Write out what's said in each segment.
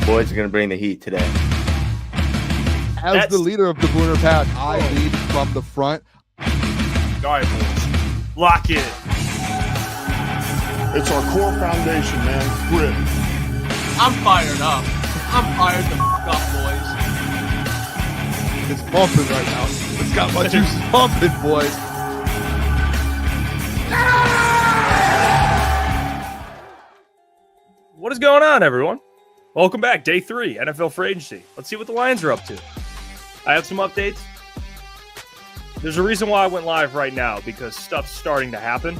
boys are going to bring the heat today. As the leader of the Booner Pack, I lead from the front. All right, boys. Lock in. It's our core foundation, man. Grit. I'm fired up. I'm fired the f*** up, boys. It's pumping right now. It's got my juices pumping, boys. What is going on, everyone? Welcome back. Day 3, NFL Free Agency. Let's see what the Lions are up to. I have some updates. There's a reason why I went live right now, because stuff's starting to happen.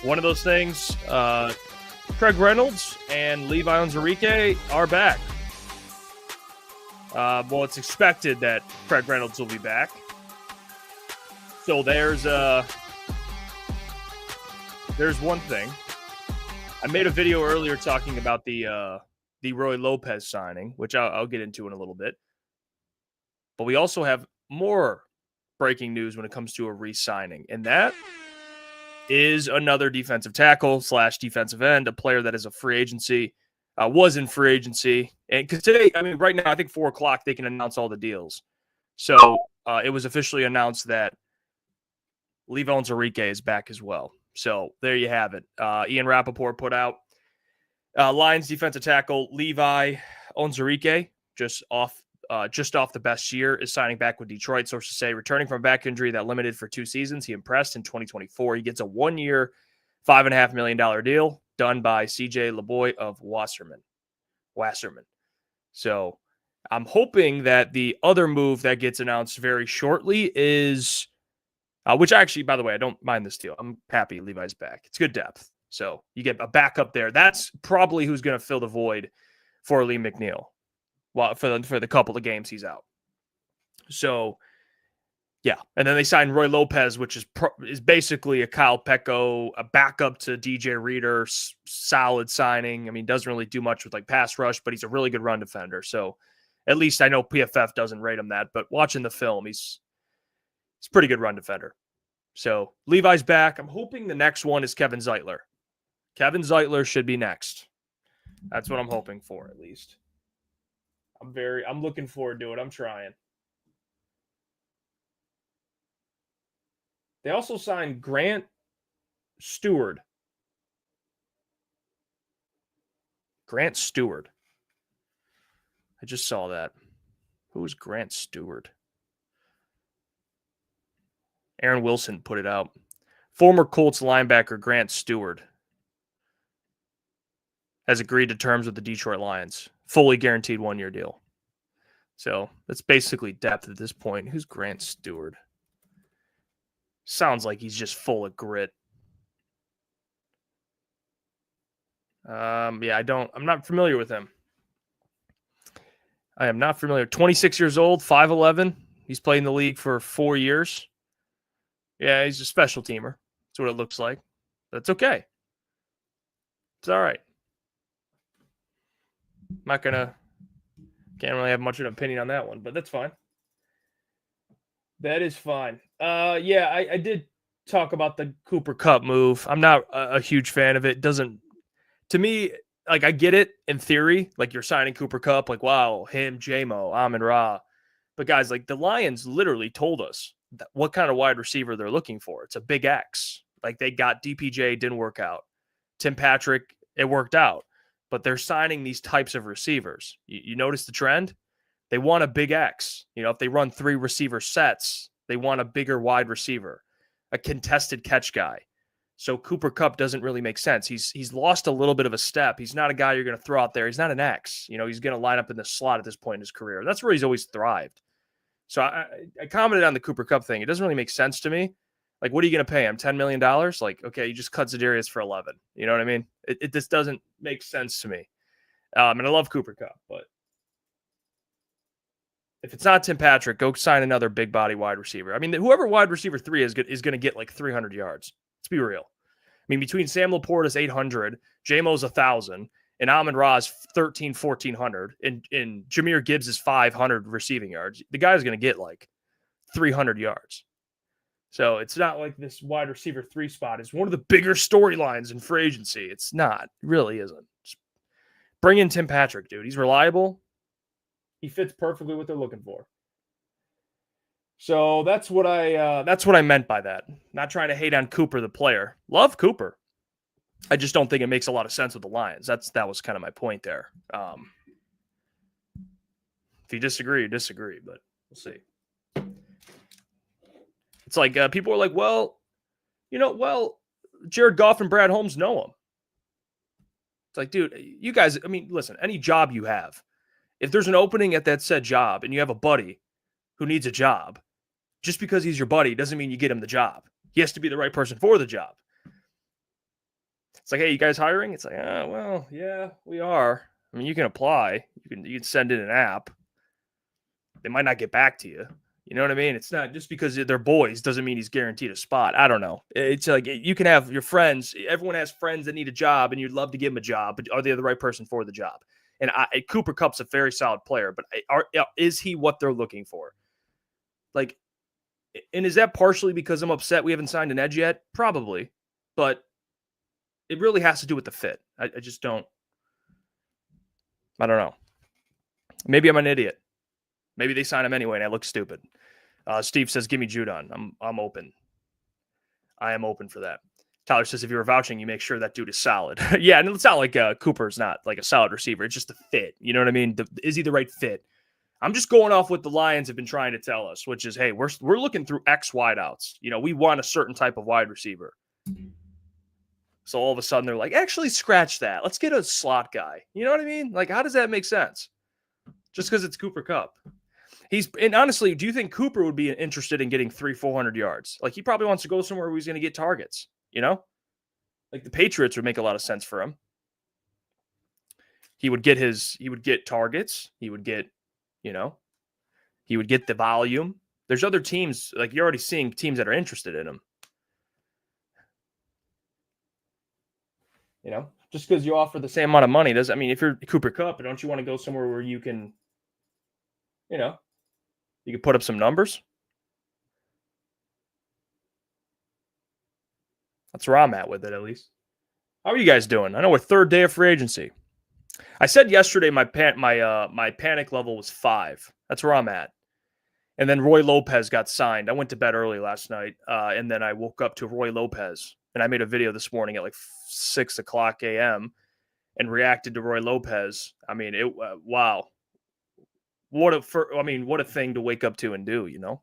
One of those things, Craig Reynolds and Levi Onwuzurike are back. Well, it's expected that Craig Reynolds will be back. So there's one thing. I made a video earlier talking about the Roy Lopez signing, which I'll get into in a little bit. But we also have more breaking news when it comes to a re-signing, and that is another defensive tackle / defensive end, a player that is a free agency, was in free agency. And because today, right now, I think 4 o'clock, they can announce all the deals. So it was officially announced that Levi Onwuzurike is back as well. So there you have it. Ian Rappaport put out Lions defensive tackle Levi Onwuzurike, just off the best year, is signing back with Detroit. Sources say returning from back injury that limited for 2 seasons. He impressed in 2024. He gets a 1-year, $5.5 million deal done by CJ LeBoy of Wasserman. So I'm hoping that the other move that gets announced very shortly is, which actually, by the way, I don't mind this deal. I'm happy Levi's back. It's good depth. So you get a backup there. That's probably who's going to fill the void for Lee McNeil. Well, for the couple of games he's out. So, yeah. And then they signed Roy Lopez, which is basically a Kyle Pecco, a backup to DJ Reader, solid signing. Doesn't really do much with pass rush, but he's a really good run defender. So at least I know PFF doesn't rate him that, but watching the film, he's a pretty good run defender. So Levi's back. I'm hoping the next one is Kevin Zeitler. Kevin Zeitler should be next. That's what I'm hoping for, at least. I'm looking forward to it. I'm trying. They also signed Grant Stewart. Grant Stewart. I just saw that. Who is Grant Stewart? Aaron Wilson put it out. Former Colts linebacker Grant Stewart has agreed to terms with the Detroit Lions. Fully guaranteed 1-year deal. So that's basically depth at this point. Who's Grant Stewart? Sounds like he's just full of grit. I'm not familiar with him. I am not familiar. 26 years old, 5'11". He's played in the league for 4 years. Yeah, he's a special teamer. That's what it looks like. That's okay. It's all right. Can't really have much of an opinion on that one, but that's fine. That is fine. I did talk about the Cooper Kupp move. I'm not a huge fan of it. To me, I get it in theory, you're signing Cooper Kupp, wow, him, J-Mo, Amon-Ra. But guys, the Lions literally told us what kind of wide receiver they're looking for. It's a big X. They got DPJ, didn't work out. Tim Patrick, it worked out. But they're signing these types of receivers. You notice the trend? They want a big X. If they run 3 receiver sets, they want a bigger wide receiver, a contested catch guy. So Cooper Kupp doesn't really make sense. He's lost a little bit of a step. He's not a guy you're going to throw out there. He's not an X. He's going to line up in the slot at this point in his career. That's where he's always thrived. So I commented on the Cooper Kupp thing. It doesn't really make sense to me. What are you going to pay him? $10 million? Okay, you just cut Za'Darius for 11. You know what I mean? It just doesn't make sense to me. And I love Cooper Kupp, but if it's not Tim Patrick, go sign another big body wide receiver. Whoever wide receiver 3 is going to get 300 yards. Let's be real. Between Sam Laporta's 800, J-Mo's 1,000, and Amon-Ra's 1,400, and Jahmyr Gibbs is 500 receiving yards, the guy's going to get 300 yards. So it's not like this wide receiver 3 spot is one of the bigger storylines in free agency. It's not. It really isn't. Just Bring in Tim Patrick, dude. He's reliable. He fits perfectly what they're looking for. So that's what I meant by that. Not trying to hate on Cooper, the player. Love Cooper. I just don't think it makes a lot of sense with the Lions. That was kind of my point there. If you disagree, you disagree, but we'll see. It's like people are like, well, Jared Goff and Brad Holmes know him. It's like, dude, you guys, I mean, listen, any job you have, if there's an opening at that said job and you have a buddy who needs a job, just because he's your buddy doesn't mean you get him the job. He has to be the right person for the job. It's like, hey, you guys hiring? It's like, well, yeah, we are. I mean, you can apply. You can send in an app. They might not get back to you. You know what I mean? It's not just because they're boys doesn't mean he's guaranteed a spot. I don't know. It's like you can have your friends. Everyone has friends that need a job, and you'd love to give them a job, but are they the right person for the job? And Cooper Kupp's a very solid player, but is he what they're looking for? Like, and is that partially because I'm upset we haven't signed an edge yet? Probably, but it really has to do with the fit. I just don't. I don't know. Maybe I'm an idiot. Maybe they sign him anyway, and I look stupid. Steve says, "Give me Judon. I'm open. I am open for that." Tyler says, "If you were vouching, you make sure that dude is solid." Yeah, and it's not like Cooper's not like a solid receiver. It's just a fit. You know what I mean? Is he the right fit? I'm just going off what the Lions have been trying to tell us, which is, hey, we're looking through X wideouts. You know, we want a certain type of wide receiver. So all of a sudden they're like, actually, scratch that. Let's get a slot guy. You know what I mean? Like, how does that make sense? Just because it's Cooper Kupp. And honestly, do you think Cooper would be interested in getting 300-400 yards? Like, he probably wants to go somewhere where he's going to get targets, you know? Like, the Patriots would make a lot of sense for him. He would get targets. He would get, he would get the volume. There's other teams, like you're already seeing teams that are interested in him. Just because you offer the same amount of money doesn't, I mean, if you're Cooper Kupp, don't you want to go somewhere where you can, you can put up some numbers? That's where I'm at with it, at least. How are you guys doing? I know we're third day of free agency. I said yesterday my panic level was 5. That's where I'm at. And then Roy Lopez got signed. I went to bed early last night, and then I woke up to Roy Lopez. And I made a video this morning at like 6 o'clock a.m. and reacted to Roy Lopez. I mean, wow. What a thing to wake up to and do,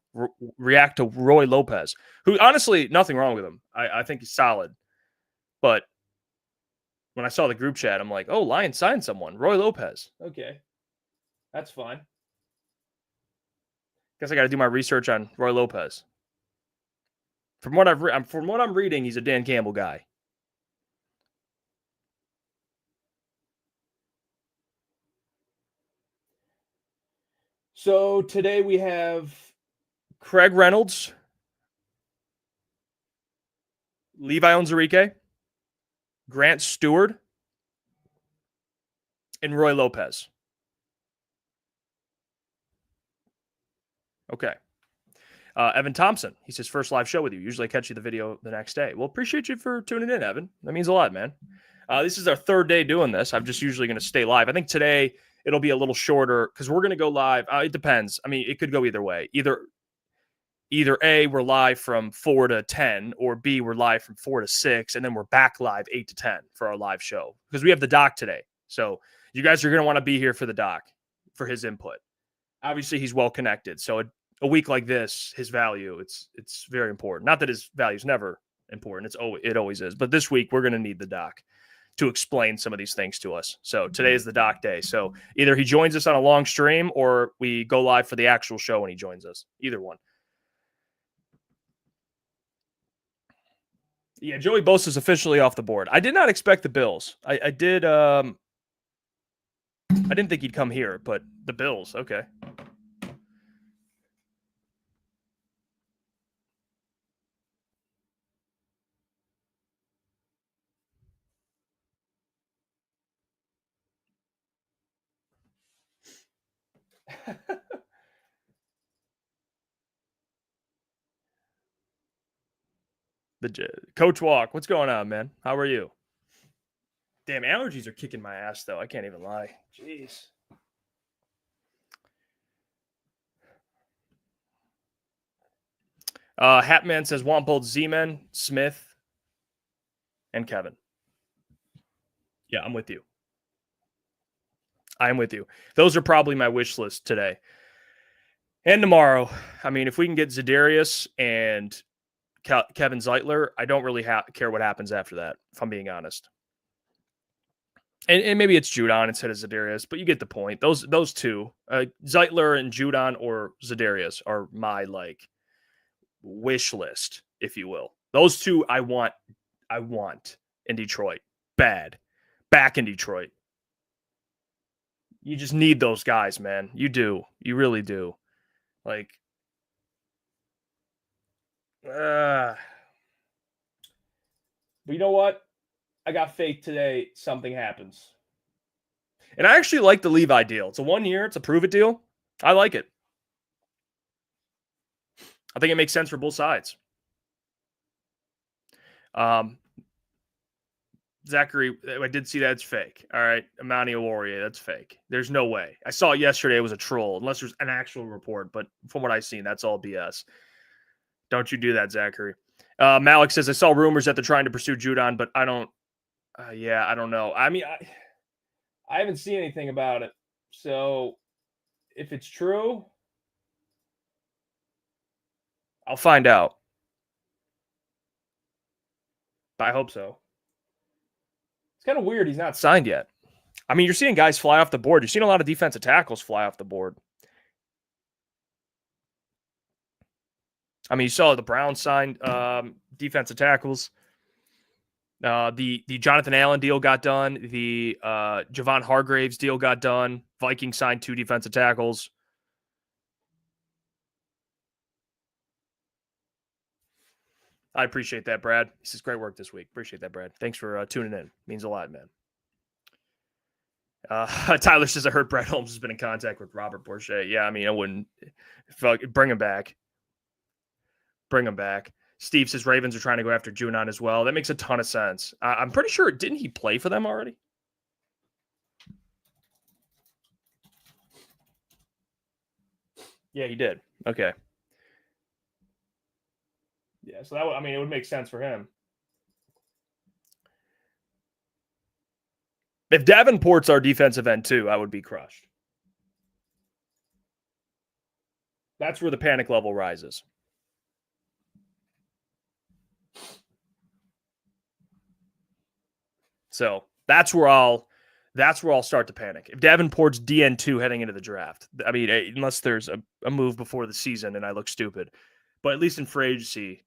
react to Roy Lopez, who honestly, nothing wrong with him. I think he's solid. But when I saw the group chat, I'm like, oh, Lions signed someone, Roy Lopez. Okay. That's fine. Guess I got to do my research on Roy Lopez. From what I'm reading, he's a Dan Campbell guy. So today we have Craig Reynolds, Levi Onwuzurike, Grant Stewart, and Roy Lopez. Okay. Evan Thompson, he says, first live show with you. Usually I catch you the video the next day. Well, appreciate you for tuning in, Evan. That means a lot, man. This is our third day doing this. I'm just usually going to stay live. I think today it'll be a little shorter because we're going to go live. It depends. I mean, it could go either way. Either A, we're live from 4 to 10, or B, we're live from 4 to 6, and then we're back live 8 to 10 for our live show because we have the doc today. So you guys are going to want to be here for the doc, for his input. Obviously, he's well connected. So a week like this, his value, it's very important. Not that his value is never important. It always is. But this week, we're going to need the doc to explain some of these things to us. So today is the doc day. So either he joins us on a long stream or we go live for the actual show when he joins us. Either one. Yeah, Joey Bosa's officially off the board. I did not expect the Bills. I did. I didn't think he'd come here, but the Bills, okay. The Coach Walk, what's going on, man? How are you? Damn, allergies are kicking my ass, though. I can't even lie. Jeez. Hatman says, want both Z-Men, Smith, and Kevin. Yeah, I'm with you. I'm with you. Those are probably my wish list today. And tomorrow. I mean, if we can get Za'Darius and Kevin Zeitler, I don't really care what happens after that, if I'm being honest. And maybe it's Judon instead of Za'Darius, but you get the point. Those two, Zeitler and Judon or Za'Darius, are my wish list, if you will. Those two I want in Detroit. Bad. Back in Detroit. You just need those guys, man. You do. You really do. But you know what? I got faith today something happens. And I actually like the Levi deal. It's a 1 year. It's a prove it deal. I like it. I think it makes sense for both sides. Zachary, I did see that it's fake. All right. Amani Awarie, that's fake. There's no way. I saw it yesterday. It was a troll, unless there's an actual report. But from what I've seen, that's all BS. Don't you do that, Zachary. Malik says, I saw rumors that they're trying to pursue Judon, but I don't. I don't know. I mean, I haven't seen anything about it. So if it's true, I'll find out. But I hope so. It's kind of weird he's not signed yet. I mean, you're seeing guys fly off the board. You're seeing a lot of defensive tackles fly off the board. I mean, you saw the Browns signed defensive tackles. The Jonathan Allen deal got done. The Javon Hargraves deal got done. Vikings signed 2 defensive tackles. I appreciate that, Brad. This is great work this week. Appreciate that, Brad. Thanks for tuning in. Means a lot, man. Tyler says, I heard Brett Holmes has been in contact with Robert Bourget. Yeah, I mean, I wouldn't. Bring him back. Bring him back. Steve says Ravens are trying to go after Judon as well. That makes a ton of sense. I'm pretty sure, didn't he play for them already? Yeah, he did. Okay. Yeah, so that it would make sense for him. If Davenport's our defensive end too, I would be crushed. That's where the panic level rises. So that's where I'll start to panic. If Davenport's DN2 heading into the draft, I mean, unless there's a move before the season and I look stupid, but at least in free agency,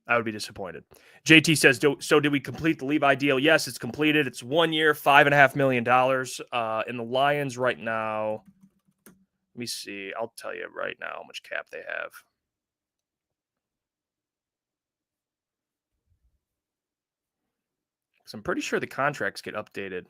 I would be disappointed. JT says, so did we complete the Levi deal? Yes, it's completed. It's 1 year, $5.5 million. In the Lions right now, let me see. I'll tell you right now how much cap they have. Because I'm pretty sure the contracts get updated.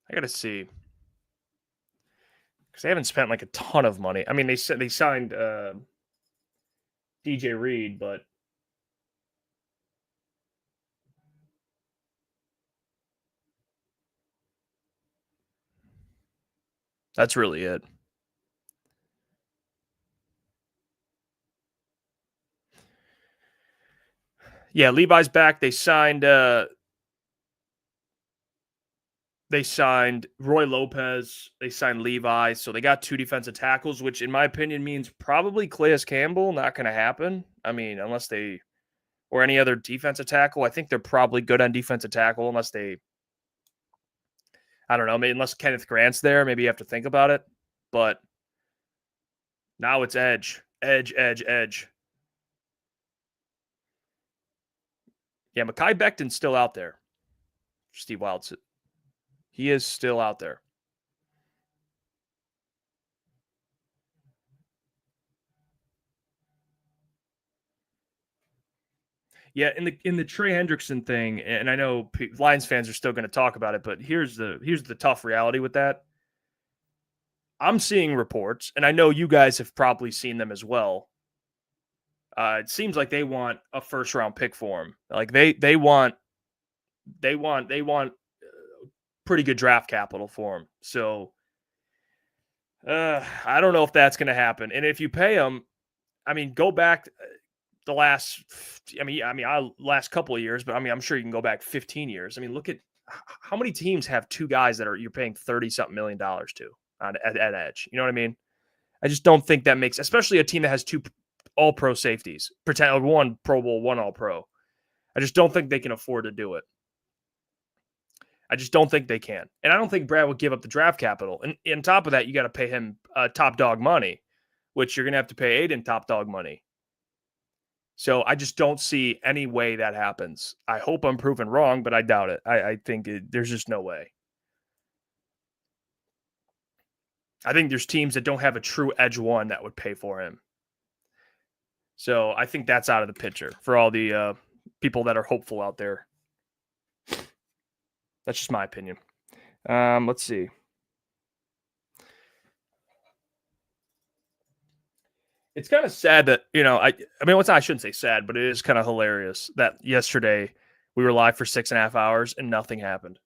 I got to see. Because they haven't spent like a ton of money. I mean, they signed DJ Reed, but that's really it. Yeah, Levi's back. They signed Roy Lopez. They signed Levi. So they got 2 defensive tackles, which in my opinion means probably Calais Campbell. Not going to happen. I mean, unless they, or any other defensive tackle. I think they're probably good on defensive tackle unless they, I don't know, maybe unless Kenneth Grant's there. Maybe you have to think about it. But now it's edge. Yeah, Mekhi Becton's still out there. Steve Wild said. He is still out there. Yeah, in the Trey Hendrickson thing, and I know Lions fans are still going to talk about it, but here's the tough reality with that. I'm seeing reports, and I know you guys have probably seen them as well. It seems like they want a first round pick for him. Like they want pretty good draft capital for him. So I don't know if that's going to happen. And if you pay him, I mean, go back the last, last couple of years, but I mean, I'm sure you can go back 15 years. I mean, look at how many teams have two guys that you're paying $30-something million to at edge. You know what I mean? I just don't think that makes, especially a team that has two all-pro safeties, one Pro Bowl, one all-pro. I just don't think they can afford to do it. I just don't think they can. And I don't think Brad would give up the draft capital. And on top of that, you got to pay him top dog money, which you're going to have to pay Aiden top dog money. So I just don't see any way that happens. I hope I'm proven wrong, but I doubt it. I think there's just no way. I think there's teams that don't have a true edge one that would pay for him. So I think that's out of the picture for all the people that are hopeful out there. That's just my opinion. Let's see. It's kind of sad that, I shouldn't say sad, but it is kind of hilarious that yesterday we were live for 6.5 hours and nothing happened.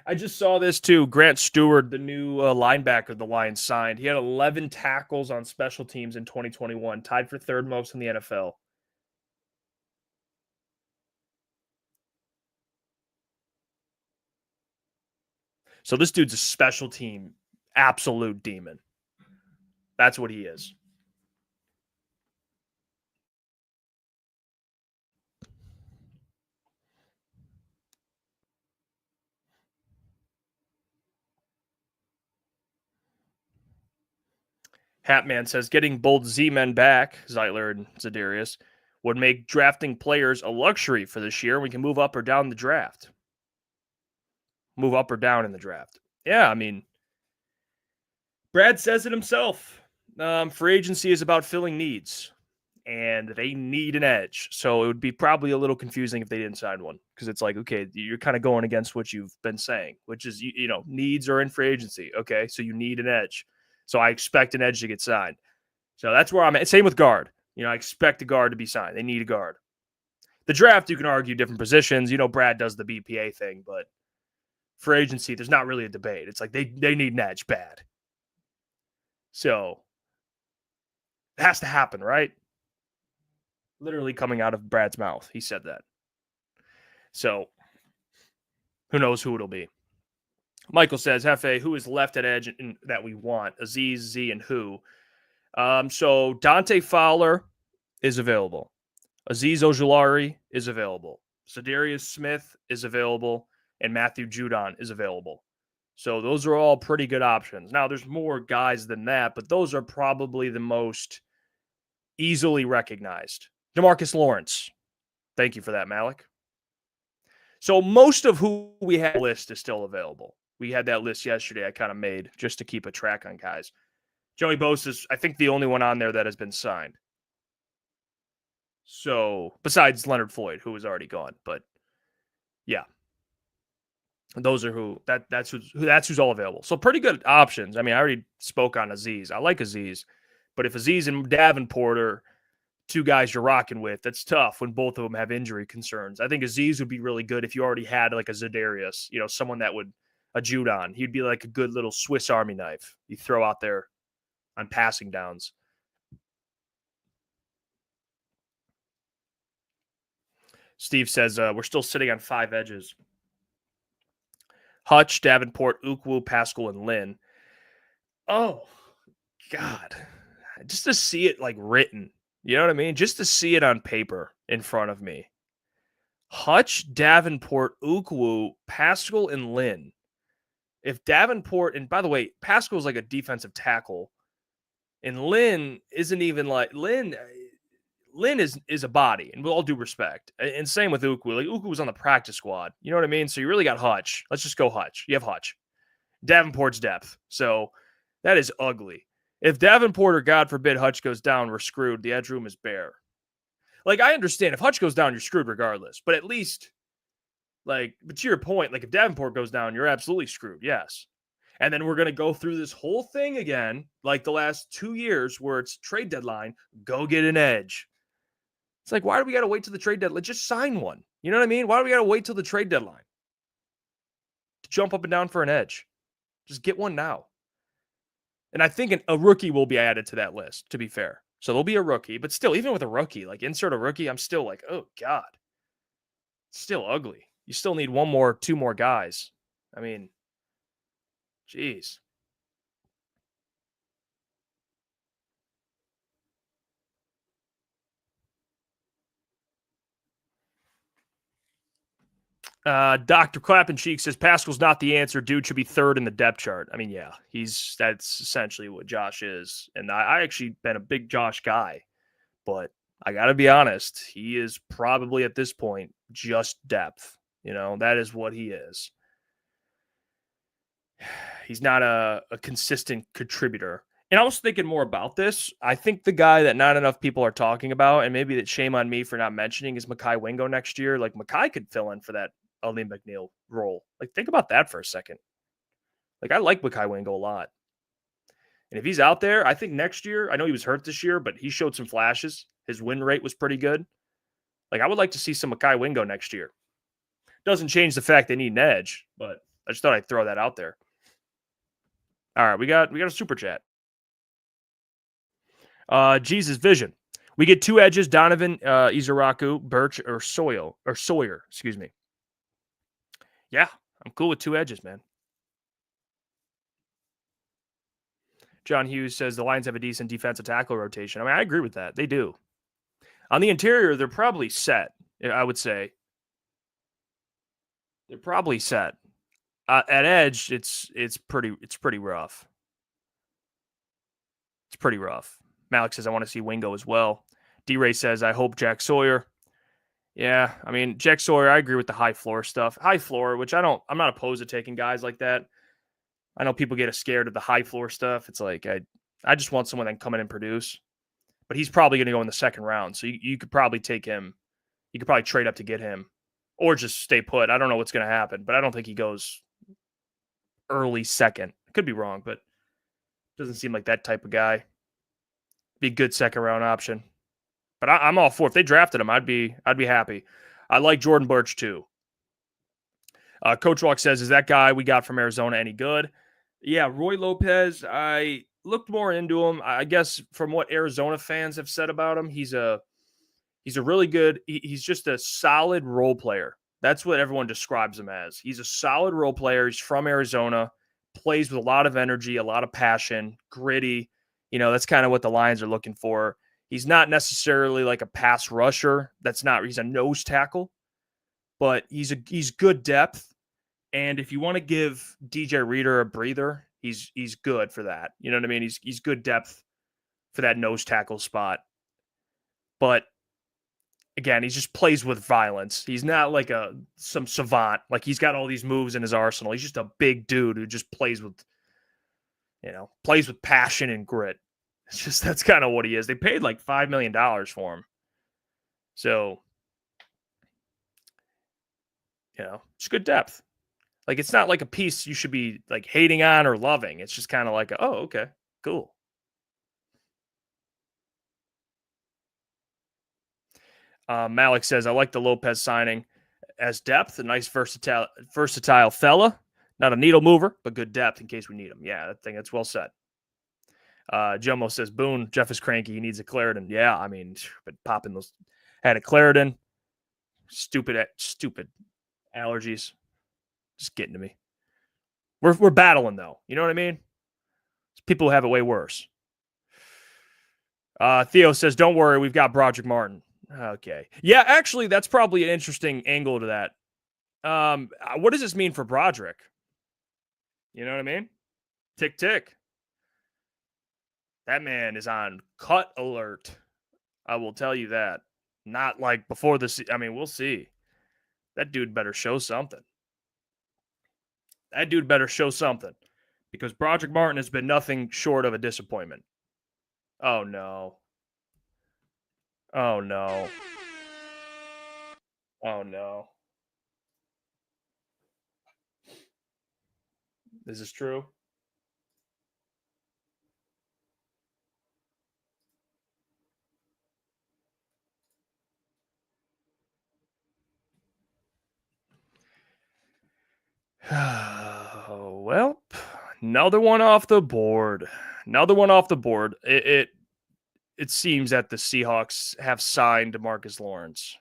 I just saw this too. Grant Stewart, the new linebacker the Lions signed, he had 11 tackles on special teams in 2021, tied for third most in the NFL. So this dude's a special team absolute demon. That's what he is. Hatman says, getting both Z-men back, Zeitler and Za'Darius, would make drafting players a luxury for this year. We can move up or down the draft. Move up or down in the draft. Yeah, I mean, Brad says it himself. Free agency is about filling needs, and they need an edge. So it would be probably a little confusing if they didn't sign one, because it's like, okay, you're kind of going against what you've been saying, which is, needs are in free agency. Okay, so you need an edge. So I expect an edge to get signed. So that's where I'm at. Same with guard. I expect a guard to be signed. They need a guard. The draft, you can argue different positions. Brad does the BPA thing, but for agency, there's not really a debate. It's like they need an edge bad. So it has to happen, right? Literally coming out of Brad's mouth. He said that. So who knows who it'll be. Michael says, Hefe, who is left at edge that we want? Aziz, Z, and who? So Dante Fowler is available. Aziz Ojulari is available. Za'Darius Smith is available. And Matthew Judon is available. So those are all pretty good options. Now, there's more guys than that, but those are probably the most easily recognized. DeMarcus Lawrence. Thank you for that, Malik. So most of who we have list is still available. We had that list yesterday I kind of made just to keep a track on guys. Joey Bosa is, I think, the only one on there that has been signed. So, besides Leonard Floyd, who was already gone. But, yeah. Those are that's who's all available. So pretty good options. I mean, I already spoke on Aziz. I like Aziz. But if Aziz and Davenport are two guys you're rocking with, that's tough when both of them have injury concerns. I think Aziz would be really good if you already had like a Za'Darius, someone that would, a Judon. He'd be like a good little Swiss Army knife you throw out there on passing downs. Steve says, we're still sitting on 5 edges. Hutch, Davenport, Ukwu, Pascal, and Lynn. Oh, God. Just to see it like written. You know what I mean? Just to see it on paper in front of me. Hutch, Davenport, Ukwu, Pascal, and Lynn. If Davenport, and by the way, Pascal's like a defensive tackle, and Lynn isn't even like Lynn is a body, and with all due respect. And same with Ukwu. Like Ukwu was on the practice squad. You know what I mean? So you really got Hutch. Let's just go Hutch. You have Hutch. Davenport's depth. So that is ugly. If Davenport or, God forbid, Hutch goes down, we're screwed. The edge room is bare. Like, I understand. If Hutch goes down, you're screwed regardless. But at least, like, but to your point, like, if Davenport goes down, you're absolutely screwed. Yes. And then we're going to go through this whole thing again, like the last 2 years where it's trade deadline, go get an edge. It's like, why do we got to wait till the trade deadline? Just sign one. You know what I mean? Why do we got to wait till the trade deadline to jump up and down for an edge? Just get one now. And I think a rookie will be added to that list, to be fair. So there'll be a rookie, but still, even with a rookie, like insert a rookie, I'm still like, oh God, it's still ugly. You still need 2 more guys. I mean, geez. Dr. Clappencheek says Pascal's not the answer. Dude should be 3rd in the depth chart. I mean, yeah, that's essentially what Josh is. And I actually been a big Josh guy, but I got to be honest, he is probably at this point just depth. You know, that is what he is. He's not a consistent contributor. And I was thinking more about this. I think the guy that not enough people are talking about, and maybe that shame on me for not mentioning, is Mekhi Wingo next year. Like, Mekhi could fill in for that Ali McNeil role. Like, think about that for a second. Like, I like Mekhi Wingo a lot. And if he's out there, I think next year, I know he was hurt this year, but he showed some flashes. His win rate was pretty good. Like, I would like to see some Mekhi Wingo next year. Doesn't change the fact they need an edge, but I just thought I'd throw that out there. All right, we got a super chat. Jesus Vision. We get 2 edges, Donovan, Izaraku, Birch, or Sawyer, excuse me. Yeah, I'm cool with 2 edges, man. John Hughes says the Lions have a decent defensive tackle rotation. I mean, I agree with that. They do. On the interior, they're probably set, I would say. They're probably set. At edge, it's pretty rough. It's pretty rough. Malik says, I want to see Wingo as well. D-Ray says, I hope Jack Sawyer. Yeah, I mean, Jack Sawyer, I agree with the high floor stuff. High floor, which I'm not opposed to taking guys like that. I know people get scared of the high floor stuff. It's like, I just want someone that can come in and produce. But he's probably going to go in the 2nd round. So you could probably take him. You could probably trade up to get him. Or just stay put. I don't know what's going to happen. But I don't think he goes early 2nd. Could be wrong, but doesn't seem like that type of guy. Be a good 2nd round option. But I'm all for it. If they drafted him, I'd be happy. I like Jordan Birch too. Coach Walk says, is that guy we got from Arizona any good? Yeah, Roy Lopez, I looked more into him. I guess from what Arizona fans have said about him, he's a really good, he's just a solid role player. That's what everyone describes him as. He's a solid role player. He's from Arizona, plays with a lot of energy, a lot of passion, gritty. You know, that's kind of what the Lions are looking for. He's not necessarily like a pass rusher. He's a nose tackle, but he's good depth. And if you want to give DJ Reader a breather, he's good for that. You know what I mean? He's good depth for that nose tackle spot. But again, he just plays with violence. He's not like some savant. Like, he's got all these moves in his arsenal. He's just a big dude who just plays with passion and grit. It's just, that's kind of what he is. They paid like $5 million for him. So, it's good depth. Like, it's not like a piece you should be like hating on or loving. It's just kind of like, oh, okay, cool. Malik says, I like the Lopez signing as depth, a nice versatile fella. Not a needle mover, but good depth in case we need him. Yeah, I think that's well said. Jomo says, Boone, Jeff is cranky. He needs a Claritin. Yeah, I mean, been popping those. Had a Claritin. Stupid allergies. Just getting to me. We're battling, though. You know what I mean? There's people who have it way worse. Theo says, don't worry, we've got Broderick Martin. Okay. Yeah, actually, that's probably an interesting angle to that. What does this mean for Broderick? You know what I mean? Tick, tick. That man is on cut alert. I will tell you that. Not like before I mean, we'll see. That dude better show something. Because Broderick Martin has been nothing short of a disappointment. Oh, no. Oh, no. Oh, no. Is this true? Well, another one off the board. Another one off the board. It seems that the Seahawks have signed Marcus Lawrence.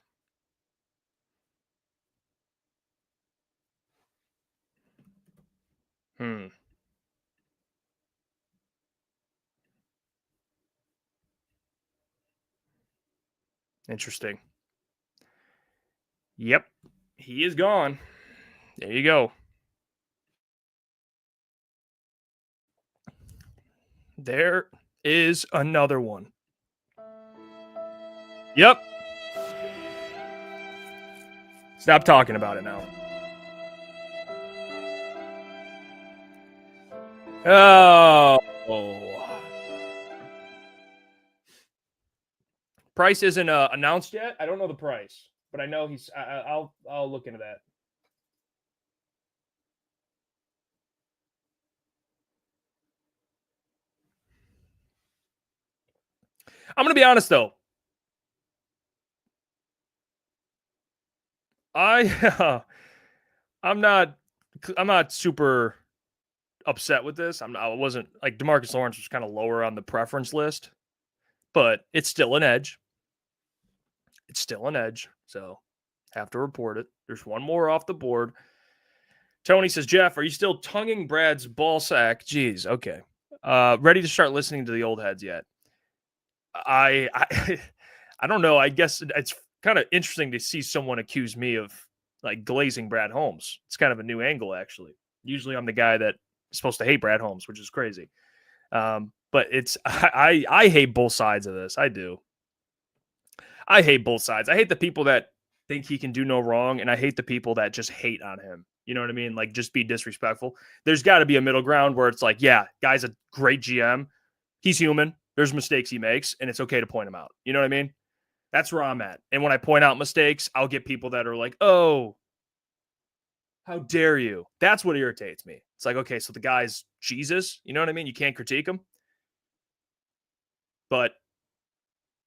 Interesting. Yep. He is gone. There you go. There is another one. Yep. Stop talking about it now. Oh. Price isn't announced yet. I don't know the price, but I know he's. I'll look into that. I'm gonna be honest though. I'm not super upset with this. I wasn't like DeMarcus Lawrence was kind of lower on the preference list, but it's still an edge. It's still an edge, so have to report it. There's one more off the board. Tony says, Jeff, are you still tonguing Brad's ball sack? Jeez, okay. Ready to start listening to the old heads yet? I don't know. I guess it's kind of interesting to see someone accuse me of like glazing Brad Holmes. It's kind of a new angle, actually. Usually I'm the guy that is supposed to hate Brad Holmes, which is crazy. But it's I hate both sides of this. I do. I hate both sides. I hate the people that think he can do no wrong, and I hate the people that just hate on him. You know what I mean? Like, just be disrespectful. There's got to be a middle ground where it's like, yeah, guy's a great GM. He's human. There's mistakes he makes, and it's okay to point them out. You know what I mean? That's where I'm at. And when I point out mistakes, I'll get people that are like, oh, how dare you? That's what irritates me. It's like, okay, so the guy's Jesus. You know what I mean? You can't critique him. But,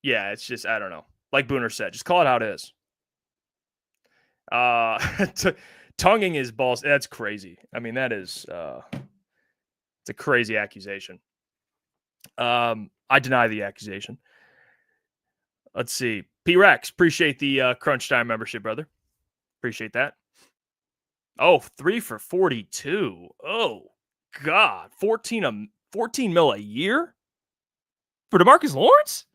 yeah, it's just, I don't know. Like Booner said, just call it how it is. Tonguing his balls, that's crazy. I mean, that is it's a crazy accusation. I deny the accusation. Let's see. P-Rex, appreciate the Crunch Time membership, brother. Appreciate that. Oh, 3 for 42. Oh, God. 14 mil a year? For DeMarcus Lawrence?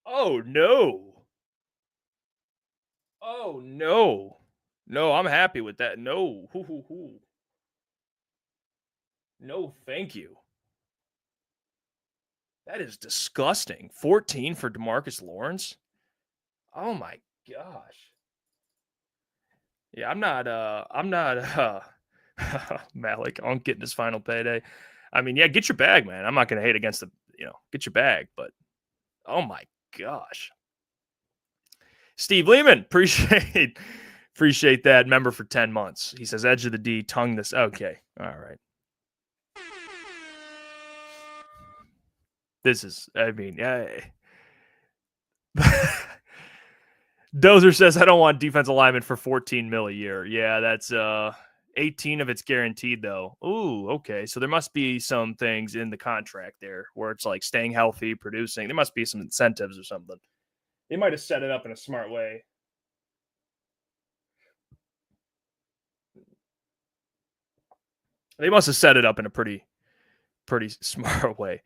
Oh, no. Oh, no. No, I'm happy with that. No. No, thank you. That is disgusting. 14 for DeMarcus Lawrence? Oh, my gosh. Yeah, I'm not Malik on getting his final payday. I mean, yeah, get your bag, man. I'm not going to hate against get your bag, but oh my gosh. Steve Lehman, appreciate that member for 10 months. He says, edge of the D, tongue this. Okay. All right. This is, I mean, Dozer says, I don't want defensive lineman for 14 mil a year. Yeah, that's 18 of it's guaranteed, though. Ooh, okay. So there must be some things in the contract there where it's like staying healthy, producing. There must be some incentives or something. They might have set it up in a smart way. They must have set it up in a pretty smart way.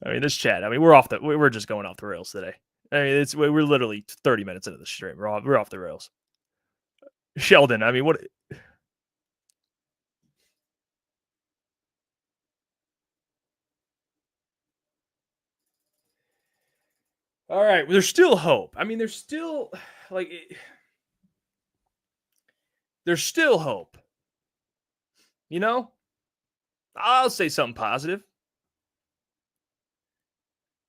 I mean, this chat. I mean, we're just going off the rails today. I mean, we're literally 30 minutes into the stream. We're off the rails. Sheldon, I mean, what? All right, there's still hope. I mean, there's still there's still hope. You know? I'll say something positive.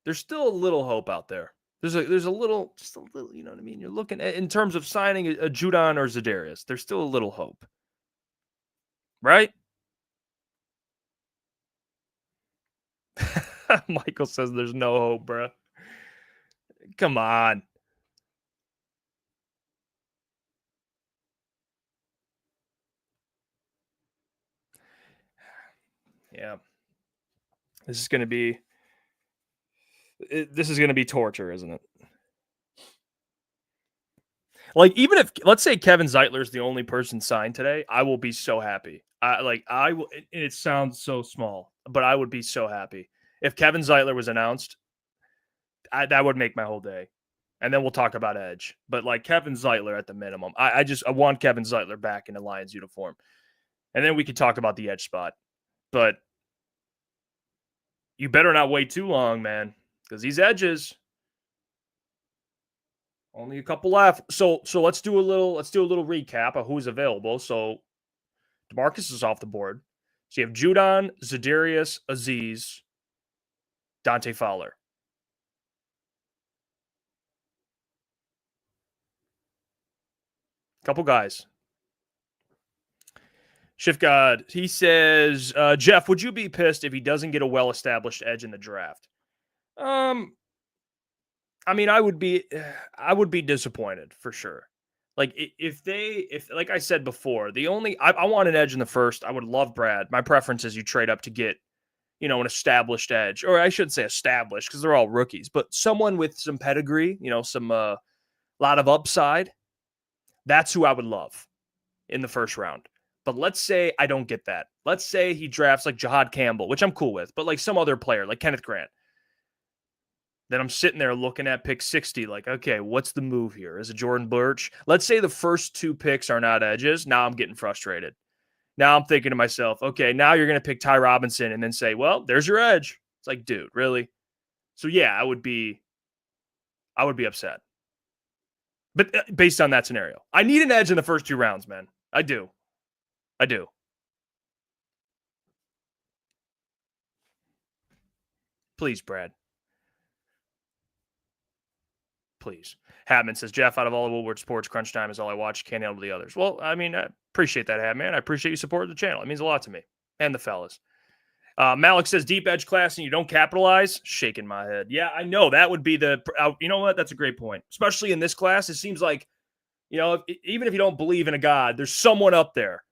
There's still a little hope out there. There's a little, just a little, you know what I mean? You're looking at, in terms of signing a Judon or Za'Darius, there's still a little hope. Right? Michael says there's no hope, bro. Come on. Yeah. This is going to be torture, isn't it? Like, even if, let's say Kevin Zeitler is the only person signed today, I will be so happy. I will, and it sounds so small, but I would be so happy. If Kevin Zeitler was announced, that would make my whole day. And then we'll talk about edge. But like Kevin Zeitler at the minimum, I want Kevin Zeitler back in the Lions uniform. And then we could talk about the edge spot. But you better not wait too long, man, because these edges, only a couple left. So let's do a little recap of who's available. So DeMarcus is off the board. So you have Judon, Za'Darius, Azeez, Dante Fowler. Couple guys. Shift God, he says, Jeff, would you be pissed if he doesn't get a well-established edge in the draft? I mean, I would be disappointed for sure. Like if like I said before, I want an edge in the first. I would love Brad. My preference is you trade up to get, an established edge, or I shouldn't say established because they're all rookies, but someone with some pedigree, some lot of upside. That's who I would love in the first round. But let's say I don't get that. Let's say he drafts like Jahad Campbell, which I'm cool with, but like some other player, like Kenneth Grant. Then I'm sitting there looking at pick 60, like, okay, what's the move here? Is it Jordan Birch? Let's say the first two picks are not edges. Now I'm getting frustrated. Now I'm thinking to myself, okay, now you're going to pick Ty Robinson and then say, well, there's your edge. It's like, dude, really? So yeah, I would be upset. But based on that scenario, I need an edge in the first two rounds, man. I do. Please, Brad. Please. Hatman says, Jeff, out of all of Woodward Sports, Crunch Time is all I watch. Can't handle the others. Well, I mean, I appreciate that, Hatman. I appreciate you supporting the channel. It means a lot to me and the fellas. Malik says, deep edge class and you don't capitalize? Shaking my head. Yeah, I know. That would be you know what? That's a great point. Especially in this class, it seems like, even if you don't believe in a God, there's someone up there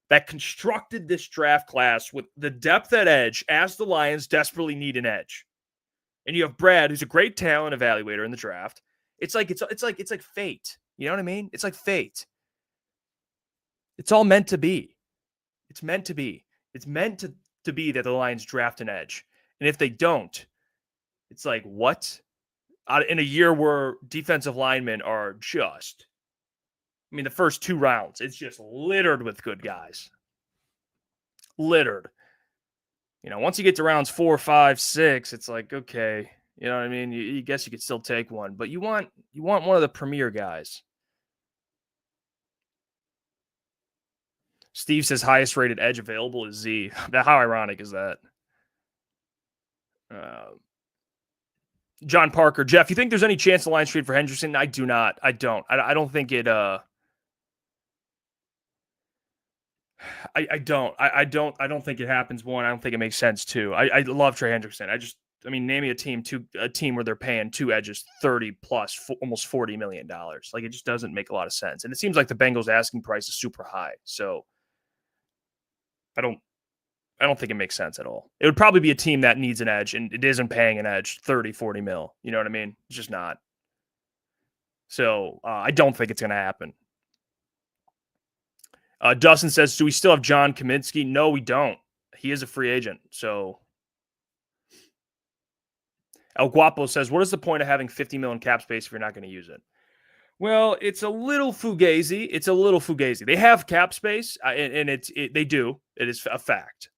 that constructed this draft class with the depth at edge as the Lions desperately need an edge. And you have Brad, who's a great talent evaluator in the draft. It's like fate. You know what I mean? It's like fate. It's all meant to be. It's meant to be. It's meant to be that the Lions draft an edge. And if they don't, it's like, what? In a year where defensive linemen are just, the first two rounds, it's just littered with good guys. Littered. Once you get to rounds 4, 5, 6, it's like, okay, you know what I mean? You guess you could still take one, but you want one of the premier guys. Steve says highest rated edge available is Z. How ironic is that? John Parker, Jeff, you think there's any chance the Lions trade for Henderson? I do not. I don't. I don't think it. I don't. I don't think it happens. One, I don't think it makes sense. Two, I love Trey Hendrickson. Name me a team where they're paying two edges 30 plus almost $40 million. Like, it just doesn't make a lot of sense. And it seems like the Bengals asking price is super high. So I don't think it makes sense at all. It would probably be a team that needs an edge and it isn't paying an edge 30, 40 mil. You know what I mean? It's just not. So I don't think it's going to happen. Dustin says, do we still have John Kaminsky? No, we don't. He is a free agent. So El Guapo says, what is the point of having 50 million cap space if you're not going to use it? Well, it's a little fugazi. They have cap space, and they do. It is a fact.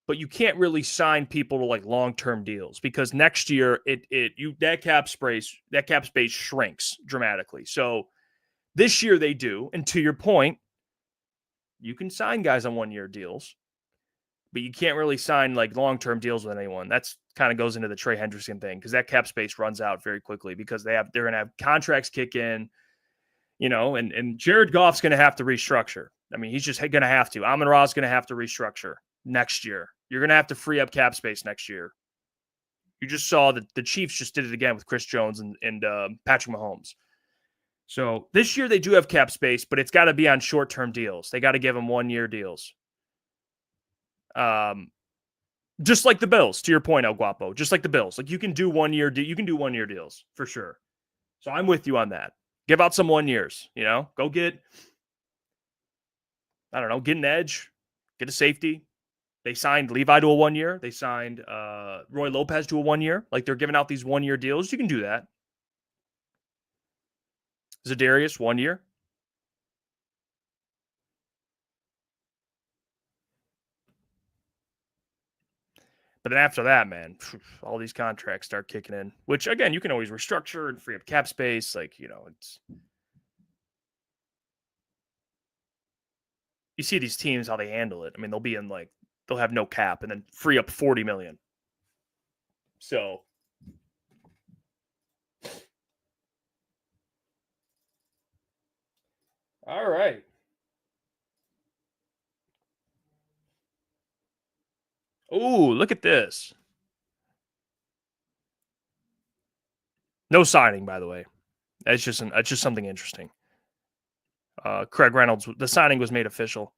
But you can't really sign people to like long-term deals because next year that cap space shrinks dramatically. So this year they do, and to your point, you can sign guys on 1-year deals. but you can't really sign like long-term deals with anyone. That's kind of goes into the Trey Hendrickson thing because that cap space runs out very quickly because they're going to have contracts kick in, and Jared Goff's going to have to restructure. I mean, he's just going to have to. Amon-Ra's going to have to restructure next year. You're going to have to free up cap space next year. You just saw that the Chiefs just did it again with Chris Jones and Patrick Mahomes. So this year they do have cap space, but it's got to be on short-term deals. They got to give them 1-year deals. Just like the Bills, to your point, El Guapo. Just like the Bills, like you can do 1-year deals for sure. So I'm with you on that. Give out some 1 years. Go get, I don't know, get an edge, get a safety. They signed Levi to a 1 year. They signed Roy Lopez to a 1 year. Like they're giving out these 1-year deals. You can do that. Za'Darius, 1 year. But then after that, man, all these contracts start kicking in, which again, you can always restructure and free up cap space. Like, it's. You see these teams, how they handle it. I mean, they'll have no cap and then free up $40 million. So. All right. Ooh, look at this. No signing, by the way. That's just something interesting. Craig Reynolds, the signing was made official.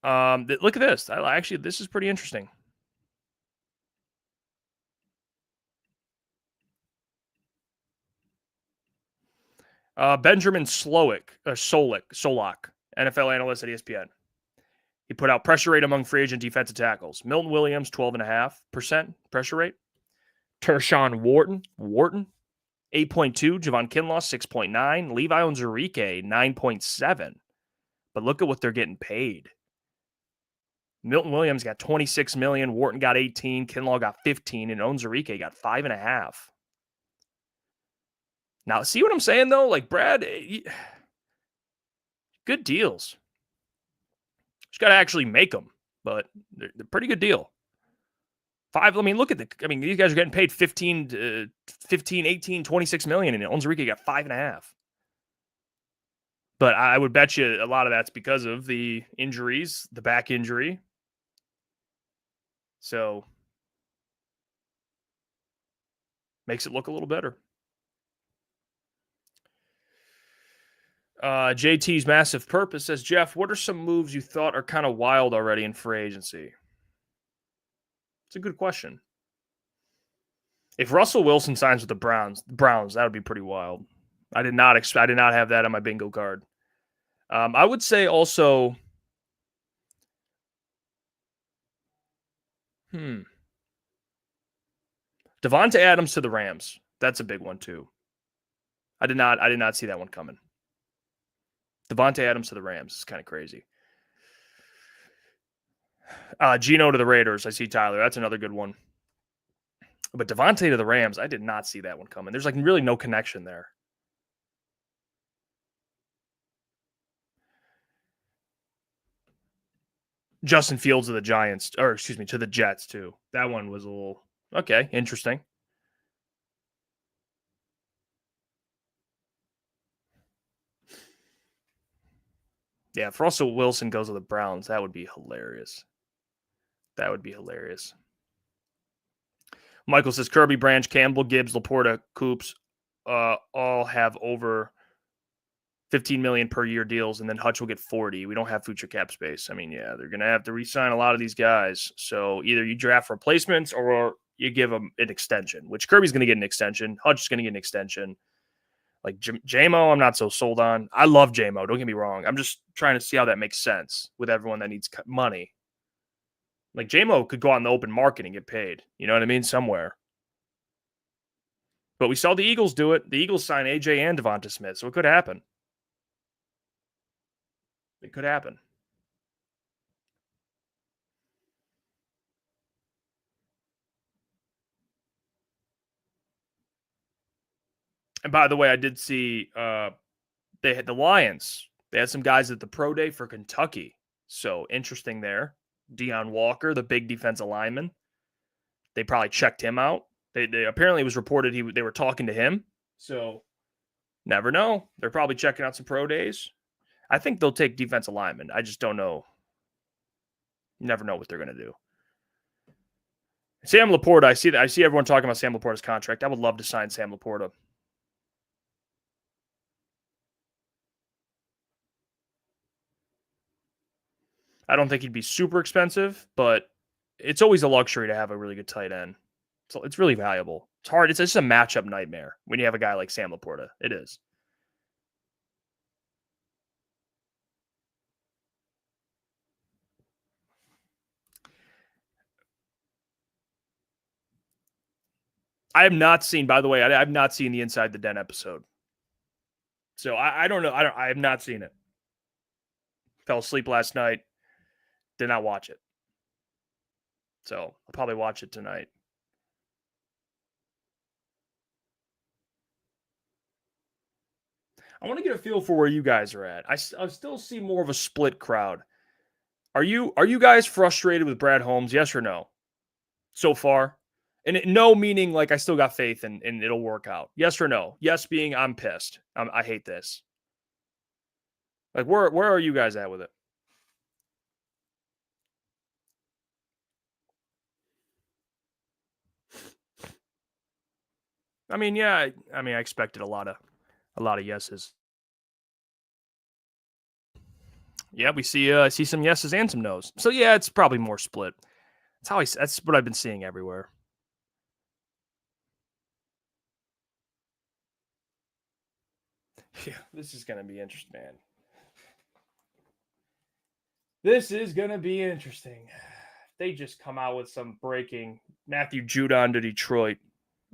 Look at this. This is pretty interesting. Benjamin Solak, NFL analyst at ESPN. He put out pressure rate among free agent defensive tackles. Milton Williams, 12.5% pressure rate. Tershawn Wharton, 8.2. Javon Kinlaw, 6.9. Levi Onwuzurike, 9.7. But look at what they're getting paid. Milton Williams got $26 million. Wharton got 18. Kinlaw got 15. And Onwuzurike got 5.5. Now, see what I'm saying, though? Like, Brad, good deals. Just got to actually make them, but they're pretty good deal. Look at these guys are getting paid 15, 18, 26 million, and Onwuzurike got 5.5. But I would bet you a lot of that's because of the injuries, the back injury. So, makes it look a little better. JT's Massive Purpose says, Jeff, what are some moves you thought are kind of wild already in free agency? It's a good question. If Russell Wilson signs with the Browns, that would be pretty wild. I did not have that on my bingo card. I would say also, Devonta Adams to the Rams. That's a big one too. I did not see that one coming. Devonta Adams to the Rams is kind of crazy. Geno to the Raiders. I see Tyler. That's another good one. But Devontae to the Rams, I did not see that one coming. There's like really no connection there. Justin Fields to the Giants, to the Jets too. That one was a little, okay, interesting. Yeah, if Russell Wilson goes to the Browns, that would be hilarious. Michael says Kirby, Branch, Campbell, Gibbs, Laporta, Coops all have over $15 million per year deals, and then Hutch will get 40. We don't have future cap space. I mean, yeah, they're going to have to re-sign a lot of these guys. So either you draft replacements or you give them an extension, which Kirby's going to get an extension. Hutch is going to get an extension. Like J-Mo, I'm not so sold on. I love J-Mo. Don't get me wrong. I'm just trying to see how that makes sense with everyone that needs money. Like J-Mo could go out in the open market and get paid. You know what I mean? Somewhere. But we saw the Eagles do it. The Eagles sign AJ and Devonta Smith, so it could happen. It could happen. And by the way, I did see they had the Lions. They had some guys at the pro day for Kentucky. So interesting there. Deion Walker, the big defensive lineman. They probably checked him out. They apparently it was reported they were talking to him. So never know. They're probably checking out some pro days. I think they'll take defensive linemen. I just don't know. You never know what they're going to do. Sam Laporta, I see everyone talking about Sam Laporta's contract. I would love to sign Sam Laporta. I don't think he'd be super expensive, but it's always a luxury to have a really good tight end. So it's really valuable. It's hard. It's just a matchup nightmare when you have a guy like Sam Laporta. It is. I have not seen, by the way, I've not seen the Inside the Den episode. So I don't know. I have not seen it. Fell asleep last night. Did not watch it. So I'll probably watch it tonight. I want to get a feel for where you guys are at. I still see more of a split crowd. Are you guys frustrated with Brad Holmes? Yes or no? So far? And no meaning like I still got faith and it'll work out. Yes or no? Yes being I'm pissed. I hate this. Like where are you guys at with it? I mean, yeah. I expected a lot of yeses. Yeah, we see some yeses and some nos. So yeah, it's probably more split. That's what I've been seeing everywhere. Yeah, this is gonna be interesting, man. This is gonna be interesting. They just come out with some breaking Matthew Judon to Detroit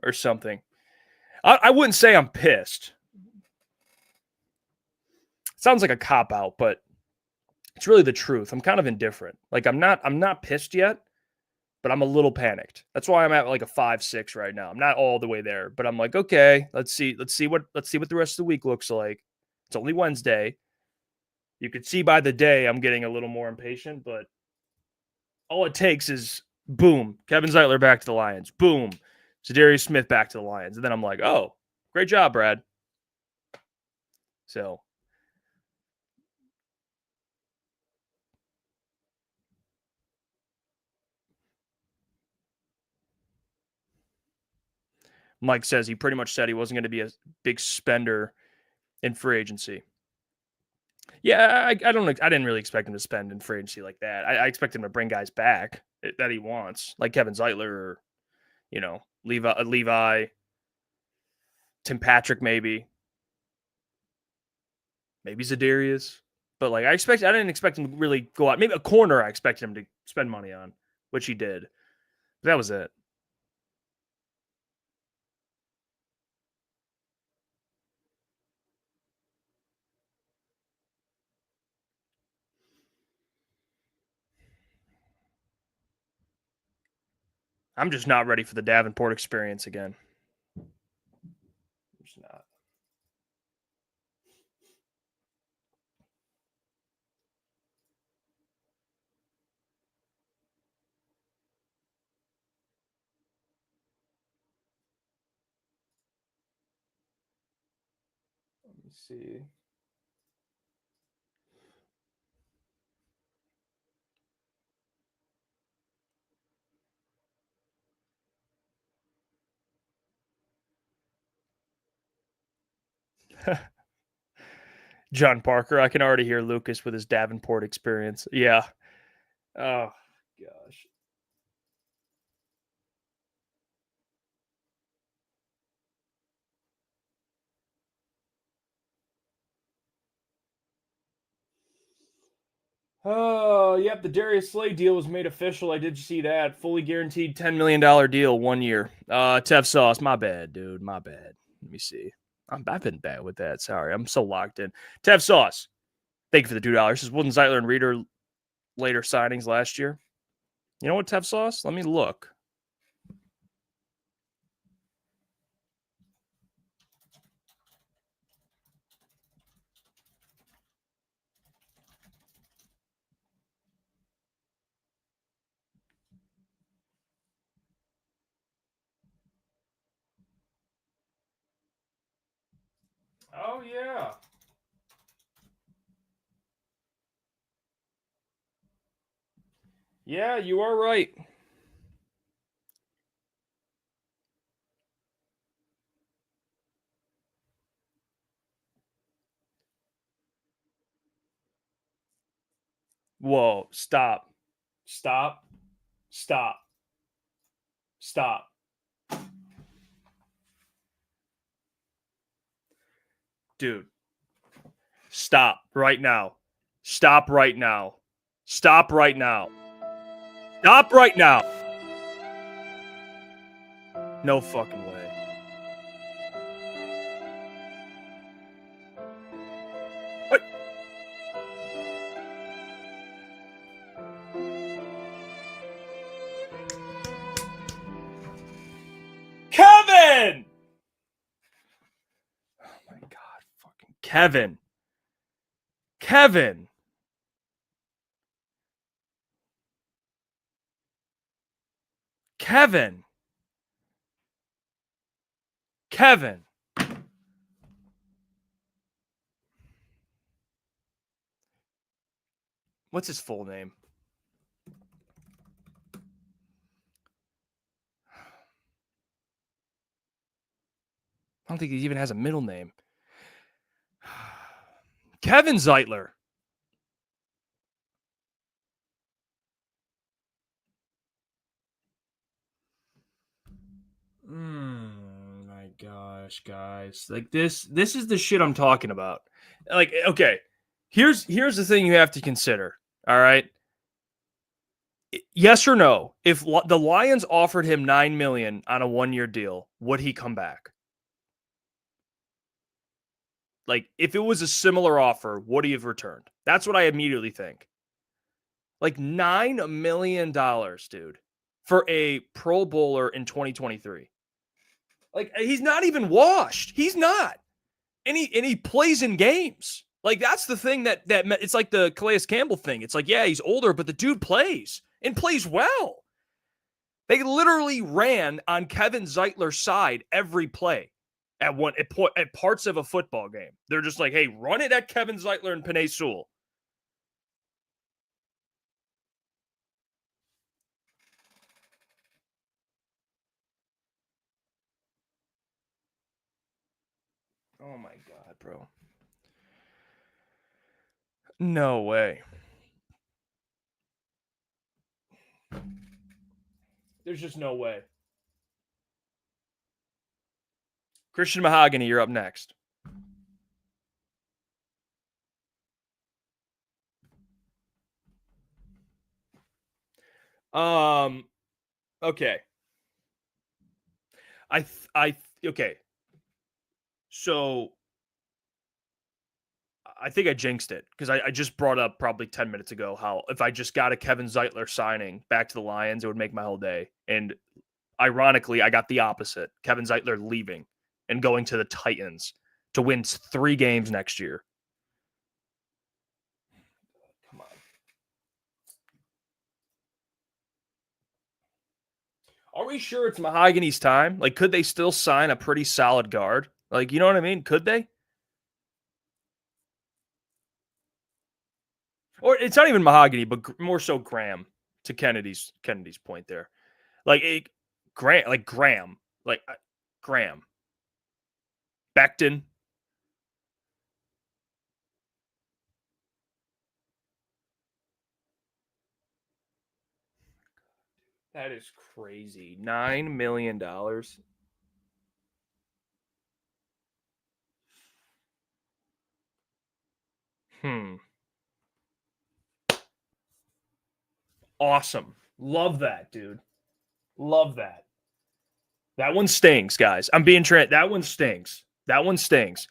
or something. I wouldn't say I'm pissed. Sounds like a cop out, but it's really the truth. I'm kind of indifferent. Like I'm not pissed yet, but I'm a little panicked. That's why I'm at like a 5-6 right now. I'm not all the way there, but I'm like, okay, let's see what the rest of the week looks like. It's only Wednesday. You could see by the day I'm getting a little more impatient, but all it takes is boom, Kevin Zeitler back to the Lions. Boom, Zadarius Smith back to the Lions. And then I'm like, oh, great job, Brad. So Mike says he pretty much said he wasn't going to be a big spender in free agency. Yeah, I didn't really expect him to spend in free agency like that. I expect him to bring guys back that he wants, like Kevin Zeitler or, Levi, Tim Patrick, maybe Zadarius. But I didn't expect him to really go out. Maybe a corner I expected him to spend money on, which he did. But that was it. I'm just not ready for the Davenport experience again. I'm just not. Let me see. John Parker. I can already hear Lucas with his Davenport experience. Yeah. Oh, gosh. Oh, yep. The Darius Slay deal was made official. I did see that. Fully guaranteed $10 million deal 1 year. Tev Sauce. My bad, dude. My bad. Let me see. I've been bad with that. Sorry. I'm so locked in. Tev Sauce. Thank you for the $2. This wasn't Zeitler and Reader later signings last year. You know what, Tev Sauce? Let me look. Oh, yeah. Yeah, you are right. Whoa, stop. Stop. Stop. Stop. Dude. Stop right now. Stop right now. Stop right now. Stop right now. No fucking way. What? Kevin! Oh my God, fucking Kevin. Kevin. Kevin. Kevin. What's his full name? I don't think he even has a middle name. Kevin Zeitler. My gosh, guys. Like this is the shit I'm talking about. Like, okay, here's the thing you have to consider. All right. Yes or no? If the Lions offered him $9 million on a 1-year deal, would he come back? Like, if it was a similar offer, would he have returned? That's what I immediately think. Like $9 million, dude, for a Pro Bowler in 2023. Like, he's not even washed. He's not. And he plays in games. Like, that's the thing that it's like the Calais Campbell thing. It's like, yeah, he's older, but the dude plays and plays well. They literally ran on Kevin Zeitler's side every play at parts of a football game. They're just like, hey, run it at Kevin Zeitler and Penei Sewell. Oh my God, bro. No way. There's just no way. Christian Mahogany, you're up next. Okay. Okay. So I think I jinxed it because I just brought up probably 10 minutes ago how if I just got a Kevin Zeitler signing back to the Lions, it would make my whole day. And ironically, I got the opposite. Kevin Zeitler leaving and going to the Titans to win 3 games next year. Come on. Are we sure it's Mahogany's time? Like, could they still sign a pretty solid guard? Like, you know what I mean? Could they? Or it's not even Mahogany, but more so Graham, to Kennedy's point there. Like Graham. Becton. That is crazy. $9 million. Awesome. Love that, dude. Love that. That one stings, guys. I'm being that one stings. That one stings.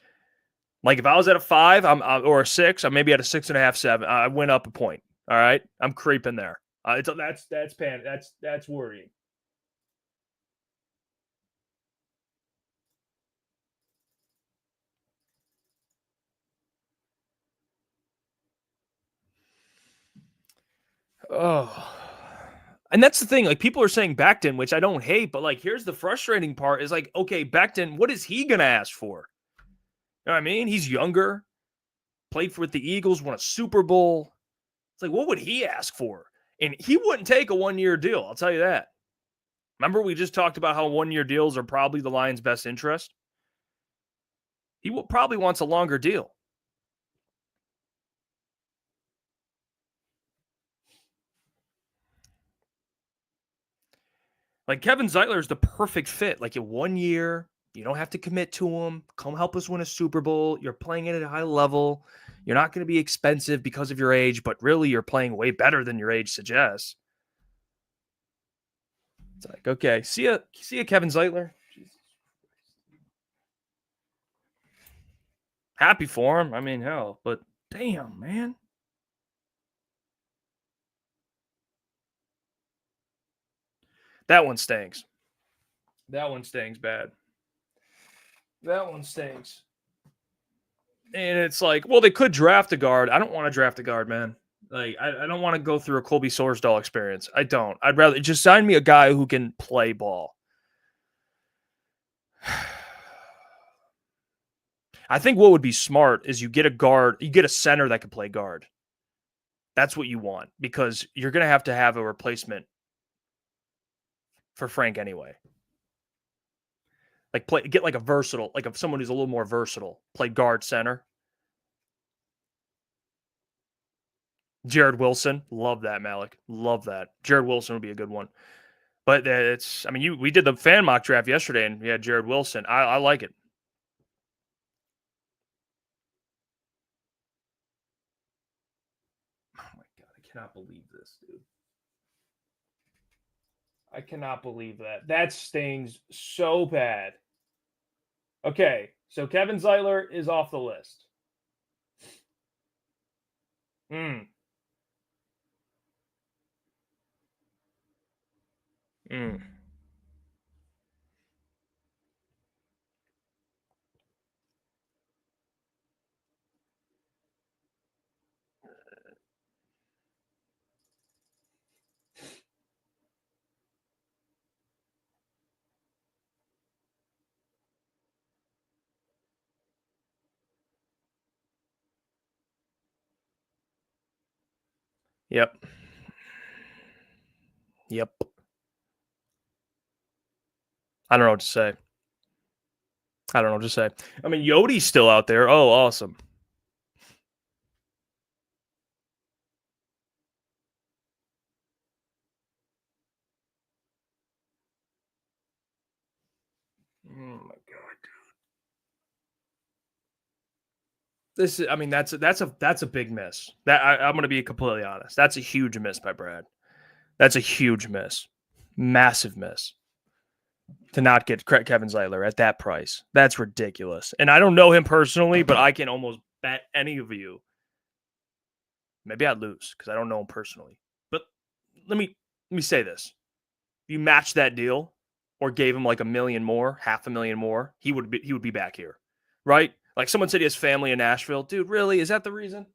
Like if I was at a 5, or a 6, I'm maybe at a 6.5, 7. I went up a point. All right, I'm creeping there. That's worrying. Oh. And that's the thing. Like people are saying Becton, which I don't hate, but like here's the frustrating part is like, okay, Becton, what is he gonna ask for? know what I mean? He's younger, played with the Eagles, won a Super Bowl. It's like, what would he ask for? And he wouldn't take a 1-year deal. I'll tell you that. Remember, we just talked about how 1-year deals are probably the Lions' best interest. He probably wants a longer deal. Like, Kevin Zeitler is the perfect fit. Like, in 1 year, you don't have to commit to him. Come help us win a Super Bowl. You're playing at a high level. You're not going to be expensive because of your age, but really you're playing way better than your age suggests. It's like, okay, see ya, Kevin Zeitler. Jesus. Happy for him. I mean, hell, but damn, man. That one stinks. That one stinks bad. That one stinks. And it's like, well, they could draft a guard. I don't want to draft a guard, man. Like, I don't want to go through a Colby Sorsdahl experience. I don't. I'd rather just sign me a guy who can play ball. I think what would be smart is you get a guard, you get a center that can play guard. That's what you want, because you're going to have a replacement for Frank anyway. Like, get like a versatile, like someone who's a little more versatile, play guard center. Jared Wilson, love that, Malik, love that. Jared Wilson would be a good one. But it's, I mean, we did the fan mock draft yesterday, and we had Jared Wilson. I like it. Oh my God, I cannot believe this, dude. I cannot believe that. That stings so bad. Okay, so Kevin Zeitler is off the list. Yep. I don't know what to say. I mean, Yode's still out there. Oh, awesome. Oh my God, dude. I mean, that's a big miss. I'm going to be completely honest. That's a huge miss by Brad. That's a huge miss. Massive miss. To not get Kevin Zeitler at that price. That's ridiculous. And I don't know him personally, but I can almost bet any of you. Maybe I'd lose because I don't know him personally. But let me say this. If you match that deal or gave him like $1 million more, $500,000 more, he would be back here. Right? Like someone said he has family in Nashville. Dude, really? Is that the reason?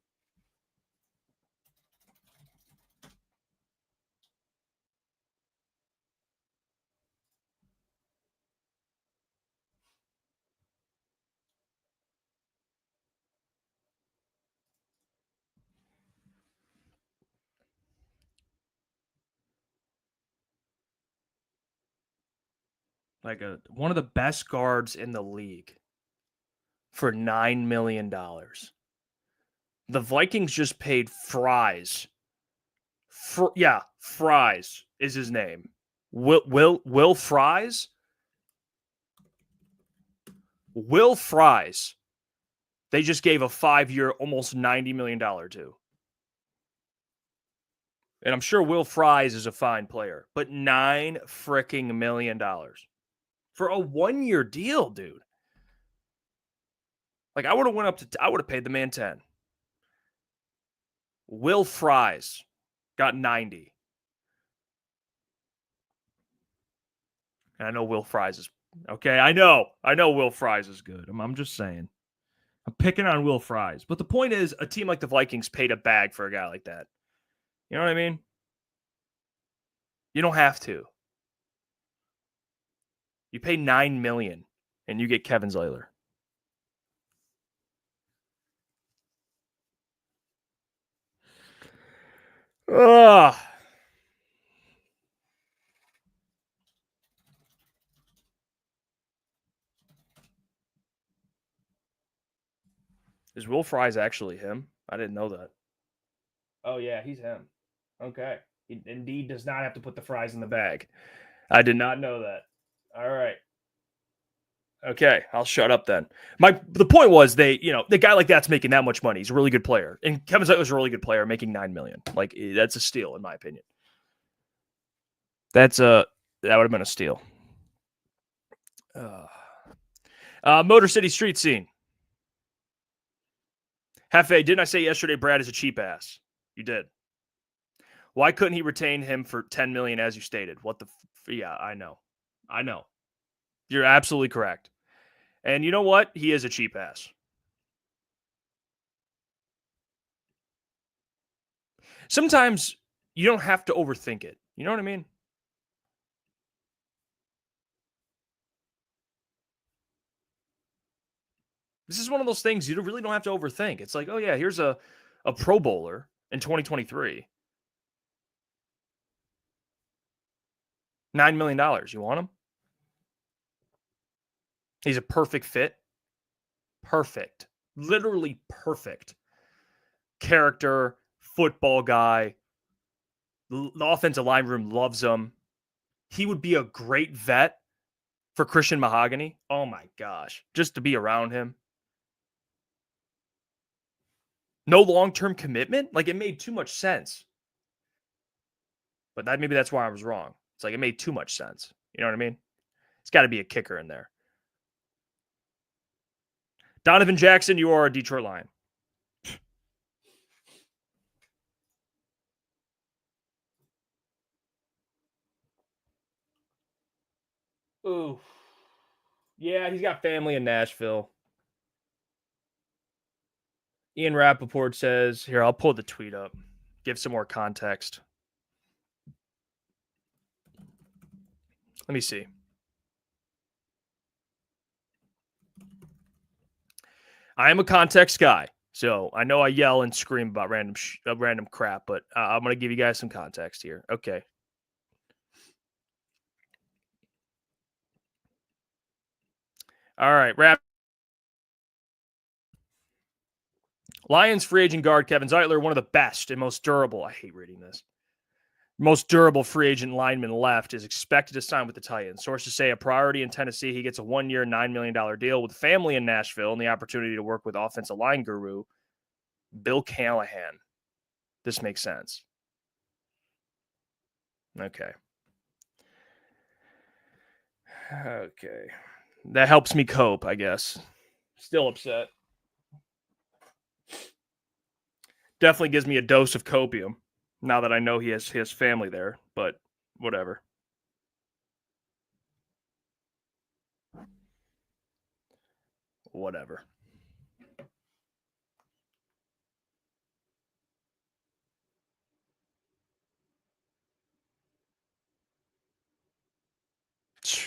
Like one of the best guards in the league for $9 million. The Vikings just paid Fries. Fries is his name. Will Fries? Will Fries. They just gave a 5-year, almost $90 million to. And I'm sure Will Fries is a fine player, but $9 freaking million for a 1-year deal, dude. Like I would have paid the man 10. Will Fries got 90. And I know Will Fries is okay. I know Will Fries is good. I'm just saying. I'm picking on Will Fries. But the point is, a team like the Vikings paid a bag for a guy like that. You know what I mean? You don't have to. You pay $9 million and you get Kevin Zeitler. Ugh. Is Will Fries actually him? I didn't know that. Oh, yeah, he's him. Okay. He indeed does not have to put the fries in the bag. I did not know that. All right. Okay, I'll shut up then. The point was the guy like that's making that much money. He's a really good player. And Kevin Zeitler's a really good player making $9 million. Like that's a steal in my opinion. That would have been a steal. Motor City Street Scene. Hefe, didn't I say yesterday Brad is a cheap ass? You did. Why couldn't he retain him for $10 million as you stated? What the yeah, I know. You're absolutely correct. And you know what? He is a cheap ass. Sometimes you don't have to overthink it. You know what I mean? This is one of those things you really don't have to overthink. It's like, oh yeah, here's a Pro Bowler in 2023. $9 million. You want him? He's a perfect fit. Perfect. Literally perfect. Character, football guy. The offensive line room loves him. He would be a great vet for Christian Mahogany. Oh my gosh. Just to be around him. No long-term commitment? Like it made too much sense. But maybe that's why I was wrong. It's like it made too much sense. You know what I mean? It's got to be a kicker in there. Donovan Jackson, you are a Detroit Lion. Ooh. Yeah, he's got family in Nashville. Ian Rappaport says, here, I'll pull the tweet up. Give some more context. Let me see. I am a context guy, so I know I yell and scream about random crap, but I'm going to give you guys some context here. Okay. All right, Lions free agent guard Kevin Zeitler, one of the best and most durable. I hate reading this. Most durable free agent lineman left is expected to sign with the Titans. Sources say a priority in Tennessee. He gets a 1-year, $9 million deal with family in Nashville and the opportunity to work with offensive line guru Bill Callahan. This makes sense. Okay. That helps me cope, I guess. Still upset. Definitely gives me a dose of copium now that I know he has his family there, but whatever. Whatever.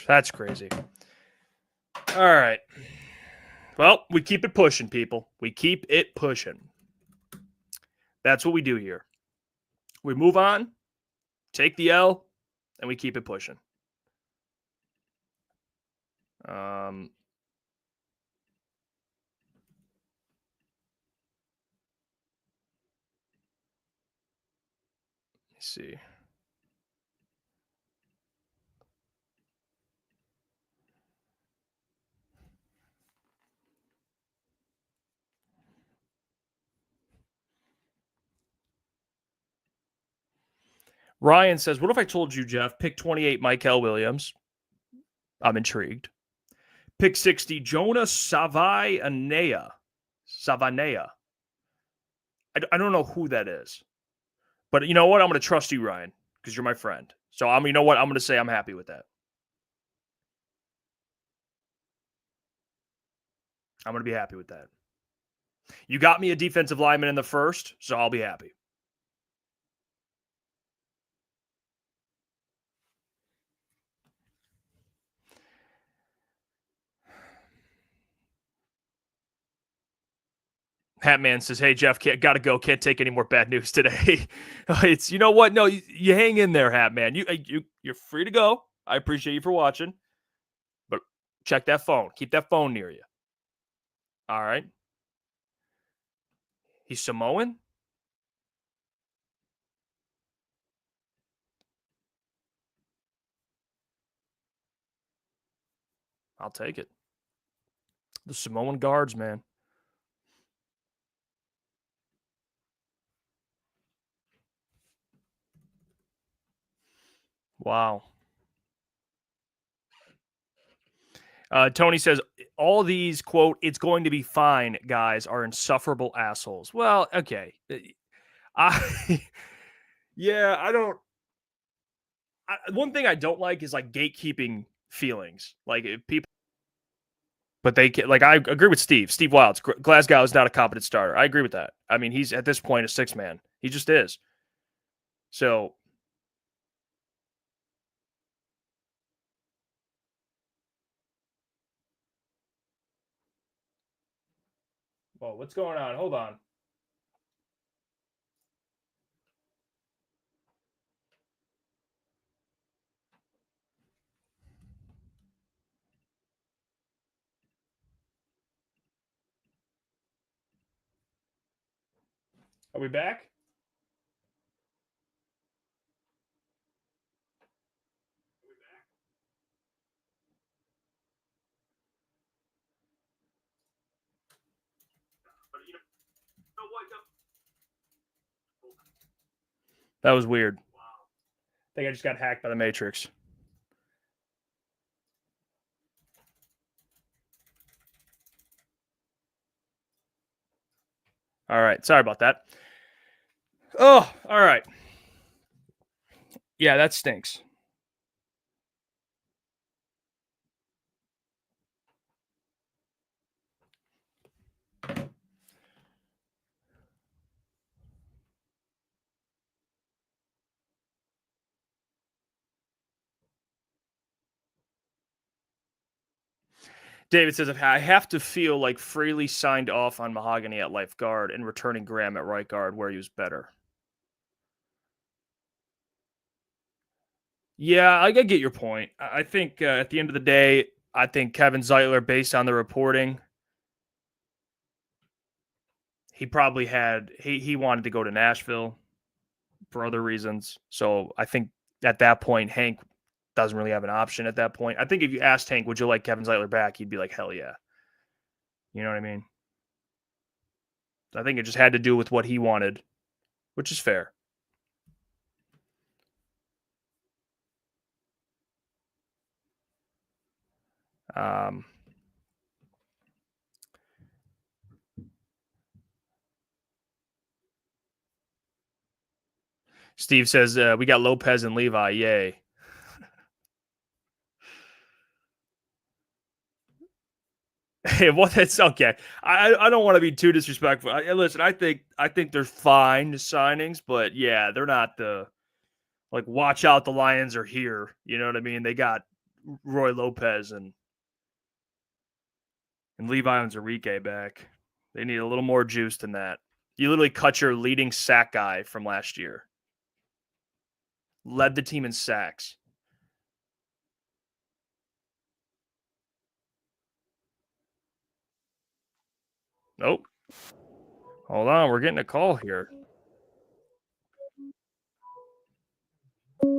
That's crazy. All right. Well, we keep it pushing, people. We keep it pushing. That's what we do here. We move on, take the L, and we keep it pushing. Let me see. Ryan says, what if I told you, Jeff, pick 28, Michael Williams? I'm intrigued. Pick 60, Jonas Savanea. I don't know who that is. But you know what? I'm going to trust you, Ryan, because you're my friend. So you know what? I'm going to say I'm happy with that. I'm going to be happy with that. You got me a defensive lineman in the first, so I'll be happy. Hatman says, "Hey Jeff, gotta go. Can't take any more bad news today." It's, you know what? No, you hang in there, Hatman. You're free to go. I appreciate you for watching, but check that phone. Keep that phone near you. All right. He's Samoan. I'll take it. The Samoan guards, man. Wow. Tony says, all these, quote, "it's going to be fine," guys are insufferable assholes. Well, okay. Yeah, I don't. One thing I don't like is like gatekeeping feelings. Like if people, but they can, like, I agree with Steve Wilds. Glasgow is not a competent starter. I agree with that. I mean, he's at this point a 6-man. He just is. So, whoa, what's going on? Hold on. Are we back? That was weird. I think I just got hacked by the Matrix. All right. Sorry about that. Oh, all right. Yeah, that stinks. David says, I have to feel like Fraley signed off on Mahogany at left guard and returning Graham at right guard where he was better. Yeah, I get your point. I think at the end of the day, I think Kevin Zeitler, based on the reporting, he probably he wanted to go to Nashville for other reasons. So I think at that point, Hank doesn't really have an option at that point. I think if you asked Hank, would you like Kevin Zeitler back? He'd be like, hell yeah. You know what I mean? I think it just had to do with what he wanted, which is fair. Steve says, we got Lopez and Levi. Yay. Well, that's okay. I don't want to be too disrespectful. Listen, I think they're fine signings, but yeah, they're not the, like, watch out, the Lions are here. You know what I mean? They got Roy Lopez and Levi Onwuzurike back. They need a little more juice than that. You literally cut your leading sack guy from last year. Led the team in sacks. Nope. Hold on, we're getting a call here. Let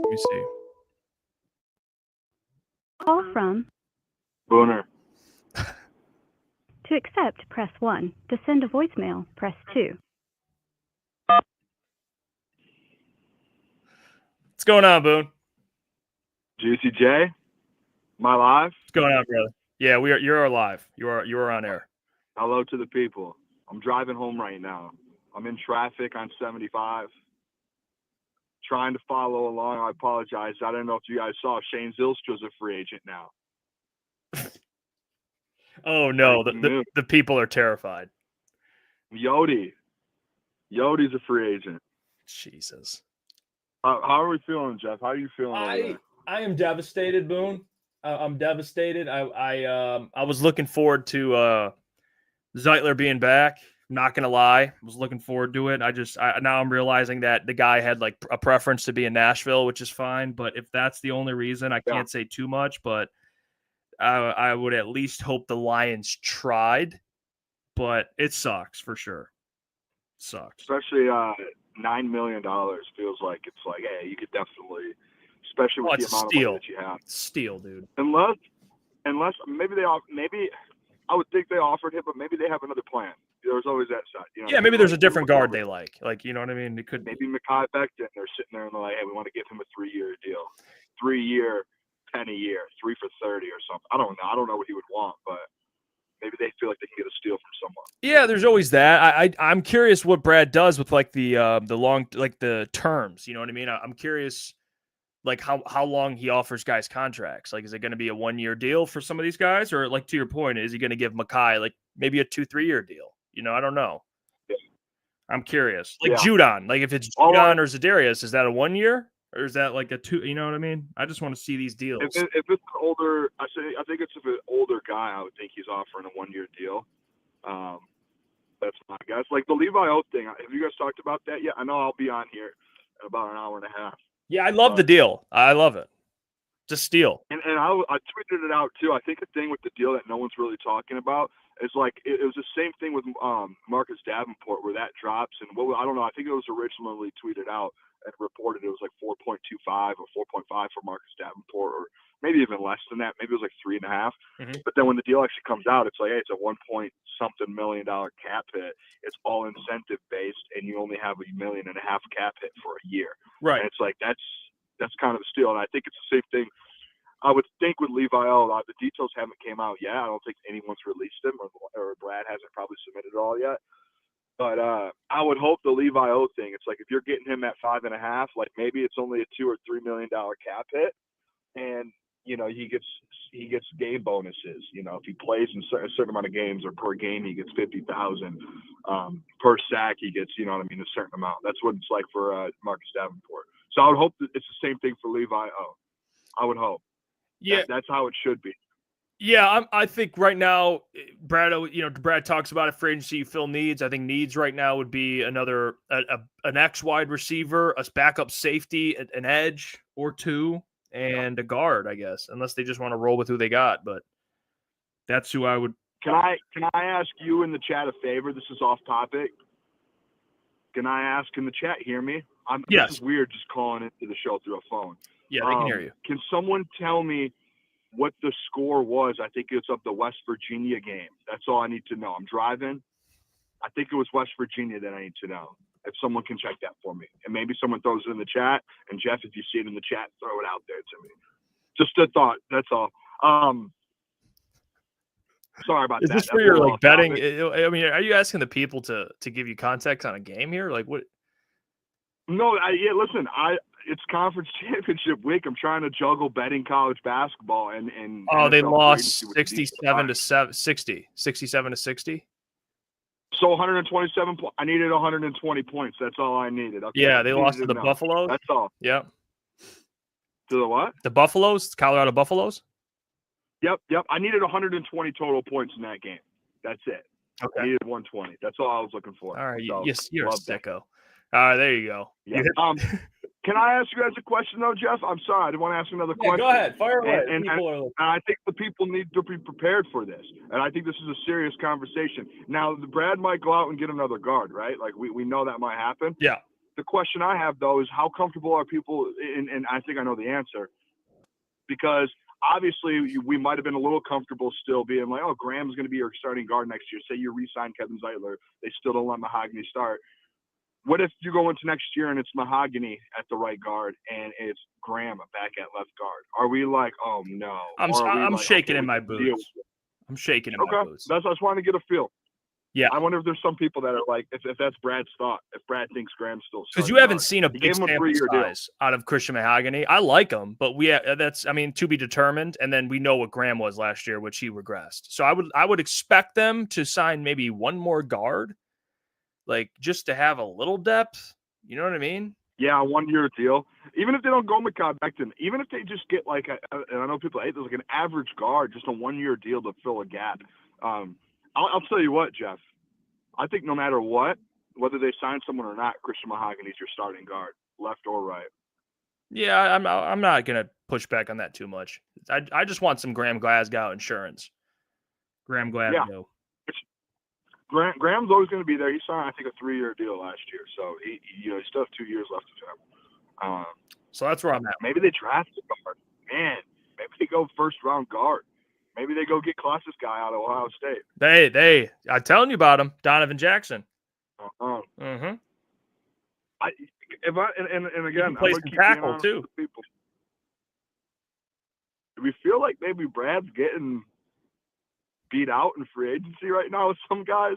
me see. Call from Booner. To accept, press 1. To send a voicemail, press 2. What's going on, Boone? Juicy J, am I live? What's going on, brother? Yeah, you're live. You are on air. Hello to the people. I'm driving home right now. I'm in traffic on 75. Trying to follow along. I apologize. I don't know if you guys saw Shane Zylstra's a free agent now. Oh no, the people are terrified. Yodi's a free agent. Jesus. How are we feeling, Jeff? How are you feeling over there? I am devastated, Boone. I'm devastated. I was looking forward to Zeitler being back, not gonna lie, was looking forward to it. Now I'm realizing that the guy had like a preference to be in Nashville, which is fine. But if that's the only reason, I can't say too much. But I would at least hope the Lions tried. But it sucks for sure. Sucks. Especially $9 million feels like it's like, hey, you could definitely, especially with the amount of money that you have. Steal, dude. Unless maybe I would think they offered him, but maybe they have another plan. There's always that side. You know, yeah, maybe there's a different guard they like. Like, you know what I mean? It could maybe Mekhi Becton. They're sitting there and they're like, hey, we want to give him a 3-year deal, 3-year, 10 a year, 3 for 30 or something. I don't know. I don't know what he would want, but maybe they feel like they can get a steal from someone. Yeah, there's always that. I'm curious what Brad does with like the long, like the terms. You know what I mean? I'm curious, like how long he offers guys contracts. Like, is it going to be a 1-year deal for some of these guys, or like to your point, is he going to give Mekhi like maybe a 2-3-year deal? You know, I don't know. Yeah. I'm curious. Like Judon, like if it's Judon or Za'Darius, is that a 1 year or is that like a 2? You know what I mean? I just want to see these deals. If it's an older, I think it's an older guy. I would think he's offering a 1-year deal. That's my guess. Like the Levi O thing. Have you guys talked about that yet? I know I'll be on here in about an hour and a half. Yeah, I love the deal. I love it. Just steal. And I tweeted it out too. I think the thing with the deal that no one's really talking about is like it was the same thing with Marcus Davenport where that drops and I don't know. I think it was originally tweeted out and reported it was like 4.25 or 4.5 for Marcus Davenport, or maybe even less than that. Maybe it was like 3.5. Mm-hmm. But then when the deal actually comes out, it's like, hey, it's a $1.something million cap hit. It's all incentive based, and you only have $1.5 million cap hit for a year. Right. And it's like that's kind of the steal. And I think it's the same thing. I would think with Levi O, the details haven't came out yet. I don't think anyone's released them, or Brad hasn't probably submitted it all yet. But I would hope the Levi O thing, it's like if you're getting him at 5.5, like maybe it's only a $2 or $3 million cap hit, and you know he gets game bonuses. You know, if he plays in a certain amount of games or per game, he gets $50,000. Per sack, he gets, you know what I mean, a certain amount. That's what it's like for Marcus Davenport. So I would hope that it's the same thing for Levi O. I would hope. Yeah, that's how it should be. Yeah, I think right now, Brad. Brad talks about it. Free agency, you fill needs. I think needs right now would be another an X wide receiver, a backup safety, an edge or two, and a guard. I guess, unless they just want to roll with who they got. But that's who I would. Can I ask you in the chat a favor? This is off topic. Can I ask in the chat? Hear me? Yes. This is weird just calling into the show through a phone. Yeah, they can hear you. Can someone tell me what the score was? I think it's of the West Virginia game. That's all I need to know. I'm driving. I think it was West Virginia that I need to know. If someone can check that for me. And maybe someone throws it in the chat. And Jeff, if you see it in the chat, throw it out there to me. Just a thought. That's all. Sorry about that. Is this for your like betting? I mean, are you asking the people to give you context on a game here? Like what? No, listen, it's conference championship week. I'm trying to juggle betting college basketball and they lost 67 to 60. So 127 points. I needed 120 points. That's all I needed. Okay. Yeah, they lost to the Buffaloes. That's all. Yep. To the what? The Buffaloes, Colorado Buffaloes. Yep. I needed 120 total points in that game. That's it. Okay. I needed 120. That's all I was looking for. All right. So, yes, you're a sicko. All right, there you go. Yeah. Can I ask you guys a question, though, Jeff? I'm sorry. I didn't want to ask another question. Go ahead. Fire away. And I think the people need to be prepared for this. And I think this is a serious conversation. Now, Brad might go out and get another guard, right? Like, we know that might happen. Yeah. The question I have, though, is how comfortable are people – and I think I know the answer. Because obviously we might have been a little comfortable still being like, oh, Graham's going to be your starting guard next year. Say you re-sign Kevin Zeitler. They still don't let Mahogany start. What if you go into next year and it's Mahogany at the right guard and it's Graham back at left guard? Are we like, oh no? I'm shaking in my boots. I'm shaking in my boots. That's what I was wanting to get a feel. Yeah. I wonder if there's some people that are like, if that's Brad's thought, if Brad thinks Graham's still because you haven't seen a big sample size out of Christian Mahogany. I like him, but to be determined. And then we know what Graham was last year, which he regressed. So I would expect them to sign maybe one more guard. Like, just to have a little depth, you know what I mean? Yeah, a 1-year deal. Even if they don't go Mekhi Becton, even if they just get like, and I know people hate this, like an average guard, just a 1-year deal to fill a gap. I'll tell you what, Jeff. I think no matter what, whether they sign someone or not, Christian Mahogany's your starting guard, left or right. Yeah, I'm not gonna push back on that too much. I just want some Graham Glasgow insurance. Graham Glasgow. Graham's always going to be there. He signed, I think, a 3-year deal last year, so he still have 2 years left of him. So that's where I'm at. Maybe they draft a guard. Man, maybe they go first-round guard. Maybe they go get Klotz's guy out of Ohio State. I'm telling you about him, Donovan Jackson. Mm-hmm. And again, He can play some tackle too. People. Do we feel like maybe Brad's getting beat out in free agency right now with some guys?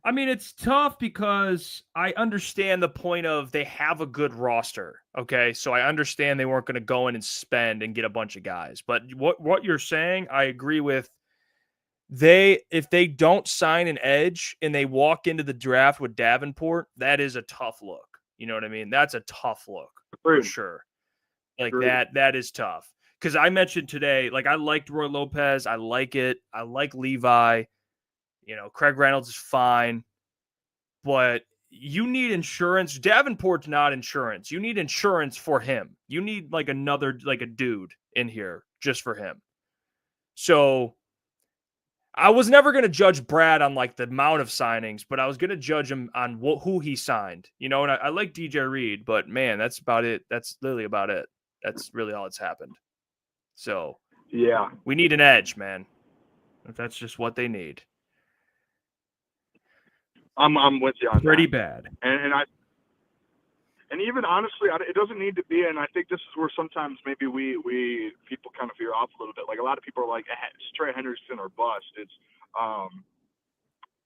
I mean, it's tough because I understand the point of they have a good roster. Okay. So I understand they weren't going to go in and spend and get a bunch of guys. But what you're saying, I agree with. If they don't sign an edge and they walk into the draft with Davenport, that is a tough look. You know what I mean? That's a tough look for sure. Like that is tough. Because I mentioned today, like I liked Roy Lopez. I like it. I like Levi. Craig Reynolds is fine. But you need insurance. Davenport's not insurance. You need insurance for him. You need like a dude in here just for him. So I was never going to judge Brad on like the amount of signings, but I was going to judge him on who he signed. And I like DJ Reed, but man, that's about it. That's literally about it. That's really all that's happened. So yeah, we need an edge, man. That's just what they need. I'm with you on Pretty that. bad. And even honestly, it doesn't need to be. And I think this is where sometimes maybe we people kind of veer off a little bit. Like a lot of people are like, it's Trey Henderson or bust. It's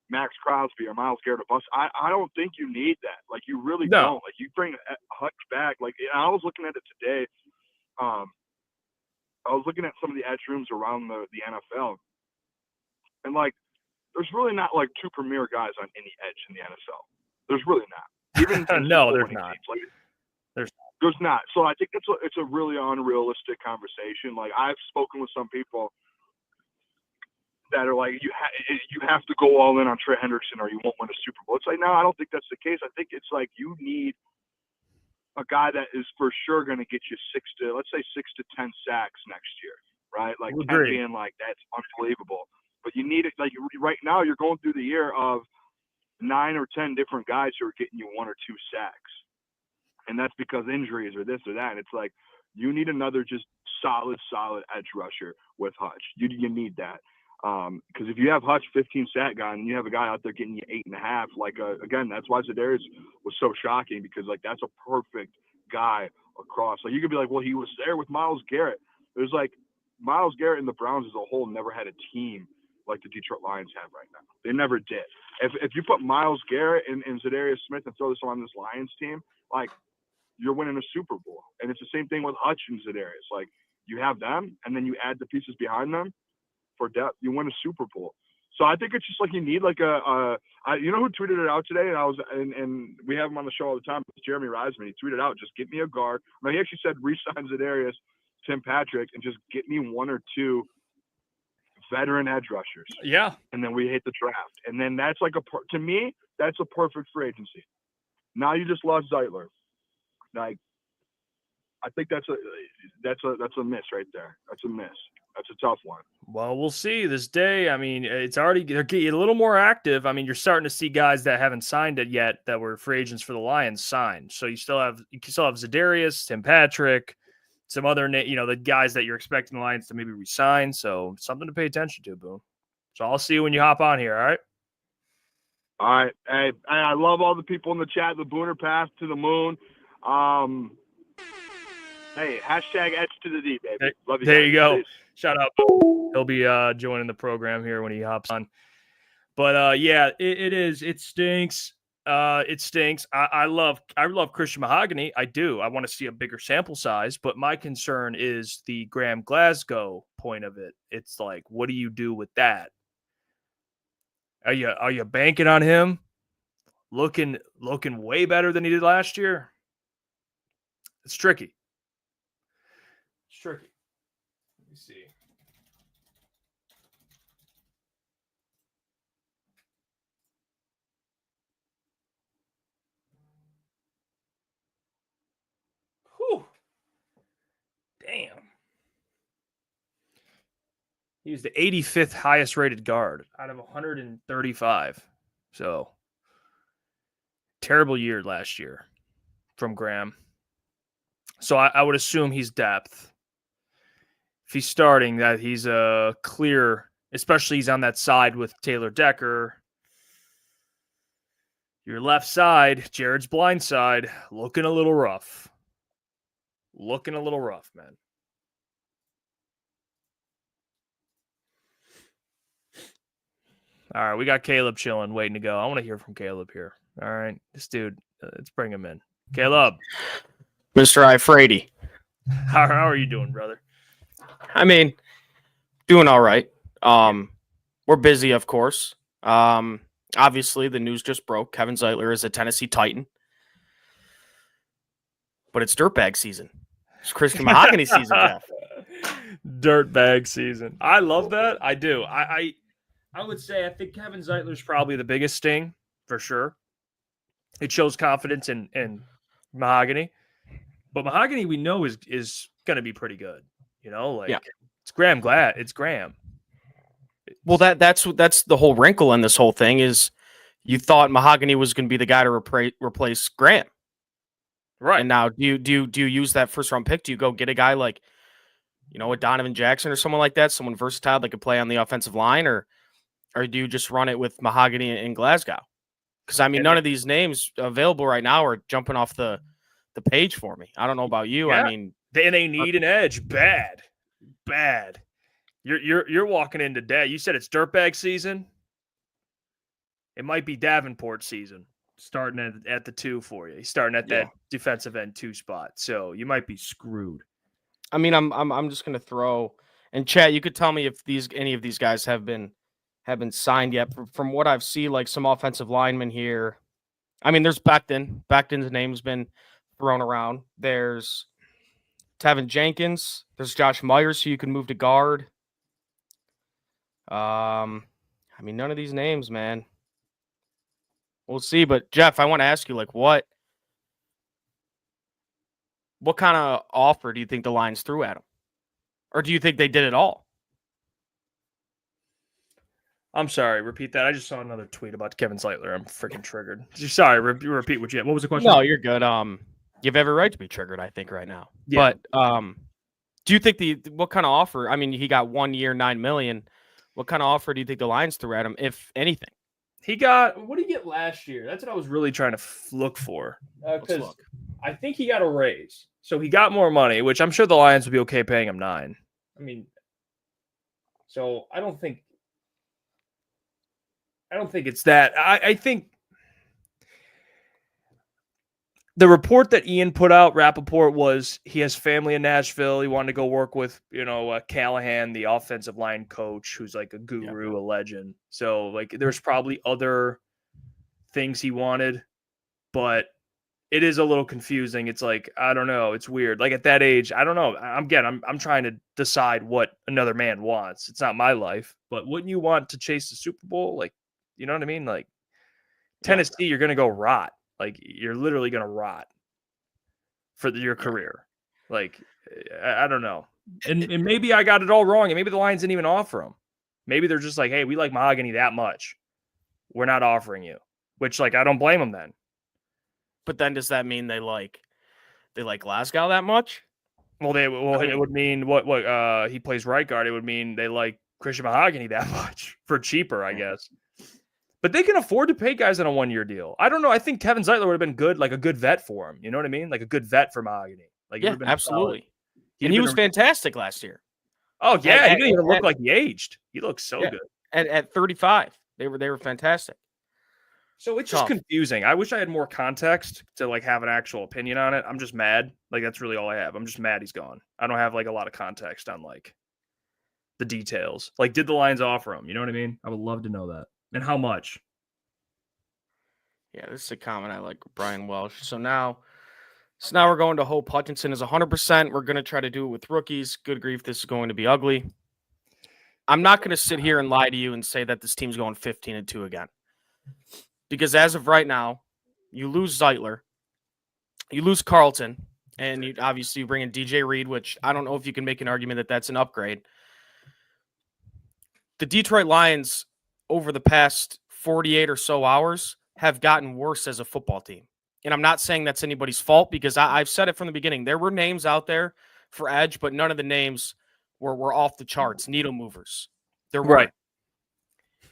Max Crosby or Myles Garrett or bust. I don't think you need that. Like you really don't. Like you bring Hutch back. Like I was looking at it today. I was looking at some of the edge rooms around the NFL, and like there's really not like 2 premier guys on any edge in the NFL. There's really not. Even no, there's not. There's not. So I think it's a really unrealistic conversation. Like I've spoken with some people that are like, you have to go all in on Trey Henderson or you won't win a Super Bowl. It's like, no, I don't think that's the case. I think it's like you need a guy that is for sure going to get you 6 to 10 sacks next year, right? Like 10 being like that's unbelievable. But you need it. Like right now, you're going through the year of 9 or 10 different guys who are getting you 1 or 2 sacks. And that's because injuries or this or that. And it's like, you need another just solid edge rusher with Hutch. You need that. Because if you have Hutch 15 sack guy and you have a guy out there getting you 8.5, like, again, that's why Za'Darius was so shocking because like, that's a perfect guy across. Like you could be like, well, he was there with Myles Garrett. There's like Myles Garrett and the Browns as a whole never had a team like the Detroit Lions have right now. They never did. If you put Myles Garrett and Za'Darius Smith and throw this on this Lions team, like you're winning a Super Bowl. And it's the same thing with Hutch and Za'Darius. Like you have them and then you add the pieces behind them for depth, you win a Super Bowl. So I think it's just like you need like you know who tweeted it out today? And we have him on the show all the time. It's Jeremy Reisman. He tweeted out, just get me a guard. Now he actually said re-sign Za'Darius, Tim Patrick, and just get me 1 or 2 veteran edge rushers. Yeah. And then we hit the draft. And then that's like to me, that's a perfect free agency. Now you just lost Zeitler. Like, I think that's a miss right there. That's a miss. That's a tough one. Well, we'll see this day. I mean, they're getting a little more active. I mean, you're starting to see guys that haven't signed it yet that were free agents for the Lions sign. So you still have Za'Darius, Tim Patrick, some other, the guys that you're expecting the Lions to maybe resign. So something to pay attention to, Boone. So I'll see you when you hop on here. All right. All right. Hey, I love all the people in the chat. The Booner path to the moon. Hey, hashtag edge to the D, baby. Love you. There you go. Peace. Shout out. He'll be joining the program here when he hops on. But yeah, it is. It stinks. It stinks. I love Christian Mahogany. I do. I want to see a bigger sample size, but my concern is the Graham Glasgow point of it. It's like, what do you do with that? Are you banking on him looking way better than he did last year? It's tricky. It's tricky. Let me see. Damn. He was the 85th highest rated guard out of 135. So, terrible year last year from Graham. So, I would assume he's depth. If he's starting, that he's a clear, especially he's on that side with Taylor Decker. Your left side, Jared's blind side, looking a little rough. Looking a little rough, man. All right, we got Caleb chilling, waiting to go. I want to hear from Caleb here. All right, this dude, let's bring him in. Caleb. Mr. Iafrate. How are you doing, brother? I mean, doing all right. We're busy, of course. Obviously, the news just broke. Kevin Zeitler is a Tennessee Titan. But it's dirtbag season. It's Christian Mahogany season, Jeff. Dirtbag season. I love that. I do. I would say I think Kevin Zeitler's probably the biggest sting, for sure. It shows confidence in Mahogany. But Mahogany, we know, is going to be pretty good. You know, like It's Graham Glad. It's Graham. Well, that's the whole wrinkle in this whole thing is you thought Mahogany was going to be the guy to replace Graham. Right. And now do you use that first round pick? Do you go get a guy like, a Donovan Jackson or someone like that, someone versatile that could play on the offensive line, or do you just run it with Mahogany in Glasgow? Because, I mean, none of these names available right now are jumping off the page for me. I don't know about you. Yeah. I mean, they need an edge. Bad. You're walking into debt. You said it's dirtbag season. It might be Davenport season, starting at the 2 for you. He's starting at that defensive end 2 spot. So you might be screwed. I mean, I'm just gonna throw and chat. You could tell me if any of these guys have been signed yet. From what I've seen, like some offensive linemen here. I mean, there's Becton. Becton's name's been thrown around. There's Tevin Jenkins. There's Josh Myers, who you can move to guard. I mean, none of these names, man. We'll see. But Jeff, I want to ask you, like, what kind of offer do you think the Lions threw at him? Or do you think they did it all? I'm sorry. Repeat that. I just saw another tweet about Kevin Zeitler. I'm freaking triggered. Sorry. Repeat what you had. What was the question? No, you're good. You have every right to be triggered, I think, right now. Yeah. But do you think what kind of offer? I mean, he got 1 year, $9 million. What kind of offer do you think the Lions threw at him, if anything? He got, what did he get last year? That's what I was really trying to look for. Because I think he got a raise. So he got more money, which I'm sure the Lions would be okay paying him $9 million. I mean, so I don't think it's that. I think the report that Ian put out, Rappaport, was he has family in Nashville. He wanted to go work with, Callahan, the offensive line coach, who's like a guru, a legend. So, like, there's probably other things he wanted, but it is a little confusing. It's like, I don't know. It's weird. Like, at that age, I don't know. I'm trying to decide what another man wants. It's not my life, but wouldn't you want to chase the Super Bowl? Like, you know what I mean? Like, Tennessee, you're going to go rot. Like, you're literally going to rot for your career. Like, I don't know. And maybe I got it all wrong. And maybe the Lions didn't even offer him. Maybe they're just like, hey, we like Mahogany that much. We're not offering you. Which, like, I don't blame them then. But then does that mean they like Glasgow that much? Well, it would mean what he plays right guard. It would mean they like Christian Mahogany that much for cheaper, I guess. But they can afford to pay guys on a 1-year deal. I don't know. I think Kevin Zeitler would have been good, like a good vet for him. You know what I mean? Like a good vet for Mahogany. Like, yeah, absolutely. And he was fantastic last year. Oh yeah, he didn't even look like he aged. He looked so good. At 35, they were fantastic. So it's just confusing. I wish I had more context to like have an actual opinion on it. I'm just mad. Like, that's really all I have. I'm just mad he's gone. I don't have like a lot of context on like the details. Like, did the Lions offer him? You know what I mean? I would love to know that. And how much? Yeah, this is a comment I like, Brian Welsh. So now we're going to Hope Hutchinson is 100%. We're going to try to do it with rookies. Good grief, this is going to be ugly. I'm not going to sit here and lie to you and say that this team's going 15-2 again. Because as of right now, you lose Zeitler, you lose Carlton, And you obviously bring in DJ Reed, which I don't know if you can make an argument that that's an upgrade. The Detroit Lions over the past 48 or so hours have gotten worse as a football team. And I'm not saying that's anybody's fault because I've said it from the beginning. There were names out there for edge, but none of the names were off the charts, needle movers. They're right.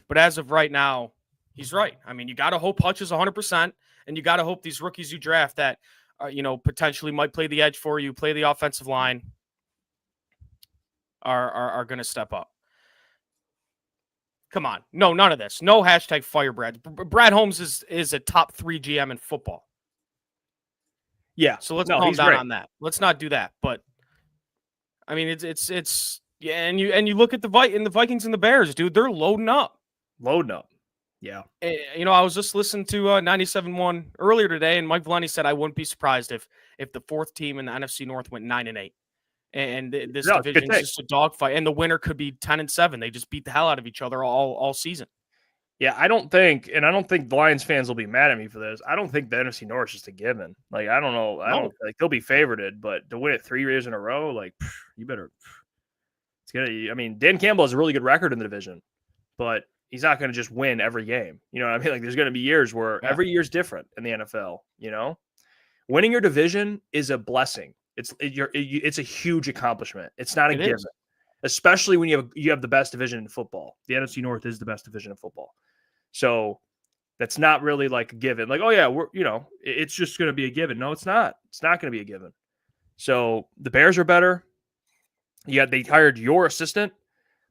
But as of right now, he's right. I mean, you got to hope Hutch is 100%, and you got to hope these rookies you draft that, potentially might play the edge for you, play the offensive line, are going to step up. Come on. No, none of this. No hashtag fire Brad. Brad Holmes is a top 3 GM in football. Yeah. So let's calm down on that. Let's not do that. But I mean, it's yeah. And you look at the Vikings and the Bears, dude. They're loading up. Yeah. I was just listening to 97.1 earlier today, and Mike Valenti said I wouldn't be surprised if the 4th team in the NFC North went 9-8. And this division is just a dogfight, and the winner could be 10-7. They just beat the hell out of each other all season. Yeah, I don't think the Lions fans will be mad at me for this. I don't think the NFC North is just a given. Like, I don't know. I don't like they'll be favorited, but to win it 3 years in a row, like, you better. It's gonna. I mean, Dan Campbell has a really good record in the division, but he's not going to just win every game. You know what I mean? Like, there's going to be years where every year's different in the NFL. Winning your division is a blessing. It's a huge accomplishment. It's not a given, especially when you have the best division in football. The NFC North is the best division in football, so that's not really like a given. Like, oh yeah, it's just going to be a given. No, it's not. It's not going to be a given. So the Bears are better. Yeah, they hired your assistant.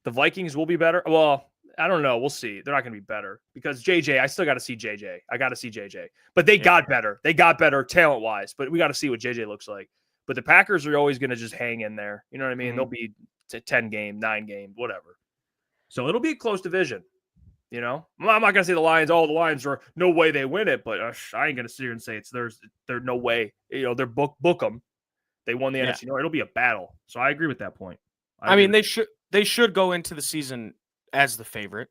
The Vikings will be better. Well, I don't know. We'll see. They're not going to be better because JJ. I still got to see JJ. I got to see JJ. But they got better. They got better talent wise. But we got to see what JJ looks like. But the Packers are always going to just hang in there. You know what I mean? Mm-hmm. They'll be 10 game, 9 game, whatever. So it'll be a close division. I'm not going to say the Lions. Oh, the Lions are no way they win it. But I ain't going to sit here and say there's no way. They're book them. They won the NFC North. It'll be a battle. So I agree with that point. I mean, they should go into the season as the favorite.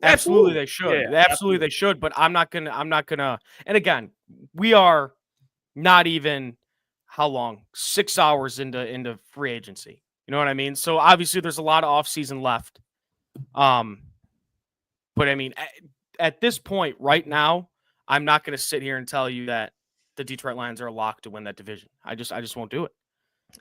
Absolutely they should. Yeah, absolutely they should. But I'm not gonna. And again, we are not even how long? 6 hours into free agency. You know what I mean? So obviously there's a lot of offseason left. But I mean, at this point right now, I'm not going to sit here and tell you that the Detroit Lions are locked to win that division. I just won't do it.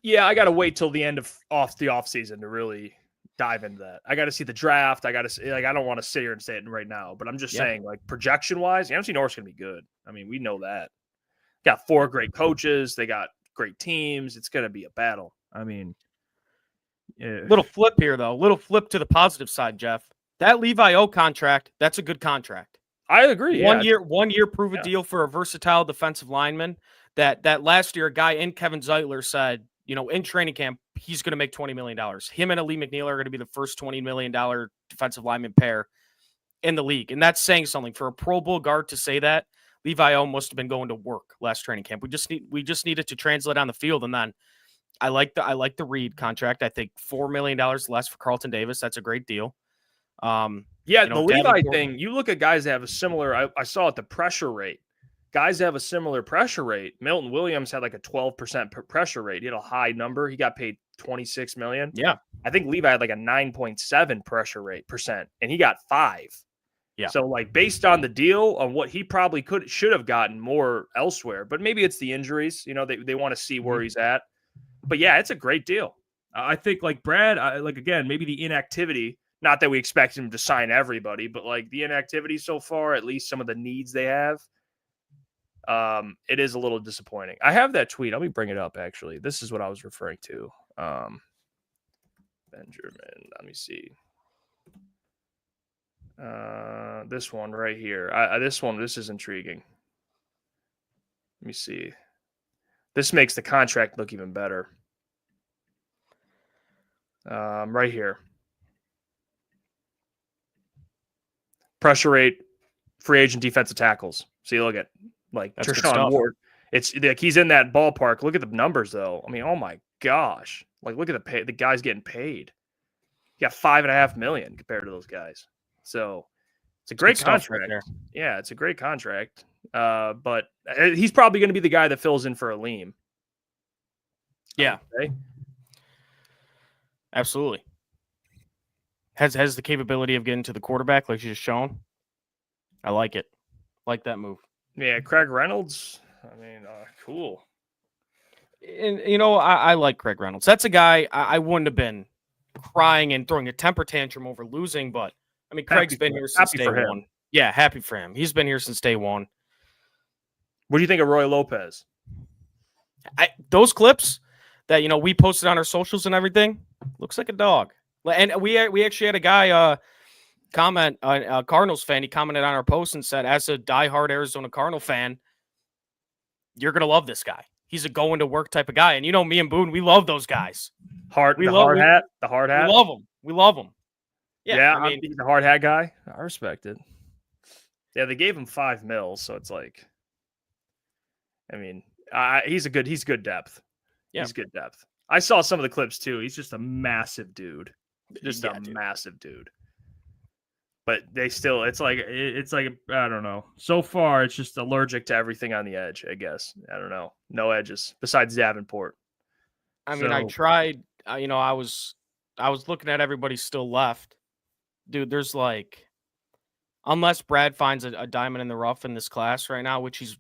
Yeah, I got to wait till the end of the offseason to really dive into that. I got to see the draft. I got to see, I don't want to sit here and say it right now, but I'm just saying, like, projection wise, the NFC North's going to be good. I mean, we know that. Got 4 great coaches. They got great teams. It's going to be a battle. I mean, little flip here though. Little flip to the positive side, Jeff. That Levi O contract, that's a good contract. I agree. 1 year prove a deal for a versatile defensive lineman. That last year, a guy in Kevin Zeitler said, in training camp, he's going to make $20 million. Him and Ali McNeil are going to be the first $20 million defensive lineman pair in the league. And that's saying something. For a Pro Bowl guard to say that, Levi O must have been going to work last training camp. We just needed to translate on the field. And then I like the Reed contract. I think $4 million less for Carlton Davis. That's a great deal. The Levi thing, you look at guys that have a similar, I saw it, the pressure rate. Guys have a similar pressure rate. Milton Williams had like a 12% pressure rate. He had a high number. He got paid $26 million. Yeah. I think Levi had like a 9.7 pressure rate percent, and he got 5. Yeah. So like based on the deal on what he probably should have gotten more elsewhere, but maybe it's the injuries. They want to see where he's at. But yeah, it's a great deal. I think like Brad, again, maybe the inactivity. Not that we expect him to sign everybody, but like the inactivity so far, at least some of the needs they have. It is a little disappointing. I have that tweet. Let me bring it up, actually. This is what I was referring to. Benjamin, let me see. This one right here. This is intriguing. Let me see. This makes the contract look even better. Right here. Pressure rate, free agent defensive tackles. So you look at like Treshaun Ward. It's like he's in that ballpark. Look at the numbers, though. I mean, oh my gosh! Like, look at the guys getting paid. You got $5.5 million compared to those guys. So it's a great contract. Right, yeah, it's a great contract. But he's probably going to be the guy that fills in for Aleem. Yeah, Okay. absolutely. Has the capability of getting to the quarterback like you just shown. I like it. Like that move. Yeah, Craig Reynolds. I mean, cool. And, you know, I like Craig Reynolds. That's a guy I wouldn't have been crying and throwing a temper tantrum over losing, but I mean, Craig's been here since day one. Yeah, happy for him. He's been here since day one. What do you think of Roy Lopez? Those clips that, you know, we posted on our socials and everything, looks like a dog. And we actually had a guy comment, a Cardinals fan, he commented on our post and said, as a diehard Arizona Cardinal fan, you're going to love this guy. He's a going to work type of guy. And you know, me and Boone, we love those guys. The hard hat. We love them. We love them. Yeah, I mean, the hard hat guy. I respect it. Yeah, they gave him $5 million, so it's like, I mean, he's good depth. Yeah. He's good depth. I saw some of the clips too. He's just a massive dude. Massive dude. But they still, it's like I don't know. So far, it's just allergic to everything on the edge, I guess. I don't know. No edges besides Davenport. I mean, I tried. You know, I was looking at everybody still left, dude. There's like, unless Brad finds a diamond in the rough in this class right now, which he's,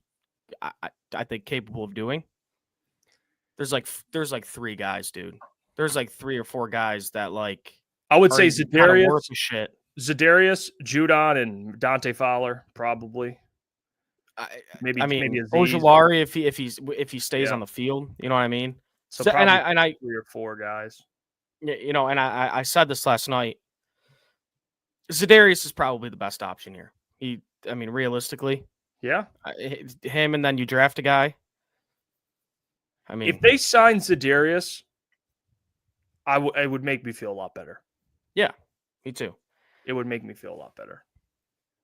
I think, capable of doing. There's like 3 guys, dude. There's like 3 or 4 guys that like. I would say Zadarius. Shit. Zadarius, Judon, and Dante Fowler probably. Maybe Ojulari if he stays on the field, you know what I mean. So and I 3 or 4 guys. You know, and I said this last night. Zadarius is probably the best option here. I mean, realistically, yeah, him, and then you draft a guy. I mean, if they sign Zadarius, it would make me feel a lot better. Yeah, me too. It would make me feel a lot better.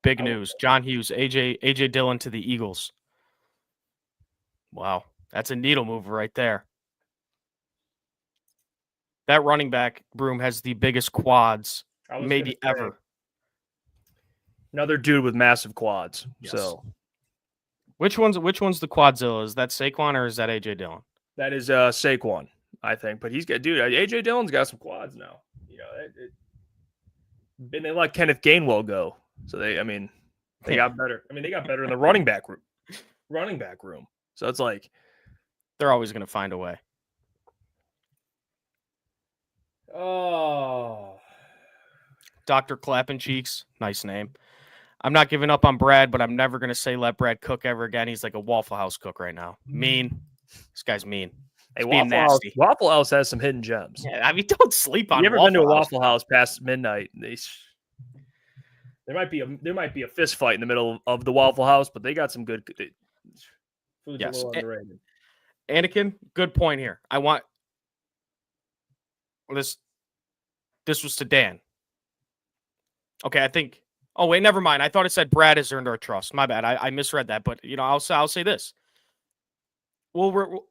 Big news. John Hughes, AJ Dillon to the Eagles. Wow. That's a needle mover right there. That running back, Broom, has the biggest quads maybe ever. Another dude with massive quads. Yes. So which one's the Quadzilla? Is that Saquon or is that AJ Dillon? That is Saquon, I think. But he's got AJ Dillon's got some quads now. You know, and they let Kenneth Gainwell go. So they got better. I mean, they got better in the running back room. So it's like they're always going to find a way. Oh, Dr. Clappin' Cheeks, nice name. I'm not giving up on Brad, but I'm never going to say let Brad cook ever again. He's like a Waffle House cook right now. Mean. This guy's mean. Hey, Waffle House has some hidden gems. Yeah, I mean, don't sleep on. You ever been to a Waffle House past midnight? There might be a fist fight in the middle of the Waffle House, but they got some good food. Yes, a little underrated. Anakin, good point here. I want this. This was to Dan. Okay, I think. Oh wait, never mind. I thought it said Brad has earned our trust. My bad. I misread that. But you know, I'll say this. Well,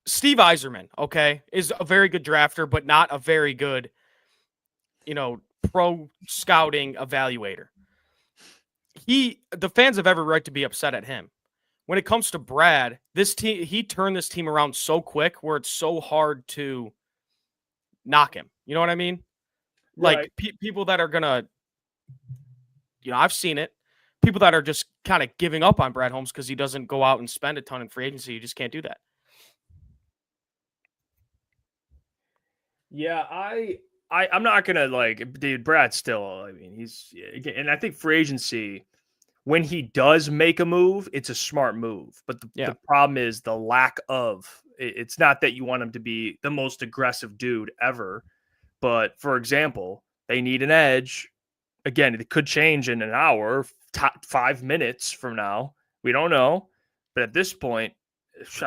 Steve Yzerman, okay, is a very good drafter, but not a very good, you know, pro scouting evaluator. The fans have every right to be upset at him. When it comes to Brad, this team, he turned this team around so quick where it's so hard to knock him. You know what I mean? Like right. People that are gonna, you know, I've seen it. People that are just kind of giving up on Brad Holmes because he doesn't go out and spend a ton in free agency. You just can't do that. Yeah, I'm not gonna dude. Brad still. I mean, and I think free agency, when he does make a move, it's a smart move. But the problem is the lack of. It's not that you want him to be the most aggressive dude ever, but for example, they need an edge. Again, it could change in an hour, 5 minutes from now. We don't know, but at this point, it's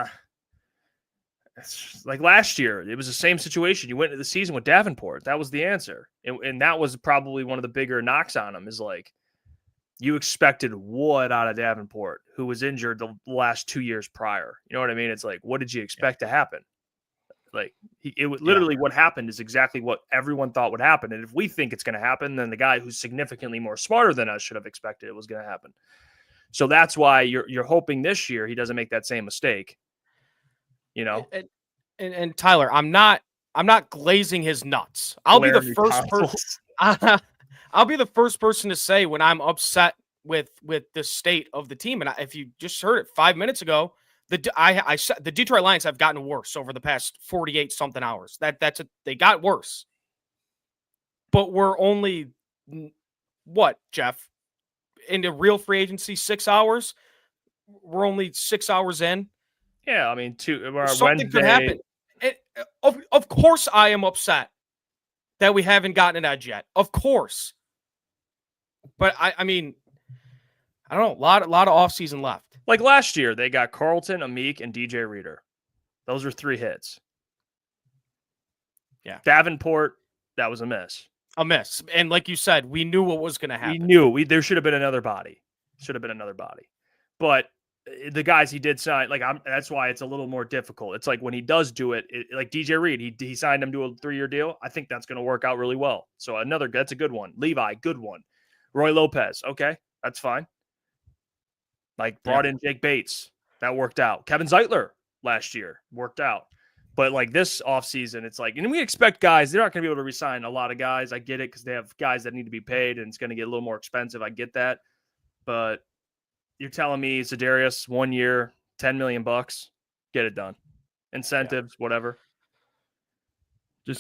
like last year, it was the same situation. You went into the season with Davenport. That was the answer. And that was probably one of the bigger knocks on him is like, you expected what out of Davenport, who was injured the last 2 years prior? You know what I mean? It's like, what did you expect to happen? Like, what happened is exactly what everyone thought would happen. And if we think it's going to happen, then the guy who's significantly more smarter than us should have expected it was going to happen. So that's why you're hoping this year he doesn't make that same mistake. You know, and Tyler, I'm not glazing his nuts. I'll be the Glaring first person. I'll be the first person to say when I'm upset with the state of the team. And if you just heard it 5 minutes ago, I said the Detroit Lions have gotten worse over the past 48 something hours. They got worse. But we're only what, Jeff? Into real free agency 6 hours? We're only 6 hours in. Yeah, I mean, Something could happen. Of course, I am upset that we haven't gotten an edge yet. Of course, but I mean, I don't know. A lot of offseason left. Like last year, they got Carlton, Amik, and DJ Reader. Those were 3 hits. Yeah, Davenport, that was a miss. And like you said, we knew what was going to happen. We knew there should have been another body. But the guys he did sign, that's why it's a little more difficult. It's like when he does do it, like DJ Reed, he signed him to a 3-year deal. I think that's going to work out really well. So that's a good one. Levi, good one. Roy Lopez, okay, that's fine. Like brought in Jake Bates, that worked out. Kevin Zeitler last year worked out. But like this offseason, it's like, and we expect guys, they're not going to be able to resign a lot of guys. I get it because they have guys that need to be paid and it's going to get a little more expensive. I get that. But you're telling me Za'Darius 1 year, $10 million, get it done. Incentives, whatever.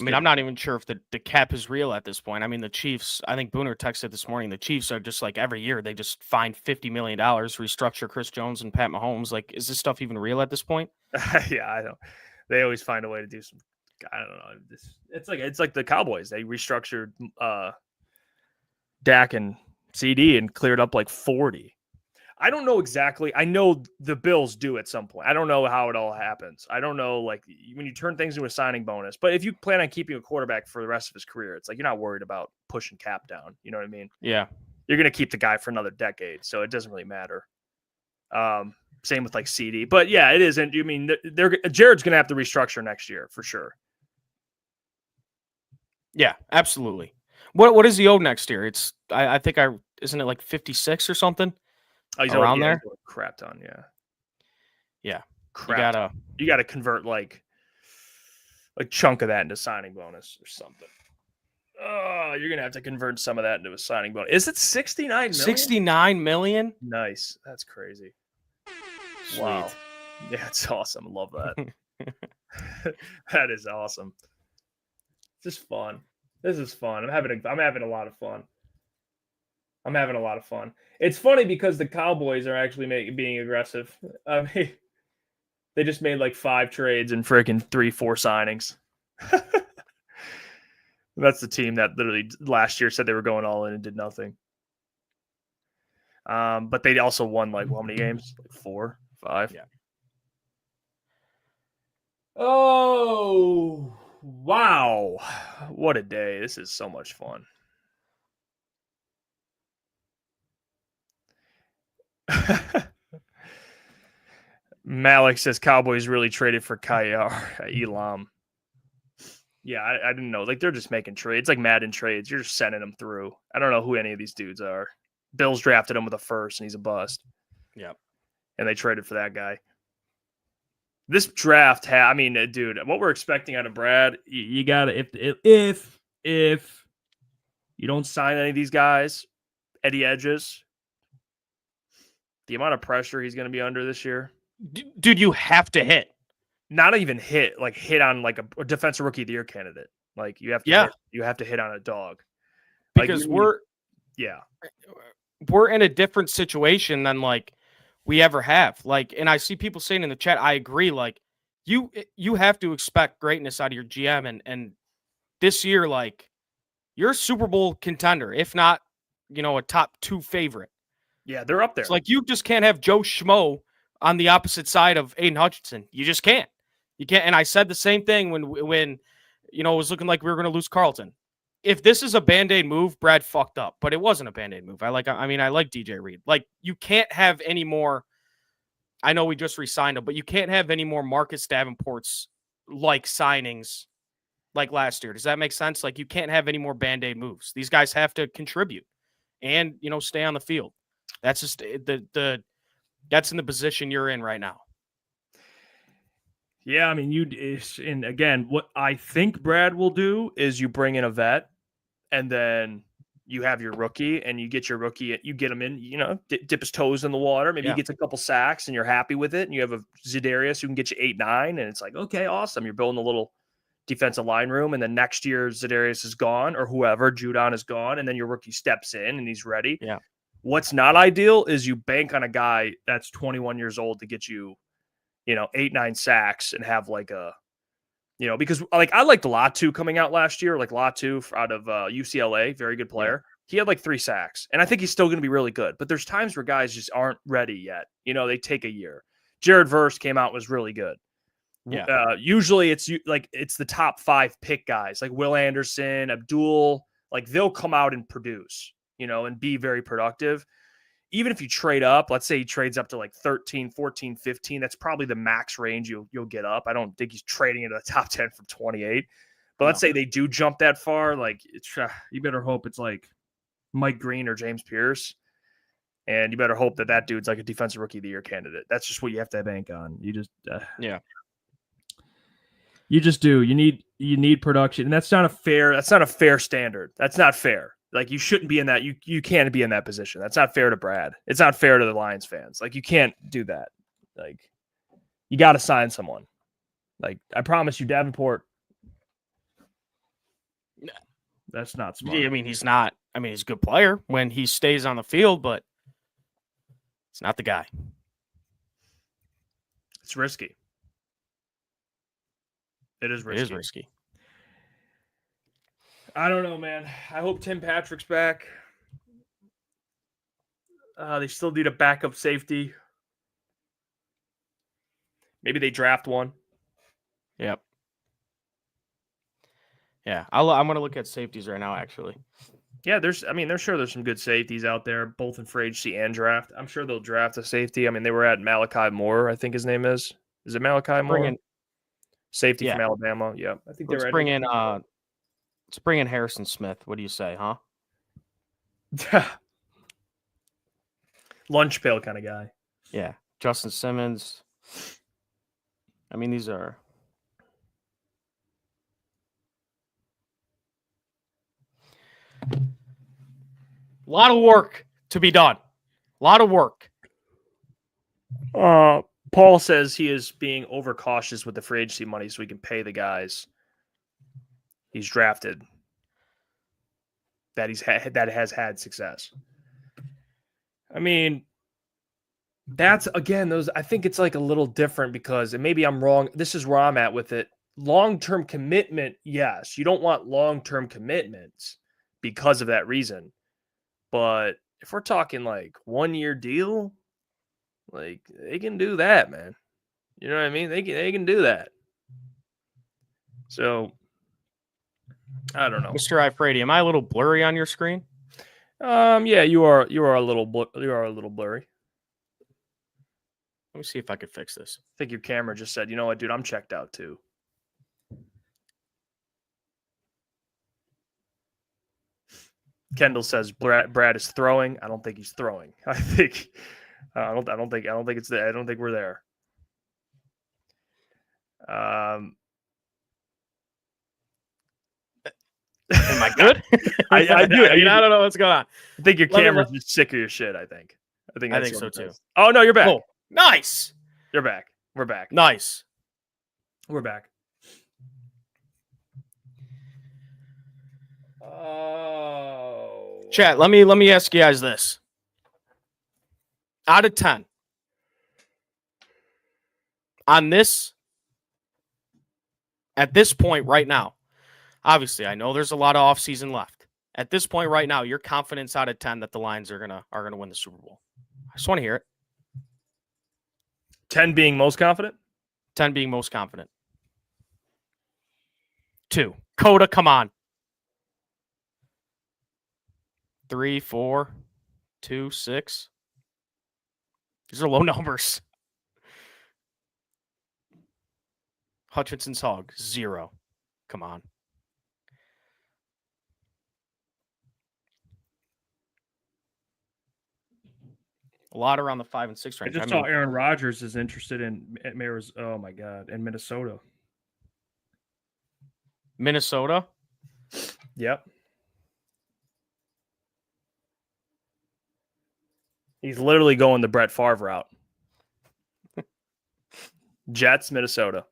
I'm not even sure if the cap is real at this point. I mean, the Chiefs, I think Booner texted this morning, the Chiefs are just like every year, they just find $50 million, restructure Chris Jones and Pat Mahomes. Like, is this stuff even real at this point? Yeah, I don't. They always find a way to do some. I don't know. It's like the Cowboys. They restructured Dak and CD and cleared up like 40. I don't know exactly. I know the Bills do at some point. I don't know how it all happens. I don't know, like, when you turn things into a signing bonus. But if you plan on keeping a quarterback for the rest of his career, it's like you're not worried about pushing cap down. You know what I mean? Yeah. You're going to keep the guy for another decade, so it doesn't really matter. Same with, like, CD. But, yeah, it isn't. I mean, Jared's going to have to restructure next year for sure. Yeah, absolutely. What is he owed next year? It's I think isn't it like 56 or something? Oh, he's around there. Crap ton, yeah. Yeah, crap. You gotta convert like a chunk of that into signing bonus or something. Oh, you're gonna have to convert some of that into a signing bonus. Is it 69 million? 69 million? Nice. That's crazy. Sweet. Wow. Yeah, it's awesome. I love that. That is awesome. It's just fun. This is fun. I'm having a lot of fun. It's funny because the Cowboys are actually being aggressive. I mean, they just made like 5 trades and freaking 3-4 signings. That's the team that literally last year said they were going all in and did nothing. But they also won like how many games? Like 4, 5. Yeah. Oh, wow. What a day. This is so much fun. Malik says Cowboys really traded for Elam. Yeah, I didn't know. Like, they're just making trades. Like Madden trades. You're just sending them through. I don't know who any of these dudes are. Bills drafted him with a first, and he's a bust. Yep. And they traded for that guy. This draft, dude, what we're expecting out of Brad, you got to, if you don't sign any of these guys, Eddie Edges, the amount of pressure he's going to be under this year. Dude, you have to hit. Not even hit on like a defensive rookie of the year candidate. Like you have to hit on a dog. Because we're in a different situation than like we ever have. Like, and I see people saying in the chat, I agree. Like you have to expect greatness out of your GM and this year, like you're a Super Bowl contender, if not, a top 2 favorite. Yeah, they're up there. It's like you just can't have Joe Schmo on the opposite side of Aiden Hutchinson. You just can't. You can't. And I said the same thing when it was looking like we were going to lose Carlton. If this is a Band-Aid move, Brad fucked up. But it wasn't a Band-Aid move. I like DJ Reed. Like, you can't have any more. I know we just re-signed him, but you can't have any more Marcus Davenport's like signings like last year. Does that make sense? Like, you can't have any more Band-Aid moves. These guys have to contribute and, stay on the field. That's just that's in the position you're in right now. Yeah, I mean, and again, what I think Brad will do is you bring in a vet, and then you have your rookie, and you get your rookie, you get him in, dip his toes in the water. Maybe he gets a couple sacks, and you're happy with it, and you have a Za'Darius who can get you 8-9, and it's like, okay, awesome. You're building a little defensive line room, and then next year Za'Darius is gone, or whoever, Judon is gone, and then your rookie steps in, and he's ready. Yeah. What's not ideal is you bank on a guy that's 21 years old to get you, 8-9 sacks and have like a, because like I liked Latu coming out last year, like Latu out of UCLA, very good player. Yeah. He had like 3 sacks, and I think he's still going to be really good. But there's times where guys just aren't ready yet. They take a year. Jared Verse came out, was really good. Yeah. Usually it's the top 5 pick guys like Will Anderson, Abdul, like they'll come out and produce, and be very productive. Even if you trade up, let's say he trades up to like 13, 14, 15, that's probably the max range you'll get up. I don't think he's trading into the top 10 from 28. But let's say they do jump that far, like you better hope it's like Mike Green or James Pierce. And you better hope that dude's like a defensive rookie of the year candidate. That's just what you have to bank on. You just You just do. You need production. And that's not a fair standard. That's not fair. Like you shouldn't be in that. You can't be in that position. That's not fair to Brad. It's not fair to the Lions fans. Like you can't do that. Like you got to sign someone. Like I promise you, Davenport. That's not smart. I mean, he's not. I mean, he's a good player when he stays on the field, but it's not the guy. It's risky. It is risky. It is risky. I don't know, man. I hope Tim Patrick's back. They still need a backup safety. Maybe they draft one. Yep. Yeah, I'm going to look at safeties right now, actually. Yeah, there's some good safeties out there, both in free agency and draft. I'm sure they'll draft a safety. I mean, they were at Malachi Moore, I think his name is. Is it Malachi Moore? Safety from Alabama. Yeah, I think Let's bring in Harrison Smith. What do you say, huh? Lunch pail kind of guy. Yeah, Justin Simmons. I mean, these are. A lot of work to be done. A lot of work. Paul says he is being overcautious with the free agency money so he can pay the guys he's drafted that has had success. I mean, that's again those. I think it's like a little different because, and maybe I'm wrong. This is where I'm at with it. Long-term commitment, yes, you don't want long-term commitments because of that reason. But if we're talking like 1-year deal, like they can do that, man. You know what I mean? They can do that. So I don't know, Mr. Iafrate, am I a little blurry on your screen? Yeah, you are a little blurry. Let me see if I could fix this. I think your camera just said, you know what, dude, I'm checked out too. Kendall says Brad is throwing. I don't think he's throwing. I think I don't think it's there. I don't think we're there. Am I good? I do. I don't know what's going on. I think your camera's just sick of your shit. I think so too. Oh no, you're back. Oh, nice. You're back. We're back. Nice. We're back. Oh. Chat, let me ask you guys this. Out of 10. On this, at this point right now, obviously I know there's a lot of offseason left. At this point right now, your confidence out of 10 that the Lions are gonna win the Super Bowl. I just want to hear it. 10 being most confident? 10 being most confident. 2. Coda, come on. 3, 4, 2, 6. These are low numbers. Hutchinson's Hog, 0. Come on. A lot around the 5 and 6 I range. just saw Aaron Rodgers is interested in oh my God, in Minnesota. Minnesota. Yep. He's literally going the Brett Favre route. Jets, Minnesota.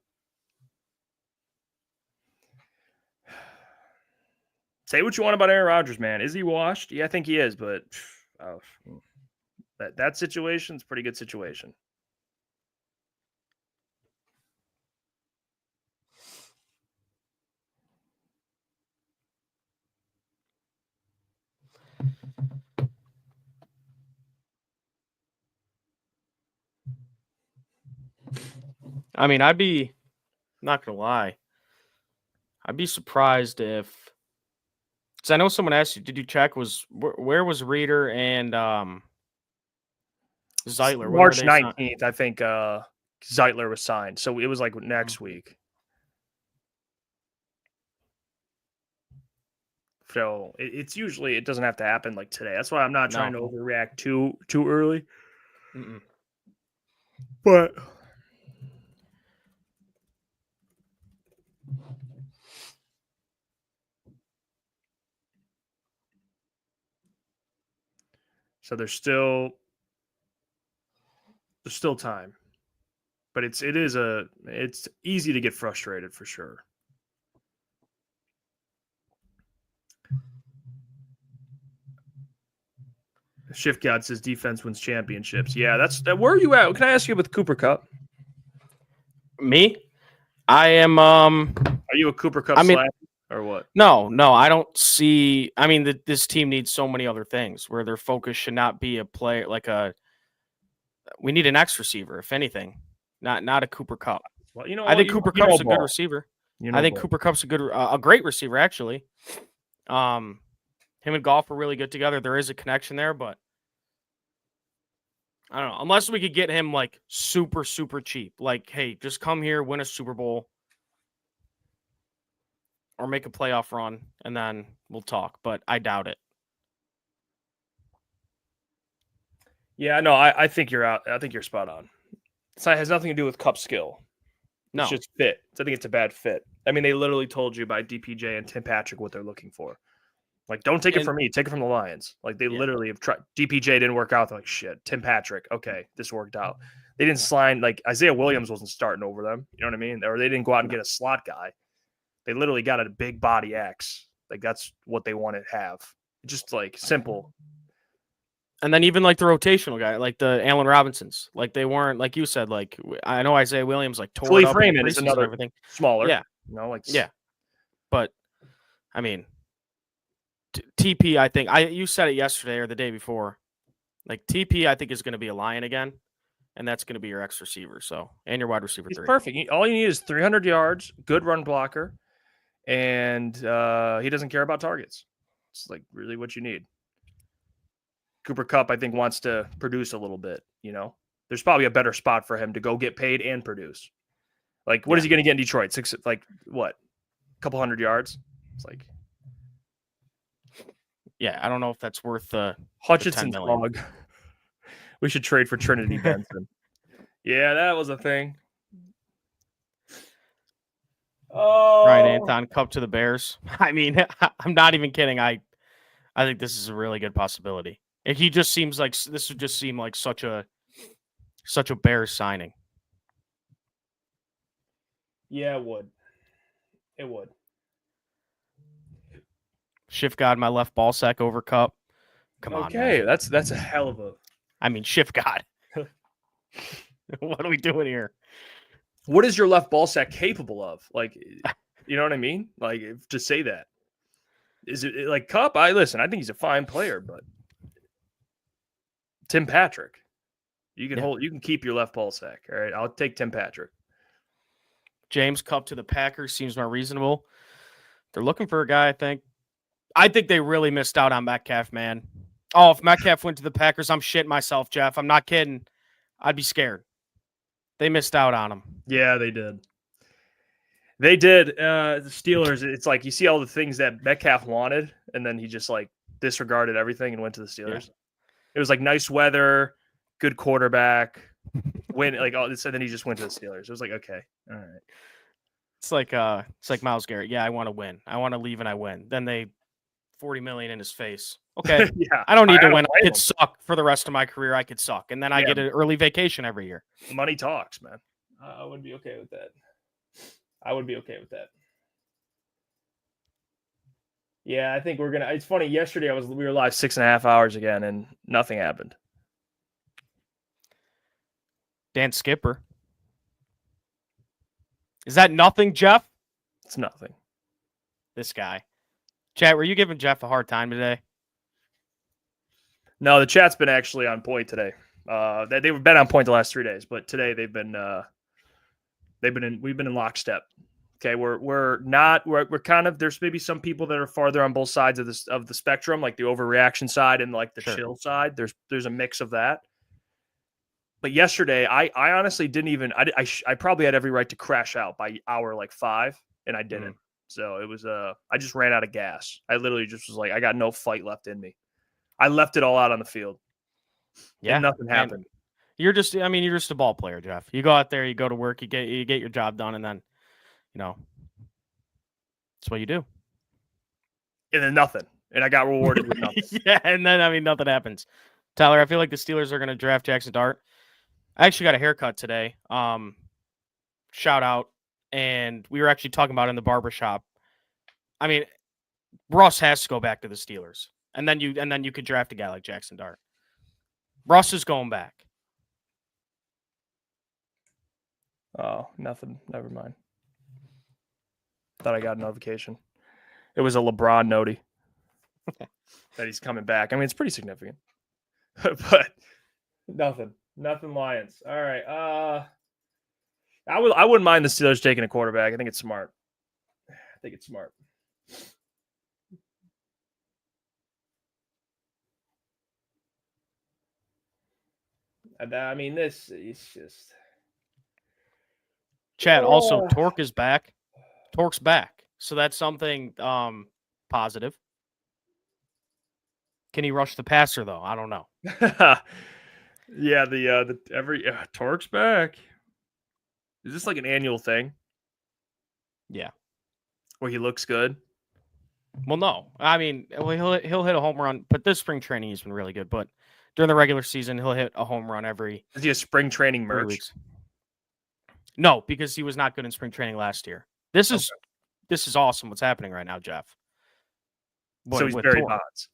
Say what you want about Aaron Rodgers, man. Is he washed? Yeah, I think he is, but that situation's a pretty good situation. I mean, not going to lie, I'd be surprised if, because I know someone asked you, did you check, where was Reeder and Zeitler? When March were they signed? 19th, I think Zeitler was signed. So it was like next week. So it's usually, it doesn't have to happen like today. That's why I'm not trying to overreact too early. Mm-mm. But so there's still time. But it's easy to get frustrated for sure. Shift God says defense wins championships. Yeah, where are you at? Can I ask you with Cooper Kupp? Me? I am Are you a Cooper Kupp slash or what? No, I don't see. I mean, this team needs so many other things where their focus should not be a player we need an X receiver, if anything, not a Cooper Kupp. Well, you know, I think Cooper Kupp's a good receiver. I think Cooper Kupp's a great receiver, actually. Him and Goff are really good together. There is a connection there, but I don't know. Unless we could get him like super, super cheap. Like, hey, just come here, win a Super Bowl, or make a playoff run, and then we'll talk. But I doubt it. Yeah, no, I think you're out. I think you're spot on. It has nothing to do with Kupp's skill. No. It's just fit. I think it's a bad fit. I mean, they literally told you by DPJ and Tim Patrick what they're looking for. Like, don't take it from me. Take it from the Lions. Like, they literally have tried. DPJ didn't work out. They're like, shit. Tim Patrick. Okay, this worked out. They didn't sign, like, Isaiah Williams wasn't starting over them. You know what I mean? Or they didn't go out and get a slot guy. They literally got a big body X. Like, that's what they wanted to have. Just, like, simple. And then even, like, the rotational guy, like the Allen Robinsons. Like, they weren't, like you said, like, I know Isaiah Williams, like, tore it up. Freeman is another everything. smaller. Yeah. You know, like, yeah. But, I mean, TP, I think you said it yesterday or the day before. Like, TP, I think is going to be a Lion again, and that's going to be your X receiver. So, and your wide receiver. He's 3. perfect. All you need is 300 yards, good run blocker, and he doesn't care about targets. It's like really what you need. Cooper Kupp, I think, wants to produce a little bit. You know, there's probably a better spot for him to go get paid and produce. Like, what is he going to get in Detroit? A couple hundred yards. It's like. Yeah, I don't know if that's worth Hutchinson's dog. We should trade for Trinity Benson. Yeah, that was a thing. Oh, Ryan Anton Kupp to the Bears. I mean, I'm not even kidding. I think this is a really good possibility. He just seems like this would just seem like such a Bears signing. Yeah, it would. It would. Shift God, my left ball sack over Kupp. Come on. Okay, that's a hell of a. I mean, Shift God. What are we doing here? What is your left ball sack capable of? Like, you know what I mean? Like, to say that. Is it like Kupp? I think he's a fine player, but Tim Patrick, you can keep your left ball sack. All right, I'll take Tim Patrick. James Kupp to the Packers seems more reasonable. They're looking for a guy, I think they really missed out on Metcalf, man. Oh, if Metcalf went to the Packers, I'm shitting myself, Jeff. I'm not kidding. I'd be scared. They missed out on him. Yeah, they did. They did. The Steelers, it's like you see all the things that Metcalf wanted, and then he just like disregarded everything and went to the Steelers. Yeah. It was like nice weather, good quarterback, win like all this, and then he just went to the Steelers. It was like, okay, all right. It's like Myles Garrett. Yeah, I want to win. I want to leave and I win. Then they $40 million in his face. Okay, Yeah, I don't need to don't win. I blame could him. suck for the rest of my career. I could suck, and then I Yeah. get an early vacation every year. Money talks, man. I would be okay with that. Yeah, I think we're gonna. It's funny. Yesterday, we were live 6.5 hours again, and nothing happened. Dan Skipper. Is that nothing, Jeff? It's nothing. This guy. Chat, were you giving Jeff a hard time today? No, the chat's been actually on point today. They've been on point the last 3 days, but today we've been in lockstep. Okay, we're kind of, there's maybe some people that are farther on both sides of the spectrum, like the overreaction side and like the chill side. There's a mix of that. But yesterday, I honestly didn't even. I probably had every right to crash out by hour like 5, and I didn't. So it was I just ran out of gas. I literally just was like, I got no fight left in me. I left it all out on the field. Yeah, and nothing happened. You're just a ball player, Jeff. You go out there, you go to work, you get your job done, and then, that's what you do. And then nothing, and I got rewarded with nothing. Yeah, and then nothing happens. Tyler, I feel like the Steelers are going to draft Jackson Dart. I actually got a haircut today. Shout out. And we were actually talking about it in the barbershop. I mean, Russ has to go back to the Steelers. And then you could draft a guy like Jackson Dart. Russ is going back. Oh, nothing. Never mind. Thought I got a notification. It was a LeBron noti that he's coming back. I mean, it's pretty significant. But nothing. Nothing Lions. All right. I wouldn't mind the Steelers taking a quarterback. I think it's smart. I mean, this is just. Chad, also, Torque is back. Torque's back. So that's something positive. Can he rush the passer, though? I don't know. Yeah, Torque's back. Is this like an annual thing? Yeah. Where he looks good? Well, no. I mean, he'll hit a home run, but this spring training he's been really good. But during the regular season, he'll hit a home run every. Is he a spring training merch? Weeks. No, because he was not good in spring training last year. This is awesome. What's happening right now, Jeff? So he's Barry Bonds.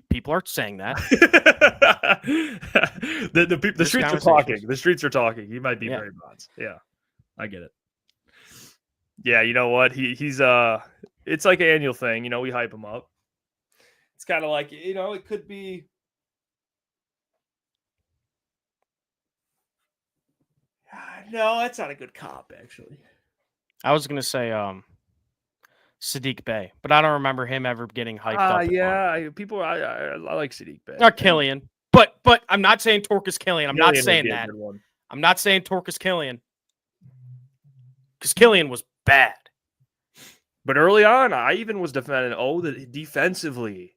People are saying that. the streets are talking. The streets are talking. He might be Barry Bonds. Yeah, I get it. Yeah, you know what? He's it's like an annual thing. We hype him up. It's kind of like, it could be. No, that's not a good cop, actually. I was gonna say Sadiq Bey, but I don't remember him ever getting hyped up. Yeah, I like Sadiq Bey. Not Killian, but I'm not saying Torque is Killian. I'm not saying that. I'm not saying Torque is Killian because Killian was bad. But early on, I even was defending. The defensively,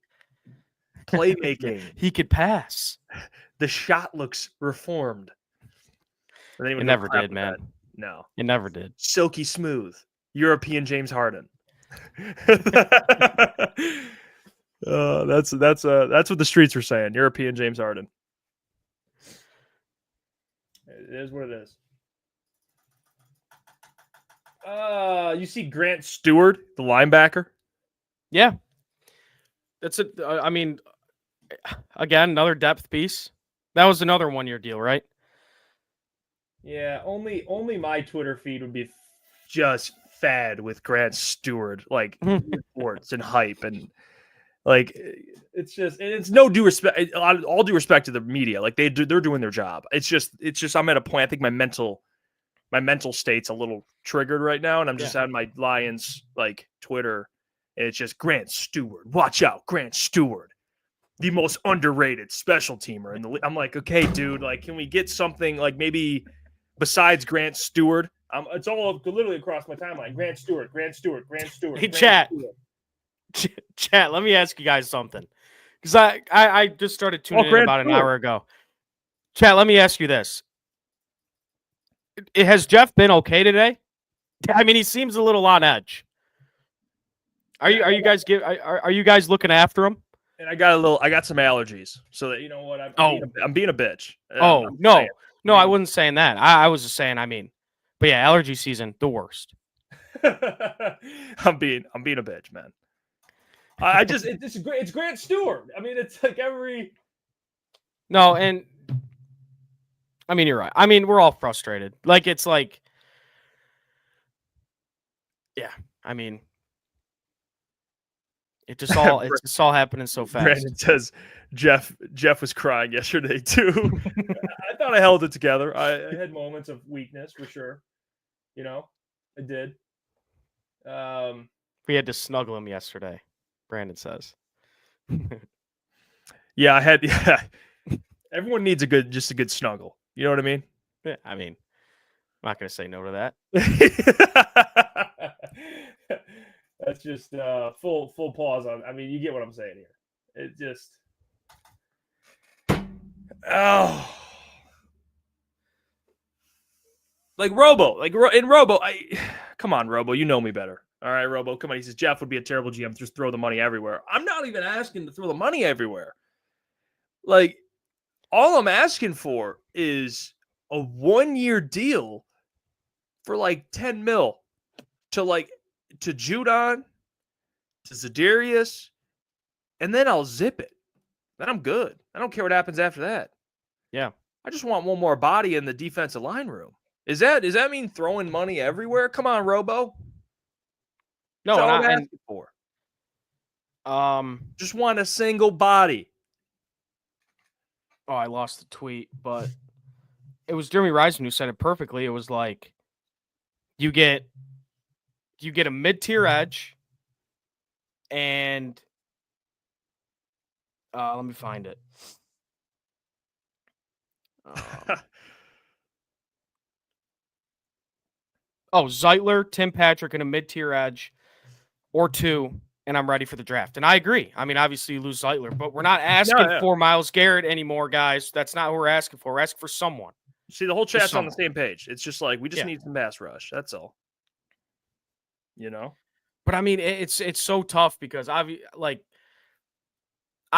playmaking, he could pass. The shot looks reformed. It never did, man. No, it never did. Silky smooth, European James Harden. That's what the streets are saying. European James Harden. It is what it is. You see Grant Stewart, the linebacker? Yeah. That's it. I mean, again, another depth piece. That was another 1-year deal, right? Yeah, only my Twitter feed would be just fed with Grant Stewart, like reports and hype, and like it's no due respect. All due respect to the media, like they're doing their job. It's just I'm at a point. I think my mental state's a little triggered right now, and I'm just on my Lions like Twitter, and it's just Grant Stewart. Watch out, Grant Stewart, the most underrated special teamer in the. I'm like, okay, dude, like, can we get something like maybe besides Grant Stewart? It's all literally across my timeline. Grant Stewart. Hey, chat. Chat, let me ask you guys something. Because I just started tuning in about an hour ago. Chat, let me ask you this. Has Jeff been okay today? I mean, he seems a little on edge. Are you guys looking after him? And I got some allergies, so that you know what, I'm being a bitch. Oh, I'm no. saying. No, I wasn't saying that. I was just saying, I mean, but yeah, allergy season, the worst. I'm being a bitch, man. It's Grant Stewart. I mean, it's like every. No, and I mean, you're right. I mean, we're all frustrated. Like, it's like, yeah, I mean, it's just all happening so fast. Brandon says Jeff was crying yesterday too. I thought I held it together. I had moments of weakness for sure. You know, I did. We had to snuggle him yesterday, Brandon says. Yeah, I had. Yeah, everyone needs a good snuggle. You know what I mean? Yeah, I mean, I'm not gonna say no to that. That's just full pause on. I mean, you get what I'm saying here. It just. Oh. Like Robo, in Robo, come on, Robo, you know me better. All right, Robo, come on. He says Jeff would be a terrible GM. Just throw the money everywhere. I'm not even asking to throw the money everywhere. Like, all I'm asking for is a 1-year deal for like 10 mil to Judon, to Za'Darius, and then I'll zip it. Then I'm good. I don't care what happens after that. Yeah. I just want one more body in the defensive line room. Does that mean throwing money everywhere? Come on, Robo. No, That's all I'm asking for. Just want a single body. Oh, I lost the tweet, but it was Jeremy Reisman who said it perfectly. It was like you get a mid-tier edge, and let me find it. Zeitler, Tim Patrick, and a mid-tier edge or two, and I'm ready for the draft. And I agree. I mean, obviously you lose Zeitler, but we're not asking for Myles Garrett anymore, guys. That's not what we're asking for. We're asking for someone. See, the whole chat's on the same page. It's just like we just need some pass rush. That's all. You know? But I mean, it's so tough because I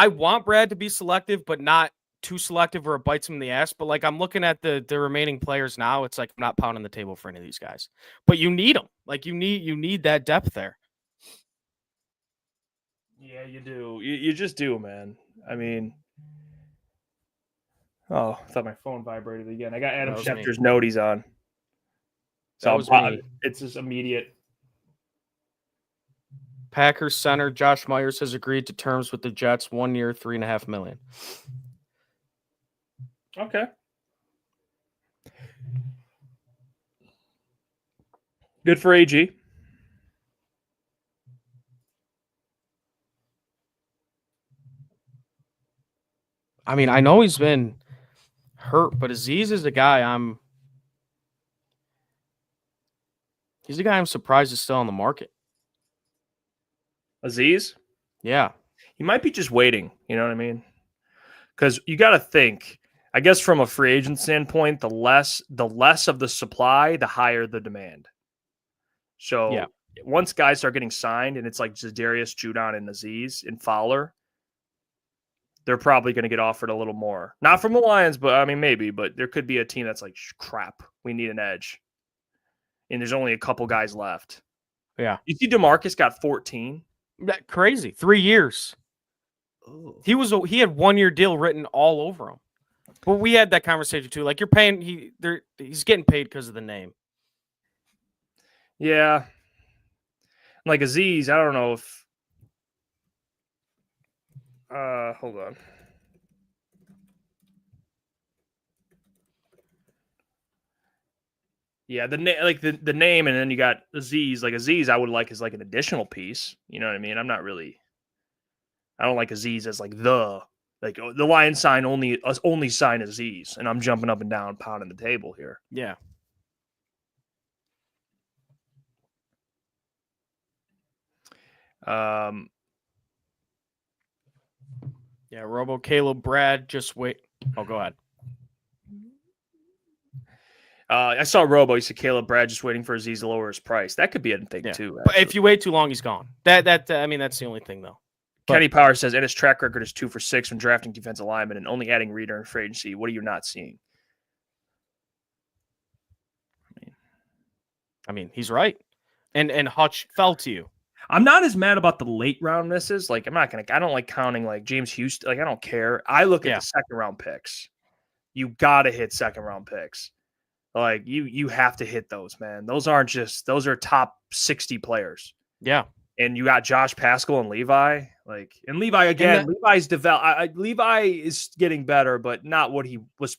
want Brad to be selective, but not too selective or it bites him in the ass. But like I'm looking at the remaining players now, it's like I'm not pounding the table for any of these guys. But you need them. Like you need that depth there. Yeah, you do. You just do, man. I mean, I thought my phone vibrated again. I got Adam Schefter's noties on. So it's just immediate. Packers center Josh Myers has agreed to terms with the Jets, 1 year, $3.5 million. Okay. Good for AG. I mean, I know he's been hurt, but Azeez is a guy he's a guy I'm surprised is still on the market. Azeez? Yeah. He might be just waiting, you know what I mean? Because you got to think, I guess from a free agent standpoint, the less of the supply, the higher the demand. So once guys start getting signed and it's like Za'Darius, Judon, and Azeez and Fowler, they're probably going to get offered a little more. Not from the Lions, but I mean, maybe. But there could be a team that's like, crap, we need an edge. And there's only a couple guys left. Yeah. You see DeMarcus got 14? That crazy. 3 years. Ooh. He had 1 year deal written all over him. But we had that conversation too. Like you're paying, he's getting paid because of the name. Yeah. Like Azeez, I don't know if hold on. Yeah, the name, and then you got Azeez. Like Azeez, I would like as like an additional piece. You know what I mean? I don't like Azeez as like the Lions sign only sign Azeez, and I'm jumping up and down, pounding the table here. Yeah. Yeah, Robo, Caleb, Brad, just wait. Oh, go ahead. I saw Robo. He said Caleb Brad just waiting for Aziz to lower his price. That could be a thing too. But if you wait too long, he's gone. That's the only thing though. Kenny Power says, and his track record is 2 for 6 when drafting defensive linemen and only adding Reader and free agency. What are you not seeing? I mean, he's right. And Hutch fell to you. I'm not as mad about the late round misses. Like, I don't like counting like James Houston. Like, I don't care. I look at the second round picks. You got to hit second round picks. Like, you have to hit those, man. Those are top 60 players. Yeah. And you got Josh Pascal and Levi. Like, and Levi again, Levi's developed. Levi is getting better, but not what he was.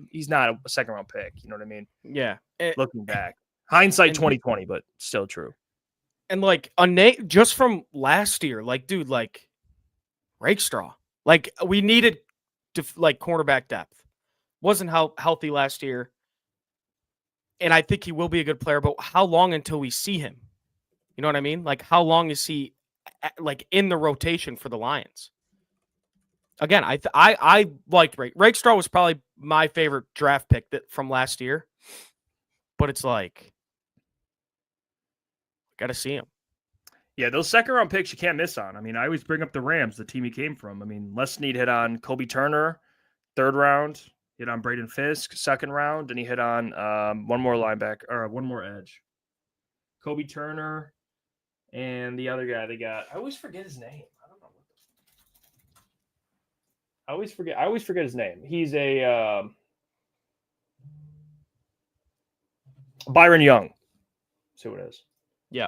He's not a second round pick. You know what I mean? Yeah. Looking back, hindsight 2020, but still true. And like just from last year, like, dude, like Rakestraw, like we needed to like cornerback depth. Wasn't healthy last year. And I think he will be a good player, but how long until we see him? You know what I mean? Like, how long is he like in the rotation for the Lions? Again, I liked Rakestraw was probably my favorite draft pick from last year, but it's like, got to see him. Yeah, those second round picks you can't miss on. I mean, I always bring up the Rams, the team he came from. I mean, Les Snead hit on Kobe Turner, 3rd round. Hit on Braden Fisk, 2nd round, and he hit on one more linebacker or one more edge. Kobe Turner and the other guy they got. I always forget his name. I don't know. I always forget his name. He's a Byron Young. That's who it is. Yeah.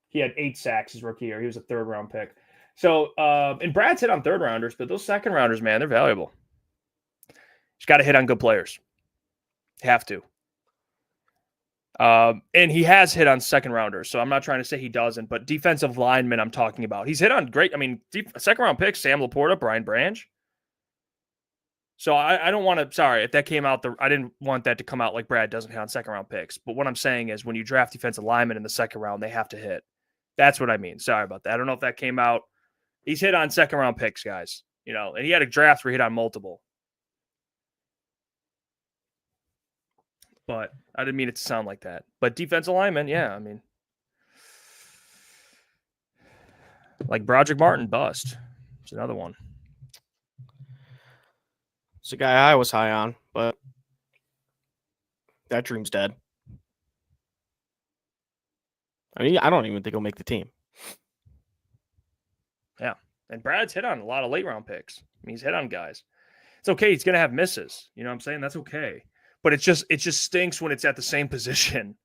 He had 8 sacks his rookie year. He was a 3rd round pick. So, and Brad's hit on 3rd rounders, but those 2nd rounders, man, they're valuable. He's got to hit on good players. Have to. And he has hit on 2nd rounders, so I'm not trying to say he doesn't, but defensive linemen I'm talking about. He's hit on great, 2nd round picks, Sam Laporta, Brian Branch. So I don't want to, sorry, if that came out, I didn't want that to come out like Brad doesn't hit on 2nd round picks. But what I'm saying is when you draft defensive linemen in the 2nd round, they have to hit. That's what I mean. Sorry about that. I don't know if that came out. He's hit on 2nd round picks, guys. You know, and he had a draft where he hit on multiple. But I didn't mean it to sound like that. But defensive lineman, yeah, I mean, like Broderick Martin, bust. It's another one. It's a guy I was high on, but that dream's dead. I mean, I don't even think he'll make the team. Yeah. And Brad's hit on a lot of late round picks. I mean, he's hit on guys. It's okay. He's going to have misses. You know what I'm saying? That's okay. But it just stinks when it's at the same position.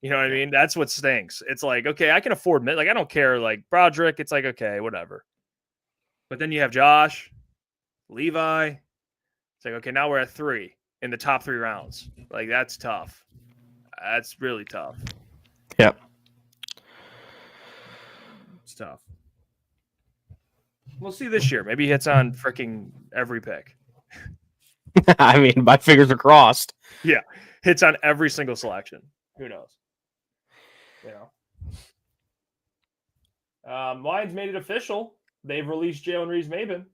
You know what I mean? That's what stinks. It's like, okay, I can afford, like, I don't care. Like Broderick, it's like, okay, whatever. But then you have Josh, Levi. It's like, okay, now we're at 3 in the top 3 rounds. Like, that's tough. That's really tough. Yep. It's tough. We'll see this year. Maybe he hits on freaking every pick. I mean, my fingers are crossed. Yeah. Hits on every single selection. Who knows? You know. Lions made it official. They've released Jalen Reeves-Maybin.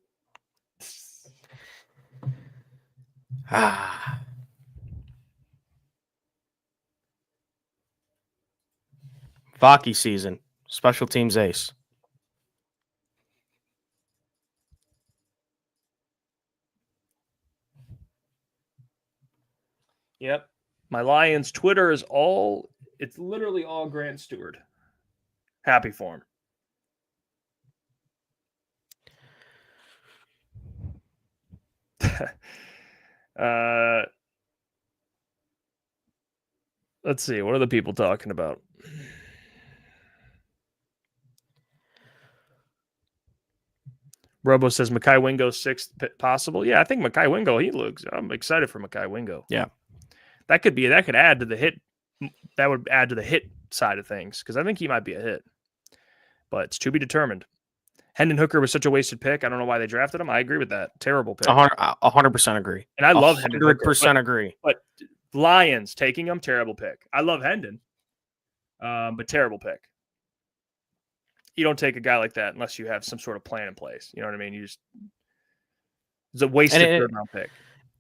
Vaki season. Special teams ace. Yep. My Lions Twitter is it's literally all Grant Stewart. Happy for him. Let's see. What are the people talking about? Robo says Mekhi Wingo 6th possible. Yeah, I think Mekhi Wingo, I'm excited for Mekhi Wingo. Yeah. That could add to the hit. That would add to the hit side of things because I think he might be a hit. But it's to be determined. Hendon Hooker was such a wasted pick. I don't know why they drafted him. I agree with that. Terrible pick. 100% agree. And I love Hendon Hooker. 100% agree. But Lions taking him, terrible pick. I love Hendon, but terrible pick. You don't take a guy like that unless you have some sort of plan in place. You know what I mean? It's a wasted 3rd round pick.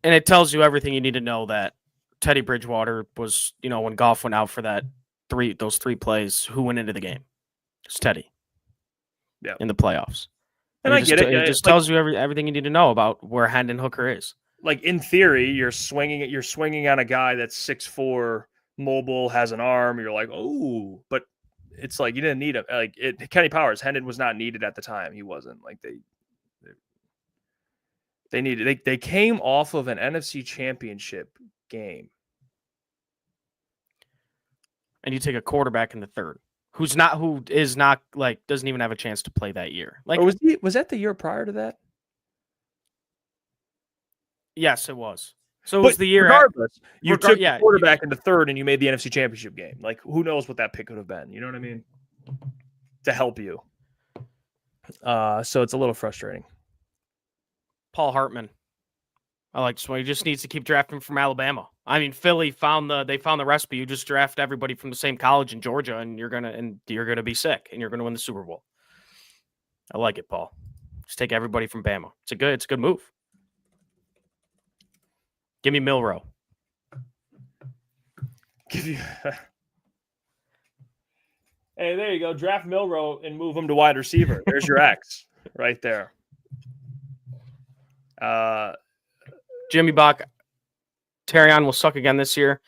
And it tells you everything you need to know that Teddy Bridgewater was, when Goff went out for those 3 plays, who went into the game? It's Teddy. Yeah. In the playoffs. And I get it. It just tells you everything you need to know about where Hendon Hooker is. Like in theory, you're swinging on a guy that's 6'4", mobile, has an arm. You're like, oh, but it's like you didn't need him. Like Kenny Powers, Hendon was not needed at the time. He wasn't. Like they needed. They came off of an NFC Championship game, and you take a quarterback in the third, who is not like doesn't even have a chance to play that year. Like, or was that the year prior to that? Yes, it was. So it was the year. Regardless, you took the quarterback in the third, and you made the NFC Championship game. Like, who knows what that pick could have been? You know what I mean? To help you. So it's a little frustrating. Paul Hartman. I like this one. He just needs to keep drafting from Alabama. I mean, Philly found the recipe. You just draft everybody from the same college in Georgia, and you're gonna be sick, and you're gonna win the Super Bowl. I like it, Paul. Just take everybody from Bama. It's a good move. Give me Milrow. Hey, there you go. Draft Milrow and move him to wide receiver. There's your X right there. Jimmy Bach, Terrion will suck again this year.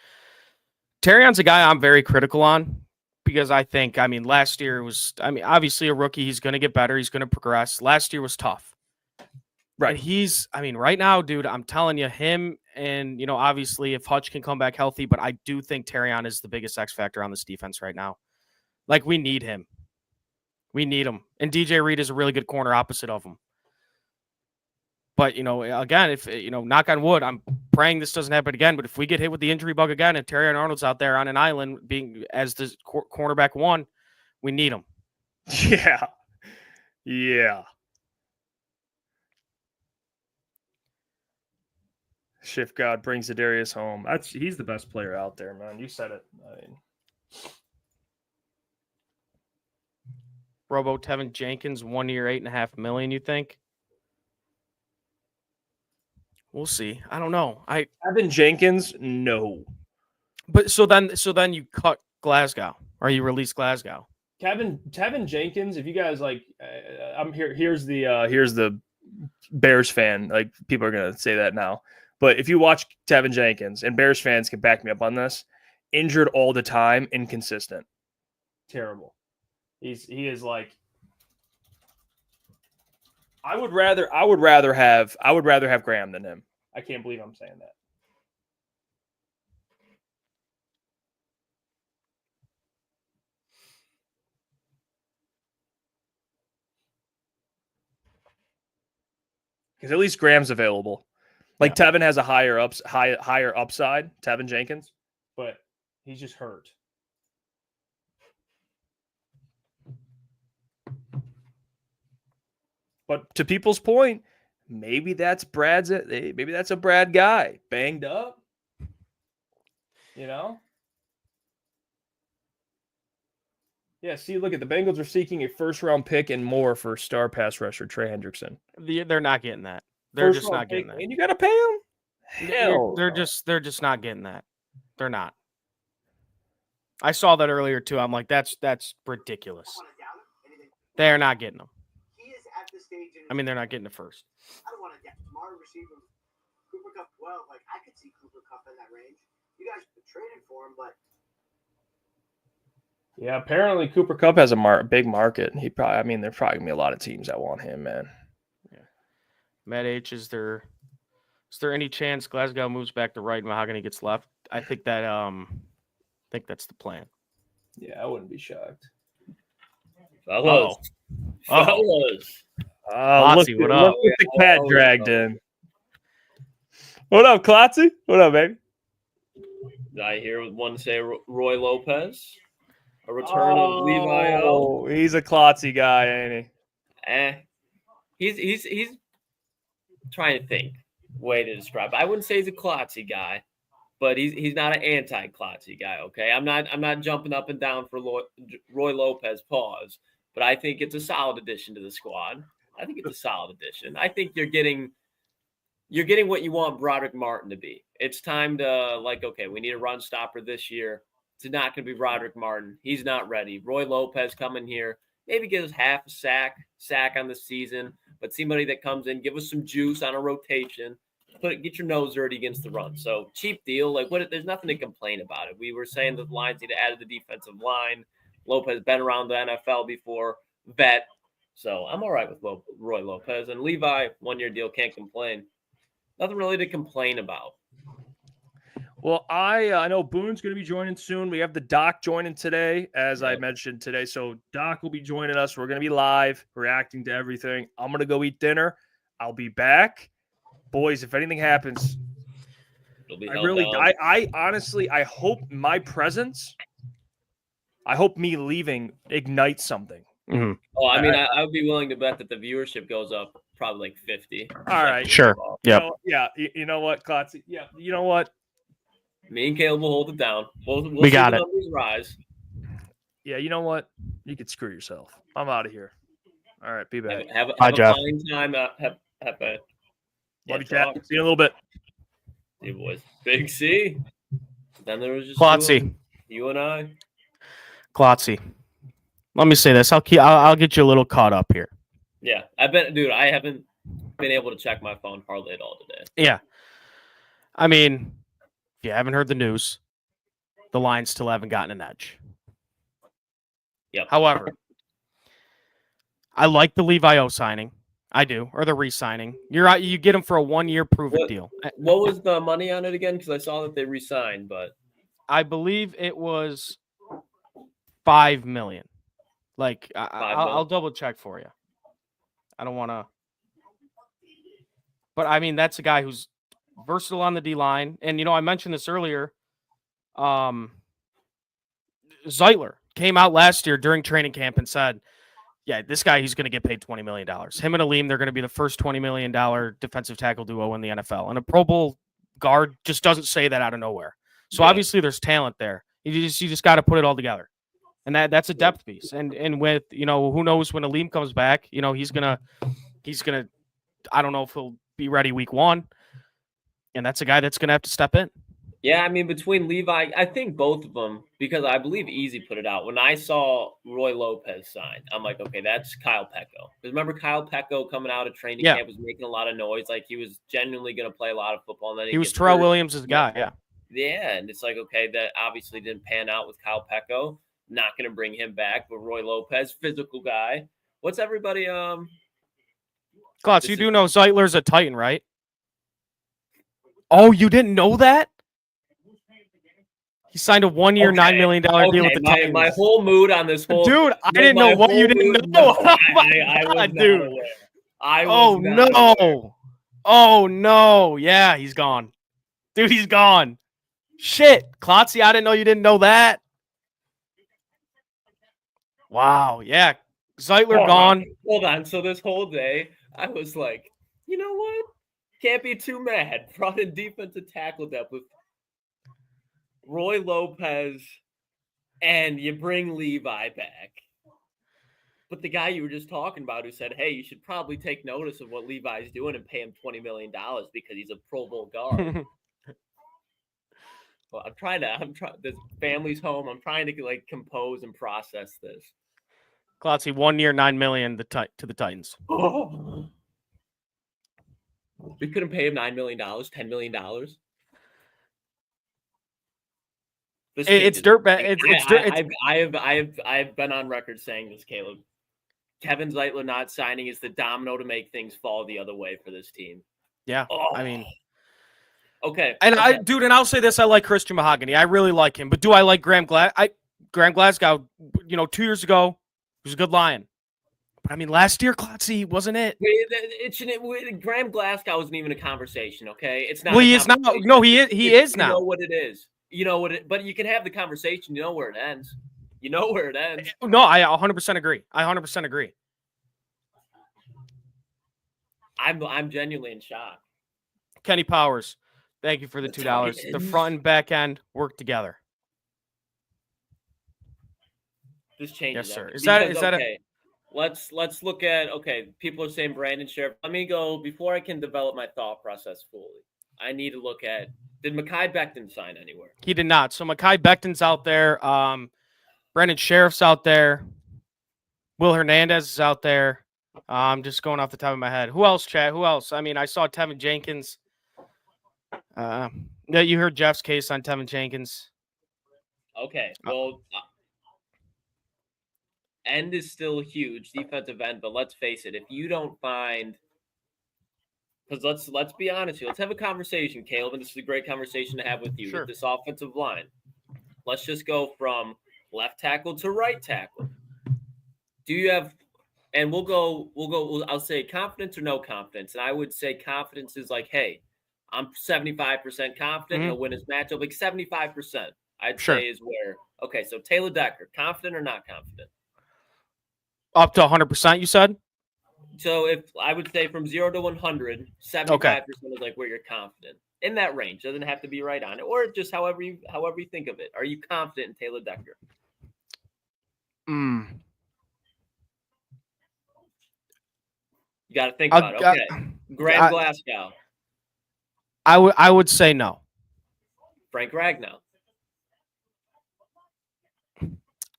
Terrion's a guy I'm very critical on because last year was, obviously a rookie. He's going to get better. He's going to progress. Last year was tough. Right. And right now, dude, I'm telling you, him and, obviously if Hutch can come back healthy, but I do think Terrion is the biggest X factor on this defense right now. Like, we need him. We need him. And DJ Reed is a really good corner opposite of him. But, again, if, knock on wood, I'm praying this doesn't happen again. But if we get hit with the injury bug again and Terrion Arnold's out there on an island being as the cornerback 1, we need him. Yeah. Yeah. Shift God brings Zadarius home. He's the best player out there, man. You said it. Robo Tevin Jenkins, 1 year, $8.5 million. You think? We'll see. I don't know. Tevin Jenkins, no. But so then you cut Glasgow or you release Glasgow. Tevin Jenkins. If you guys like, I'm here. Here's the Bears fan. Like, people are gonna say that now. But if you watch Tevin Jenkins, and Bears fans can back me up on this, injured all the time, inconsistent, terrible. He is like. I would rather have Graham than him. I can't believe I'm saying that. Because at least Graham's available. Like, yeah. Tevin has a higher upside, Tevin Jenkins, but he's just hurt. But to people's point, maybe that's a Brad guy, banged up. Yeah, see, look at the Bengals are seeking a first-round pick and more for star pass rusher Trey Hendrickson. They're not getting that. They're just not getting that. And you got to pay them? Hell, they're just not getting that. They're not. I saw that earlier too. I'm like, that's ridiculous. They're not getting them. They're not getting it first. I don't want to get smart receiver. Cooper Kupp 12. Like, I could see Cooper Kupp in that range. You guys traded for him, but yeah, apparently Cooper Kupp has a big market. There's probably gonna be a lot of teams that want him, man. Yeah. Matt H, is there any chance Glasgow moves back to right and Mahogany gets left? I think that's the plan. Yeah, I wouldn't be shocked. Fellas. Klotzy, what up? Look at the cat dragged in. What up, Klotzy? What up, baby? Did I hear one say Roy Lopez? A return of Levi? Oh, he's a Klotzy guy, ain't he? He's trying to think way to describe it. I wouldn't say he's a Klotzy guy, but he's not an anti-Klotzy guy. Okay, I'm not jumping up and down for Roy Lopez. Pause. But I think it's a solid addition to the squad. I think you're getting you're getting what you want Broderick Martin to be. It's time to, okay, we need a run stopper this year. It's not going to be Broderick Martin. He's not ready. Roy Lopez coming here, maybe get us half a sack on the season, but somebody that comes in, give us some juice on a rotation, get your nose dirty against the run. So cheap deal. There's nothing to complain about it. We were saying that the Lions need to add to the defensive line. Lopez been around the NFL before, vet. So I'm all right with Roy Lopez. And Levi, 1-year deal, can't complain. Nothing really to complain about. Well, I know Boone's going to be joining soon. We have the Doc joining today, as I mentioned today. So Doc will be joining us. We're going to be live, reacting to everything. I'm going to go eat dinner. I'll be back. Boys, if anything happens, I honestly, I hope my presence, I hope me leaving ignites something. Mm-hmm. Oh, I mean, I would be willing to bet that the viewership goes up probably 50. All right. Sure. Yeah. You know what, Klotz? Yeah. You know what? Me and Caleb will hold it down. We'll we got it. Rise. Yeah. You know what? You could screw yourself. I'm out of here. All right. Be back. Have Bye, a Jeff. fine time. Love you, Cat. See you in a little bit. See you, boys. Big C. Then there was just Klotzy. You and I. Klotzy. Let me say this. I'll get you a little caught up here. Yeah, I haven't been able to check my phone hardly at all today. Yeah. I mean, if you haven't heard the news, the Lions still haven't gotten an edge. Yep. However, I like the Levi O signing. I do, or the re-signing. You get him for a 1-year prove-it deal. What was the money on it again? Because I saw that they re-signed, but I believe it was $5 million. I'll double check for you. I don't want to, but I mean that's a guy who's versatile on the D line, and I mentioned this earlier. Zeitler came out last year during training camp and said, yeah, this guy, he's going to get paid $20 million. Him and Aleem, they're going to be the first $20 million defensive tackle duo in the NFL. And a Pro Bowl guard just doesn't say that out of nowhere. So obviously there's talent there. You just got to put it all together. And that's a depth piece. And with, who knows when Aleem comes back, he's going to, I don't know if he'll be ready week 1. And that's a guy that's going to have to step in. Yeah, I mean, between Levi, I think both of them, because I believe Easy put it out. When I saw Roy Lopez sign, I'm like, okay, that's Kyle Pecco. Because remember, Kyle Pecco coming out of training camp was making a lot of noise. Like, he was genuinely going to play a lot of football. And then he was Terrell Williams' guy, yeah. Yeah, and it's like, okay, that obviously didn't pan out with Kyle Pecco. Not going to bring him back, but Roy Lopez, physical guy. What's everybody? Klotz, you do know Zeitler's a Titan, right? Oh, you didn't know that? He signed a 1-year, $9 million deal with the Titans. My whole mood on this whole dude, I didn't know what you didn't know. I was dude. Not aware. No. Oh no. Yeah, he's gone. Dude, he's gone. Shit. Klotzy, I didn't know you didn't know that. Wow. Yeah. Zeitler gone. Hold on. So this whole day, I was like, you know what? Can't be too mad. Brought in defensive tackle depth with Roy Lopez, and you bring Levi back. But the guy you were just talking about who said, hey, you should probably take notice of what Levi's doing and pay him $20 million because he's a Pro Bowl guard. Well, I'm trying. This family's home. I'm trying to compose and process this. Klotzy, 1-year, $9 million to the Titans. Oh. We couldn't pay him $9 million, $10 million. It's dirtbag. I've been on record saying this, Caleb. Kevin Zeitler not signing is the domino to make things fall the other way for this team. Yeah, I mean, okay. And and I'll say this: I like Christian Mahogany. I really like him. But do I like Graham Glasgow? 2 years ago, he was a good Lion. But I mean, last year, Klotzy wasn't it. Graham Glasgow wasn't even a conversation. Okay, it's not. Well, he is now. No, he is now. You know what it is. You know what it, but you can have the conversation. You know where it ends. You know where it ends. No, I 100% agree. I 100% agree. I'm genuinely in shock. Kenny Powers, thank you for the $2. The front and back end work together. This changes. Yes, sir. Is that okay? let's look at, okay, people are saying Brandon Sheriff. Let me go before I can develop my thought process fully. I need to look at, did Mekhi Becton sign anywhere? He did not. So Mekhi Becton's out there. Brandon Sheriff's out there. Will Hernandez is out there. I'm just going off the top of my head. Who else, Chad? Who else? I mean, I saw Tevin Jenkins. Yeah, you heard Jeff's case on Tevin Jenkins. Okay, well, end is still huge, defensive end, but let's face it, if you don't find, because let's be honest here, let's have a conversation, Caleb, and this is a great conversation to have with you Sure. with this offensive line. Let's just go from left tackle to right tackle. Do you have, and I'll say confidence or no confidence, and I would say confidence is like, hey, I'm 75% confident he'll win his matchup, like 75%. I'd say is where, okay, so Taylor Decker, confident or not confident? Up to 100%, you said? So if I would say from 0 to 100, 75% is like where you're confident. In that range. Doesn't have to be right on it, or just however you think of it. Are you confident in Taylor Decker? You got to think about it. Okay. Graham Glasgow. I would say no. Frank Ragnow.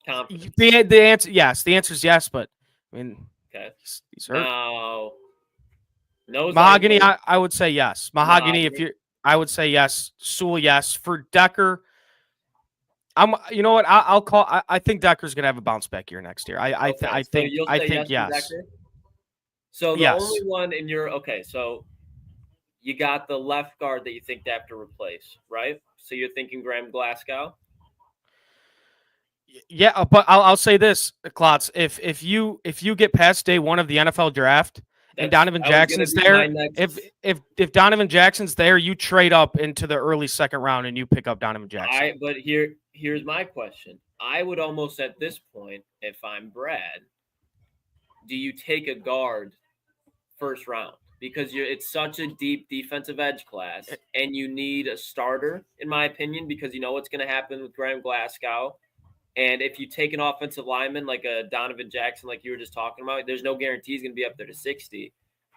Confident. The answer, yes. The answer is yes, but I mean, okay, he's hurt. No, Mahogany, I would say yes. Mahogany, if you're, I would say yes. Sewell, yes. For Decker, you know what? I'll call. I think Decker's gonna have a bounce back year next year. I think yes. So the only one in your so you got the left guard that you think they have to replace, right? So you're thinking Graham Glasgow. Yeah, but I'll say this, Klotz. If you get past day one of the NFL draft and Donovan Jackson's there, if Donovan Jackson's there, you trade up into the early second round and you pick up Donovan Jackson. But here's my question. I would almost at this point, if I'm Brad, do you take a guard first round? Because it's such a deep defensive edge class, and you need a starter, in my opinion, because you know what's going to happen with Graham Glasgow. And if you take an offensive lineman like a Donovan Jackson, like you were just talking about, there's no guarantee he's going to be up there to 60.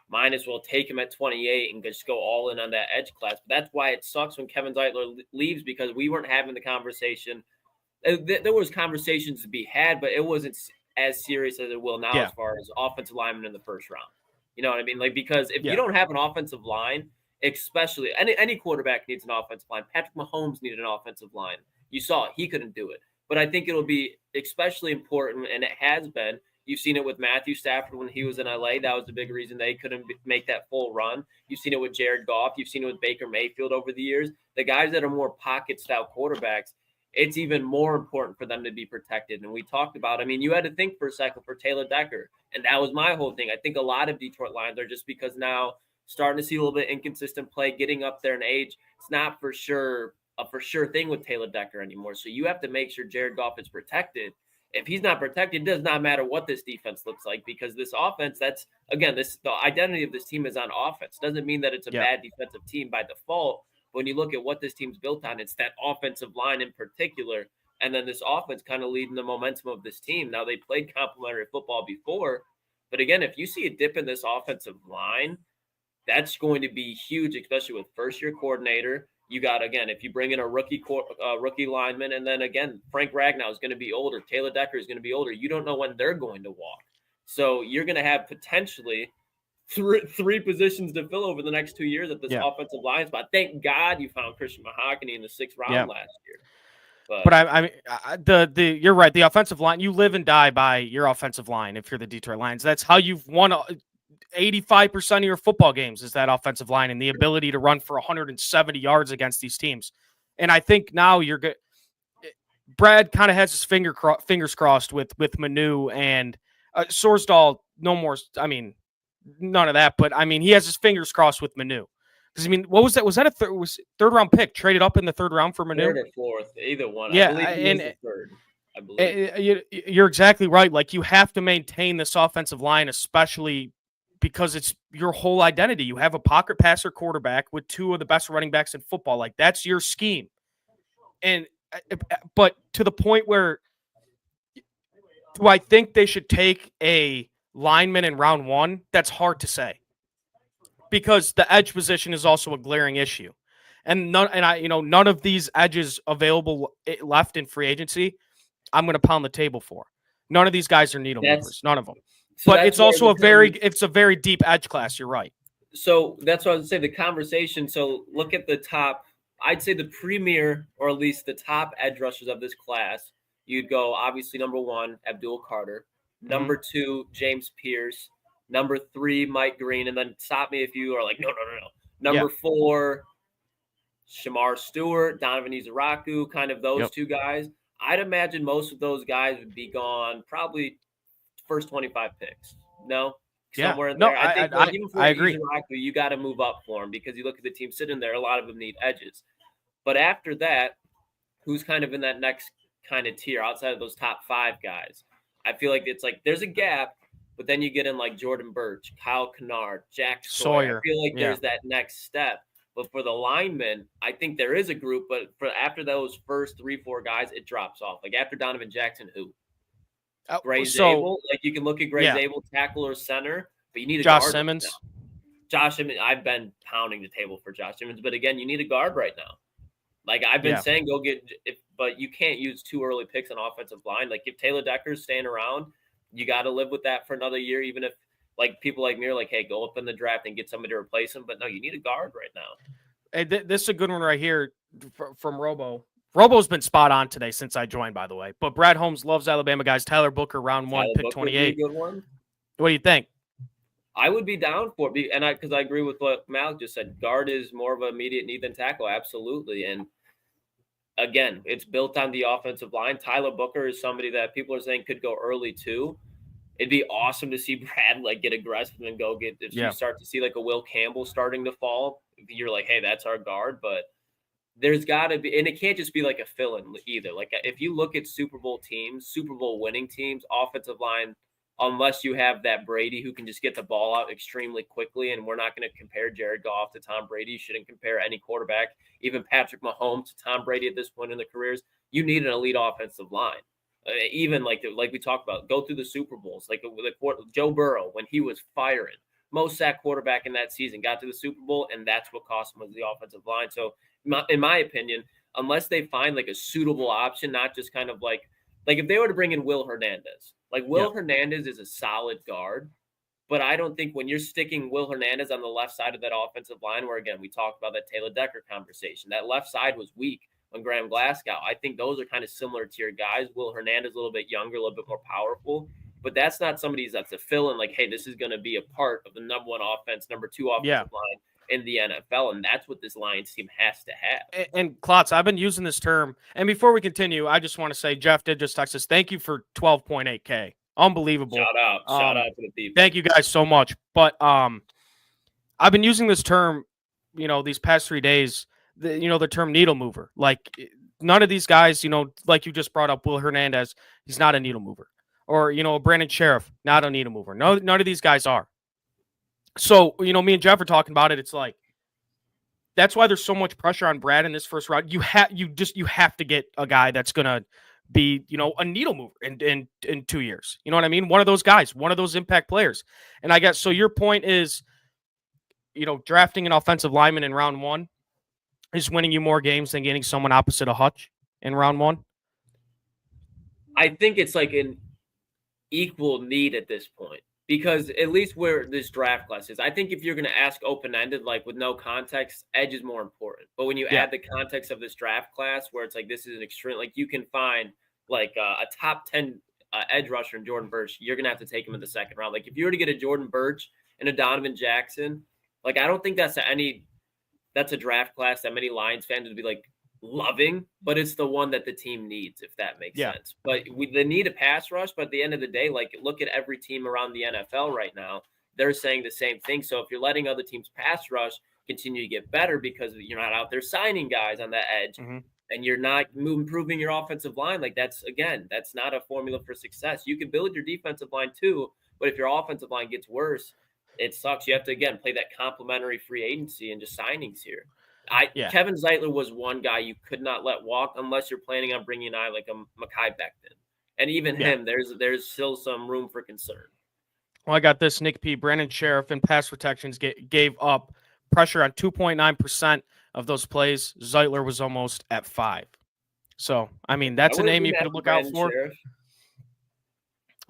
Might as well take him at 28 and just go all in on that edge class. But that's why it sucks when Kevin Zeitler leaves, because we weren't having the conversation. There was conversations to be had, but it wasn't as serious as it will now as far as offensive lineman in the first round. You know what I mean? Like, because if you don't have an offensive line, especially any quarterback needs an offensive line. Patrick Mahomes needed an offensive line. You saw it. He couldn't do it. But I think it'll be especially important, and it has been. You've seen it with Matthew Stafford when he was in LA. That was the big reason they couldn't make that full run. You've seen it with Jared Goff. You've seen it with Baker Mayfield over the years. The guys that are more pocket-style quarterbacks, it's even more important for them to be protected. And we talked about, I mean, you had to think for a second for Taylor Decker. And that was my whole thing. I think a lot of Detroit Lions are just because now starting to see a little bit inconsistent play, getting up there in age. It's not for sure thing with Taylor Decker anymore. So you have to make sure Jared Goff is protected. If he's not protected, it does not matter what this defense looks like, because this offense, the identity of this team is on offense. Doesn't mean that it's a bad defensive team by default. When you look at what this team's built on, it's that offensive line in particular. And then this offense kind of leading the momentum of this team. Now, they played complementary football before. But again, if you see a dip in this offensive line, that's going to be huge, especially with first-year coordinator. You got, again, if you bring in a rookie lineman, and then, again, Frank Ragnow is going to be older. Taylor Decker is going to be older. You don't know when they're going to walk. So you're going to have potentially three positions to fill over the next 2 years at this offensive line spot. Thank God you found Christian Mahogany in the 6th round last year. But I mean, you're right. The offensive line, you live and die by your offensive line. If you're the Detroit Lions, that's how you've won 85% of your football games, is that offensive line and the ability to run for 170 yards against these teams. And I think now you're good. Brad kind of has his fingers crossed with Manu and Sorsdahl. No more. I mean, none of that. But I mean, he has his fingers crossed with Manu. Because I mean, what was that? Was that a third round pick traded up in the 3rd round for Manu? 3rd or 4th, either one. Yeah, I believe he was the 3rd. I believe you're exactly right. Like, you have to maintain this offensive line, especially because it's your whole identity. You have a pocket passer quarterback with 2 of the best running backs in football. Like, that's your scheme. And but to the point where Do I think they should take a lineman in round 1? That's hard to say, because the edge position is also a glaring issue, and none of these edges available left in free agency, I'm going to pound the table for. None of these guys are needle movers. None of them. So but it's also a very deep edge class. You're right. So that's what I would say. The conversation. So look at the top. I'd say the premier, or at least the top edge rushers of this class. You'd go obviously number 1, Abdul Carter. Number 2, James Pierce. Number 3, Mike Green. And then stop me if you are like, no. Number 4, Shamar Stewart, Donovan Izaraku, kind of those two guys. I'd imagine most of those guys would be gone probably first 25 picks. No? Somewhere in there. I think even for I agree. Izaraku, you got to move up for him, because you look at the team sitting there, a lot of them need edges. But after that, who's kind of in that next kind of tier outside of those top 5 guys? I feel like it's like there's a gap, but then you get in like Jordan Birch, Kyle Kennard, Jack Sawyer. I feel like there's that next step. But for the linemen, I think there is a group, but for after those first 3-4 guys, it drops off. Like after Donovan Jackson, who? Gray Zabel. Like you can look at Gray Zabel, tackle or center, but you need a Josh guard Simmons. Right now. Josh Simmons, I've been pounding the table for Josh Simmons, but again, you need a guard right now. Like I've been saying, go get but you can't use 2 early picks on offensive line. Like if Taylor Decker's staying around, you got to live with that for another year, even if like people like me are like, hey, go up in the draft and get somebody to replace him. But no, you need a guard right now. Hey, this is a good one right here from Robo. Robo's been spot on today since I joined, by the way. But Brad Holmes loves Alabama guys. Tyler Booker, round 1, pick 28. Good one. What do you think? I would be down for it, and because I agree with what Malik just said. Guard is more of an immediate need than tackle, absolutely. And again, it's built on the offensive line. Tyler Booker is somebody that people are saying could go early too. It'd be awesome to see Brad like get aggressive and go get. If you start to see like a Will Campbell starting to fall, you're like, hey, that's our guard. But there's got to be, and it can't just be like a fill-in either. Like if you look at Super Bowl teams, Super Bowl winning teams, offensive line, unless you have that Brady who can just get the ball out extremely quickly, and we're not going to compare Jared Goff to Tom Brady. You shouldn't compare any quarterback, even Patrick Mahomes, to Tom Brady at this point in their careers. You need an elite offensive line. Even like we talked about, go through the Super Bowls. Like Joe Burrow, when he was firing, most sacked quarterback in that season, got to the Super Bowl, and that's what cost him was the offensive line. So in my opinion, unless they find like a suitable option, not just kind of like if they were to bring in Will Hernandez, like Will Hernandez is a solid guard, but I don't think when you're sticking Will Hernandez on the left side of that offensive line, where again, we talked about that Taylor Decker conversation, that left side was weak when Graham Glasgow. I think those are kind of similar to your guys. Will Hernandez a little bit younger, a little bit more powerful, but that's not somebody that's a fill-in like, hey, this is going to be a part of the number 1 offense, number 2 offensive line in the NFL, and that's what this Lions team has to have. And Klotz, I've been using this term, and before we continue, I just want to say Jeff did just text us. Thank you for 12.8K. Unbelievable. Shout out to the people. Thank you guys so much. But I've been using this term, these past 3 days, the term needle mover. Like none of these guys, like you just brought up Will Hernandez, he's not a needle mover. Or, Brandon Sheriff, not a needle mover. No, none of these guys are. So, me and Jeff are talking about it. It's like, that's why there's so much pressure on Brad in this first round. You have to get a guy that's going to be, a needle mover in 2 years. You know what I mean? One of those guys, one of those impact players. And I guess, so your point is, drafting an offensive lineman in round 1 is winning you more games than getting someone opposite of Hutch in round 1? I think it's like an equal need at this point. Because at least where this draft class is, I think if you're going to ask open-ended, like with no context, edge is more important. But when you add the context of this draft class, where it's like this is an extreme, like you can find like a top 10 edge rusher in Jordan Birch, you're going to have to take him in the second round. Like if you were to get a Jordan Birch and a Donovan Jackson, like I don't think that's a draft class that many Lions fans would be like loving, but it's the one that the team needs, if that makes sense. But they need a pass rush, but at the end of the day, like look at every team around the NFL right now, they're saying the same thing. So if you're letting other teams pass rush continue to get better because you're not out there signing guys on that edge and you're not improving your offensive line, like that's not a formula for success. You can build your defensive line too, but if your offensive line gets worse, it sucks. You have to, again, play that complementary free agency and just signings here. Kevin Zeitler was one guy you could not let walk unless you're planning on bringing a guy like a Mekhi Becton. And even Yeah. him, there's still some room for concern. Well, I got this. Nick P. Brandon Sheriff in pass protections gave up pressure on 2.9% of those plays. Zeitler was almost at 5%. So, I mean, that's a name you could look out for. Sheriff.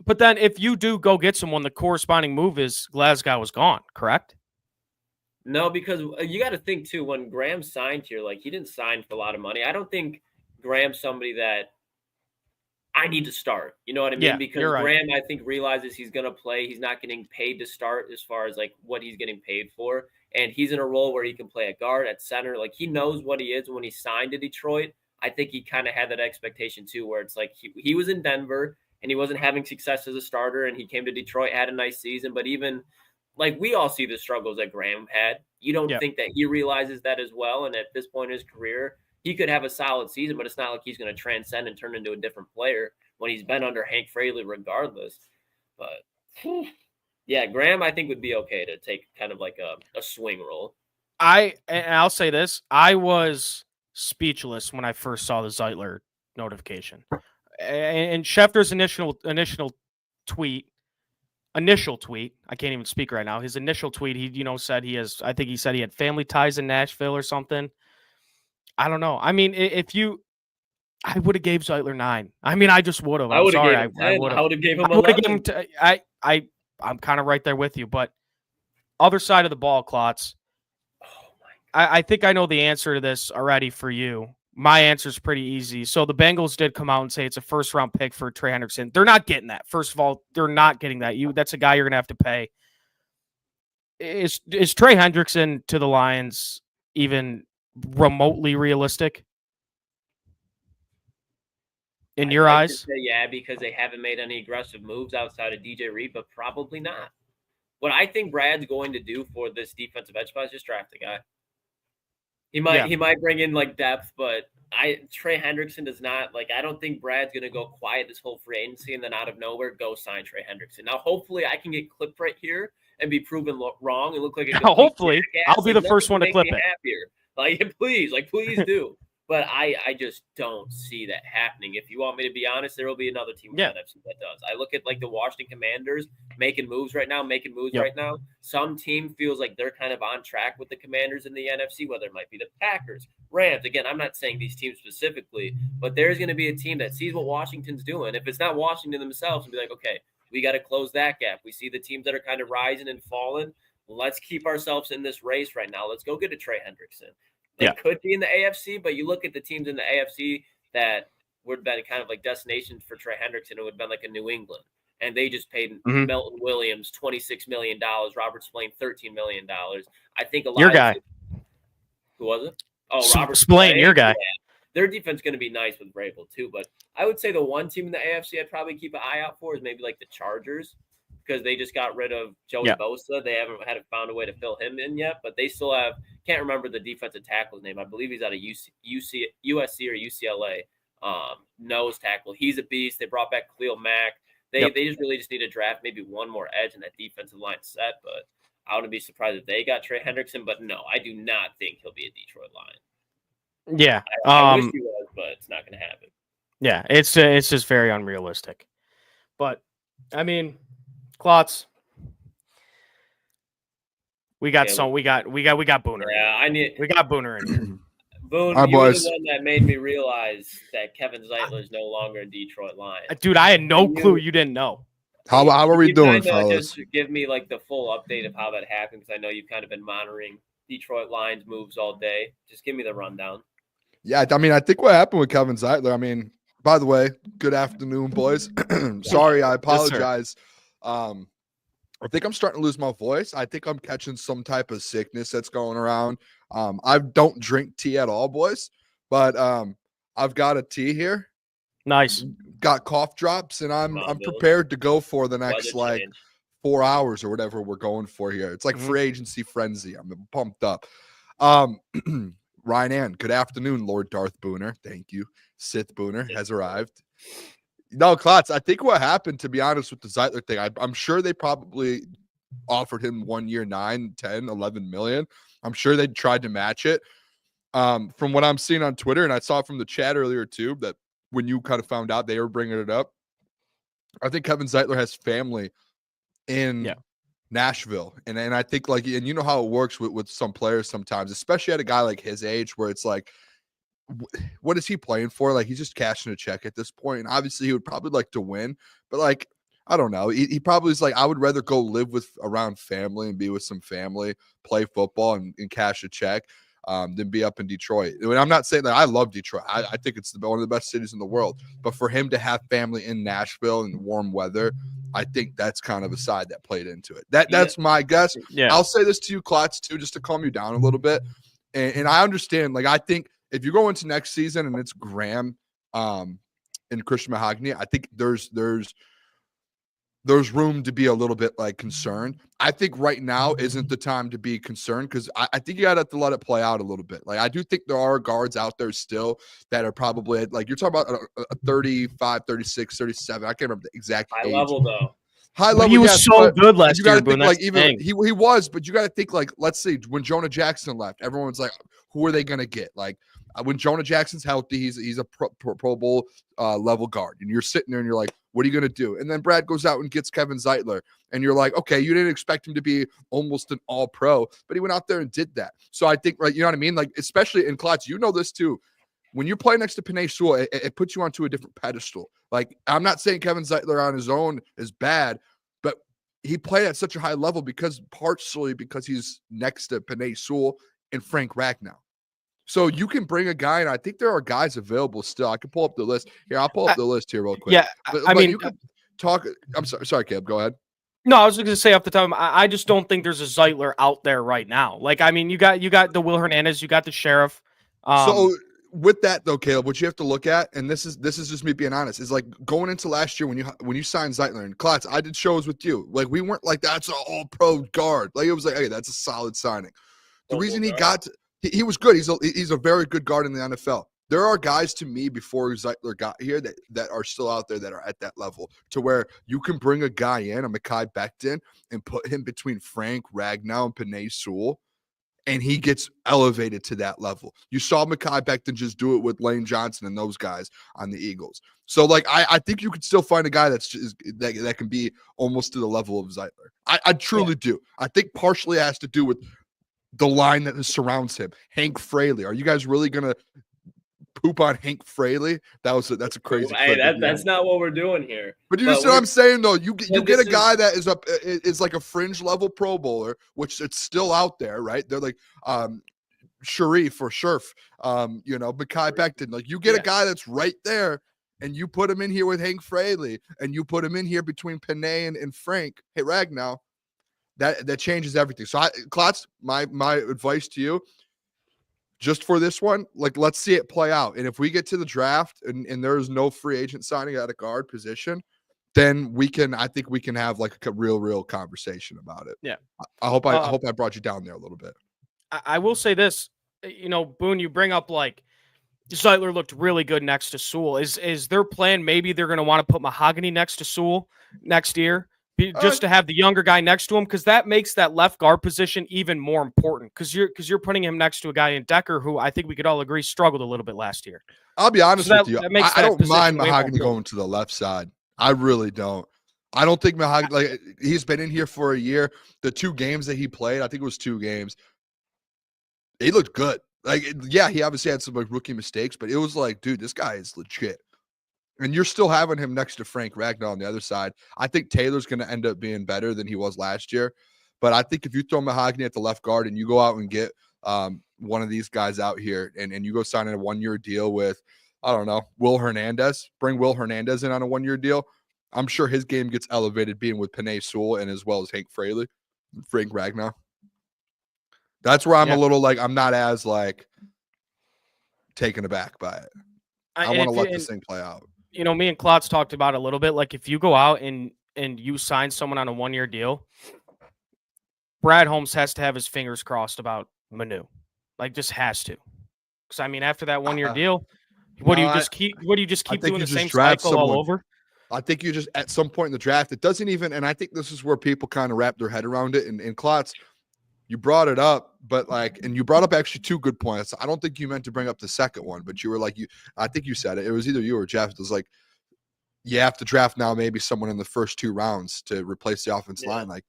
But then if you do go get someone, the corresponding move is Glasgow is gone, correct? No, because you got to think, too, when Graham signed here, like, he didn't sign for a lot of money. I don't think Graham's somebody that I need to start. You know what I mean? Yeah, because you're right. Graham, I think, realizes he's going to play. He's not getting paid to start as far as, like, what he's getting paid for. And he's in a role where he can play at guard, at center. Like, he knows what he is when he signed to Detroit. I think he kind of had that expectation, too, where it's like he was in Denver and he wasn't having success as a starter, and he came to Detroit, had a nice season. But even, like, we all see the struggles that Graham had. You don't think that he realizes that as well? And at this point in his career, he could have a solid season, but it's not like he's going to transcend and turn into a different player when he's been under Hank Fraley regardless. But, yeah, Graham, I think, would be okay to take kind of like a swing role. I'll say this. I was speechless when I first saw the Zeitler notification. And Schefter's initial tweet, I can't even speak right now. His initial tweet, he said he said he had family ties in Nashville or something. I don't know. I mean, I would have gave Zeitler 9. I mean, I just would have. I'm sorry. I would have gave him 11. I'm kind of right there with you, but other side of the ball, Klotz. Oh my God. I think I know the answer to this already for you. My answer is pretty easy. So the Bengals did come out and say it's a first-round pick for Trey Hendrickson. They're not getting that. First of all, they're not getting that. That's a guy you're going to have to pay. Is Trey Hendrickson to the Lions even remotely realistic in your eyes? Yeah, because they haven't made any aggressive moves outside of DJ Reed, but probably not. What I think Brad's going to do for this defensive edge spot is just draft a guy. He might bring in like depth, but Trey Hendrickson does not I don't think Brad's gonna go quiet this whole free agency and then out of nowhere go sign Trey Hendrickson. Now hopefully I can get clipped right here and be proven wrong and look like a hopefully I'll be the first one to clip it. Happier. Please do. But I just don't see that happening. If you want me to be honest, there will be another team in the NFC that does. I look at the Washington Commanders making moves right now. Some team feels like they're kind of on track with the Commanders in the NFC, whether it might be the Packers, Rams. Again, I'm not saying these teams specifically, but there's going to be a team that sees what Washington's doing. If it's not Washington themselves, and be like, okay, we got to close that gap. We see the teams that are kind of rising and falling. Let's keep ourselves in this race right now. Let's go get a Trey Hendrickson. It could be in the AFC, but you look at the teams in the AFC that would have been kind of like destinations for Trey Hendrickson. It would have been like a New England. And they just paid Milton Williams $26 million, Robert Spillane $13 million. I think a lot your of guy. Who was it? Oh, Robert Spillane, your guy. Yeah. Their defense is going to be nice with Vrabel too. But I would say the one team in the AFC I'd probably keep an eye out for is maybe like the Chargers, because they just got rid of Joey Bosa. They haven't found a way to fill him in yet, but they still have – can't remember the defensive tackle's name. I believe he's out of USC or UCLA. Nose tackle. He's a beast. They brought back Khalil Mack. They just really just need to draft maybe one more edge in that defensive line set, but I wouldn't be surprised if they got Trey Hendrickson. But no, I do not think he'll be a Detroit Lion. Yeah. I wish he was, but it's not going to happen. Yeah, it's just very unrealistic. But, I mean – Klotz, we got Booner. Yeah, we got Booner in here. Boone, you were the one that made me realize that Kevin Zeitler is no longer a Detroit Lion. Dude, I had no clue you didn't know. How are we doing, fellas? Just give me the full update of how that happened, because I know you've kind of been monitoring Detroit Lions moves all day. Just give me the rundown. Yeah, I mean, I think what happened with Kevin Zeitler, I mean, by the way, good afternoon, boys. Sorry, I apologize. Yes, I think I'm starting to lose my voice. I think I'm catching some type of sickness that's going around. I don't drink tea at all, boys, but I've got a tea here. Nice. Got cough drops, and I'm prepared to go for the next 4 hours or whatever we're going for here. It's like free agency frenzy. I'm pumped up. Ryan Ann, good afternoon, Lord Darth Booner. Thank you. Sith Booner has arrived. No, Klotz, I think what happened, to be honest, with the Zeitler thing, I'm sure they probably offered him 1 year, 9, 10, 11 million. I'm sure they tried to match it. From what I'm seeing on Twitter, and I saw from the chat earlier too, that when you kind of found out they were bringing it up, I think Kevin Zeitler has family in Nashville. And I think like, and you know how it works with some players sometimes, especially at a guy like his age, where it's like, what is he playing for? Like, he's just cashing a check at this point. And obviously he would probably like to win, but like, I don't know. He probably is like, I would rather go live around family and be with some family, play football and cash a check than be up in Detroit. And I'm not saying that I love Detroit. I think it's one of the best cities in the world. But for him to have family in Nashville in warm weather, I think that's kind of a side that played into it. That's my guess. Yeah. I'll say this to you, Klotz, too, just to calm you down a little bit. And I understand, like, I think if you go into next season and it's Graham and Christian Mahogany, I think there's room to be a little bit like concerned. I think right now isn't the time to be concerned because I think you got to let it play out a little bit. Like, I do think there are guards out there still that are probably like, you're talking about a 35, 36, 37. I can't remember the exact High age. level though. High level. He was yes, so good last you got year, to think Boone, like that's the even thing. he was, but you got to think like, let's see, when Jonah Jackson left, everyone's like, who are they going to get? Like when Jonah Jackson's healthy, he's a pro bowl level guard, and you're sitting there and you're like, what are you going to do? And then Brad goes out and gets Kevin Zeitler, and you're like, okay, you didn't expect him to be almost an all pro, but he went out there and did that. So I think, right, you know what I mean? Like, especially in Klotz, you know this too. When you play next to Penei Sewell, it puts you onto a different pedestal. Like, I'm not saying Kevin Zeitler on his own is bad, but he played at such a high level partially because he's next to Penei Sewell and Frank Ragnow. So you can bring a guy, and I think there are guys available still. I can pull up the list. Here, I'll pull up the list here real quick. Yeah, I mean, you could talk. I'm sorry, Caleb. Go ahead. No, I was going to say off the top, I just don't think there's a Zeitler out there right now. Like, I mean, you got the Will Hernandez, you got the Sheriff. So with that though, Caleb, what you have to look at, and this is just me being honest, is like going into last year when you signed Zeitler and Klotz, I did shows with you. Like, we weren't like, that's an all pro guard. Like, it was like, hey, that's a solid signing. The reason he was good. He's a very good guard in the NFL. There are guys to me before Zeitler got here that are still out there that are at that level to where you can bring a guy in, a Mekhi Becton, and put him between Frank Ragnow and Penei Sewell, and he gets elevated to that level. You saw Mekhi Becton just do it with Lane Johnson and those guys on the Eagles. So, like, I think you could still find a guy that can be almost to the level of Zeitler. I truly do. I think partially it has to do with the line that surrounds him. Hank Fraley. Are you guys really gonna poop on Hank Fraley? That's a crazy. Hey, that's not what we're doing here. But you see what I'm saying, though. You get a guy that is like a fringe level Pro Bowler, which it's still out there, right? They're like Sharif or Scherf, Mekhi Becton. Like, you get a guy that's right there, and you put him in here with Hank Fraley, and you put him in here between Penei and Frank. Hey, Ragnow. That changes everything. So, Klotz, my advice to you, just for this one, like, let's see it play out. And if we get to the draft and there's no free agent signing at a guard position, then I think we can have like a real conversation about it. Yeah. I hope I brought you down there a little bit. I will say this, Boone, you bring up like Zeitler looked really good next to Sewell. Is their plan maybe they're going to want to put Mahogany next to Sewell next year? Just to have the younger guy next to him, because that makes that left guard position even more important. Because you're putting him next to a guy in Decker who I think we could all agree struggled a little bit last year. I'll be honest with you. I don't mind way Mahogany going to the left side. I really don't. I don't think Mahogany, like, he's been in here for a year. The 2 games that he played, I think it was 2 games, he looked good. Like, yeah, he obviously had some like rookie mistakes, but it was like, dude, this guy is legit. And you're still having him next to Frank Ragnow on the other side. I think Taylor's going to end up being better than he was last year. But I think if you throw Mahogany at the left guard and you go out and get one of these guys out here and you go sign in a 1-year deal with, I don't know, Will Hernandez, bring Will Hernandez in on a 1-year deal, I'm sure his game gets elevated being with Penei Sewell and as well as Hank Fraley, Frank Ragnow. That's where I'm a little like, I'm not as like taken aback by it. I want to let this thing play out. Me and Klotz talked about it a little bit. Like, if you go out and you sign someone on a 1-year deal, Brad Holmes has to have his fingers crossed about Manu. Like, just has to. Because I mean, after that 1-year deal, do you just keep doing the same cycle all over? I think you just at some point in the draft, it doesn't even, and I think this is where people kind of wrap their head around it. And Klotz, you brought it up, but and you brought up actually 2 good points. I don't think you meant to bring up the second one, but you were like, I think you said it. It was either you or Jeff. It was like, you have to draft now maybe someone in the first 2 rounds to replace the offensive line. Like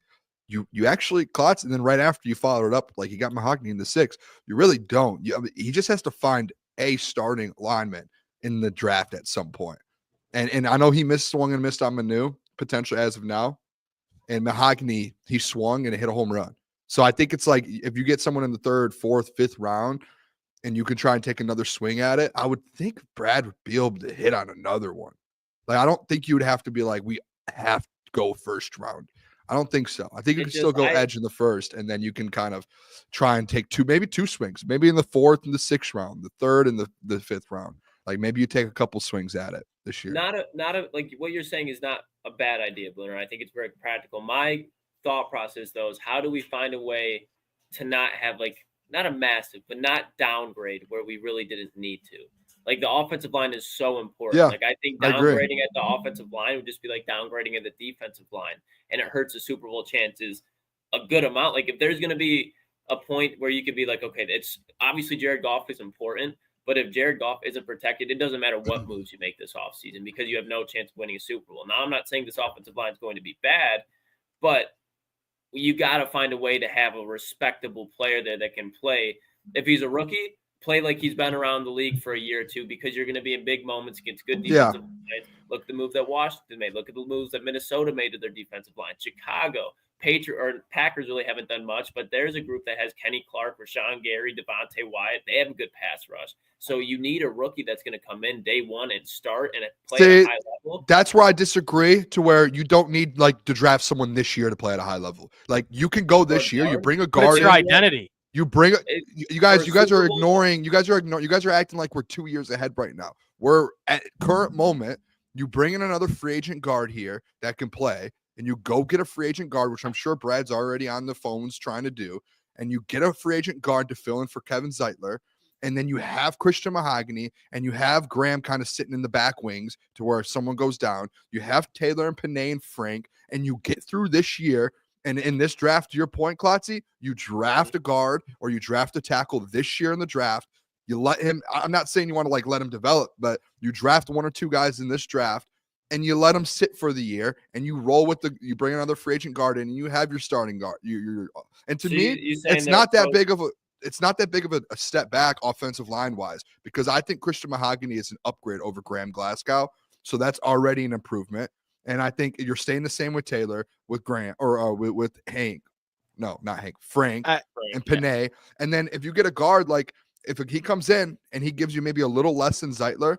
you actually Klotz, and then right after you followed it up, like you got Mahogany in the 6th. You really don't. He just has to find a starting lineman in the draft at some point. And I know he swung and missed on Manu potentially as of now. And Mahogany, he swung and hit a home run. So I think it's like if you get someone in the 3rd, 4th, 5th round, and you can try and take another swing at it, I would think Brad would be able to hit on another one. Like, I don't think you would have to be like, we have to go first round. I don't think so. I think you can still go edge in the 1st, and then you can kind of try and take maybe two swings, maybe in the 4th and the 6th round, the 3rd and the 5th round. Like maybe you take a couple swings at it this year. Not a like what you're saying is not a bad idea, Booner. I think it's very practical. My thought process though is how do we find a way to not have like not a massive, but not downgrade where we really didn't need to. Like the offensive line is so important. Yeah, like I think downgrading at the offensive line would just be like downgrading at the defensive line, and it hurts the Super Bowl chances a good amount. Like if there's going to be a point where you could be like, okay, it's obviously Jared Goff is important, but if Jared Goff isn't protected, it doesn't matter what moves you make this offseason because you have no chance of winning a Super Bowl. Now, I'm not saying this offensive line is going to be bad, but you got to find a way to have a respectable player there that can play. If he's a rookie, play like he's been around the league for a year or two because you're going to be in big moments against good defensive lines. Look at the move that Washington made. Look at the moves that Minnesota made to their defensive line. Chicago, Packers really haven't done much, but there's a group that has Kenny Clark, Rashawn Gary, Devontae Wyatt. They have a good pass rush. So you need a rookie that's going to come in day one and start and play at a high level. That's where I disagree to where you don't need like to draft someone this year to play at a high level. Like you can go this year, you bring a guard. It's your identity. You bring you guys are ignoring, you guys are acting like we're 2 years ahead right now. We're at current moment, you bring in another free agent guard here that can play, and you go get a free agent guard, which I'm sure Brad's already on the phones trying to do, and you get a free agent guard to fill in for Kevin Zeitler, and then you have Christian Mahogany, and you have Graham kind of sitting in the back wings to where if someone goes down, you have Taylor and Panay and Frank, and you get through this year. And in this draft, to your point, Klotzy, you draft a guard or you draft a tackle this year in the draft. You let him, I'm not saying you want to like let him develop, but you draft 1 or 2 guys in this draft and you let him sit for the year you roll with you bring another free agent guard in and you have your starting guard. And to me, it's not that big of a step back offensive line wise, because I think Christian Mahogany is an upgrade over Graham Glasgow. So that's already an improvement. And I think you're staying the same with Taylor, with Grant, or with Hank. No, not Hank. Frank and Panay. Yeah. And then if you get a guard, like if he comes in and he gives you maybe a little less than Zeitler,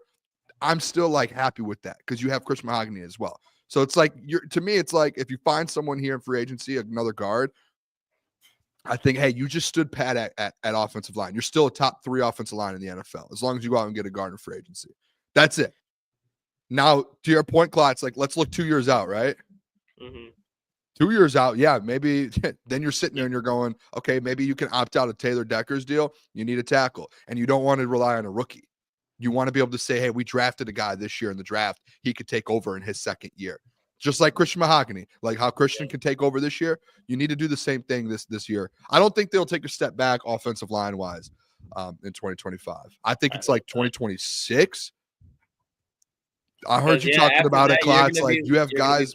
I'm still like happy with that because you have Chris Mahogany as well. So it's like to me, it's like if you find someone here in free agency, another guard, I think, hey, you just stood pat at offensive line. You're still a top 3 offensive line in the NFL as long as you go out and get a guard in free agency. That's it. Now, to your point, Klotz, like let's look 2 years out, right? Mm-hmm. 2 years out, yeah, maybe then you're sitting there and you're going, okay, maybe you can opt out of Taylor Decker's deal. You need a tackle, and you don't want to rely on a rookie. You want to be able to say, hey, we drafted a guy this year in the draft. He could take over in his 2nd year, just like Christian Mahogany, like how Christian can take over this year. You need to do the same thing this year. I don't think they'll take a step back offensive line wise in 2025. I think it's like 2026. I heard you talking about it, Klotz. Like you have guys.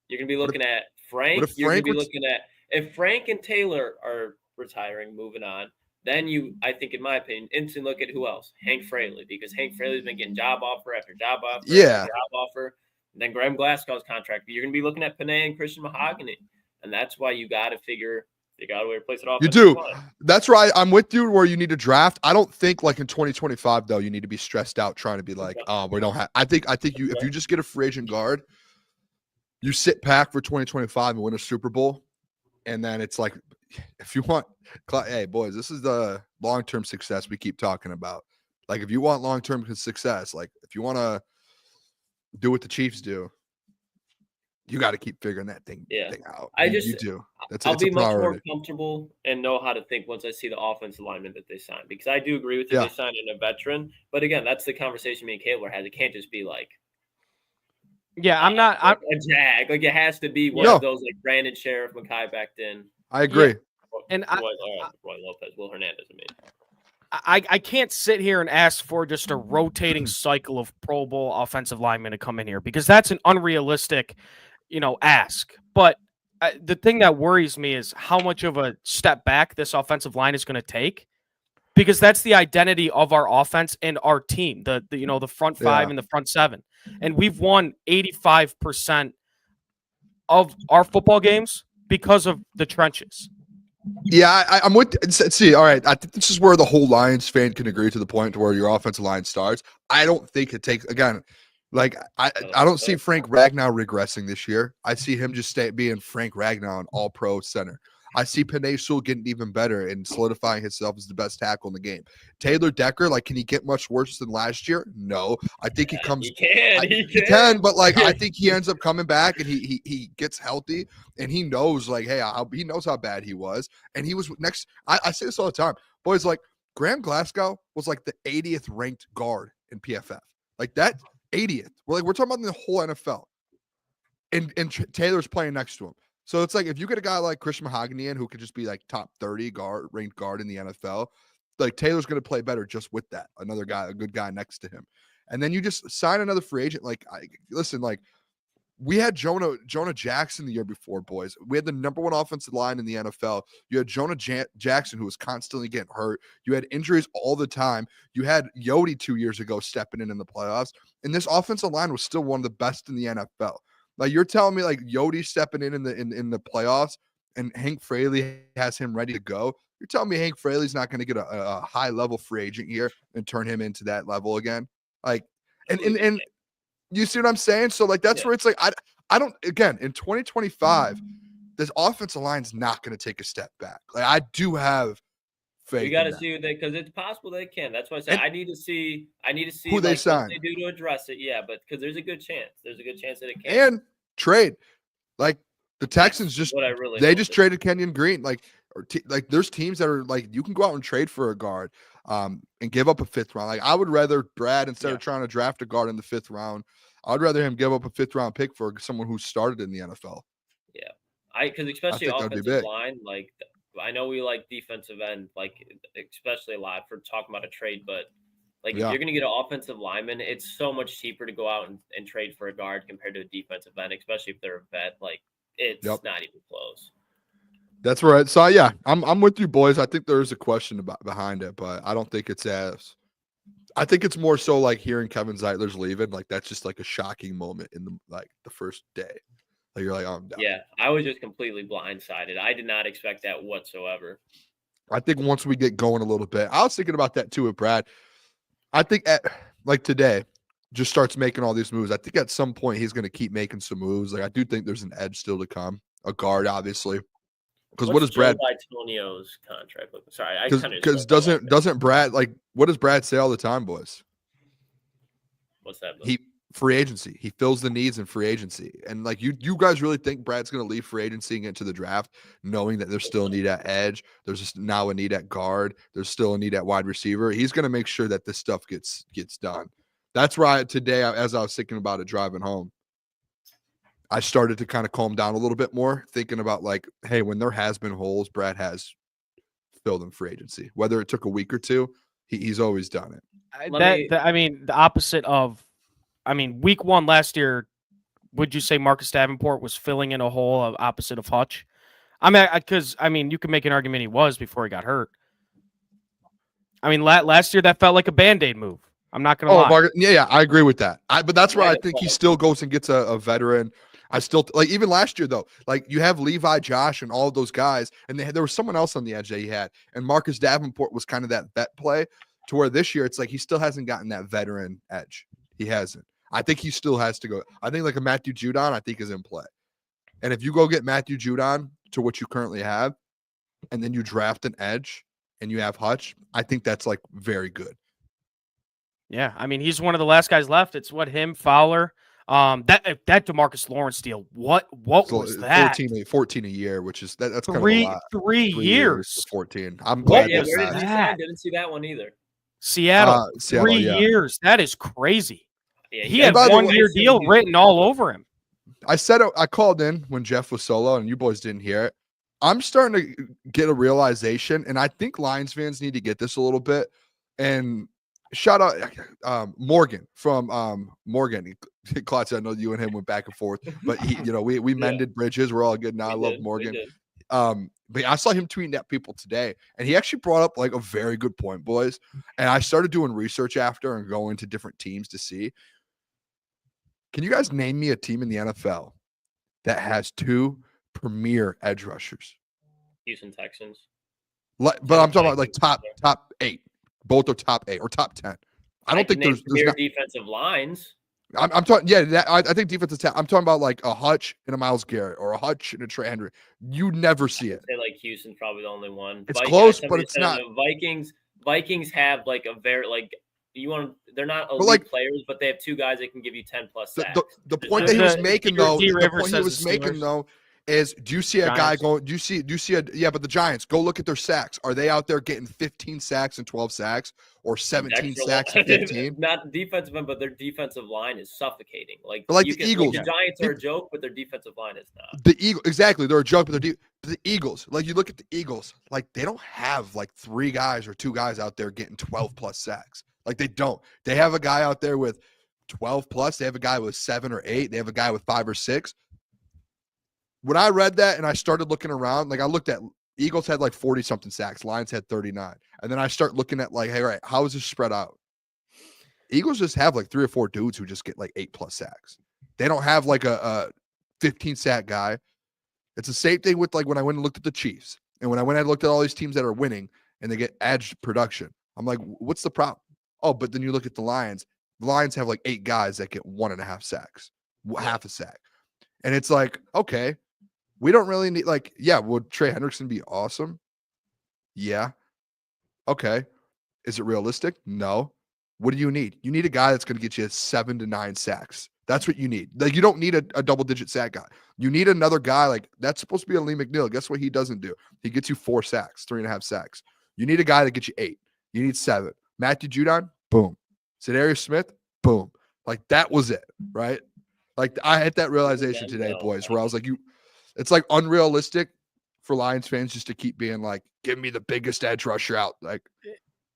You're going to be looking at Frank. You're going to be looking at if Frank and Taylor are retiring, moving on. Then I think, in my opinion, instantly look at who else? Hank Fraley, because Hank Fraley's been getting job offer after job offer after job offer. And then Graham Glasgow's contract. You're going to be looking at Panay and Christian Mahogany, and that's why you got to figure out a way to replace it off. You do. That's right. I'm with you where you need to draft. I don't think like in 2025 though you need to be stressed out trying to be like, oh, we don't have. I think you if you just get a free agent guard, you sit back for 2025 and win a Super Bowl, and then it's like, if you want, hey boys, this is the long-term success we keep talking about. Like if you want long-term success, like if you want to do what the Chiefs do, you got to keep figuring that thing out. You do. I'll be much more comfortable and know how to think once I see the offensive lineman that they signed, because I do agree with you. They signed in a veteran, but again, that's the conversation me and Caleb had. It can't just be like, I'm a jag. Like it has to be one of those like Brandon Sheriff, Mekhi back then. I agree. And Roy Lopez, Will Hernandez. I can't sit here and ask for just a rotating cycle of Pro Bowl offensive linemen to come in here because that's an unrealistic, ask. But the thing that worries me is how much of a step back this offensive line is going to take, because that's the identity of our offense and our team, the front five and the front seven. And we've won 85% of our football games because of the trenches. Yeah, I'm with. See, all right. I think this is where the whole Lions fan can agree to the point to where your offensive line starts. I don't think it takes again. Like I don't see Frank Ragnow regressing this year. I see him just being Frank Ragnow, an All-Pro center. I see Penei Sewell getting even better and solidifying himself as the best tackle in the game. Taylor Decker, like, can he get much worse than last year? No. I think he comes. He can, but like I think he ends up coming back and he gets healthy and he knows like, hey, he knows how bad he was. And he was next. I say this all the time, boys. Like Graham Glasgow was like the 80th ranked guard in PFF. Like that 80th. We're talking about the whole NFL. And Taylor's playing next to him. So it's like if you get a guy like Christian Mahogany in who could just be like top 30 ranked guard in the NFL, like Taylor's going to play better just with that. Another guy, a good guy next to him. And then you just sign another free agent. Like, listen, like we had Jonah Jackson the year before, boys. We had the number one offensive line in the NFL. You had Jonah Jackson, who was constantly getting hurt. You had injuries all the time. You had Yodi 2 years ago stepping in the playoffs. And this offensive line was still one of the best in the NFL. Like you're telling me, like Yodi stepping in the playoffs, and Hank Fraley has him ready to go. You're telling me Hank Fraley's not going to get a high level free agent here and turn him into that level again? Like, and you see what I'm saying? So like that's where it's like I don't. Again, in 2025, this offensive line's not going to take a step back. Like I do have faith. You got to see what because it's possible they can. That's why I say I need to see who they sign. What they do to address it. Yeah, but because there's a good chance. There's a good chance that it can. And trade, like the Texans just traded Kenyon Green. Like there's teams that are like you can go out and trade for a guard, and give up a fifth round. Like I would rather Brad instead of trying to draft a guard in the fifth round, I'd rather him give up a fifth round pick for someone who started in the NFL. Yeah, because especially offensive line, like. I know we like defensive end, like especially a lot for talking about a trade, but like if you're going to get an offensive lineman, it's so much cheaper to go out and trade for a guard compared to a defensive end, especially if they're a vet. Like it's not even close. That's right. So yeah, I'm with you, boys. I think there is a question behind it, but I don't think it's as. I think it's more so like hearing Kevin Zeitler's leaving. Like that's just like a shocking moment in the first day. Like you're like, oh, I'm done. Yeah, I was just completely blindsided. I did not expect that whatsoever. I think once we get going a little bit, I was thinking about that too with Brad. I think like today, just starts making all these moves. I think at some point he's going to keep making some moves. Like I do think there's an edge still to come, a guard obviously. Because what does Brad? Antonio's contract look? Sorry, because doesn't Brad like what does Brad say all the time, boys? What's that? Free agency. He fills the needs in free agency. And like you guys really think Brad's going to leave free agency and get into the draft knowing that there's still a need at edge, there's just now a need at guard, there's still a need at wide receiver. He's going to make sure that this stuff gets done. That's why today, as I was thinking about it driving home, I started to kind of calm down a little bit more, thinking about like, hey, when there has been holes, Brad has filled in free agency. Whether it took a week or two, he's always done it. I mean, the opposite of week one last year, would you say Marcus Davenport was filling in a hole of opposite of Hutch? Because you can make an argument he was before he got hurt. I mean, last year that felt like a Band-Aid move. I'm not going to lie. Yeah, I agree with that. But that's where I think he still goes and gets a veteran. I still like even last year though. Like you have Levi, Josh, and all of those guys, and there was someone else on the edge that he had, and Marcus Davenport was kind of that vet play. To where this year it's like he still hasn't gotten that veteran edge. He hasn't. I think he still has to go. I think like a Matthew Judon, I think is in play. And if you go get Matthew Judon to what you currently have, and then you draft an edge and you have Hutch, I think that's like very good. Yeah, he's one of the last guys left. It's him, Fowler, that DeMarcus Lawrence deal. What was that? 14 a year, which is that's kind of a lot. 3 years. 14. I'm glad. Yeah, where did he say? I didn't see that one either. Seattle 3 years. That is crazy. Yeah, he had 1 year deal written all over him. I called in when Jeff was solo, and you boys didn't hear it. I'm starting to get a realization, and I think Lions fans need to get this a little bit. And shout out Morgan from Morgan. Klotz, I know you and him went back and forth, but he, we mended bridges. We're all good now. I love Morgan. But I saw him tweeting at people today, and he actually brought up like a very good point, boys. And I started doing research after and going to different teams to see. Can you guys name me a team in the NFL that has 2 premier edge rushers? Houston Texans. But I'm talking about like top 8. Both are top 8 or top 10. I don't think there's not, defensive lines. I'm talking. Yeah, I think defensive. I'm talking about like a Hutch and a Myles Garrett or a Hutch and a Trey Hendrick. You never see it. Say like Houston's probably the only one. It's close, but it's not. Vikings have like a very they're not elite players, but they have 2 guys that can give you 10+ sacks. The point that he was making though, is do you see a guy going? Do you see but the Giants, go look at their sacks. Are they out there getting 15 sacks and 12 sacks or 17 sacks and 15? Not defensive end, but their defensive line is suffocating. Like the Eagles. The Giants are a joke, but their defensive line is not. The Eagles, exactly. They're a joke, but the Eagles, like you look at the Eagles, like they don't have like 3 guys or 2 guys out there getting 12+ sacks. Like they don't. They have a guy out there with 12+. They have a guy with 7 or 8. They have a guy with 5 or 6. When I read that and I started looking around, like I looked at Eagles had like 40-something sacks. Lions had 39. And then I start looking at like, hey, right, how is this spread out? Eagles just have like 3 or 4 dudes who just get like 8+ sacks. They don't have like a 15-sack guy. It's the same thing with like when I went and looked at the Chiefs. And when I went and looked at all these teams that are winning and they get edge production, I'm like, what's the problem? Oh, but then you look at the Lions. The Lions have like 8 guys that get 1.5 sacks, half a sack. And it's like, okay. We don't really need would Trey Hendrickson be awesome? Yeah. Okay. Is it realistic? No. What do you need? You need a guy that's going to get you 7 to 9 sacks. That's what you need. Like you don't need a double-digit sack guy. You need another guy like that's supposed to be a Lee McNeil. Guess what he doesn't do? He gets you 4 sacks, 3.5 sacks. You need a guy that gets you 8. You need 7. Matthew Judon, boom. Za'Darius Smith, boom. Like that was it, right? Like I had that realization today, boys, where I was like, it's like unrealistic for Lions fans just to keep being like, give me the biggest edge rusher out. Like,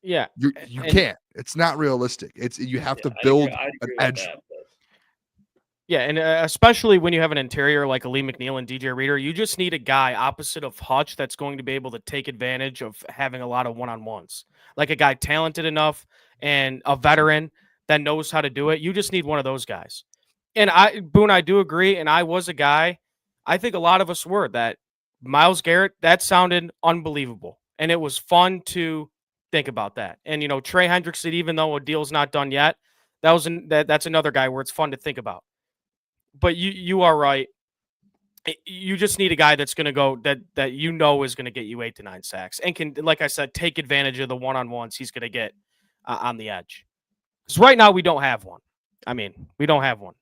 yeah, you can't. It's not realistic. You have to build an edge. Yeah, and especially when you have an interior like a Lee McNeil and DJ Reader, you just need a guy opposite of Hutch that's going to be able to take advantage of having a lot of one-on-ones. Like a guy talented enough and a veteran that knows how to do it. You just need one of those guys. And Boone, I do agree, and I was a guy. I think a lot of us were that Myles Garrett, that sounded unbelievable. And it was fun to think about that. And, Trey Hendrickson, even though a deal's not done yet, that's another guy where it's fun to think about. But you are right. You just need a guy that's going to go that is going to get you 8 to 9 sacks and can, like I said, take advantage of the one-on-ones he's going to get on the edge. Because right now we don't have one. We don't have one.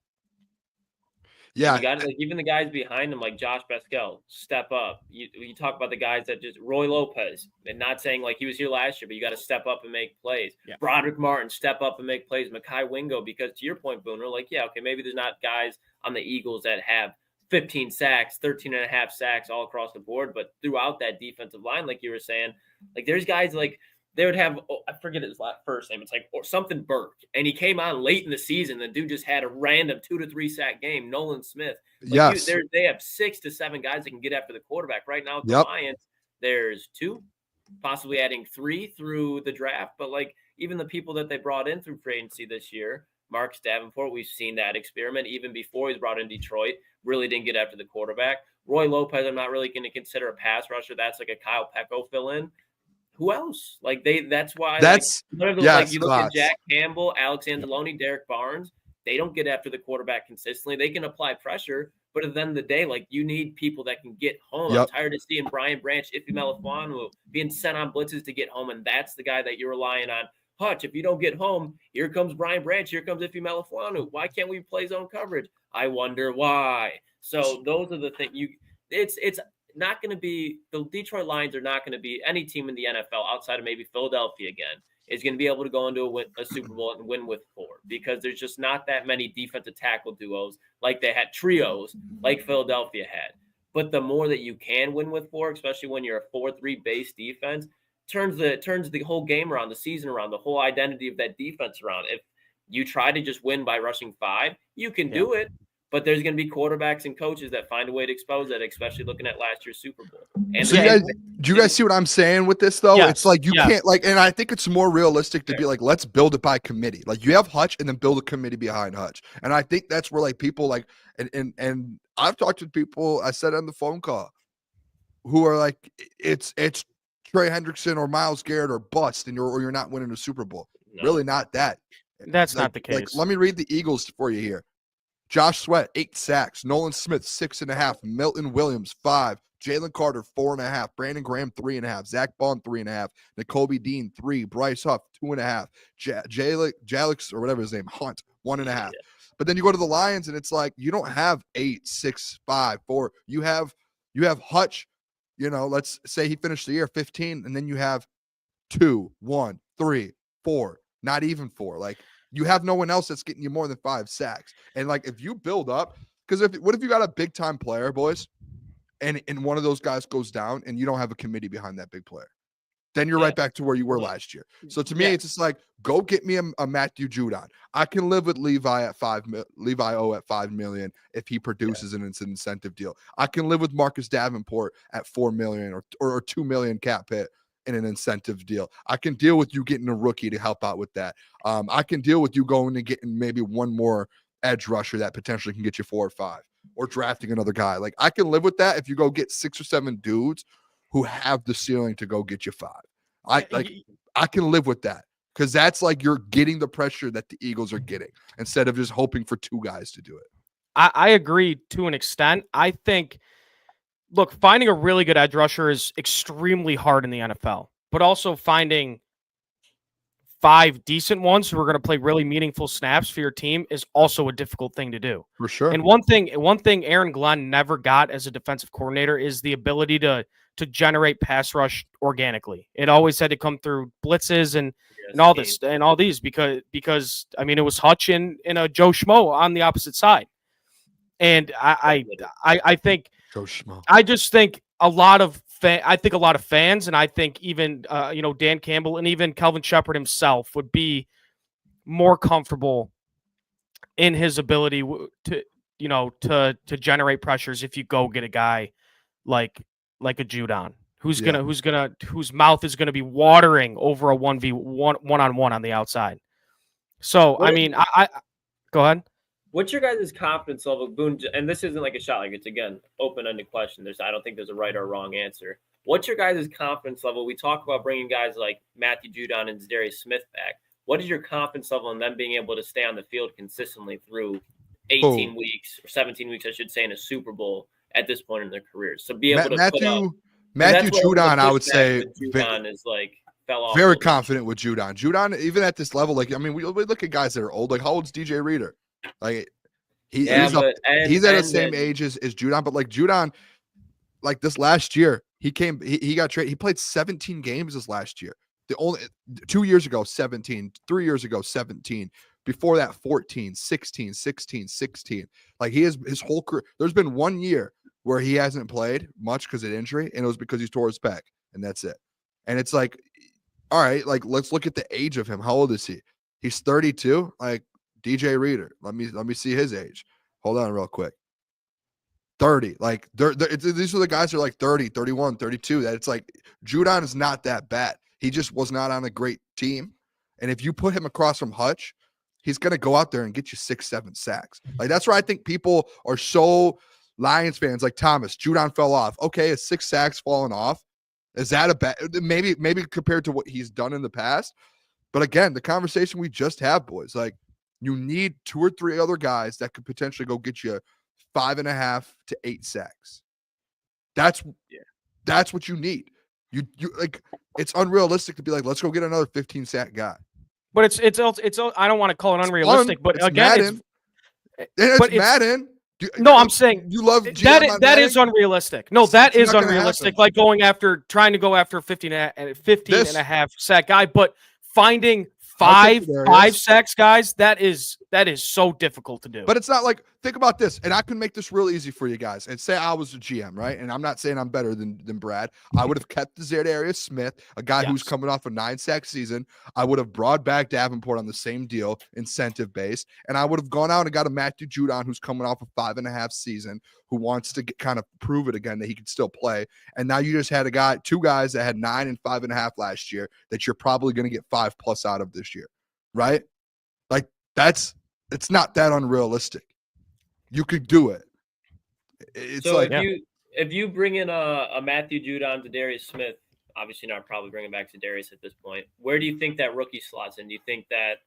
Yeah, you got even the guys behind him, like Josh Pascal, step up. You talk about the guys that just Roy Lopez, and not saying like he was here last year, but you got to step up and make plays. Yeah. Broderick Martin, step up and make plays. Mekhi Wingo, because to your point, Booner, like maybe there's not guys on the Eagles that have 15 sacks, 13.5 sacks all across the board, but throughout that defensive line, like you were saying, like there's guys like. They would have, I forget his first name. It's like or something Burke. And he came on late in the season. The dude just had a random 2 to 3 sack game. Nolan Smith. Like yes. They have 6 to 7 guys that can get after the quarterback. Right now, the Lions, there's 2, possibly adding 3 through the draft. But like even the people that they brought in through free agency this year, Marcus Davenport, we've seen that experiment even before he's brought in Detroit, really didn't get after the quarterback. Roy Lopez, I'm not really going to consider a pass rusher. That's like a Kyle Pecco fill-in. Who else? Like that's why. You look at Jack Campbell, Alex Anzalone, Derek Barnes. They don't get after the quarterback consistently. They can apply pressure, but at the end of the day, like you need people that can get home. Yep. I'm tired of seeing Brian Branch, Ife Melifonwu being sent on blitzes to get home, and that's the guy that you're relying on. Hutch, if you don't get home, here comes Brian Branch. Here comes Ife Melifonwu. Why can't we play zone coverage? I wonder why. So those are the things it's not going to be the Detroit Lions are not going to be any team in the NFL outside of maybe Philadelphia again is going to be able to go into a Super Bowl and win with 4 because there's just not that many defensive tackle duos like they had trios like Philadelphia had. But the more that you can win with 4, especially when you're a 4-3 base defense, turns the whole game around, the season around, the whole identity of that defense around. If you try to just win by rushing 5, you can do it. But there's going to be quarterbacks and coaches that find a way to expose that, especially looking at last year's Super Bowl. And So do you guys see what I'm saying with this though? Yes, It's like you yes. can't like, and I think it's more realistic to be like, let's build it by committee. Like you have Hutch and then build a committee behind Hutch. And I think that's where like people like, and I've talked to people, I said on the phone call, who are like, it's Trey Hendrickson or Myles Garrett or bust, and you're not winning a Super Bowl. No. Really not that. That's Like- not the case. Like, let me read the Eagles for you here. Josh Sweat, 8 sacks. Nolan Smith, 6.5. Milton Williams, 5. Jalen Carter, 4.5. Brandon Graham, 3.5. Zach Bond, 3.5. N'Kobe Dean, 3. Bryce Huff, 2.5. Jalix, or whatever his name, Hunt, 1.5. But then you go to the Lions, and it's like you don't have 8, 6, 5, 4. You have Hutch. You know, let's say he finished the year 15, and then you have 2, 1, 3, 4. Not even 4. Like. You have no one else that's getting you more than 5 sacks. And like if you build up, because what if you got a big time player, boys, and one of those guys goes down and you don't have a committee behind that big player? Then you're right back to where you were last year. So to me, it's just like, go get me a Matthew Judon. I can live with Levi O at $5 million if he produces and it's an incentive deal. I can live with Marcus Davenport at $4 million or $2 million cap hit in an incentive deal. I can deal with you getting a rookie to help out with that. I can deal with you going and getting maybe one more edge rusher that potentially can get you 4 or 5, or drafting another guy. Like I can live with that if you go get 6 or 7 dudes who have the ceiling to go get you 5. I can live with that, because that's like you're getting the pressure that the Eagles are getting instead of just hoping for 2 guys to do it. I agree to an extent. I think, look, finding a really good edge rusher is extremely hard in the NFL, but also finding 5 decent ones who are going to play really meaningful snaps for your team is also a difficult thing to do. For sure. And one thing Aaron Glenn never got as a defensive coordinator is the ability to generate pass rush organically. It always had to come through blitzes and all these because I mean it was Hutch and a Joe Schmo on the opposite side. And I think Joe Schmo. I just think a lot of fans, and I think even Dan Campbell and even Kelvin Shepard himself would be more comfortable in his ability to generate pressures if you go get a guy like a Judon whose mouth is gonna be watering over a 1v1 on the outside. So I mean, I go ahead. What's your guys' confidence level, Boone? And this isn't like a shot; like it's again open-ended question. I don't think there's a right or wrong answer. What's your guys' confidence level? We talk about bringing guys like Matthew Judon and Zadarius Smith back. What is your confidence level in them being able to stay on the field consistently through 18 weeks or 17 weeks, I should say, in a Super Bowl at this point in their careers? So be able to put up. Matthew Judon, I would say, Judon is like fell off. Very confident with Judon. Judon, even at this level, like I mean, we look at guys that are old. Like how old's DJ Reader? Like he's at the same age as Judon, but like Judon, like this last year, he got traded. He played 17 games this last year. The only 2 years ago, 17, 3 years ago, 17. Before that, 14, 16, 16, 16. Like he has his whole career. There's been 1 year where he hasn't played much because of injury, and it was because he tore his pec, and that's it. And it's like, all right, like let's look at the age of him. How old is he? He's 32. Like DJ Reader. Let me see his age. Hold on real quick. 30. Like these are the guys who are like 30, 31, 32. That it's like Judon is not that bad. He just was not on a great team. And if you put him across from Hutch, he's going to go out there and get you 6, 7 sacks. Like that's where I think people are so Lions fans like Thomas. Judon fell off. Okay, is 6 sacks falling off? Is that a bad? Maybe compared to what he's done in the past. But again, the conversation we just have, boys, like you need 2 or 3 other guys that could potentially go get you 5.5 to 8 sacks. That's what you need. You like it's unrealistic to be like, let's go get another 15 sack guy. But it's I don't want to call it unrealistic, but again, it's Madden. I'm saying you love that is unrealistic. No, that is unrealistic. Like trying to go after 15 and a half sack guy, but finding five sacks guys, that is That is so difficult to do. But it's not like, think about this, and I can make this real easy for you guys. And say I was a GM, right? And I'm not saying I'm better than Brad. I would have kept the Zadarius Smith, a guy who's coming off a 9-sack season. I would have brought back Davenport on the same deal, incentive based, and I would have gone out and got a Matthew Judon who's coming off a 5.5 season, who wants to kind of prove it again that he can still play. And now you just had two guys that had 9 and 5.5 last year that you're probably going to get 5+ out of this year, right? Like it's not that unrealistic. You could do it. It's so like if you bring in a Matthew Judon to Darius Smith, obviously not probably bringing back Zadarius at this point. Where do you think that rookie slots in? Do you think that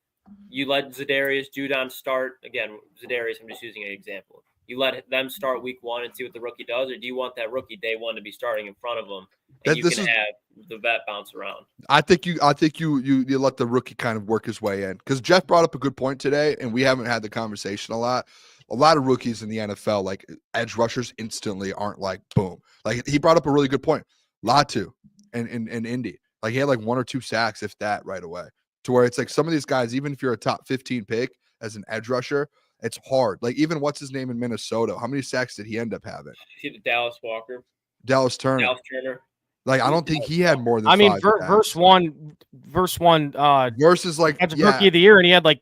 you let Zadarius Judon start again? Zadarius, I'm just using an example. You let them start week 1 and see what the rookie does, or do you want that rookie day 1 to be starting in front of them and you can have the vet bounce around? I think you let the rookie kind of work his way in, because Jeff brought up a good point today, and we haven't had the conversation a lot. A lot of rookies in the NFL, like edge rushers, instantly aren't like boom. Like he brought up a really good point. Latu and Indy, like he had like 1 or 2 sacks, if that, right away. To where it's like some of these guys, even if you're a top 15 pick as an edge rusher, it's hard. Like even what's his name in Minnesota? How many sacks did he end up having? Dallas Walker. Dallas Turner. Like I don't think he had more than. I mean, 5 verse one. Versus like rookie of the year, and he had like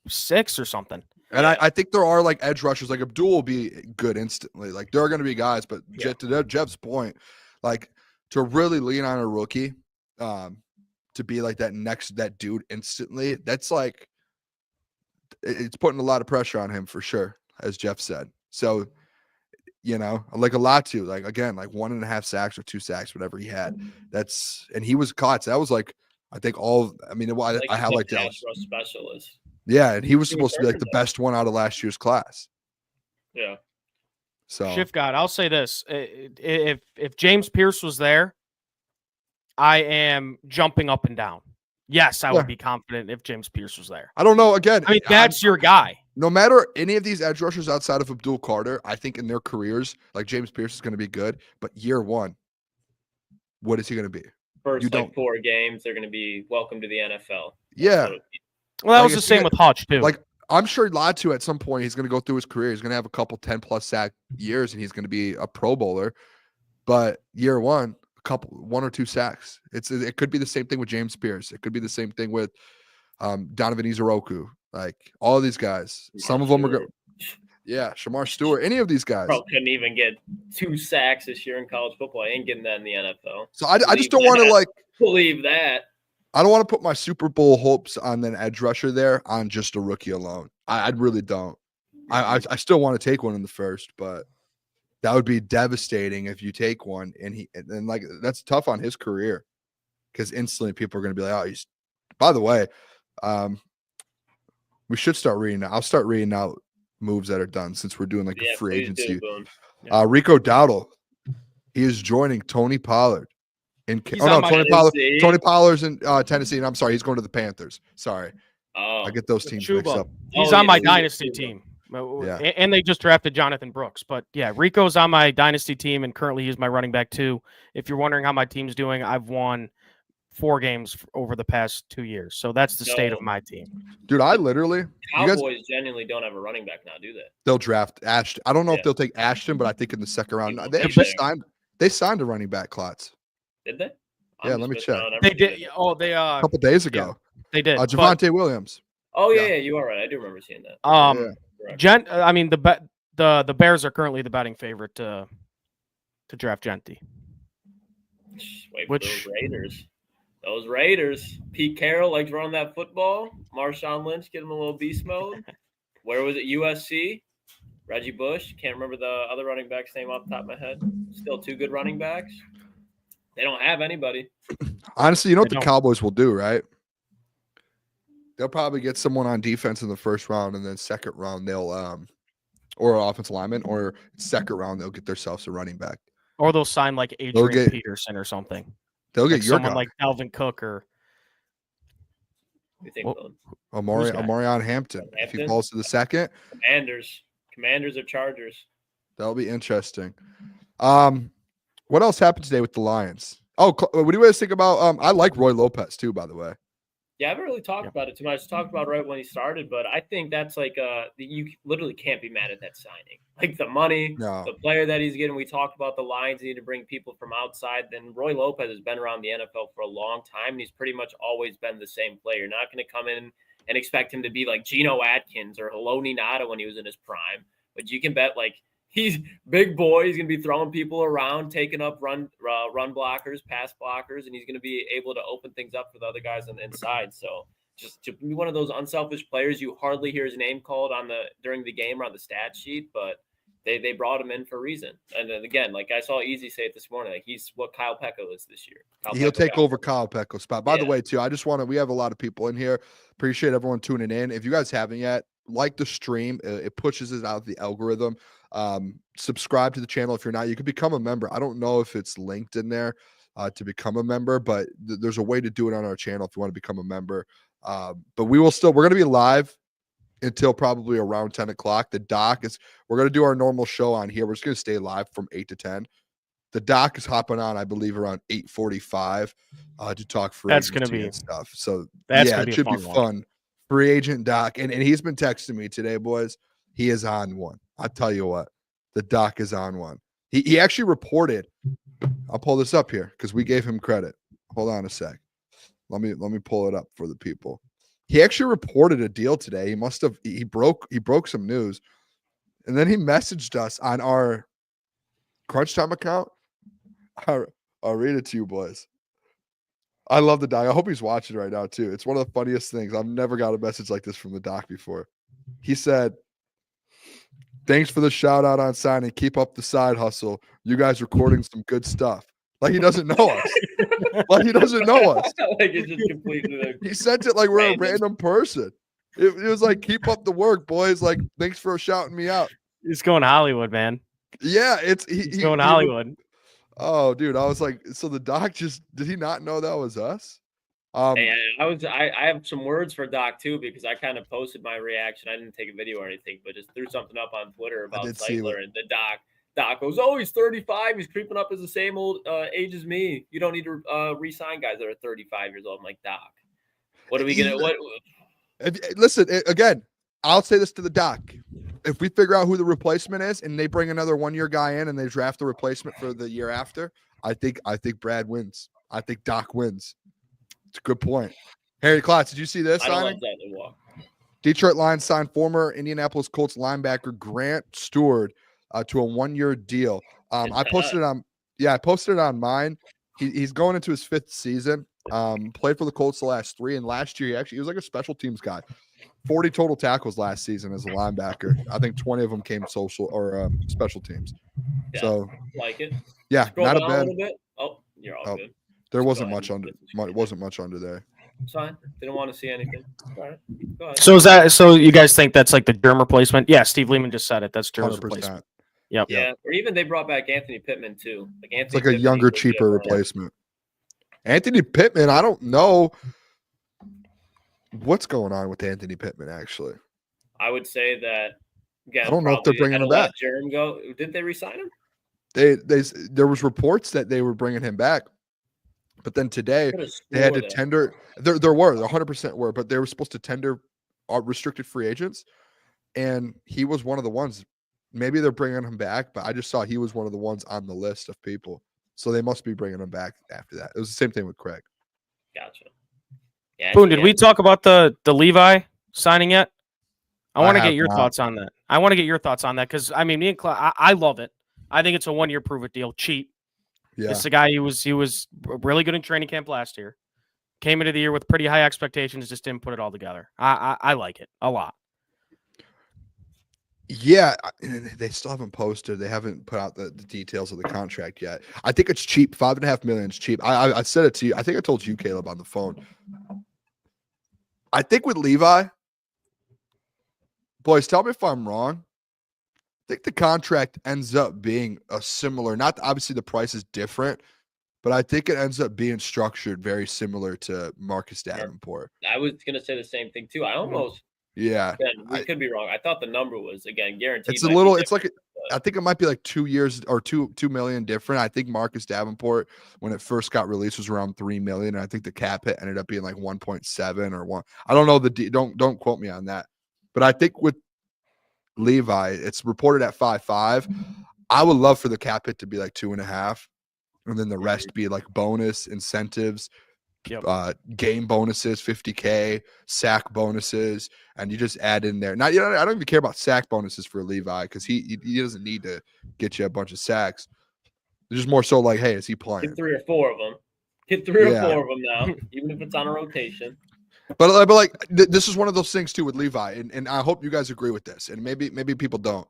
6 or something. And I think there are like edge rushers, like Abdul will be good instantly. Like there are going to be guys, but to Jeff's point, like to really lean on a rookie, to be like that dude instantly, that's like, it's putting a lot of pressure on him for sure, as Jeff said. So, like a lot to, like, again, like 1.5 sacks or 2 sacks, whatever he had. And he was caught. So that was like, I think I highlight Dallas specialist. Yeah, and he was supposed to be like the best one out of last year's class. Yeah. So Shift God, I'll say this: if James Pierce was there, I am jumping up and down. Yes, I would be confident if James Pierce was there. I don't know. Again, I mean, that's your guy. No matter any of these edge rushers outside of Abdul Carter, I think in their careers, like James Pierce is going to be good. But year 1, what is he going to be? First 4 games, they're going to be welcome to the NFL. Yeah. Well, that was the same with Hutch too. Like I'm sure Latu at some point he's going to go through his career. He's going to have a couple 10+ sack years, and he's going to be a Pro Bowler. But year 1, 1 or 2 sacks. It could be the same thing with James Pierce. It could be the same thing with Donovan Izoroku. Like all of these guys. Some of them are good. Yeah, Shamar Stewart. Any of these guys. Bro couldn't even get 2 sacks this year in college football. I ain't getting that in the NFL. So I just don't want to believe that. I don't want to put my Super Bowl hopes on an edge rusher there on just a rookie alone. I really don't. I still want to take one in the first, but that would be devastating if you take one and like that's tough on his career, because instantly people are going to be like, oh, he's. By the way, we should start reading. I'll start reading out moves that are done since we're doing like a free agency. Rico Dowdle, he is joining Tony Pollard. Tony Pollard's in Tennessee, and I'm sorry, he's going to the Panthers. Sorry. I get those teams mixed up. He's on my dynasty team. Yeah. And they just drafted Jonathan Brooks. But yeah, Rico's on my dynasty team, and currently he's my running back too. If you're wondering how my team's doing, I've won 4 games over the past 2 years. So that's the state of my team. Dude, I literally Cowboys genuinely don't have a running back now, do they? They'll draft Ashton. I don't know if they'll take Ashton, but I think in the second round. They signed a running back, Klotz. Did they? Yeah, let me check. They did. Oh, they a couple days ago. Yeah, they did. Javonte Williams. Oh yeah, you are right. I do remember seeing that. I mean the Bears are currently the betting favorite to draft Gentry. Wait for those Raiders. Pete Carroll likes running that football. Marshawn Lynch, get him a little beast mode. Where was it? USC. Reggie Bush. Can't remember the other running back's name off the top of my head. Still 2 good running backs. They don't have anybody. Honestly, you know what the Cowboys will do, right? They'll probably get someone on defense in the first round, and then second round they'll or an offensive lineman, or second round they'll get themselves a running back. Or they'll sign like Adrian Peterson or something. They'll get someone like Dalvin Cook or Omarion Hampton. If he falls to the second. Commanders or Chargers. That'll be interesting. What else happened today with the Lions? Oh, what do you guys think about? I like Roy Lopez too, by the way. Yeah, I haven't really talked about it too much. I talked about it right when he started, but I think that's like you literally can't be mad at that signing. Like the money, the player that he's getting. We talked about the Lions need to bring people from outside. Then Roy Lopez has been around the NFL for a long time, and he's pretty much always been the same player. You're not going to come in and expect him to be like Geno Atkins or Haloni Nada when he was in his prime. But you can bet like he's big boy. He's going to be throwing people around, taking up run blockers, pass blockers, and he's going to be able to open things up for the other guys on the inside. So just to be one of those unselfish players, you hardly hear his name called during the game or on the stat sheet, but they brought him in for a reason. And then again, like I saw Easy say it this morning, like he's what Kyle Pecco is this year. He'll take over Kyle Pecco's spot. By the way, too, I just we have a lot of people in here. Appreciate everyone tuning in. If you guys haven't yet, like the stream, it pushes it out of the algorithm. Subscribe to the channel if you're not. You can become a member. I don't know if it's linked in there to become a member, but there's a way to do it on our channel if you want to become a member. But we're going to be live until probably around 10 o'clock. We're going to do our normal show on here. We're just going to stay live from 8 to 10. The doc is hopping on, I believe, around 8:45 to talk free agency and stuff. So it should be fun. Free agent doc, and he's been texting me today, boys. He is on one. I'll tell you what, the doc is on one. He actually reported. I'll pull this up here because we gave him credit. Hold on a sec. Let me pull it up for the people. He actually reported a deal today. He broke some news, and then he messaged us on our Crunch Time account. I'll read it to you, boys. I love the doc. I hope he's watching right now too. It's one of the funniest things. I've never got a message like this from the doc before. He said, "Thanks for the shout out on signing. Keep up the side hustle. You guys recording some good stuff." Like he doesn't know us. Like he doesn't know us. Like it's just completely he sent it like we're a random person. It was like, "Keep up the work, boys. Like, thanks for shouting me out." He's going Hollywood, man. Yeah, he's going Hollywood. Oh, dude, I was like, so the doc did he not know that was us? I have some words for Doc too, because I kind of posted my reaction. I didn't take a video or anything, but just threw something up on Twitter about Zeitler, and the Doc goes, "Oh, he's 35. He's creeping up as the same old age as me. You don't need to re-sign guys that are 35 years old." I'm like, "Doc, what are we gonna what?" Listen, again, I'll say this to the doc. If we figure out who the replacement is and they bring another 1-year guy in and they draft the replacement for the year after, I think Brad wins. I think Doc wins. It's a good point. Harry Klotz, did you see this? I don't love that Detroit Lions signed former Indianapolis Colts linebacker Grant Stewart to a 1-year deal. I posted it on mine. He's going into his 5th season. Played for the Colts the last 3, and last year he was like a special teams guy. 40 total tackles last season as a linebacker. I think 20 of them came special teams. Yeah, so like it. Yeah, Scroll not a down bad. A little bit. Oh, you're all good. There wasn't much under. Wasn't much under there. It's fine. Didn't want to see anything. All right. Go ahead. So you guys think that's like the germ replacement? Yeah, Steve Lehman just said it. That's germ's 100%. replacement. Yep. Yeah, or even they brought back Anthony Pittman too. It's like a younger, cheaper replacement. Anthony Pittman, I don't know what's going on with Anthony Pittman. Actually, I would say that. Again, I don't know if they're bringing him back. Jerem go? Did they re-sign him? There was reports that they were bringing him back, but then today they had to tender. There were 100% were, but they were supposed to tender restricted free agents, and he was one of the ones. Maybe they're bringing him back, but I just saw he was one of the ones on the list of people, so they must be bringing him back after that. It was the same thing with Craig. Gotcha. Yeah, Boone, did we talk about the Levi signing yet? I want to get your thoughts on that. I want to get your thoughts on that because I mean, me and I love it. I think it's a 1-year prove-it deal. Cheap. Yeah. It's a guy he was really good in training camp last year. Came into the year with pretty high expectations, just didn't put it all together. I like it a lot. Yeah, they still haven't posted. They haven't put out the details of the contract yet. I think it's cheap. $5.5 million is cheap. I said it to you. I think I told you, Caleb, on the phone. I think with Levi, boys, tell me if I'm wrong. I think the contract ends up being a similar, not obviously the price is different, but I think it ends up being structured very similar to Marcus Davenport. I was going to say the same thing too. I almost, yeah, we could be wrong. I thought the number was, again, guaranteed. It's a little, it's like I think it might be like 2 years or 2 million different. I think Marcus Davenport, when it first got released, was around 3 million. And I think the cap hit ended up being like 1.7 or 1. I don't know don't quote me on that. But I think with Levi, it's reported at 5.5. I would love for the cap hit to be like 2.5, and then the rest be like bonus incentives, game bonuses, 50K, sack bonuses, and you just add in there. Now, I don't even care about sack bonuses for Levi because he doesn't need to get you a bunch of sacks. It's just more so like, hey, is he playing? Get 3 or 4 of them. Get 3 or 4 of them now, even if it's on a rotation. But like this is one of those things too with Levi, and I hope you guys agree with this, and maybe people don't.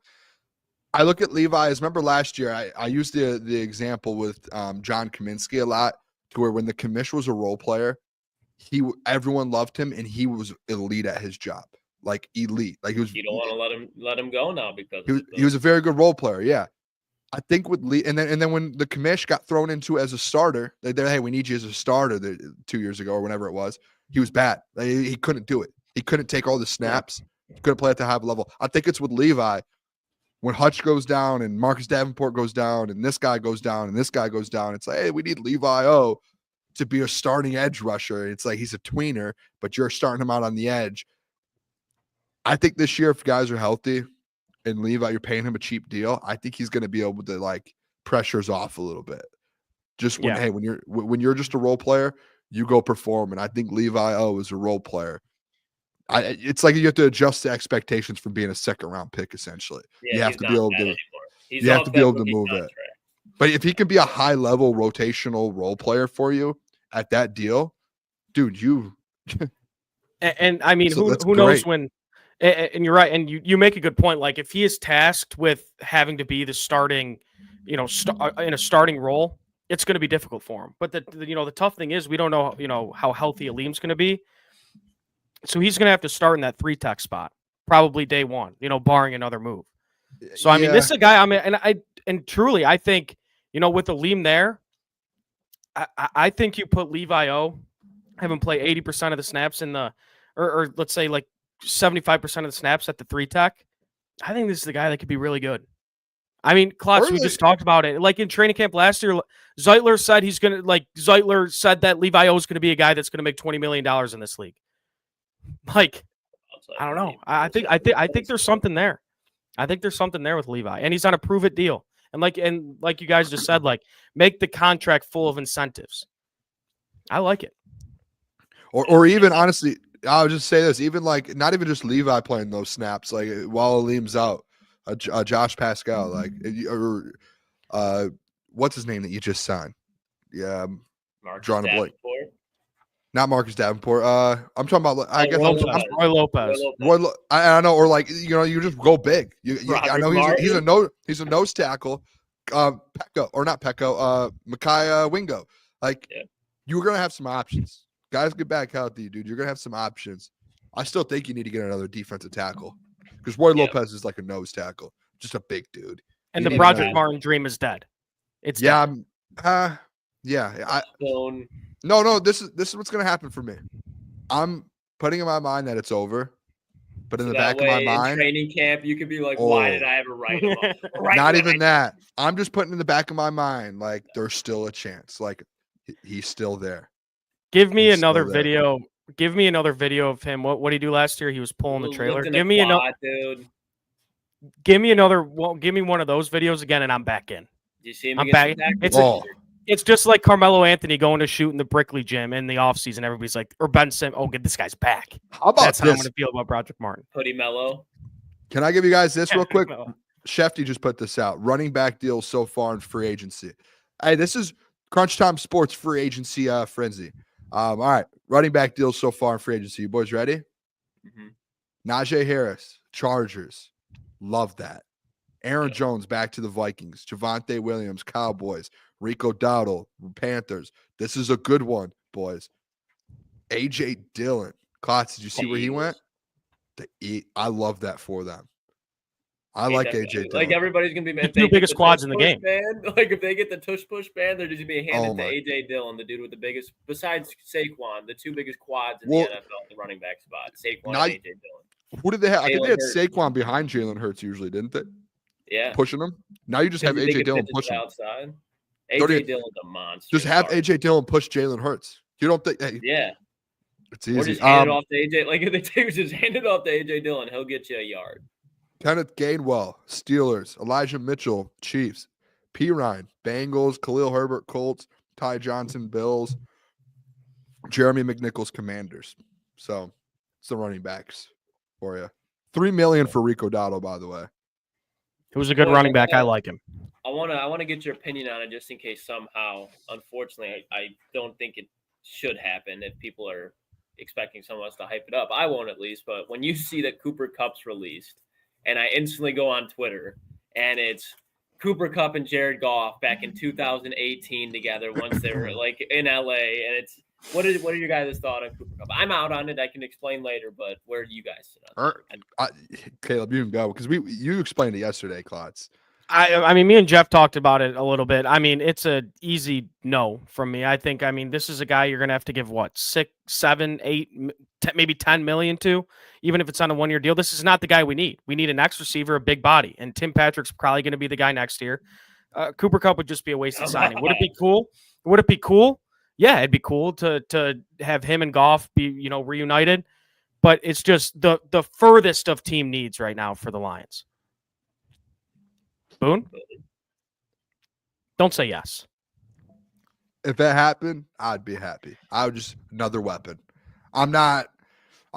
I look at Levi as, remember last year, I used the example with John Kaminsky a lot, to where when the commish was a role player, everyone loved him and he was elite at his job, like elite. Like he was. You don't want to let him go now because he was a very good role player. Yeah, I think with Lee, and then when the commish got thrown into as a starter, hey, we need you as a starter 2 years ago or whenever it was. He was bad. He couldn't do it. He couldn't take all the snaps. He couldn't play at the high level. I think it's with Levi. When Hutch goes down and Marcus Davenport goes down and this guy goes down and this guy goes down, it's like, hey, we need Levi O to be a starting edge rusher. It's like he's a tweener, but you're starting him out on the edge. I think this year, if guys are healthy and Levi, you're paying him a cheap deal, I think he's going to be able to like pressures off a little bit. Just when, hey, when you're just a role player, you go perform. And I think Levi O is a role player. It's like you have to adjust the expectations from being a second round pick. Essentially, you have to be able to. You have to be able to move it. But if he can be a high level rotational role player for you at that deal, dude, you. and I mean, who knows when? And you're right, and you make a good point. Like if he is tasked with having to be the starting, in a starting role, it's going to be difficult for him. But the tough thing is we don't know how healthy Aleem's going to be. So he's going to have to start in that 3-tech spot, probably day one, barring another move. So, I mean, this is a guy, and truly, I think, with Aleem there, I think you put Levi O, have him play 80% of the snaps or let's say like 75% of the snaps at the 3-tech. I think this is the guy that could be really good. I mean, Klotz, we just talked about it. Like in training camp last year, Zeitler said that Levi O is going to be a guy that's going to make $20 million in this league. Like, I don't know. I think there's something there. I think there's something there with Levi, and he's on a prove it deal. And like you guys just said, like make the contract full of incentives. I like it. Or even honestly, I'll just say this: even like not even just Levi playing those snaps, like while Aleem's out, Josh Pascal, like or what's his name that you just signed? Yeah, drawing a blank. Not Marcus Davenport. I'm talking about. I guess Roy Lopez. I know, or like you just go big. I know he's a nose tackle. Pecco or not Pecco. Micaiah Wingo. Like you're gonna have some options. Guys, get back healthy, dude. You're gonna have some options. I still think you need to get another defensive tackle because Roy Lopez is like a nose tackle, just a big dude. And the Broderick Martin dream is dead. It's dead. No. This is what's gonna happen for me. I'm putting in my mind that it's over, but in the back of my mind, in training camp, you could be like, "Why did I ever write him up?" Not even that. I'm just putting in the back of my mind, like there's still a chance. Like he's still there. Give me another video. Give me another video of him. What did he do last year? He was pulling the trailer. Give me another. Give me another. Well, give me one of those videos again, and I'm back in. You see him? I'm back. It's just like Carmelo Anthony going to shoot in the Brickley gym in the offseason. Everybody's like, or Ben Simmons, get this guy's back. How about That's how I'm going to feel about Broderick Martin. Hoodie Mello. Can I give you guys this real quick? Shefty just put this out. Running back deals so far in free agency. Hey, this is Crunch Time Sports free agency frenzy. All right. Running back deals so far in free agency. You boys ready? Mm-hmm. Najee Harris, Chargers. Love that. Aaron Jones back to the Vikings. Javonte Williams, Cowboys. Rico Dowdle, Panthers. This is a good one, boys. A.J. Dillon. Klotz, did you see where he went? I love that for them. I like A.J. Dillon. Like everybody's going to be the two biggest quads in the game. Like if they get the tush-push ban, they're just going to be handed to A.J. Dillon, the dude with the biggest, besides Saquon, the two biggest quads in the NFL, the running back spot. Saquon and A.J. Dillon. Who did they have? I think they had Saquon behind Jalen Hurts usually, didn't they? Yeah. pushing him. Now you just have Because they AJ can Dillon pitch it push to the him. outside. Don't AJ even- Dillon's a monster. Just have Sorry. AJ Dillon push Jalen Hurts. You don't think? Hey, Yeah. it's Or easy. just hand it off to AJ. Like if they take just hand it off to AJ Dillon, he'll get you a yard. Kenneth Gainwell, Steelers. Elijah Mitchell, Chiefs. P. Ryan, Bengals. Khalil Herbert, Colts. Ty Johnson, Bills. Jeremy McNichols, Commanders. So it's the running backs for you. $3 million for Rico Dowdle, by the way. He was a good Well, running back. I like him. I wanna get your opinion on it just in case somehow, unfortunately, I don't think it should happen if people are expecting someone else to hype it up. I won't at least, but when you see that Cooper Kupp's released, and I instantly go on Twitter and it's Cooper Kupp and Jared Goff back in 2018 together once they were like in LA, and it's what are your guys' thoughts on Cooper Kupp? I'm out on it. I can explain later, but where do you guys sit on it? Caleb, you can go because you explained it yesterday, Klotz. I mean, me and Jeff talked about it a little bit. I mean, it's a easy no from me. I think, this is a guy you're going to have to give what, 6, 7, 8, maybe 10 million to, even if it's on a 1-year deal. This is not the guy we need. We need an X receiver, a big body, and Tim Patrick's probably going to be the guy next year. Cooper Kupp would just be a wasted signing. Would it be cool? Would it be cool? Yeah, it'd be cool to have him and Goff be, reunited. But it's just the furthest of team needs right now for the Lions. Boone? Don't say yes. If that happened, I'd be happy. I would just another weapon. I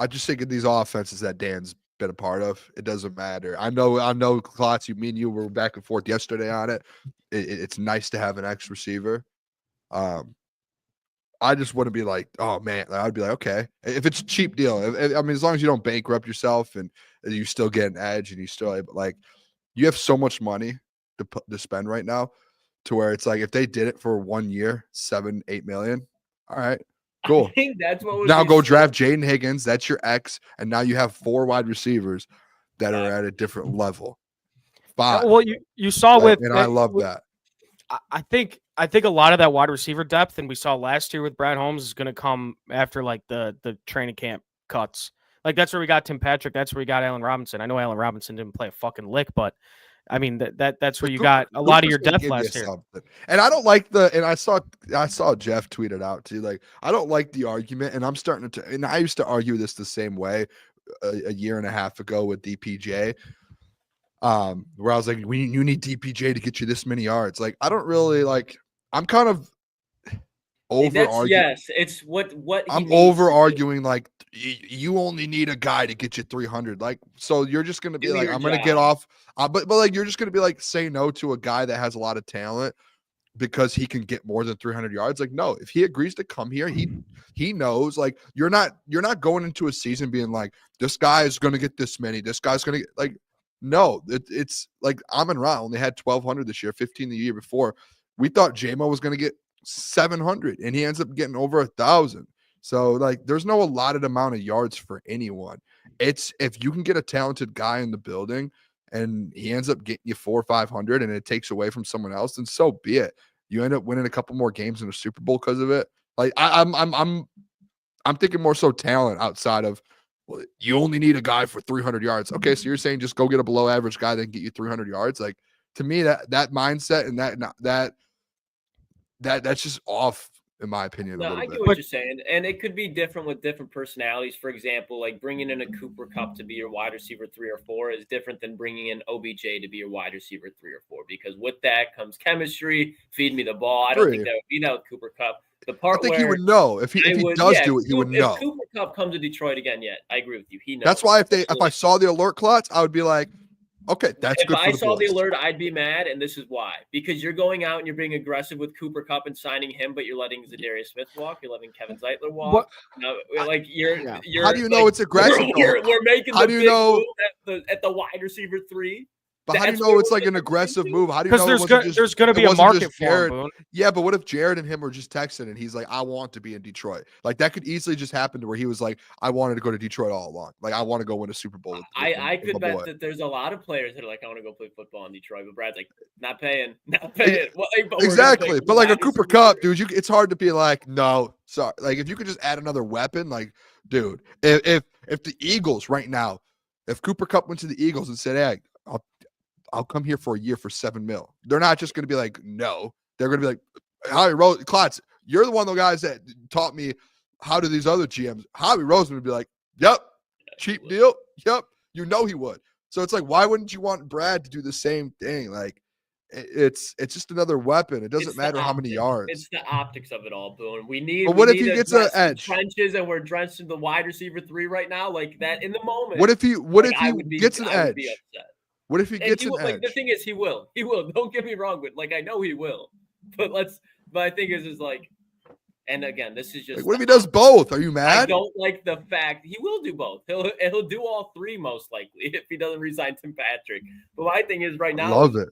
just think of these offenses that Dan's been a part of. It doesn't matter. I know, Klotz, me and you were back and forth yesterday on it. It's nice to have an X receiver. I just wouldn't be like, oh man. I'd be like, okay, if it's a cheap deal. As long as you don't bankrupt yourself and you still get an edge and you still you have so much money to spend right now, to where it's like if they did it for 1 year, 7-8 million. All right, cool. I think that's what now go draft Jaden Higgins. That's your X, and now you have 4 wide receivers that are at a different level. 5. Well, you saw and I love that. I think a lot of that wide receiver depth, and we saw last year with Brad Holmes, is going to come after like the training camp cuts. Like that's where we got Tim Patrick. That's where we got Allen Robinson. I know Allen Robinson didn't play a fucking lick, but that's where you got a lot of your depth last year. And I don't like and I saw Jeff tweet it out too. Like I don't like the argument, and I'm starting to. And I used to argue this the same way a year and a half ago with DPJ. Where I was like, you need DPJ to get you this many yards. Like I don't really like. I'm kind of over arguing. Yes, it's what I'm over arguing. Like you only need a guy to get you 300. Like so, you're just gonna be like, I'm gonna get off. But like you're just gonna be like, say no to a guy that has a lot of talent because he can get more than 300 yards. Like no, if he agrees to come here, he knows. Like you're not going into a season being like, this guy is gonna get this many. This guy's gonna get like. No, it's like Amon-Ra only had 1,200 this year, 15 the year before. We thought J-Mo was going to get 700, and he ends up getting over 1,000. So, like, there's no allotted amount of yards for anyone. It's if you can get a talented guy in the building and he ends up getting you 400 or 500 and it takes away from someone else, then so be it. You end up winning a couple more games in the Super Bowl because of it. Like, I'm thinking more so talent outside of, well, you only need a guy for 300 yards. Okay, so you're saying just go get a below average guy that can get you 300 yards. Like to me, that mindset and that's just off in my opinion. No, I get what you're saying, and it could be different with different personalities. For example, like bringing in a Cooper Kupp to be your wide receiver 3 or 4 is different than bringing in OBJ to be your wide receiver 3 or 4 because with that comes chemistry. Feed me the ball. I don't think that would be that with Cooper Kupp. The part I think where he would know if he does do it, he would know. If Cooper Kupp comes to Detroit again, I agree with you. He knows. That's why if I saw the alert, Klotz, I would be like, okay, that's good. If I saw the alert, I'd be mad, and this is why. Because you're going out and you're being aggressive with Cooper Kupp and signing him, but you're letting Zadarius Smith walk. You're letting Kevin Zeitler walk. No, like you're. How do you know it's aggressive? We're making the big move at the wide receiver 3. But how do you know it's like an aggressive move? How do you know? Because there's going to be a market for him. Yeah, but what if Jared and him were just texting and he's like, I want to be in Detroit? Like that could easily just happen to where he was like, I wanted to go to Detroit all along. Like I want to go win a Super Bowl. I could bet that there's a lot of players that are like, I want to go play football in Detroit, but Brad's like, not paying. Well, exactly. But like a Cooper Kupp, dude, it's hard to be like, no, sorry. Like if you could just add another weapon, like, dude, if the Eagles right now, if Cooper Kupp went to the Eagles and said, hey, I'll come here for a year for $7 million. They're not just going to be like, no. They're going to be like, Howie Roseman, Klotz, you're the one of the guys that taught me how do these other GMs. Howie Roseman would be like, yep, cheap deal. Yep, you know he would. So it's like, why wouldn't you want Brad to do the same thing? Like, it's just another weapon. It doesn't matter how many yards. It's the optics of it all, Boone. We need. But what if he gets an edge? Trenches, and we're drenched in the wide receiver 3 right now, like that in the moment. What if he gets an edge? What if he gets an edge? Like, the thing is, he will. He will. Don't get me wrong, but like I know he will. But my thing is like, and again, this is just. Like, what if he does both? Are you mad? I don't like the fact he will do both. He'll do all 3 most likely if he doesn't resign Tim Patrick. But my thing is right now, love it.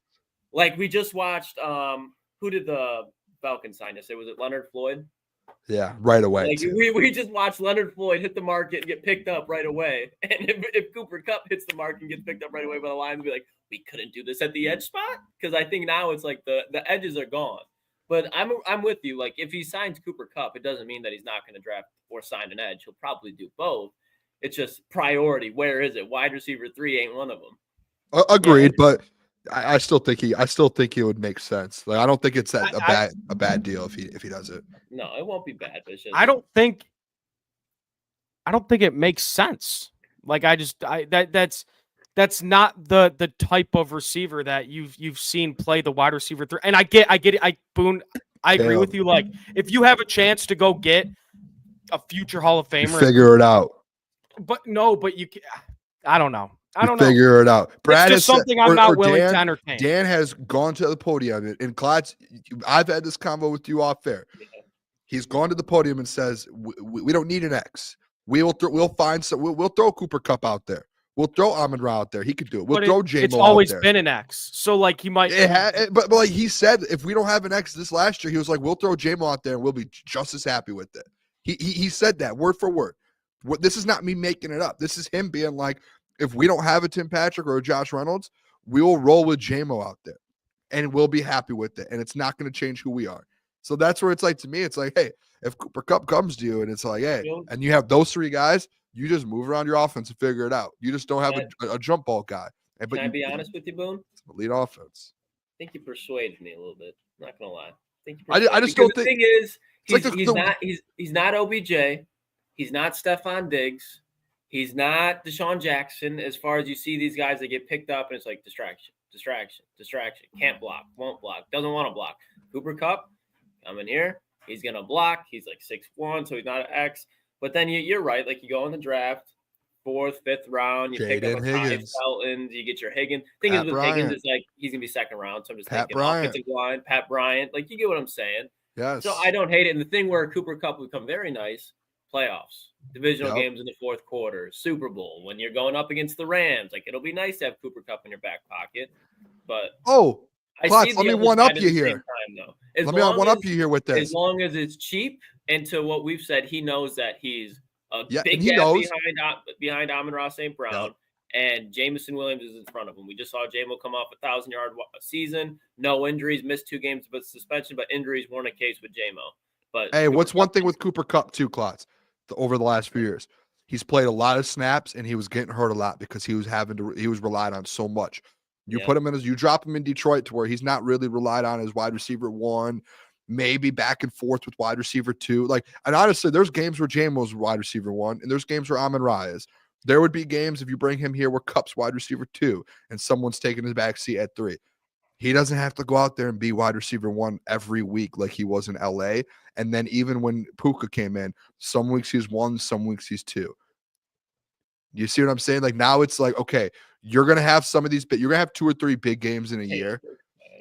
Like we just watched. Who did the Falcons sign to say? Was it Leonard Floyd? Yeah, right away. Like we just watched Leonard Floyd hit the market and get picked up right away. And if Cooper Kupp hits the mark and gets picked up right away by the Lions, we'll be like, we couldn't do this at the edge spot? Because I think now it's like the edges are gone. But I'm with you. Like if he signs Cooper Kupp, it doesn't mean that he's not going to draft or sign an edge. He'll probably do both. It's just priority. Where is it? Wide receiver 3 ain't one of them. Agreed, but I still think he would make sense. Like I don't think it's a bad deal if he does it. No, it won't be bad. But it's just, I don't think it makes sense. Like that's not the type of receiver that you've seen play the wide receiver 3. And I get it. Boone, I agree with you. Like if you have a chance to go get a future Hall of Famer, figure it out. But you can, I don't know. Figure it out. Brad it's just something I'm not willing to entertain. Dan has gone to the podium, and Klotz, I've had this convo with you off air. He's gone to the podium and says, "We don't need an X. We'll find some. We'll throw Cooper Kupp out there. We'll throw Amon-Ra out there. He could do it. We'll throw J-Mo. It's always been an X. So like he might. But like he said, if we don't have an X this last year, he was like, we'll throw J-Mo out there and we'll be just as happy with it. He said that word for word. This is not me making it up. This is him being like, if we don't have a Tim Patrick or a Josh Reynolds, we will roll with J-Mo out there and we'll be happy with it. And it's not going to change who we are. So that's where it's like, to me, it's like, hey, if Cooper Kupp comes to you and it's like, hey, and you have those 3 guys, you just move around your offense and figure it out. You just don't have a jump ball guy. Can I be honest with you, Boone? Elite offense. I think you persuaded me a little bit. I'm not going to lie. I just don't think. The thing is, he's not OBJ. He's not Stephon Diggs. He's not Deshaun Jackson. As far as you see these guys that get picked up and it's like distraction. Can't block, won't block, doesn't want to block. Cooper Kupp, coming here. He's going to block. He's like 6'1", so he's not an X. But then you're right. Like you go in the draft, 4th, 5th round, you pick up a Higgins. Feltons, you get your Higgins. Thing is with Higgins, it's like he's going to be 2nd round. So I'm just thinking offensive line, Pat Bryant. Like you get what I'm saying. Yes. So I don't hate it. And the thing where Cooper Kupp would become very nice, playoffs, divisional games in the 4th quarter, Super Bowl, when you're going up against the Rams. Like it'll be nice to have Cooper Kupp in your back pocket. But Klotz, let me one-up you here. Let me one-up you here with this. As long as it's cheap, and to what we've said, he knows that he's a big gap behind Amon-Ra St. Brown, and Jameson Williams is in front of him. We just saw J-Mo come off a 1,000-yard season, no injuries, missed 2 games but suspension, but injuries weren't a case with J-Mo. But hey, what's one thing with Cooper Kupp too, Klotz, over the last few years? He's played a lot of snaps, and he was getting hurt a lot because he was relied on so much. You drop him in Detroit to where he's not really relied on as wide receiver 1, maybe back and forth with wide receiver 2. Like, and honestly, there's games where J-Mo's wide receiver 1, and there's games where Amon-Ra is. There would be games if you bring him here where Kupp's wide receiver 2, and someone's taking his back seat at 3. He doesn't have to go out there and be wide receiver 1 every week like he was in LA. And then even when Puka came in, some weeks he's 1, some weeks he's 2. You see what I'm saying? Like now it's like, okay, you're going to have some of these, but you're going to have 2 or 3 big games in a year.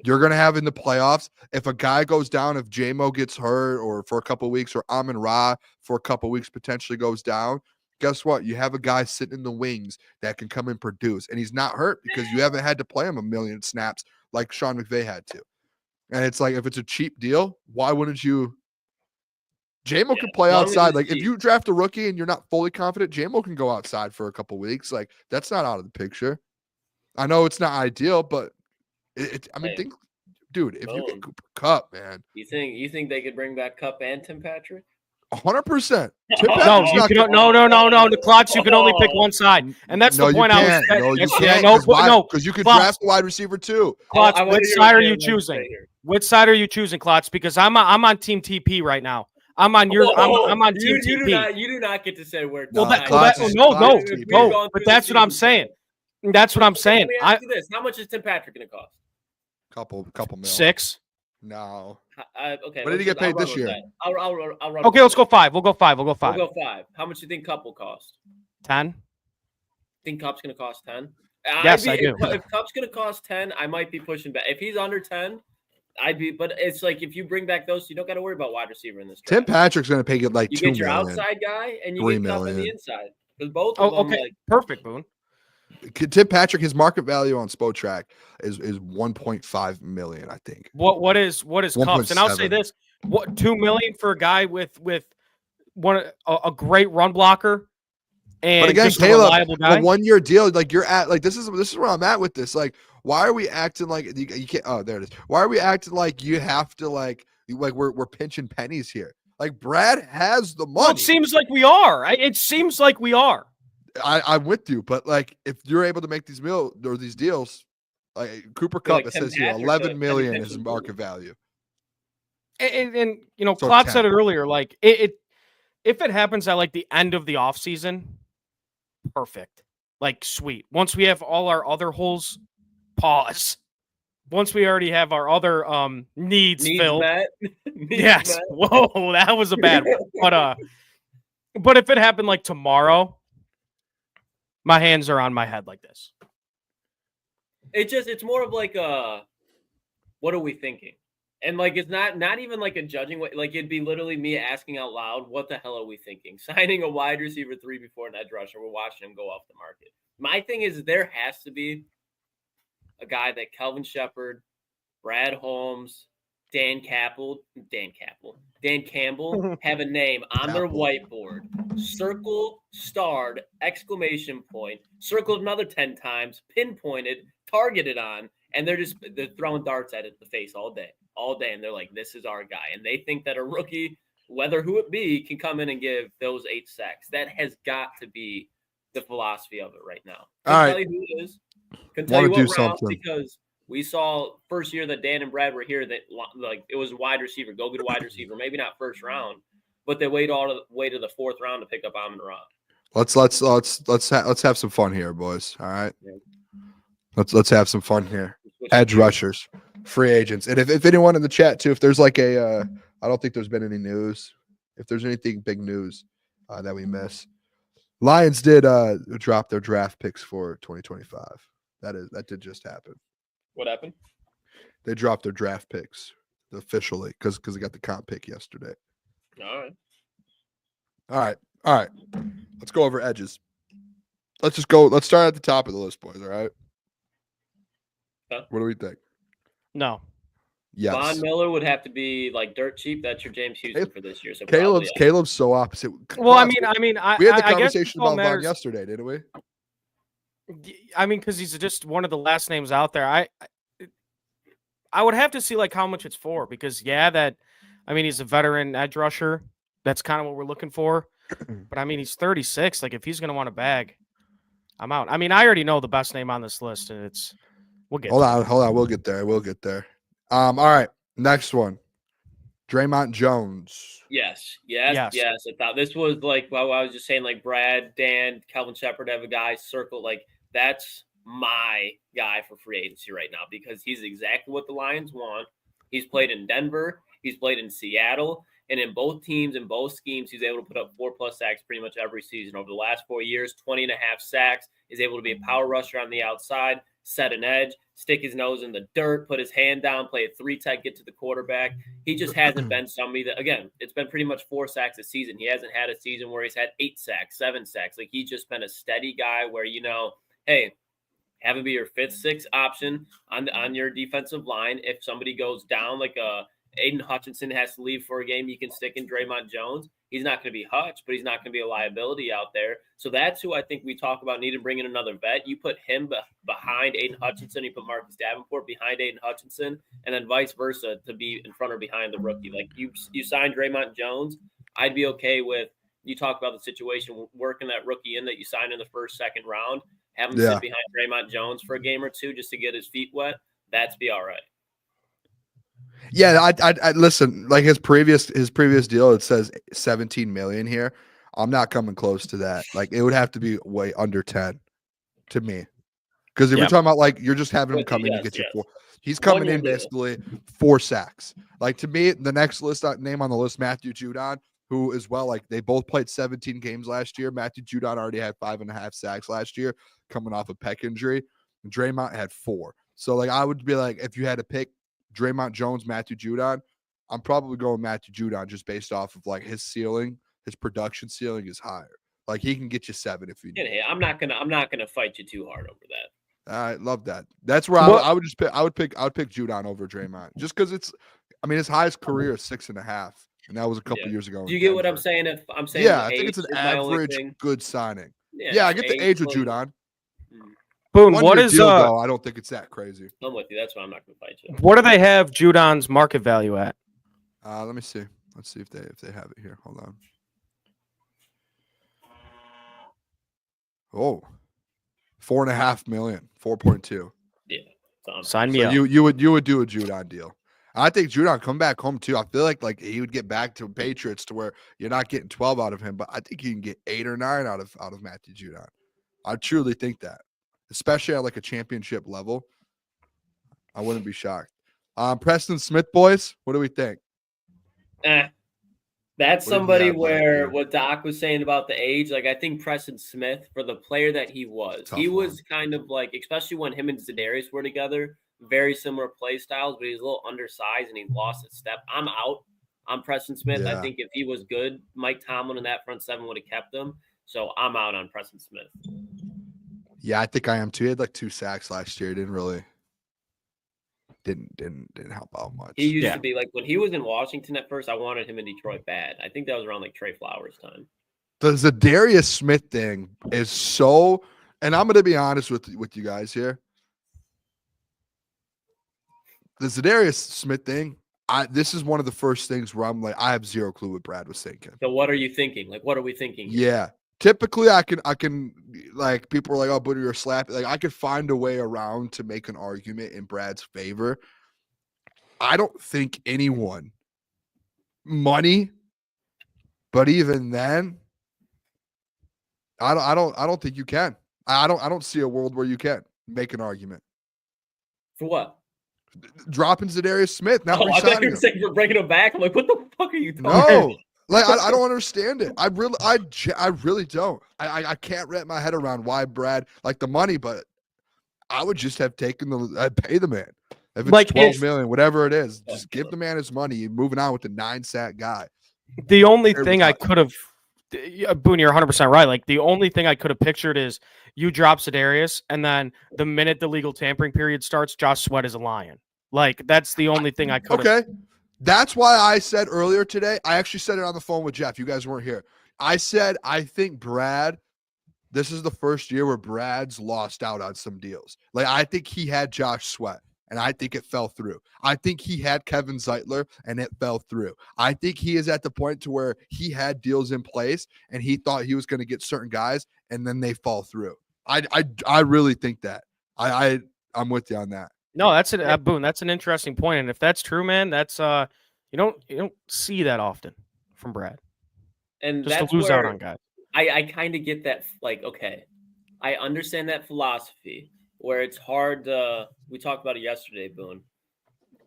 You're going to have in the playoffs. If a guy goes down, if J-Mo gets hurt or for a couple of weeks, or Amon-Ra for a couple of weeks potentially goes down, guess what? You have a guy sitting in the wings that can come and produce. And he's not hurt because you haven't had to play him a million snaps like Sean McVay had to. And it's like, if it's a cheap deal, why wouldn't you? J-Mo can play outside. Like, if you draft a rookie and you're not fully confident, J-Mo can go outside for a couple of weeks. Like, that's not out of the picture. I know it's not ideal, but think, dude, if you get Cooper Kupp, man. You think they could bring back Kupp and Tim Patrick? 100%. No, you can, no. The Klotz, you can only pick one side, and that's the point. No, you can't. Because you could Klotz. draft a wide receiver too. Klotz, which side are you choosing? Which side are you choosing, Klotz? Because I'm on Team TP right now. I'm on your. I'm on Team TP. You do not get to say where. No, but that's what I'm saying. That's what I'm saying. Let me ask you this: how much is Tim Patrick going to cost? Couple mil. 6. No. Okay. What did he get paid this year? I'll run. Okay, let's go 5. We'll go 5. We'll go 5. How much do you think Cup will cost? 10. Think Cup's going to cost 10? Yes, I do. If Cup's going to cost 10, I might be pushing back. If he's under 10, I'd be. But it's like if you bring back those, you don't got to worry about wide receiver in this draft. Tim Patrick's going to pay you like you $2 get your million. outside guy and you get Cup on the inside because both. Of them, okay, perfect, Boone. Tim Patrick, his market value on Spotrac is 1.5 million, I think. What is Cups? And I'll say this: $2 million for a guy with a great run blocker, and but again, just Caleb, a reliable guy. a 1-year deal. Like you're at, like this is where I'm at with this. Like, why are we acting like you can't? Oh, there it is. Why are we acting like you have to like we're pinching pennies here? Like Brad has the money. Well, it seems like we are. It seems like we are. I'm with you, but like if you're able to make these deals, like Cooper Kupp, it says here 11 million is market value. And you know, Klotz said it earlier. Like if it happens at like the end of the offseason, perfect. Like sweet. Once we have all our other holes, pause. Once we already have our other needs filled. Yes. Met. Whoa, that was a bad one. But if it happened like tomorrow, my hands are on my head like this. It's more of like what are we thinking? And like it's not even like a judging way. Like it'd be literally me asking out loud, what the hell are we thinking? Signing a wide receiver 3 before an edge rusher, we're watching him go off the market. My thing is there has to be a guy that Kelvin Shepard, Brad Holmes, Dan Campbell have a name on their whiteboard, circle, starred, exclamation point, circled another 10 times, pinpointed, targeted on, and they're throwing darts at the face all day. And they're like, this is our guy. And they think that a rookie, whether who it be, can come in and give those 8 sacks. That has got to be the philosophy of it right now. Can tell you who it is. Can tell you what round, because we saw first year that Dan and Brad were here that like it was wide receiver, go get a wide receiver, maybe not first round, but they wait all the way to the 4th round to pick up Amon-Ra. Let's have some fun here, boys. All right. Yeah. Let's have some fun here. Edge rushers, free agents, and if anyone in the chat too, if there's like I don't think there's been any news. If there's anything big news that we miss, Lions did drop their draft picks for 2025. That did just happen. What happened? They dropped their draft picks officially because they got the comp pick yesterday. All right. Let's go over edges. Let's start at the top of the list, boys. All right. Huh? What do we think? No. Yes. Von Miller would have to be like dirt cheap. That's your James Houston for this year. So Caleb's so opposite. Well, I mean, we had the conversation about Von yesterday, didn't we? I mean, because he's just one of the last names out there. I would have to see like how much it's for, because he's a veteran edge rusher. That's kind of what we're looking for. But I mean, he's 36. Like if he's going to want a bag, I'm out. I mean, I already know the best name on this list, and we'll get. Hold on. We'll get there. All right. Next one. Draymond Jones. Yes. I thought this was like, well, I was just saying, like Brad, Dan, Kelvin Shepard have a guy circled. Like that's my guy for free agency right now, because he's exactly what the Lions want. He's played in Denver. He's played in Seattle. And in both teams, in both schemes, he's able to put up 4+ sacks pretty much every season. Over the last 4 years, 20.5 sacks. Is able to be a power rusher on the outside, set an edge, stick his nose in the dirt, put his hand down, play a 3-tech, get to the quarterback. He just hasn't been somebody that, again, it's been pretty much 4 sacks a season. He hasn't had a season where he's had 8 sacks, 7 sacks. Like he's just been a steady guy where, hey, have him be your 5th, 6th option on your defensive line. If somebody goes down, like Aiden Hutchinson has to leave for a game, you can stick in Draymond Jones. He's not going to be Hutch, but he's not going to be a liability out there. So that's who I think we talk about needing to bring in another vet. You put him behind Aiden Hutchinson, you put Marcus Davenport behind Aiden Hutchinson, and then vice versa to be in front or behind the rookie. Like you signed Draymond Jones, I'd be okay with you talk about the situation, working that rookie in that you signed in the first, second round, have him sit behind Draymond Jones for a game or two just to get his feet wet. That's be all right. Yeah, I listen, like his previous deal, it says 17 million here. I'm not coming close to that. Like it would have to be way under 10 to me. Because if you're talking about like you're just having him come in, you get your 4. He's coming in basically 4 sacks. Like to me, the next name on the list, Matthew Judon, who as well, like they both played 17 games last year. Matthew Judon already had 5.5 sacks last year, coming off a pec injury. And Draymond had 4. So like I would be like, if you had to pick Draymond Jones, Matthew Judon, I'm probably going Matthew Judon just based off of like his ceiling, his production ceiling is higher. Like he can get you 7 if you need. Yeah, I'm not gonna fight you too hard over that. I love that. That's where I would just pick. I would pick Judon over Draymond just because it's. I mean, his highest career is 6.5, and that was a couple years ago. Do you get what I'm saying? If I'm saying, yeah, I think it's an average good signing. Yeah, I get the age with Judon. Boone, what is deal, though, I don't think it's that crazy. I'm with you. That's why I'm not going to fight you. What do they have Judon's market value at? Let me see. Let's see if they have it here. Hold on. Oh, 4.5 million, 4.2. Yeah, sign me up. You would do a Judon deal. I think Judon come back home too. I feel like he would get back to Patriots to where you're not getting 12 out of him, but I think you can get 8 or 9 out of Matthew Judon. I truly think that, especially at like a championship level. I wouldn't be shocked. Preston Smith, boys, what do we think? That's somebody where what Doc was saying about the age, like I think Preston Smith, for the player that he was, was kind of like, especially when him and Za'Darius were together, very similar play styles, but he's a little undersized and he lost his step. I'm out on Preston Smith. I think if he was good, Mike Tomlin in that front seven would have kept him. So I'm out on Preston Smith. Yeah, I think I am too. He had like 2 sacks last year. Didn't help out much. He used to be like when he was in Washington at first, I wanted him in Detroit bad. I think that was around like Trey Flowers time. The Za'Darius Smith thing is so, and I'm gonna be honest with you guys here. The Za'Darius Smith thing, this is one of the first things where I'm like, I have zero clue what Brad was thinking. So what are you thinking? Like, what are we thinking? Yeah. Typically, I can like people are like, oh, Booner, you're slapping. Like I could find a way around to make an argument in Brad's favor. I don't think anyone money, but even then, I don't think you can. I don't see a world where you can make an argument. For what? Dropping Za'Darius Smith, not I thought you were saying you're bringing him back. I'm like, what the fuck are you talking No. Like I don't understand it. I really don't. I can't wrap my head around why Brad like the money, but I would just have taken I'd pay the man. If it's like 12 million, whatever it is, just give the man his money. You're moving on with the 9-sack guy. The only thing I could have, Boone, you're 100% right. Like the only thing I could have pictured is you drop Za'Darius, and then the minute the legal tampering period starts, Josh Sweat is a Lion. Like that's the only thing I could have. Okay. That's why I said earlier today, I actually said it on the phone with Jeff. You guys weren't here. I said, I think Brad, this is the first year where Brad's lost out on some deals. Like, I think he had Josh Sweat, and I think it fell through. I think he had Kevin Zeitler, and it fell through. I think he is at the point to where he had deals in place, and he thought he was going to get certain guys, and then they fall through. I really think that. I'm with you on that. No, that's it, Boone. That's an interesting point, and if that's true, man, that's you don't see that often from Brad. And just that's to lose out on guys. I kind of get that. Like, okay, I understand that philosophy where it's hard to. We talked about it yesterday, Boone.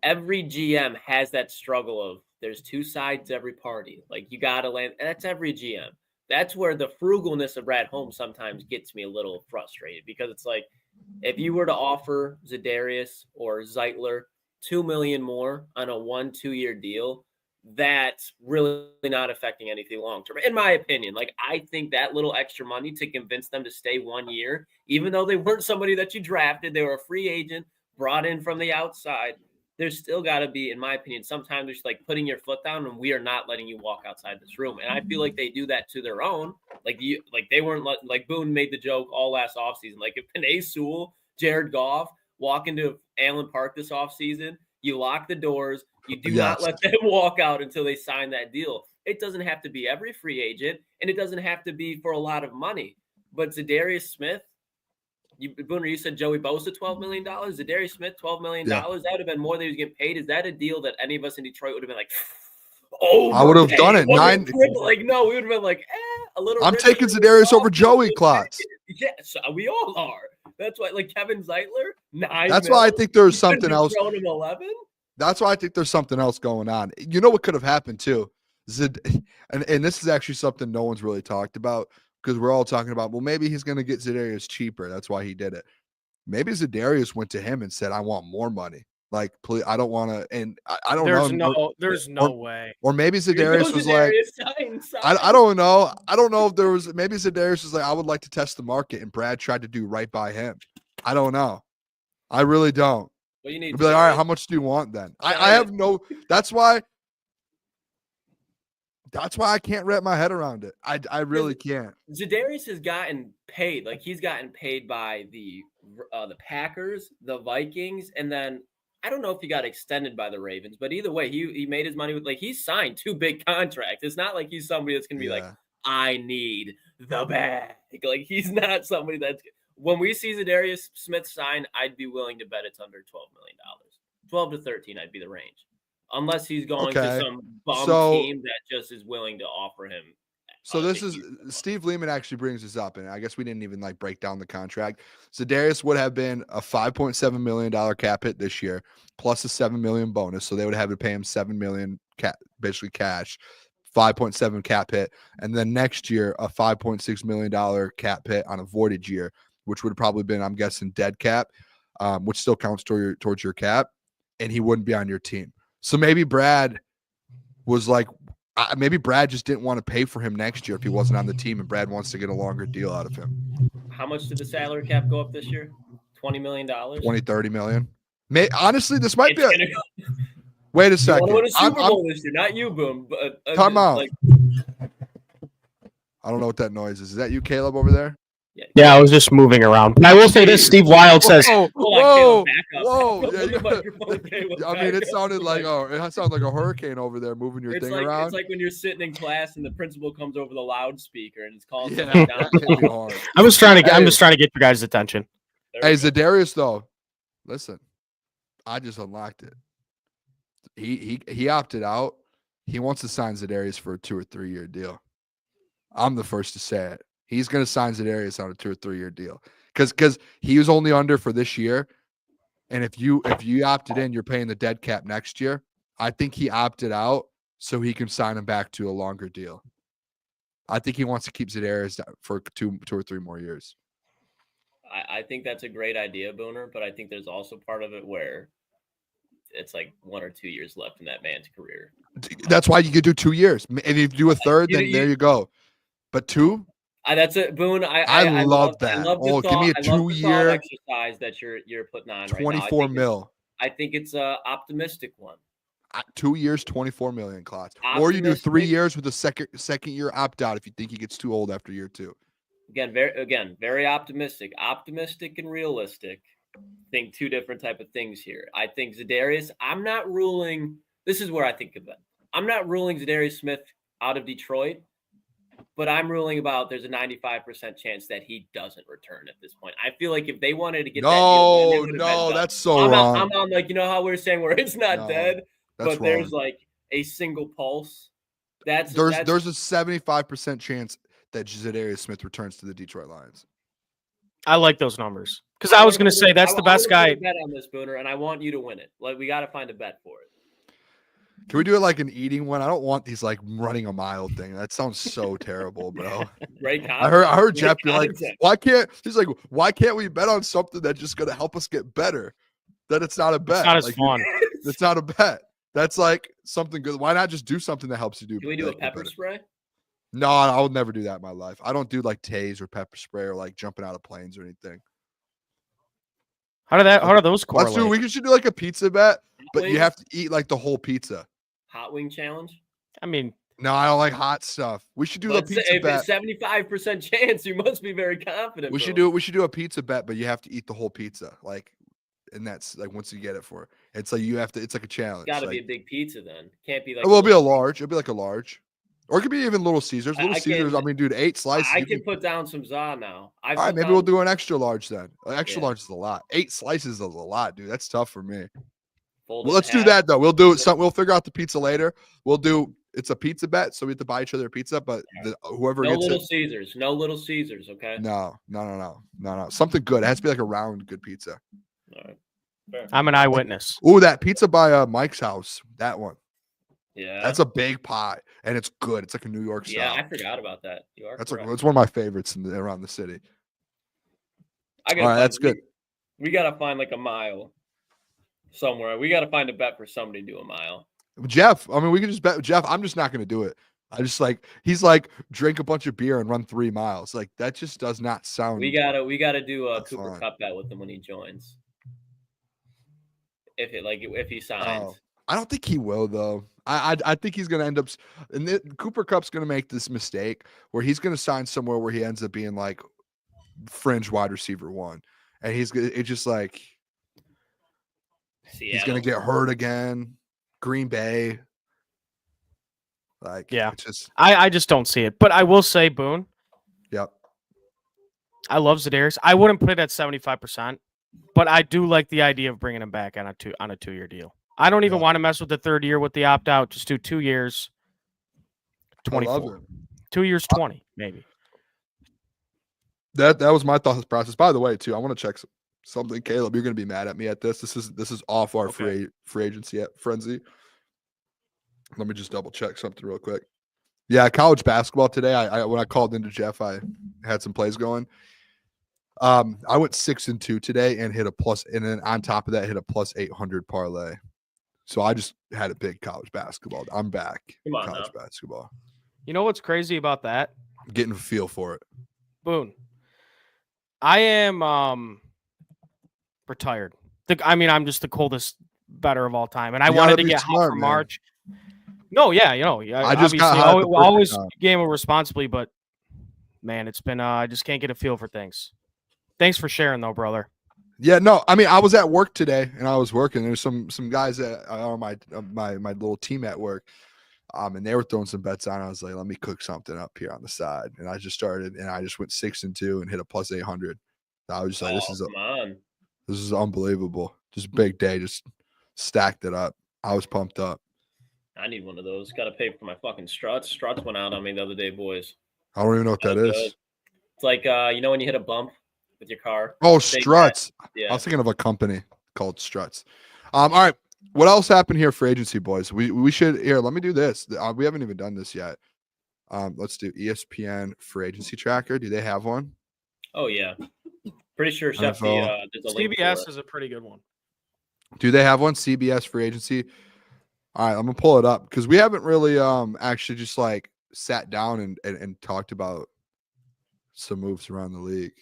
Every GM has that struggle of there's 2 sides to every party. Like you gotta land. And that's every GM. That's where the frugalness of Brad Holmes sometimes gets me a little frustrated because it's like. If you were to offer Za'Darius or Zeitler $2 million more on a 1-2 year deal, that's really not affecting anything long term, in my opinion. Like I think that little extra money to convince them to stay 1 year, even though they weren't somebody that you drafted, they were a free agent brought in from the outside. There's still got to be, in my opinion, sometimes there's like putting your foot down and we are not letting you walk outside this room. And I feel like they do that to their own. Like they weren't like Boone made the joke all last offseason. Like if Penei Sewell, Jared Goff walk into Allen Park this offseason, you lock the doors. You do not let them walk out until they sign that deal. It doesn't have to be every free agent, and it doesn't have to be for a lot of money. But Zadarius Smith, Booner, you said Joey Bosa, $12 million. Zadarius Smith, $12 million. Yeah. That would have been more than he was getting paid. Is that a deal that any of us in Detroit would have been like, oh, I would have done it. Like, no, we would have been like, a little. I'm taking Zadarius over Joey Klotz. Yes, we all are. That's why, like Kevin Zeitler, $9 That's why I think there's something else. Thrown him 11. That's why I think there's something else going on. You know what could have happened too? And this is actually something no one's really talked about because we're all talking about, well, maybe he's going to get Zadarius cheaper. That's why he did it. Maybe Zadarius went to him and said, I want more money. Like, please, I don't want to. And I don't know. There's no way. Or maybe Zadarius was like, I don't know. I don't know if there was, maybe Zadarius was like, I would like to test the market. And Brad tried to do right by him. I don't know. I really don't. Well, you need to be like, all right, how much do you want then? I have no, that's why I can't wrap my head around it. I really can't. Zadarius has gotten paid. Like, he's gotten paid by the Packers, the Vikings, and then I don't know if he got extended by the Ravens, but either way, he made his money with, like, he's signed 2 big contracts. It's not like he's somebody that's going to be like, I need the bag. Like, he's not somebody that's, when we see Zadarius Smith sign, I'd be willing to bet it's under $12 million. 12 to 13, I'd be the range. Unless he's going to some bum team that just is willing to offer him. So this is Steve Lehman actually brings this up, and I guess we didn't even like break down the contract. Zadarius would have been a $5.7 million cap hit this year, plus a $7 million bonus. So they would have to pay him $7 million basically cash, 5.7 cap hit, and then next year a $5.6 million cap hit on a voided year, which would have probably been, I'm guessing, dead cap, which still counts towards your cap, and he wouldn't be on your team. So maybe Brad was like, maybe Brad just didn't want to pay for him next year if he wasn't on the team, and Brad wants to get a longer deal out of him. How much did the salary cap go up this year? $20 million? 30 million. Honestly, this might be wait a second. You want to win a Super Bowl this year, not you, Boom. But time out. Like, I don't know what that noise is. Is that you, Caleb, over there? Yeah, I was just moving around. And I will say this: Steve Wild says, "Whoa. Yeah, I mean, it sounded like a hurricane over there moving your thing around." It's like when you're sitting in class and the principal comes over the loudspeaker and it's calling. Yeah, I'm just trying to get your guys' attention. Hey, Zadarius, though, listen, I just unlocked it. He opted out. He wants to sign Zadarius for a 2 or 3 year deal. I'm the first to say it. He's going to sign Zadarius on a 2 or 3 year deal because he was only under for this year. And if you opted in, you're paying the dead cap next year. I think he opted out so he can sign him back to a longer deal. I think he wants to keep Zadarius for two or 3 more years. I think that's a great idea, Booner, but I think there's also part of it where it's like 1 or 2 years left in that man's career. That's why you could do 2 years. And if you do a third, then there you go. But 2? That's it, Boone. I love that. Give me a 2-year exercise that you're putting on 24 right now. mil. I think it's a optimistic one. 2 years, 24 million, Klotz. Or you do 3 years with a second year opt out if you think he gets too old after year 2. Again, very optimistic. Optimistic and realistic. Think 2 different type of things here. I think Zadarius. I'm not ruling. This is where I think of it. I'm not ruling Zadarius Smith out of Detroit. But I'm ruling about there's a 95% chance that he doesn't return at this point. I feel like if they wanted to get that's so wrong. I'm on like, you know how we're saying where it's not dead, but wrong. There's like a single pulse. There's a 75% chance that Zadarius Smith returns to the Detroit Lions. I like those numbers because I was going to say that's the best guy. Bet on this, Booner, and I want you to win it. Like, we got to find a bet for it. Can we do it like an eating one? I don't want these like running a mile thing. That sounds so terrible, bro. Great content. I heard Jeff be like, why can't we bet on something that's just going to help us get better? That it's not a bet. It's not as fun. It's not a bet. That's like something good. Why not just do something that helps you do? Can we do a pepper spray? No, I would never do that in my life. I don't do like tase or pepper spray or like jumping out of planes or anything. How do those correlate? We should do like a pizza bet, but you have to eat like the whole pizza. Hot wing challenge? I mean, no, I don't like hot stuff. We should do a pizza bet. If it's 75% chance, you must be very confident. We should do a pizza bet, but you have to eat the whole pizza. Like, and that's like once you get it for it. It's like it's like a challenge. It's gotta be a big pizza then. Can't be like it will be a large. It'll be like a large. Or it could be even Little Caesars. Little I Caesars, can- I mean, dude, 8 slices. I you can put down some za now. all right, maybe we'll do an extra large then. Extra Yeah. large is a lot. 8 slices is a lot, dude. That's tough for me. Well, Well, let's do that though. We'll do it. We'll figure out the pizza later. We'll do. It's a pizza bet, so we have to buy each other a pizza. But whoever No gets Little it, Caesars. No Little Caesars. Okay. no. Something good. It has to be like a round good pizza. All right. Fair. I'm an eyewitness. Ooh, that pizza by Mike's house. That one. Yeah. That's a big pie, and it's good. It's like a New York Yeah, style. I forgot about that. You are. That's correct. it's one of my favorites around the city. I gotta All right, find- that's good. We gotta find like a mile somewhere. We gotta find a bet for somebody to do a mile. Jeff, I mean, we can just bet Jeff. I'm just not going to do it. I just he's like drink a bunch of beer and run 3 miles. Like that just does not sound. We gotta do a That's Cooper fine. Cup bet with him when he joins. If he signs. Oh, I don't think he will though. I think he's going to end up. And Cooper Cup's going to make this mistake where he's going to sign somewhere where he ends up being like fringe wide receiver 1, and it's just like he's going to get hurt again. Green Bay. Like, Yeah. it's just, I just don't see it. But I will say, Boone, yep. I love Za'Darius. I wouldn't put it at 75%, but I do like the idea of bringing him back on a 2-year deal. I don't even want to mess with the 3rd year with the opt out. Just do 2 years, 24. I love it. 2 years, 20 maybe. That was my thought process. By the way, too, I want to check something. Caleb, you're going to be mad at me at this. This is off our free agency frenzy. Let me just double check something real quick. Yeah, college basketball today. I when I called into Jeff, I had some plays going. I went 6-2 today and hit a plus, and then on top of that, hit a plus 800 parlay. So I just had a big college basketball. I'm back. Come on college basketball. You know what's crazy about that? I'm getting a feel for it. Boone. I am retired. I'm just the coldest better of all time, and I You gotta wanted to be get hot smart, for man. March. No, yeah, I just got hot at the always perfect time. game responsibly, but man, it's been I just can't get a feel for things. Thanks for sharing, though, brother. Yeah, no, I mean, I was at work today and I was working. There's some guys that are my little team at work, and they were throwing some bets on. I was like, let me cook something up here on the side, and I just started, and I just went 6-2 and hit a plus 800. I was just like, this is unbelievable. Just a big day, just stacked it up. I was pumped up. I need one of those. Got to pay for my fucking struts. Struts went out on me the other day, boys. I don't even know what that is. Good. It's like when you hit a bump with your car. Oh, Big Struts. Yeah. I was thinking of a company called Struts. All right. What else happened here for agency, boys? We should here. Let me do this. We haven't even done this yet. Let's do ESPN free agency tracker. Do they have one? Oh yeah. Pretty sure Chef NFL. there's a link for CBS it. is a pretty good one. Do they have one? CBS free agency. All right, I'm gonna pull it up because we haven't really actually just like sat down and talked about some moves around the league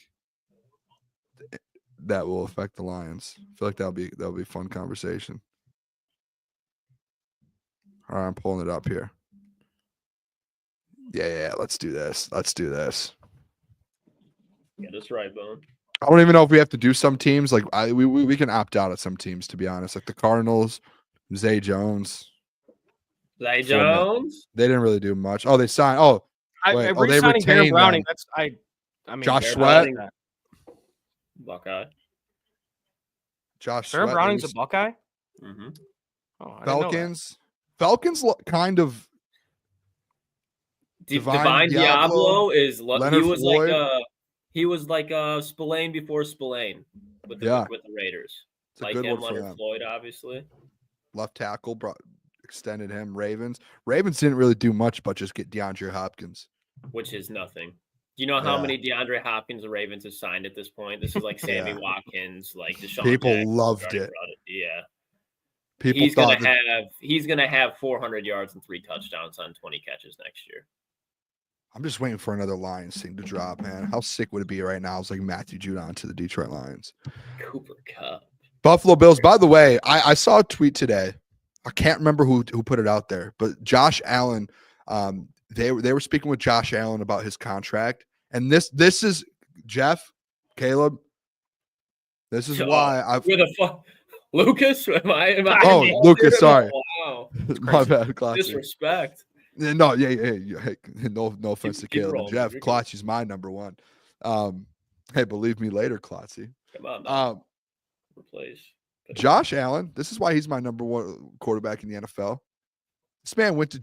that will affect the Lions. I feel like that'll be a fun conversation. All right, I'm pulling it up here. Yeah, let's do this. Yeah, that's right, Bone. I don't even know if we have to do some teams. Like we can opt out of some teams, to be honest. Like the Cardinals, Zay Jones. Zay Jones? They didn't really do much. Oh, they signed. Oh, wait. They retained Baron Browning. them. That's I mean, Josh Baron Sweat? Browning- Buckeye. Josh Baron Sweat. Browning's a Buckeye. Mm-hmm. Oh, I didn't know that. Falcons. Falcons kind of. Divine Diablo is Leonard Floyd. he was like Spillane before Spillane with the Raiders. It's a Like good him, one for Leonard them. Floyd, obviously. Left tackle extended him. Ravens didn't really do much, but just get DeAndre Hopkins. Which is nothing. Do you know how many DeAndre Hopkins the Ravens have signed at this point? This is like Sammy Watkins, like Deshaun People Jackson, loved it. Yeah. People He's thought gonna have 400 yards and 3 touchdowns on 20 catches next year. I'm just waiting for another Lions thing to drop, man. How sick would it be right now? It's like Matthew Judon to the Detroit Lions. Cooper Kupp. Buffalo Bills. By the way, I saw a tweet today. I can't remember who put it out there, but Josh Allen. They were speaking with Josh Allen about his contract, and this is Jeff, Caleb. This is why I've. Where the fuck, Lucas? Am I? Oh, Lucas. Sorry, Wow. my bad. Classic. Disrespect. No, yeah. Hey, no offense to Keep Caleb and rolling, Jeff. you're good. Klotzy's my number one. Hey, believe me later, Klotzy. Come on, man. Um, Replace. Josh Allen. This is why he's my number one quarterback in the NFL. This man went to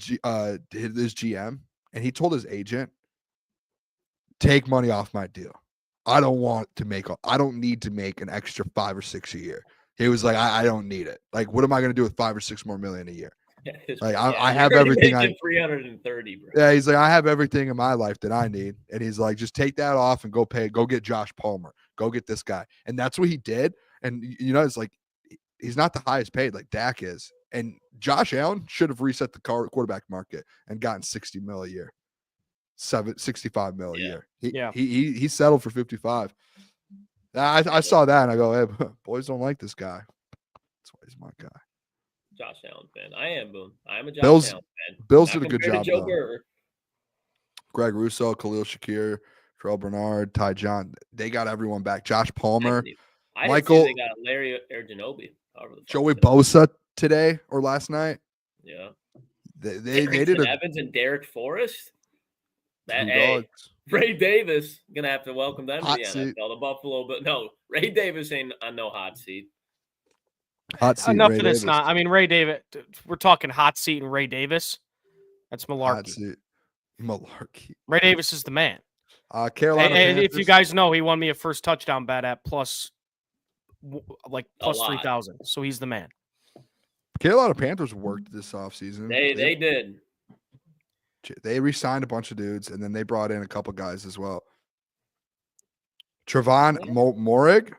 his GM and he told his agent, "Take money off my deal. I don't need to make an extra 5 or 6 a year." He was like, I don't need it. Like, what am I going to do with 5 or 6 more million a year? Like, I have everything. 330, bro. Yeah, he's like, I have everything in my life that I need. And he's like, just take that off and go get Josh Palmer. Go get this guy. And that's what he did. And, it's like, he's not the highest paid like Dak is. And Josh Allen should have reset the quarterback market and gotten 60 mil a year. 65 mil a year. He settled for 55. I saw that and I go, hey, boys don't like this guy. That's why he's my guy. Josh Allen fan. I am, Boone. I am a Josh Allen fan. Bills Not did a good compared job, to Joe though. Burrow. Greg Russo, Khalil Shakir, Terrell Bernard, Ty John. They got everyone back. Josh Palmer. I Michael. didn't see they got Larry Erginobi. Joey Bosa today or last night. Yeah. They did Evans and Derek Forrest. Dogs. Ray Davis gonna have to welcome them Hot to the seat. NFL. The Buffalo, but no, Ray Davis ain't on no hot seat. Hot seat. Enough Ray of this. Davis. Not. I mean, Ray Davis. We're talking hot seat and Ray Davis. That's malarkey. Hot seat. Malarkey. Ray Davis is the man. Carolina. And if Panthers. you guys know, he won me a first touchdown bet at plus 3,000. So he's the man. Carolina Panthers worked this offseason. They did. They re-signed a bunch of dudes, and then they brought in a couple guys as well. Trevon Morig,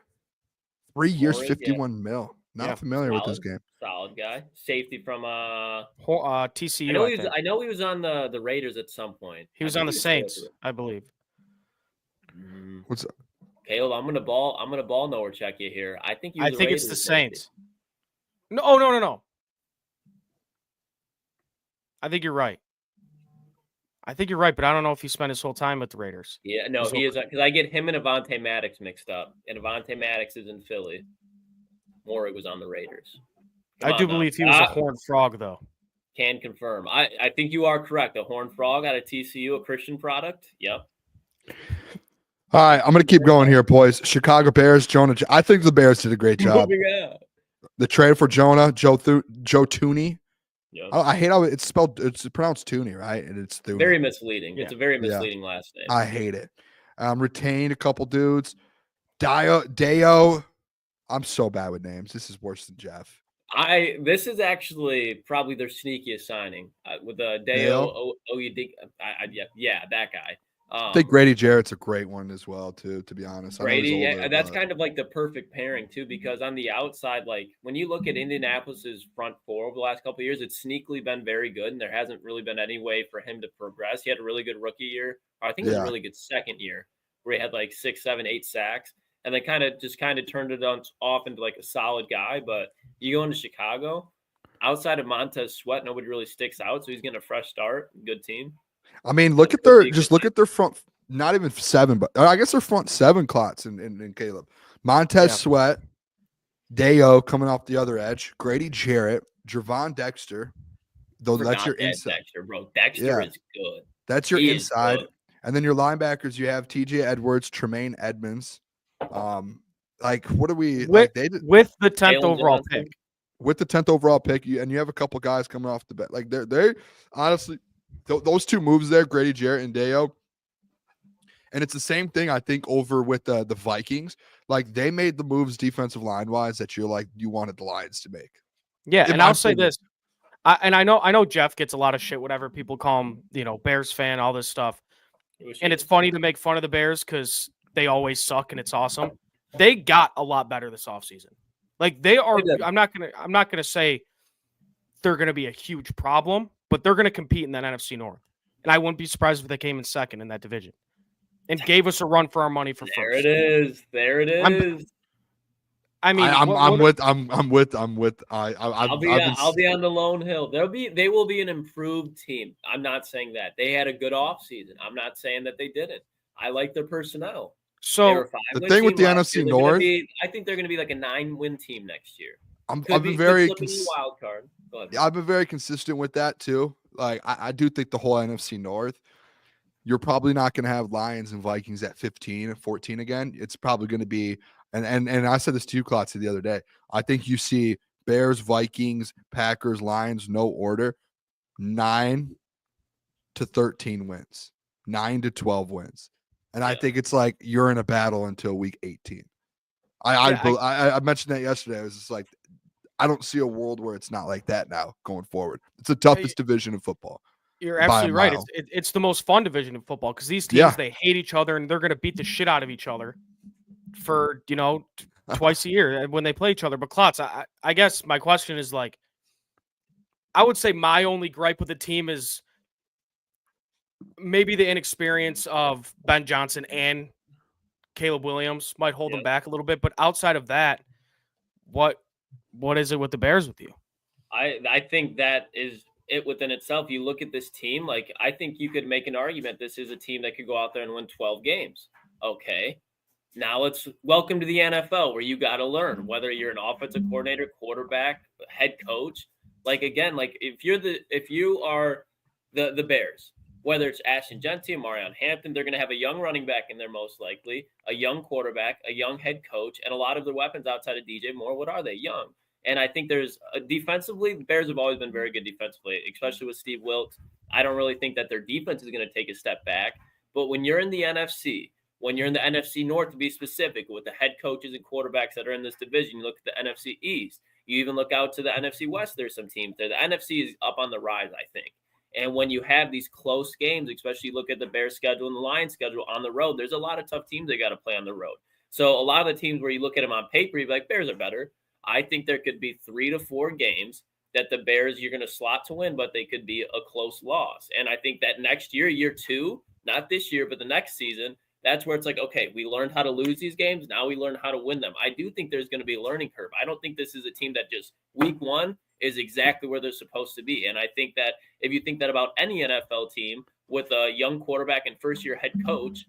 3 years, 51 mil. Not familiar with this game. Solid guy. Safety from TCU. I know he was on the Raiders at some point. He was on the Saints, I believe. What's up? Caleb, I'm gonna ball nowhere check you here. I think it's the Saints. No. I think you're right. But I don't know if he spent his whole time with the Raiders. Yeah, no, he is, because I get him and Avonte Maddox mixed up, and Avonte Maddox is in Philly. Morig was on the Raiders. I do believe he was a Horned Frog, though. Can confirm. I think you are correct. A Horned Frog out of TCU, a Christian product. Yep. All right, I'm going to keep going here, boys. Chicago Bears, Jonah. I think the Bears did a great job. The trade for Jonah, Joe Tooney. Yep. I hate how it's spelled. It's pronounced Tooney, right? And it's Tooney. Very misleading. Yeah. It's a very misleading last name. I hate it. Retained a couple dudes. Deo. I'm so bad with names. This is worse than Jeff. This is actually probably their sneakiest signing with Deo Oyedika. Yeah, that guy. I think Grady Jarrett's a great one as well, too, to be honest. Brady, that's kind of like the perfect pairing, too, because on the outside, like when you look at Indianapolis's front four over the last couple of years, it's sneakily been very good, and there hasn't really been any way for him to progress. He had a really good rookie year. I think it was a really good second year where he had like 6, 7, 8 sacks, and they kind of turned it off into like a solid guy. But you go into Chicago, outside of Montez Sweat, nobody really sticks out, so he's getting a fresh start. Good team. I mean, look at their front, not even 7, but I guess their front 7 Klotz and Caleb. Montez Sweat, Deo coming off the other edge, Grady Jarrett, Javon Dexter. Though that's your inside. Dexter, bro. Dexter is good. That's your inside. And then your linebackers, you have TJ Edwards, Tremaine Edmonds. What are we with the 10th overall pick? With the 10th overall pick, and you have a couple guys coming off the bet. Like they honestly. Those two moves there, Grady Jarrett and Deo. And it's the same thing, I think, over with the Vikings. Like, they made the moves defensive line-wise that you wanted the Lions to make. Yeah, and I'll say this. I know Jeff gets a lot of shit, whatever people call him, Bears fan, all this stuff. And it's funny to make fun of the Bears because they always suck and it's awesome. They got a lot better this offseason. Like, they are – I'm not gonna say they're going to be a huge problem, but they're going to compete in that NFC North. And I wouldn't be surprised if they came in second in that division and gave us a run for our money for first. There it is. I'm with. I'll be on the lone hill. They will be an improved team. I'm not saying that. They had a good offseason. I'm not saying that they didn't. I like their personnel. So the thing with the NFC North, I think they're going to be like a 9-win team next year. I've Could been be very could slip in the wild card. Go ahead. I've been very consistent with that too. Like I do think the whole NFC North, you're probably not going to have Lions and Vikings at 15 and 14 again. It's probably going to be, and I said this to you, Klotz, the other day. I think you see Bears, Vikings, Packers, Lions, no order, 9 to 13 wins, 9 to 12 wins. And I think it's like you're in a battle until week 18. I mentioned that yesterday. I was just like, I don't see a world where it's not like that now going forward. It's the toughest division in football. You're absolutely right. It's the most fun division of football because these teams, they hate each other and they're going to beat the shit out of each other for, twice a year when they play each other. But Klotz, I guess my question is like, I would say my only gripe with the team is maybe the inexperience of Ben Johnson and Caleb Williams might hold them back a little bit. But outside of that, what is it with the Bears with you? I think that is it within itself. You look at this team, like I think you could make an argument this is a team that could go out there and win 12 games. Okay. Now let's welcome to the NFL where you got to learn whether you're an offensive coordinator, quarterback, head coach. Like again, like if you are the Bears, whether it's Ashton Gentry, Marion Hampton, they're going to have a young running back in there most likely, a young quarterback, a young head coach, and a lot of the weapons outside of DJ Moore. What are they? Young. And I think defensively, the Bears have always been very good defensively, especially with Steve Wilkes. I don't really think that their defense is going to take a step back. But when you're in the NFC, when you're in the NFC North, to be specific, with the head coaches and quarterbacks that are in this division, you look at the NFC East. You even look out to the NFC West. There's some teams there. The NFC is up on the rise, I think. And when you have these close games, especially look at the Bears schedule and the Lions schedule on the road, there's a lot of tough teams they got to play on the road. So a lot of the teams where you look at them on paper, you're like, Bears are better. I think there could be 3 to 4 games that the Bears you're going to slot to win, but they could be a close loss. And I think that next year, year 2, not this year, but the next season, that's where it's like, okay, we learned how to lose these games. Now we learn how to win them. I do think there's going to be a learning curve. I don't think this is a team that just week 1 is exactly where they're supposed to be. And I think that if you think that about any NFL team with a young quarterback and first-year head coach,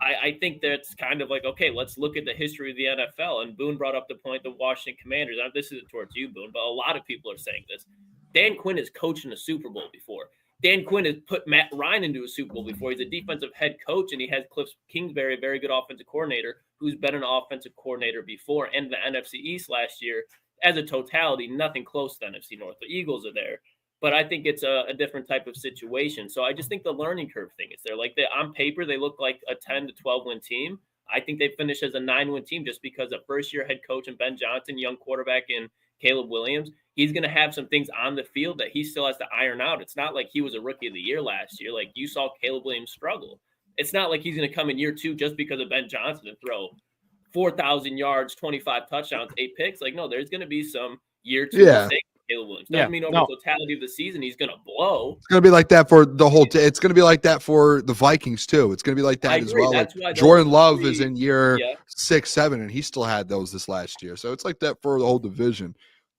I think that's kind of like, okay, let's look at the history of the NFL. And Boone brought up the point of Washington Commanders. Now, this isn't towards you, Boone, but a lot of people are saying this. Dan Quinn has coached in a Super Bowl before. Dan Quinn has put Matt Ryan into a Super Bowl before. He's a defensive head coach, and he has Cliff Kingsbury, a very good offensive coordinator, who's been an offensive coordinator before. And the NFC East last year, as a totality, nothing close to the NFC North. The Eagles are there. But I think it's a different type of situation. So I just think the learning curve thing is there. Like on paper, they look like a 10 to 12 win team. I think they finish as a 9-win team just because a first-year head coach and Ben Johnson, young quarterback, and Caleb Williams, he's going to have some things on the field that he still has to iron out. It's not like he was a rookie of the year last year. Like you saw Caleb Williams struggle. It's not like he's going to come in year 2 just because of Ben Johnson and throw 4,000 yards, 25 touchdowns, 8 picks. Like, no, there's going to be some year 2 mistakes. Caleb Williams doesn't mean over the totality of the season he's going to blow. It's going to be like that for the whole. It's going to be like that for the Vikings too. It's going to be like that as well. That's like Jordan Love is in year 6, 7, and he still had those this last year. So it's like that for the whole division.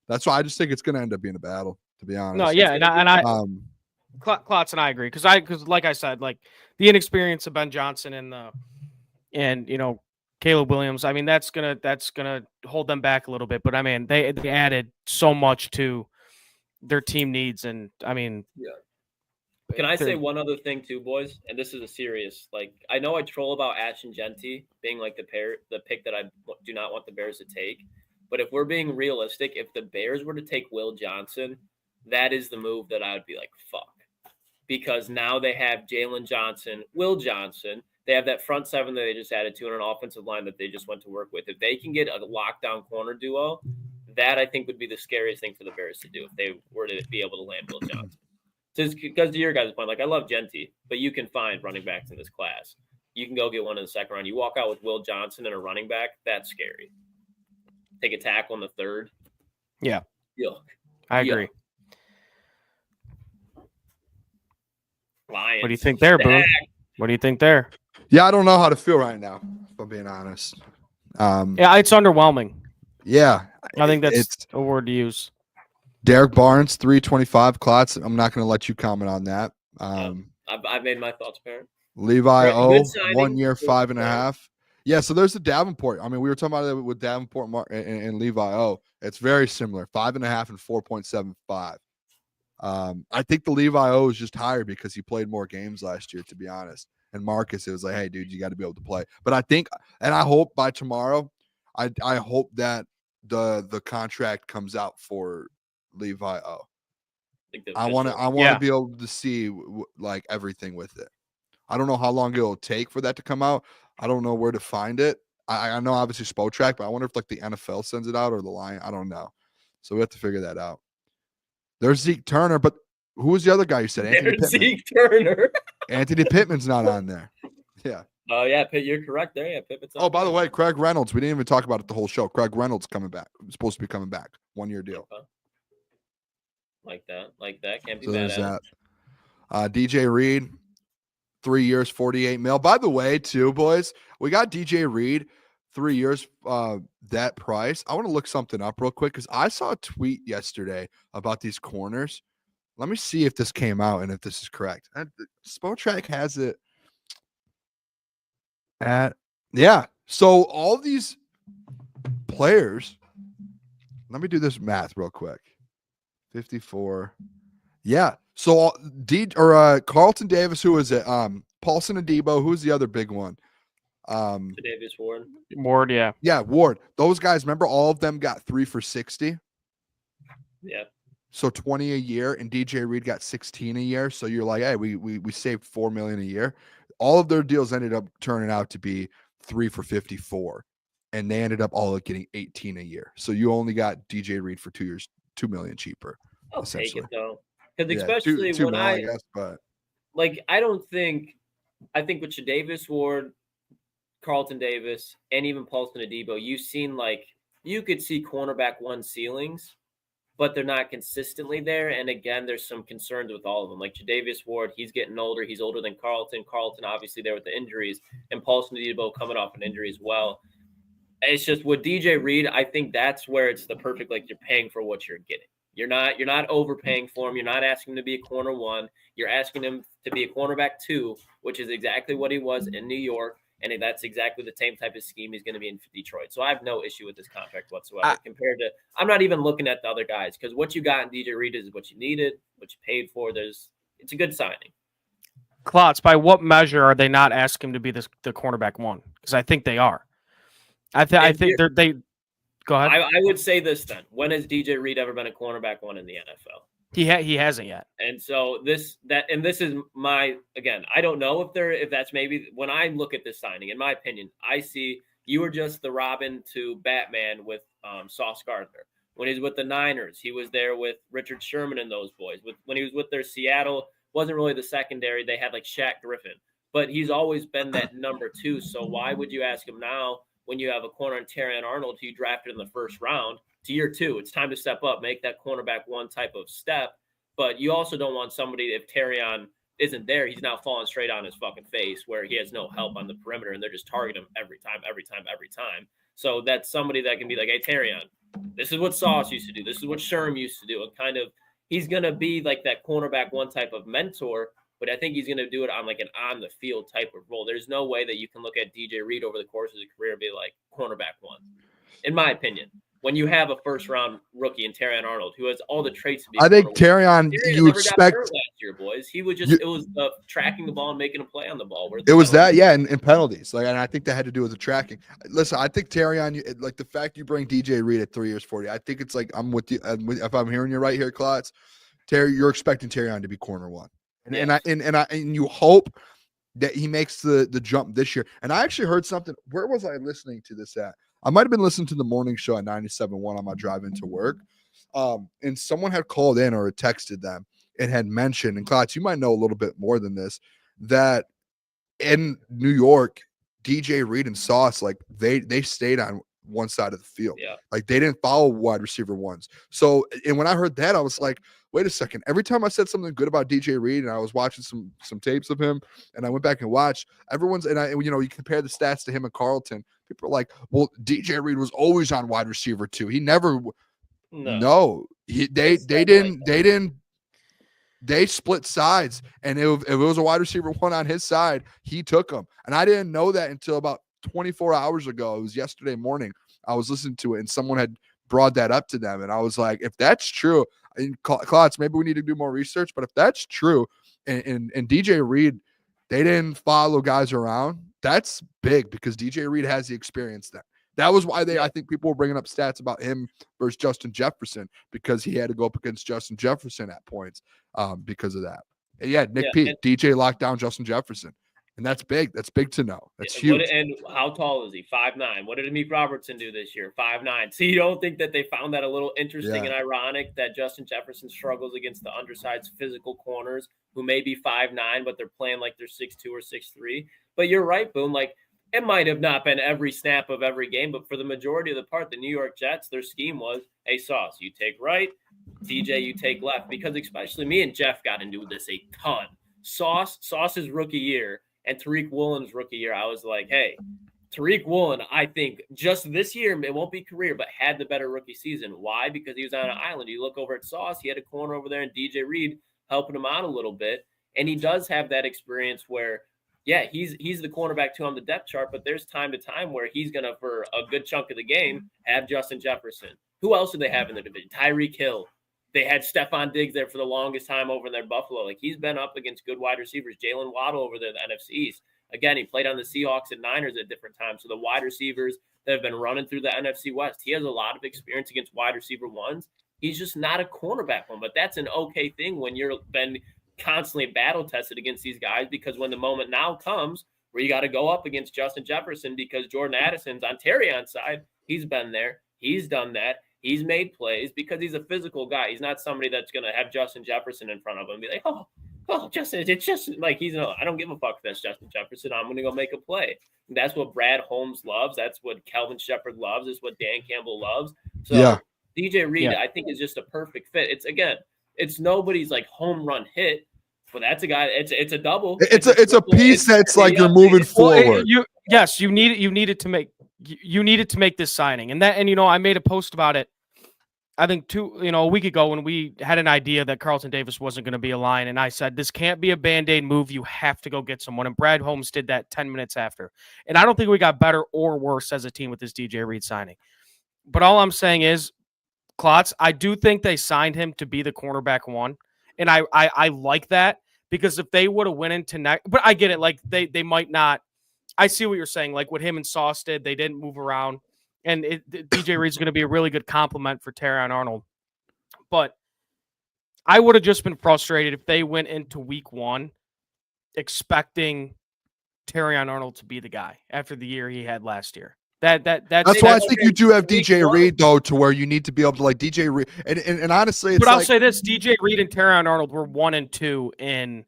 That's why I just think it's going to end up being a battle. To be honest. No, yeah, and I Klotz and I agree because like I said, like the inexperience of Ben Johnson and Caleb Williams, I mean, that's gonna hold them back a little bit. But I mean, they added so much to their team needs, and I mean, Can I say one other thing too, boys? And this is a serious. Like, I know I troll about Ashton Gentry being like the pick that I do not want the Bears to take. But if we're being realistic, if the Bears were to take Will Johnson, that is the move that I would be like, fuck, because now they have Jalen Johnson, Will Johnson. They have that front 7 that they just added to, and an offensive line that they just went to work with. If they can get a lockdown corner duo, that I think would be the scariest thing for the Bears to do if they were to be able to land Will Johnson. Just because to your guys' point, like I love Gentry, but you can find running backs in this class. You can go get one in the second round. You walk out with Will Johnson and a running back, that's scary. Take a tackle in the 3rd. Yeah. Yuck. I agree. Lions. What do you think there, Boone? What do you think there? Yeah, I don't know how to feel right now, if I'm being honest. Yeah, it's underwhelming. Yeah. I think that's a word to use. Derek Barnes, 325 Klotz. I'm not going to let you comment on that. I've made my thoughts apparent. Levi O, 1 year, 5.5. Yeah, so there's the Davenport. I mean, we were talking about it with Davenport and Levi O. It's very similar, 5.5 and 4.75. I think the Levi O is just higher because he played more games last year, to be honest. And Marcus, it was like, hey, dude, you got to be able to play. But I think, and I hope by tomorrow, I hope that the contract comes out for Levi O. I want to be able to see like everything with it. I don't know how long it'll take for that to come out. I don't know where to find it. I know obviously Spotrac, but I wonder if like the NFL sends it out or the Lion. I don't know. So we have to figure that out. There's Zeke Turner, but who was the other guy you said? Anthony Pittman. Zeke Turner. Anthony Pittman's not on there. Yeah. Oh, yeah, you're correct there. Yeah, Pittman's on Oh, by the way, Craig Reynolds. We didn't even talk about it the whole show. Craig Reynolds coming back. Supposed to be coming back. 1-year deal. Like that. Can't be So bad there's at that. DJ Reed, 3 years, $48 million. By the way, too, boys, we got DJ Reed, 3 years, that price. I want to look something up real quick because I saw a tweet yesterday about these corners. Let me see if this came out and if this is correct. Spotrac has it at, yeah. So all these players, let me do this math real quick. 54. Yeah. So Carlton Davis, who is it? Paulson Adebo, who's the other big one? Davis Ward. Ward, yeah. Yeah, Ward. Those guys, remember all of them got 3 for $60? Yeah. So 20 a year, and DJ Reed got 16 a year. So you're like, hey, we saved $4 million a year. All of their deals ended up turning out to be 3 for 54. And they ended up all getting 18 a year. So you only got DJ Reed for 2 years, $2 million cheaper. I'll take it though. Because Yeah, especially two when mil, I guess, but I think with Davis Ward, Carlton Davis, and even Paulson Adebo, you've seen like you could see cornerback one ceilings, but they're not consistently there. And again, there's some concerns with all of them. Like Jadavius Ward, he's getting older. He's older than Carlton. Carlton obviously there with the injuries, and Paulson Adebo coming off an injury as well. It's just with DJ Reed, I think that's where it's the perfect, like you're paying for what you're getting. You're not overpaying for him. You're not asking him to be a corner one. You're asking him to be a cornerback 2, which is exactly what he was in New York. And that's exactly the same type of scheme he's going to be in Detroit. So I have no issue with this contract whatsoever compared to – I'm not even looking at the other guys because what you got in DJ Reed is what you needed, what you paid for. It's a good signing. Klotz, by what measure are they not asking him to be the cornerback 1? Because I think they are. I think they – go ahead. I would say this then. When has DJ Reed ever been a cornerback 1 in the NFL? He hasn't yet. And so this is my, again, I don't know if that's maybe when I look at this signing, in my opinion, I see you were just the Robin to Batman with Sauce Gardner. When he was with the Niners, he was there with Richard Sherman and those boys. When he was with their Seattle, wasn't really the secondary. They had like Shaq Griffin, but he's always been that number 2. So why would you ask him now when you have a corner in Terrion Arnold who you drafted in the first round to year 2? It's time to step up, make that cornerback 1 type of step. But you also don't want somebody, if Terrion isn't there, he's now falling straight on his fucking face where he has no help on the perimeter and they're just targeting him every time. So that's somebody that can be like, hey, Terrion, this is what Sauce used to do. This is what Sherm used to do. And kind of, he's going to be like that cornerback 1 type of mentor, but I think he's going to do it on like an on the field type of role. There's no way that you can look at DJ Reed over the course of his career and be like cornerback 1, in my opinion. When you have a first-round rookie in Terrion Arnold, who has all the traits to be, I think Terrion, you expect last year, boys. He would it was tracking the ball and making a play on the ball. It was that, yeah, and penalties. Like, and I think that had to do with the tracking. Listen, I think Terrion, like the fact you bring DJ Reed at 3 years 40, I think it's like I'm with you. If I'm hearing you right here, Klotz, you're expecting Terrion to be corner 1, and you hope that he makes the jump this year. And I actually heard something. Where was I listening to this at? I might have been listening to the morning show at 97.1 on my drive into work. And someone had called in or texted them and had mentioned, and Klotz, you might know a little bit more than this, that in New York, DJ Reed and Sauce, like they stayed on one side of the field. Yeah. Like they didn't follow wide receiver 1s. So, and when I heard that, I was like, wait a second. Every time I said something good about DJ Reed and I was watching some tapes of him and I went back and watched, you compare the stats to him and Carlton, people are like, well, DJ Reed was always on wide receiver 2. He never, they split sides. And if it was a wide receiver 1 on his side, he took him. And I didn't know that until about 24 hours ago. It was yesterday morning. I was listening to it, and someone had brought that up to them, and I was like, if that's true, and Klotz, maybe we need to do more research, but if that's true, and DJ Reed, they didn't follow guys around, that's big because DJ Reed has the experience there. That was why I think people were bringing up stats about him versus Justin Jefferson, because he had to go up against Justin Jefferson at points because of that. And Nick P, DJ locked down Justin Jefferson. And that's big. That's big to know. That's huge. And how tall is he? 5'9". What did Amik Robertson do this year? 5'9". So you don't think that they found that a little interesting and ironic that Justin Jefferson struggles against the undersized physical corners who may be 5'9", but they're playing like they're 6'2" or 6'3"? But you're right, Boone. Like, it might have not been every snap of every game, but for the majority of the part, the New York Jets, their scheme was, hey, Sauce, you take right, DJ, you take left. Because especially me and Jeff got into this a ton. Sauce's rookie year and Tariq Woolen's rookie year, I was like, hey, Tariq Woolen, I think just this year, it won't be career, but had the better rookie season. Why? Because he was on an island. You look over at Sauce, he had a corner over there, and DJ Reed helping him out a little bit. And he does have that experience where, he's the cornerback too on the depth chart, but there's time to time where he's going to, for a good chunk of the game, have Justin Jefferson. Who else do they have in the division? Tyreek Hill. They had Stephon Diggs there for the longest time over in their Buffalo. Like, he's been up against good wide receivers. Jalen Waddle over there, the NFC East. Again, he played on the Seahawks and Niners at different times. So the wide receivers that have been running through the NFC West, he has a lot of experience against wide receiver ones. He's just not a cornerback one, but that's an okay thing when you're been constantly battle tested against these guys, because when the moment now comes where you got to go up against Justin Jefferson because Jordan Addison's on Terrion's side, he's been there. He's done that. He's made plays because he's a physical guy. He's not somebody that's going to have Justin Jefferson in front of him and be like, oh, Justin, it's just like, I don't give a fuck if that's Justin Jefferson. I'm going to go make a play. And that's what Brad Holmes loves. That's what Kelvin Shepard loves. It's what Dan Campbell loves. So DJ Reed, I think, is just a perfect fit. It's nobody's like home run hit, but that's a guy. It's a double. It's a piece that's like you're moving forward. You needed to make this signing, and I made a post about it. I think a week ago when we had an idea that Carlton Davis wasn't going to be a line, and I said this can't be a Band-Aid move. You have to go get someone, and Brad Holmes did that 10 minutes after. And I don't think we got better or worse as a team with this DJ Reed signing. But all I'm saying is, Klotz, I do think they signed him to be the cornerback one. And I like that, because if they would have went into next, but I get it. Like they might not. I see what you're saying. Like what him and Sauce did, they didn't move around. And DJ Reed's going to be a really good compliment for Terrion Arnold. But I would have just been frustrated if they went into week one expecting Terrion Arnold to be the guy after the year he had last year. That's why I think you do have DJ Reed, though, to where you need to be able to like DJ Reed. And honestly, it's I'll say this: DJ Reed and Terrion Arnold were 1 and 2 in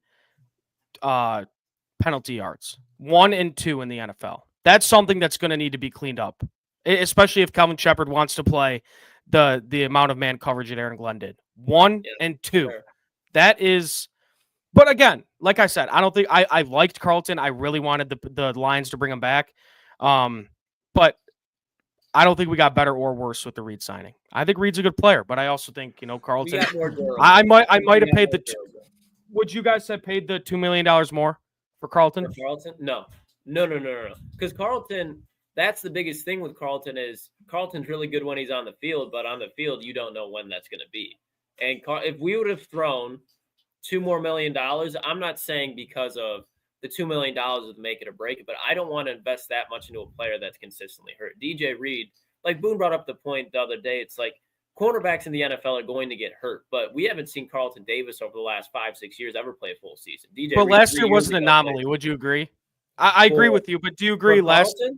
penalty yards. 1 and 2 in the NFL. That's something that's going to need to be cleaned up, especially if Calvin Shepard wants to play the amount of man coverage that Aaron Glenn did. 1 and 2. Sure. That is. But again, like I said, I don't think I liked Carlton. I really wanted the Lions to bring him back. But I don't think we got better or worse with the Reed signing. I think Reed's a good player, but I also think, Carlton. I might have paid would you guys have paid the $2 million more for Carlton? For Carlton? No. Because Carlton, that's the biggest thing with Carlton is Carlton's really good when he's on the field, but on the field you don't know when that's going to be. And if we would have thrown $2 more million, I'm not saying because of the $2 million would make it or break it, but I don't want to invest that much into a player that's consistently hurt. DJ Reed, like Boone brought up the point the other day, it's like cornerbacks in the NFL are going to get hurt, but we haven't seen Carlton Davis over the last 5-6 years ever play a full season. But Reed, last year was an anomaly. Would you agree? I agree with you, but do you agree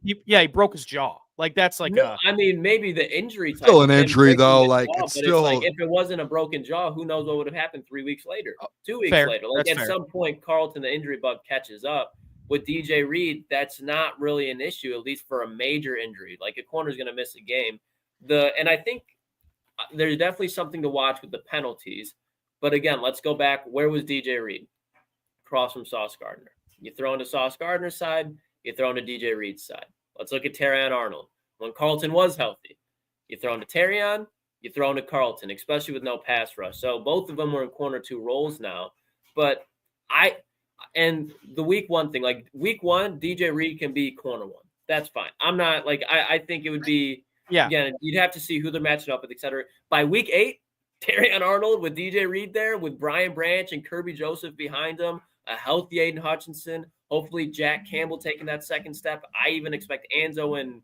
he broke his jaw. Like that's like maybe the injury type still an injury though. Like it's still like if it wasn't a broken jaw, who knows what would have happened 3 weeks later, 2 weeks later. Like that's at some point, Carlton, the injury bug catches up. With DJ Reed, that's not really an issue, at least for a major injury. Like a corner's going to miss a game. And I think there's definitely something to watch with the penalties. But again, let's go back. Where was DJ Reed? Across from Sauce Gardner. You throw into Sauce Gardner's side, you throw into DJ Reed's side. Let's look at Terrion Arnold. When Carlton was healthy, you throw into Terrion, you throw into Carlton, especially with no pass rush. So both of them were in corner 2 roles now. But the week one thing, like week one, DJ Reed can be corner 1. That's fine. I'm not like I think it would be again, you'd have to see who they're matching up with, etc. By week 8, Terrion Arnold with DJ Reed there, with Brian Branch and Kirby Joseph behind him, a healthy Aiden Hutchinson, hopefully Jack Campbell taking that second step. I even expect Anzo and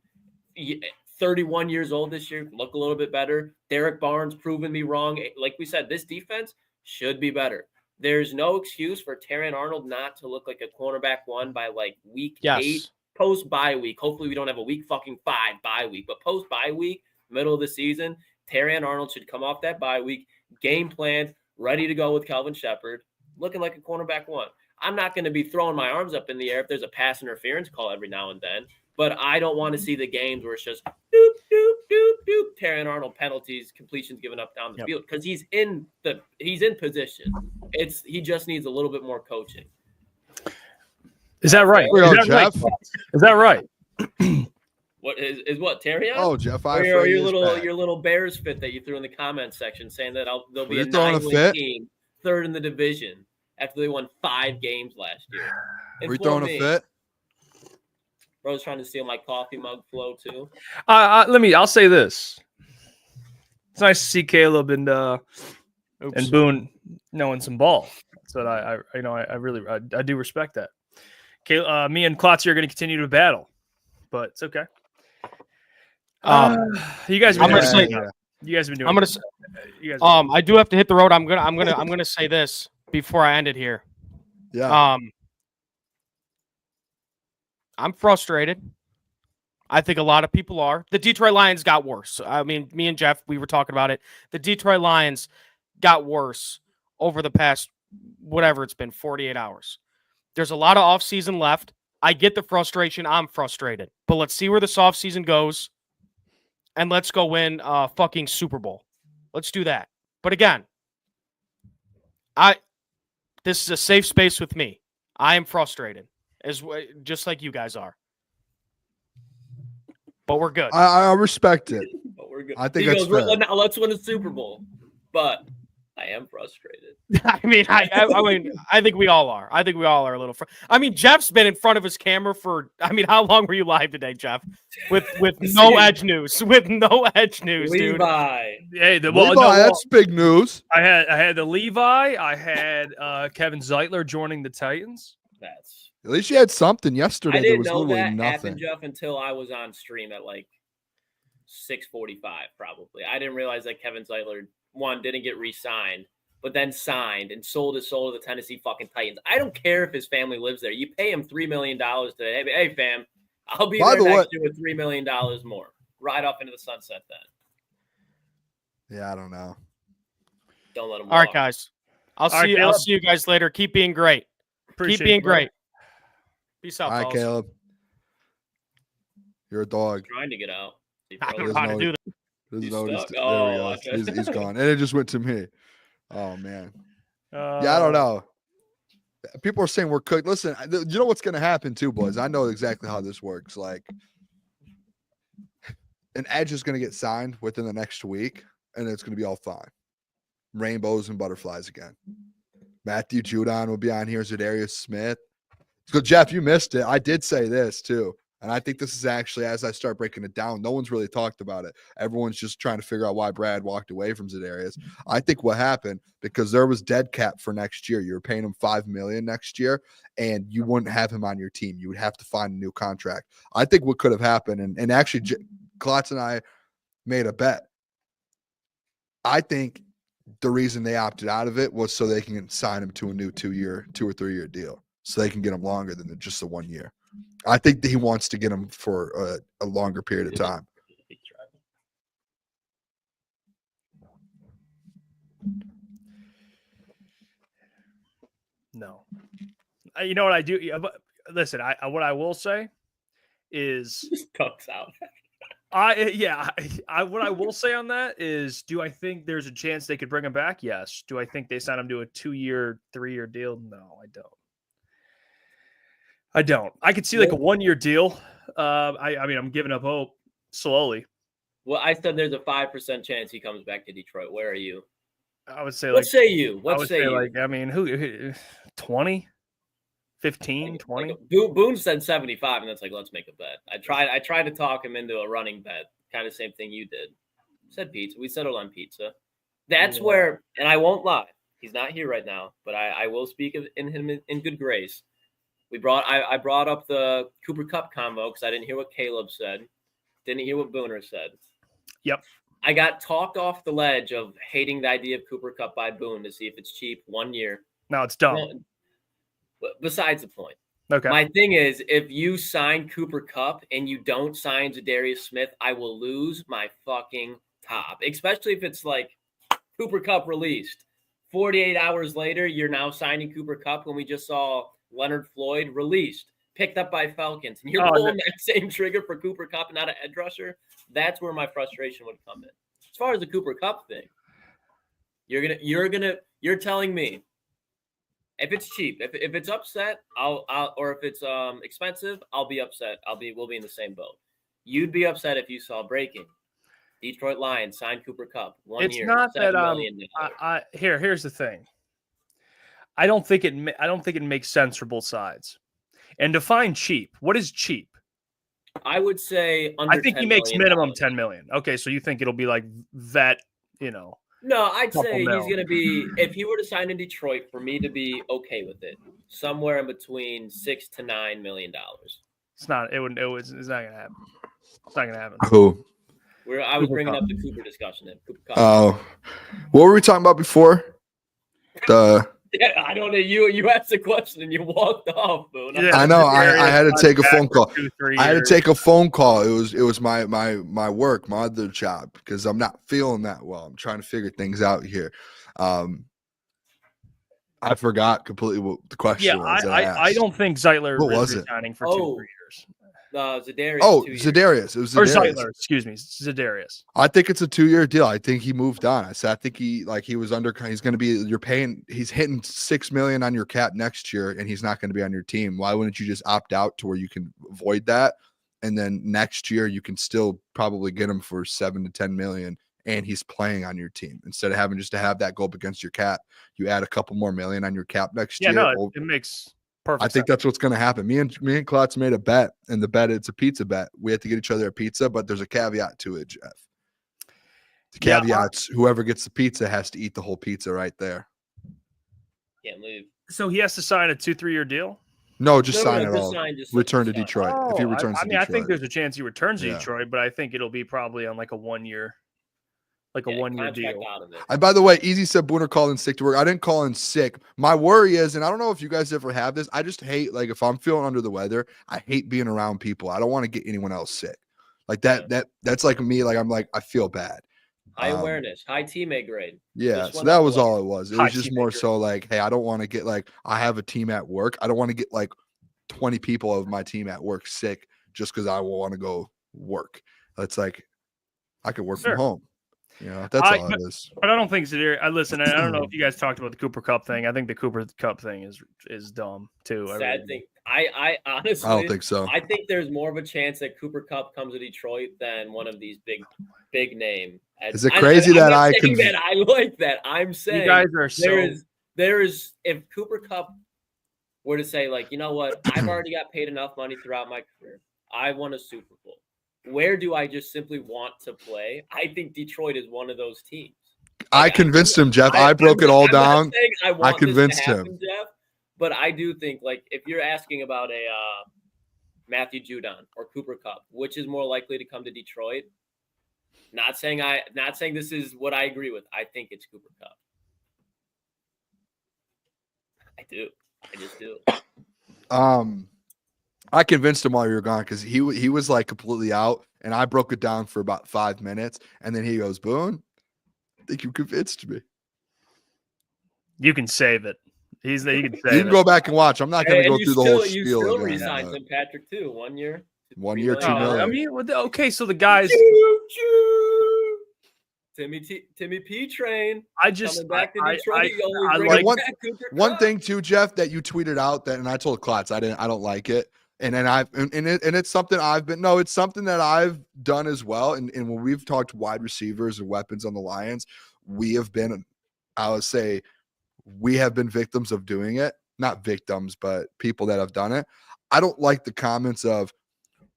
31 years old this year look a little bit better. Derek Barnes proving me wrong. Like we said, this defense should be better. There's no excuse for Terrion Arnold not to look like a cornerback 1 by like week 8. Post-bye week. Hopefully we don't have a week fucking 5 bye week, but post-bye week, middle of the season, Terrion Arnold should come off that bye week, game planned, ready to go with Kelvin Shepard, looking like a cornerback 1. I'm not going to be throwing my arms up in the air if there's a pass interference call every now and then, but I don't want to see the games where it's just doop, doop, doop, doop, Terrion Arnold penalties, completions given up down the field, because he's in position. He just needs a little bit more coaching. Is that right? Is that right? What is what Terrion? Oh, Jeff Iafrate. Or your your little Bears fit that you threw in the comments section saying that they'll be a throwing 9-win team, 3rd in the division after they won 5 games last year. Are you throwing a fit? Bro's trying to steal my coffee mug flow too. I'll say this. It's nice to see Caleb and Boone knowing some ball. So I really do respect that. Me and Klotz are going to continue to battle, but it's okay. You guys have been doing. You guys have been doing. I'm gonna. I do have to hit the road. I'm gonna say this before I end it here. Yeah. I'm frustrated. I think a lot of people are. The Detroit Lions got worse. I mean, me and Jeff, we were talking about it. The Detroit Lions got worse over the past, whatever it's been, 48 hours. There's a lot of offseason left. I get the frustration. I'm frustrated. But let's see where this offseason goes. And let's go win a fucking Super Bowl. Let's do that. But again, this is a safe space with me. I am frustrated, just like you guys are. But we're good. I respect it. But we're good. I think that's fair. Now let's win a Super Bowl. But I am frustrated. I mean, I think we all are. I think we all are a little. Jeff's been in front of his camera for. How long were you live today, Jeff? With no edge news. With no edge news, Levi. Dude. Hey, that's big news. I had the Levi. I had Kevin Zeitler joining the Titans. At least you had something yesterday. I didn't there was know literally that nothing. happened, Jeff, until I was on stream at like 6:45, probably. I didn't realize that Kevin Zeitler, one, didn't get re-signed, but then signed and sold his soul to the Tennessee fucking Titans. I don't care if his family lives there. You pay him $3 million today. Hey, fam, I'll be there next year with $3 million more. Ride off into the sunset then. Yeah, I don't know. Don't let him. All right, guys. I'll see you guys later. Keep being great. Keep being great. Peace out, all right, Caleb. You're a dog. I'm trying to get out. I don't know how to do that. There we go. He's gone. And it just went to me. Oh, man. Yeah, I don't know. People are saying we're cooked. Listen, you know what's going to happen too, boys? I know exactly how this works. Like, an edge is going to get signed within the next week, and it's going to be all fine. Rainbows and butterflies again. Matthew Judon will be on here. Zadarius Smith. So, Jeff, you missed it. I did say this too. And I think this is actually, as I start breaking it down, no one's really talked about it. Everyone's just trying to figure out why Brad walked away from Zadarius. I think what happened, because there was dead cap for next year. You were paying him $5 million next year, and you wouldn't have him on your team. You would have to find a new contract. I think what could have happened, and actually Klotz and I made a bet. I think the reason they opted out of it was so they can sign him to a new 2 or 3 year deal, so they can get him longer than just the 1 year. I think that he wants to get him for a longer period of time. No. You know what I do? Listen, what I will say is just cucks out. What I will say on that is, do I think there's a chance they could bring him back? Yes. Do I think they sign him to a 2 year, 3 year deal? No, I don't. I could see like a 1 year deal. I'm giving up hope slowly. Well, I said there's a 5% chance he comes back to Detroit. Where are you? I would say What say you? Who 20? 15, 20? Boone said 75, and that's like, let's make a bet. I tried to talk him into a running bet, kind of same thing you did. Said pizza. We settled on pizza. That's where, and I won't lie, he's not here right now, but I will speak in him in good grace. I brought up the Cooper Kupp combo because I didn't hear what Caleb said, didn't hear what Booner said. Yep. I got talked off the ledge of hating the idea of Cooper Kupp by Boone to see if it's cheap 1 year. No, it's dumb. But besides the point. Okay. My thing is, if you sign Cooper Kupp and you don't sign Zadarius Smith, I will lose my fucking top. Especially if it's like Cooper Kupp released. 48 hours later, you're now signing Cooper Kupp when we just saw Leonard Floyd released, picked up by Falcons. And you're pulling that same trigger for Cooper Kupp and not an edge rusher. That's where my frustration would come in. As far as the Cooper Kupp thing, you're telling me if it's cheap, if it's upset, or if it's expensive, I'll be upset. We'll be in the same boat. You'd be upset if you saw breaking Detroit Lions signed Cooper Kupp 1 year. It's not that here's the thing. I don't think it makes sense for both sides. And define cheap. What is cheap? I would say under I think he makes minimum $10 million. Okay, so you think it'll be like that, No, I'd say he's going to be, if he were to sign in Detroit, for me to be okay with it, somewhere in between $6 to $9 million. It's not. It's not going to happen. It's not going to happen. Who? I was bringing up the Cooper discussion. Oh, what were we talking about before? I don't know. You asked a question and you walked off, Boone. Yeah, I know. I had to take a phone call. I had to take a phone call. It was my work, my other job, because I'm not feeling that well. I'm trying to figure things out here. I forgot completely what the question was. I don't think Zeitler was resigning for 2-3 years. Zadarius. Zadarius. It was Zadarius. Or Zeitler, excuse me, Zadarius. I think it's a 2-year deal. I think he moved on. I think he was he's going to be, he's hitting $6 million on your cap next year, and he's not going to be on your team. Why wouldn't you just opt out to where you can avoid that? And then next year you can still probably get him for $7 to $10 million, and he's playing on your team instead of having just to have that go up against your cap. You add a couple more million on your cap next year. No, it makes perfect I think sense. that's what's going to happen. Me and Klotz made a bet, and the bet, it's a pizza bet. We have to get each other a pizza, but there's a caveat to it, Jeff. The caveat's whoever gets the pizza has to eat the whole pizza right there. Can't leave. So he has to sign a 2-3 year deal? No, just sign it all. Just Return to Detroit. If he returns to Detroit. I think there's a chance he returns to Detroit, but I think it'll be probably on like a 1 year. Like a 1 year deal. And by the way, Easy said Booner called in sick to work. I didn't call in sick. My worry is, and I don't know if you guys ever have this, I just hate, like, if I'm feeling under the weather, I hate being around people. I don't want to get anyone else sick. Like that's like me. Like, I'm like, I feel bad. High awareness, high teammate grade. Yeah. So that was all it was. It was just more so like, hey, I don't want to get, like, I have a team at work. I don't want to get like 20 people of my team at work sick just because I want to go work. It's like, I could work from home. That's all it is. But I don't think Zadarius. Listen, I don't know if you guys talked about the Cooper Kupp thing. I think the Cooper Kupp thing is dumb too. Sad thing. I honestly, I don't think so. I think there's more of a chance that Cooper Kupp comes to Detroit than one of these big name. Is it crazy that I can? That I like that. I'm saying you guys are so. There is if Cooper Kupp were to say, like, you know what, I've already got paid enough money throughout my career. I won a Super Bowl. Where do I just simply want to play? I think Detroit is one of those teams. I convinced him, Jeff. I broke it all down. I convinced him, Jeff. But I do think, like, if you're asking about a Matthew Judon or Cooper Kupp, which is more likely to come to Detroit? Not saying this is what I agree with. I think it's Cooper Kupp. I do. I just do. I convinced him while you were gone because he was like completely out, and I broke it down for about 5 minutes, and then he goes, "Boone, I think you convinced me." You can save it. You can go back and watch. I'm not going to go through the whole spiel. You still resigned St. Patrick too. 1 year. 1 year, $2 million. I mean, okay, so the guys. Timmy P train. I just back to Detroit. I like one thing too, Jeff, that you tweeted out that, and I told Klotz I don't like it. And then it's something it's something that I've done as well. And when we've talked wide receivers and weapons on the Lions, we have been victims of doing it. not victims, but people that have done it. I don't like the comments of,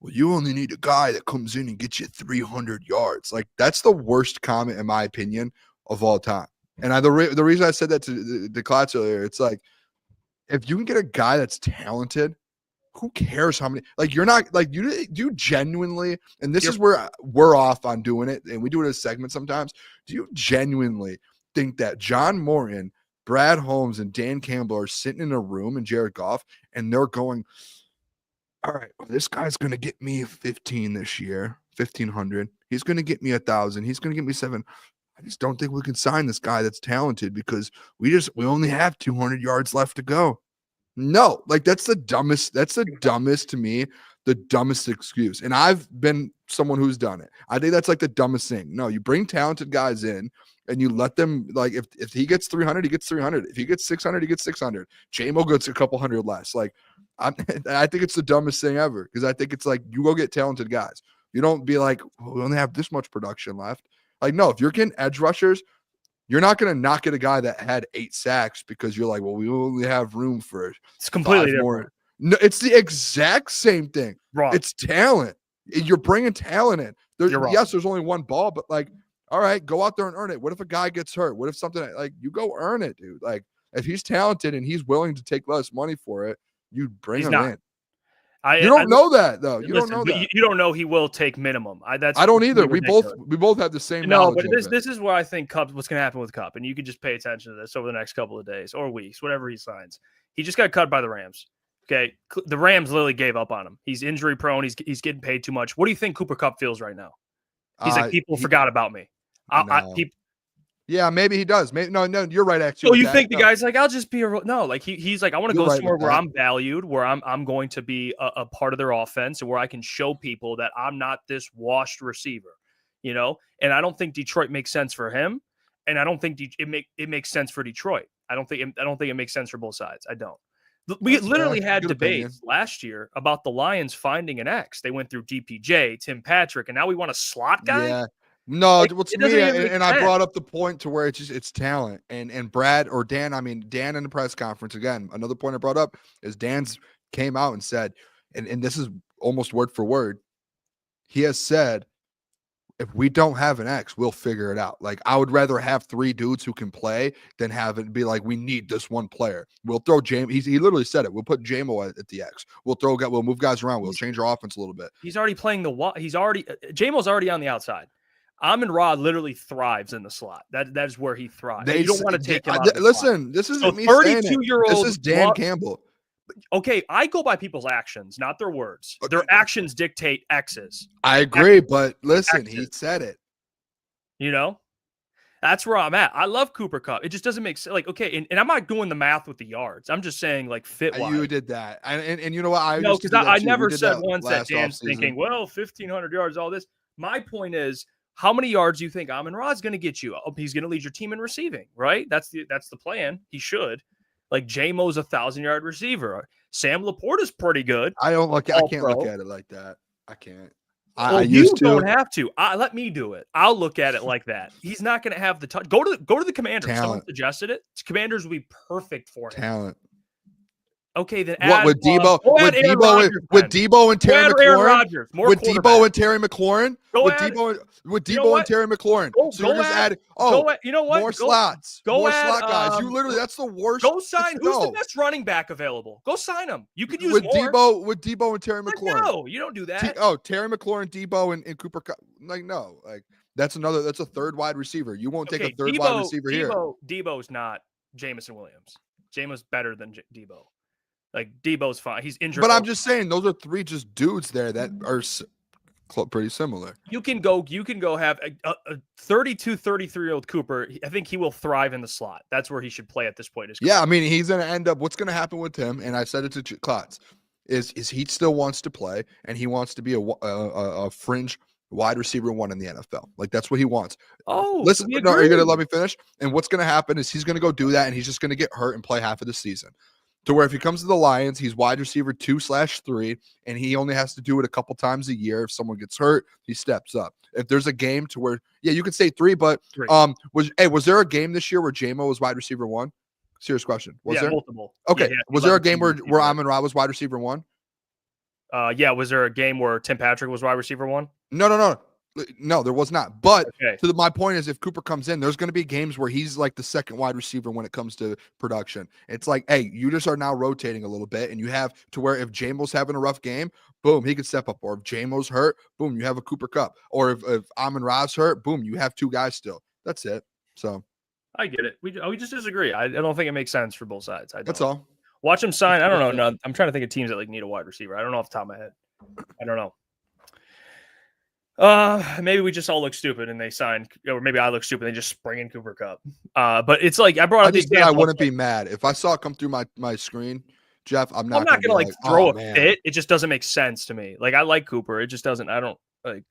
well, you only need a guy that comes in and gets you 300 yards. Like, that's the worst comment, in my opinion, of all time. And the reason I said that to Klotz earlier, it's like, if you can get a guy that's talented, who cares how many? Like, you're not like you genuinely, and this is where we're off on doing it, and we do it as a segment sometimes. Do you genuinely think that John Morton, Brad Holmes, and Dan Campbell are sitting in a room and Jared Goff, and they're going, all right, well, this guy's going to get me 15 this year, 1,500. He's going to get me 1,000. He's going to get me 7. I just don't think we can sign this guy that's talented because we only have 200 yards left to go. No, like that's the dumbest to me, the dumbest excuse. And I've been someone who's done it. I think that's like the dumbest thing. No, you bring talented guys in and you let them, like, if he gets 300, he gets 300. If he gets 600, he gets 600. J-Mo gets a couple hundred less. Like, I think it's the dumbest thing ever because I think it's like you go get talented guys. You don't be like, well, we only have this much production left. Like, no, if you're getting edge rushers, you're not going to knock at a guy that had 8 sacks because you're like, well, we only have room for it's completely 5 different. more. No, it's the exact same thing. Wrong. It's talent. You're bringing talent in. You're wrong. Yes, there's only one ball, but like, all right, go out there and earn it. What if a guy gets hurt? What if something like you go earn it, dude? Like, if he's talented and he's willing to take less money for it, you bring him in. You don't know that though. You don't know that. You don't know he will take minimum. I don't either. We both have the same. No, but this is where I think Kupp. What's going to happen with Kupp, and you can just pay attention to this over the next couple of days or weeks, whatever he signs. He just got cut by the Rams. Okay, the Rams literally gave up on him. He's injury prone. He's getting paid too much. What do you think Cooper Kupp feels right now? He's like, people forgot about me. Yeah, maybe he does. Maybe no, you're right. Actually, so you think the guy's like, I'll just be no, like he's like, I want to go somewhere where I'm valued, where I'm going to be a part of their offense, and where I can show people that I'm not this washed receiver, you know. And I don't think Detroit makes sense for him, and I don't think it makes sense for Detroit. I don't think it makes sense for both sides. I don't. We literally had debates last year about the Lions finding an X. They went through DPJ, Tim Patrick, and now we want a slot guy. Yeah. No, like, what's me, and I brought up the point to where it's talent and Brad or Dan. I mean, Dan in the press conference again. Another point I brought up is Dan's came out and said, and this is almost word for word. He has said, if we don't have an X, we'll figure it out. Like, I would rather have 3 dudes who can play than have it be like we need this one player. We'll throw J-Mo. He literally said it. We'll put J-Mo at the X. We'll move guys around. We'll change our offense a little bit. He's already playing J-Mo's already on the outside. Amon-Ra literally thrives in the slot. That is where he thrives. You don't want to take him out of the listen, slot. this isn't me 32-year-old. This is Dan Campbell. Okay, I go by people's actions, not their words. Okay. Their actions dictate X's. I agree, but listen, X's. He said it. You know? That's where I'm at. I love Cooper Kupp. It just doesn't make sense. Like, okay, and I'm not doing the math with the yards. I'm just saying, like, fit-wise. You did that. And you know what? No, because I never said once that Dan's thinking, well, 1,500 yards, all this. My point is, how many yards do you think Amon-Ra is going to get you? Oh, he's going to lead your team in receiving, right? That's the plan. He should. Like, J-Mo's a 1,000-yard receiver. Sam Laporta's pretty good. I can't look at it like that. I can't. Well, you don't have to. Let me do it. I'll look at it like that. He's not going to have the touch. Go to the Commanders. Talent. Someone suggested it. Commanders would be perfect for him. Talent. Okay, then what with Debo and Terry McLaurin? With Debo and Terry McLaurin? With Debo and Terry McLaurin. So you're just adding you know what? More slots. More slot guys. You literally that's the worst. Go sign who's the best running back available? Go sign him. You could use with more. Debo and Terry McLaurin. No, you don't do that. Terry McLaurin, Debo, and Cooper Kupp. Like, no. Like that's a third wide receiver. You won't take a third wide receiver here. Debo's not Jameson Williams. Jameis better than Debo. Like, Debo's fine. He's injured. But I'm just saying, those are 3 just dudes there that are pretty similar. You can go have a 32, 33-year-old Cooper. I think he will thrive in the slot. That's where he should play at this point. Yeah, I mean, he's going to end up – what's going to happen with him, and I said it to Klotz, is he still wants to play, and he wants to be a fringe wide receiver 1 in the NFL. Like, that's what he wants. Oh, listen, no, are you going to let me finish? And what's going to happen is he's going to go do that, and he's just going to get hurt and play half of the season. To where if he comes to the Lions, he's wide receiver 2/3, and he only has to do it a couple times a year. If someone gets hurt, he steps up. If there's a game to where, you could say 3, but 3. Was there a game this year where J-Mo was wide receiver 1? Serious question. Was yeah, there? multiple. Okay. Yeah, Was there a 11 game where receiver. Amon-Ra was wide receiver 1? Yeah, was there a game where Tim Patrick was wide receiver 1? No, there was not. But Okay. my point is, if Cooper comes in, there's going to be games where he's like the second wide receiver when it comes to production. It's like, hey, you just are now rotating a little bit, and you have to where if Jamo's having a rough game, boom, he could step up. Or if Jamo's hurt, boom, you have a Cooper Kupp. Or if Amon-Ra's hurt, boom, you have 2 guys still. That's it. So I get it. We just disagree. I don't think it makes sense for both sides. that's all. Watch him sign. I don't know. No, I'm trying to think of teams that like need a wide receiver. I don't know off the top of my head. I don't know. Maybe we just all look stupid and they sign, or maybe I look stupid and they just bring in Cooper Kupp. But it's like I brought up the example. I wouldn't be mad if I saw it come through my screen, Jeff. I'm not gonna like throw a man. fit. It just doesn't make sense to me. Like I like Cooper. It just doesn't. I don't like.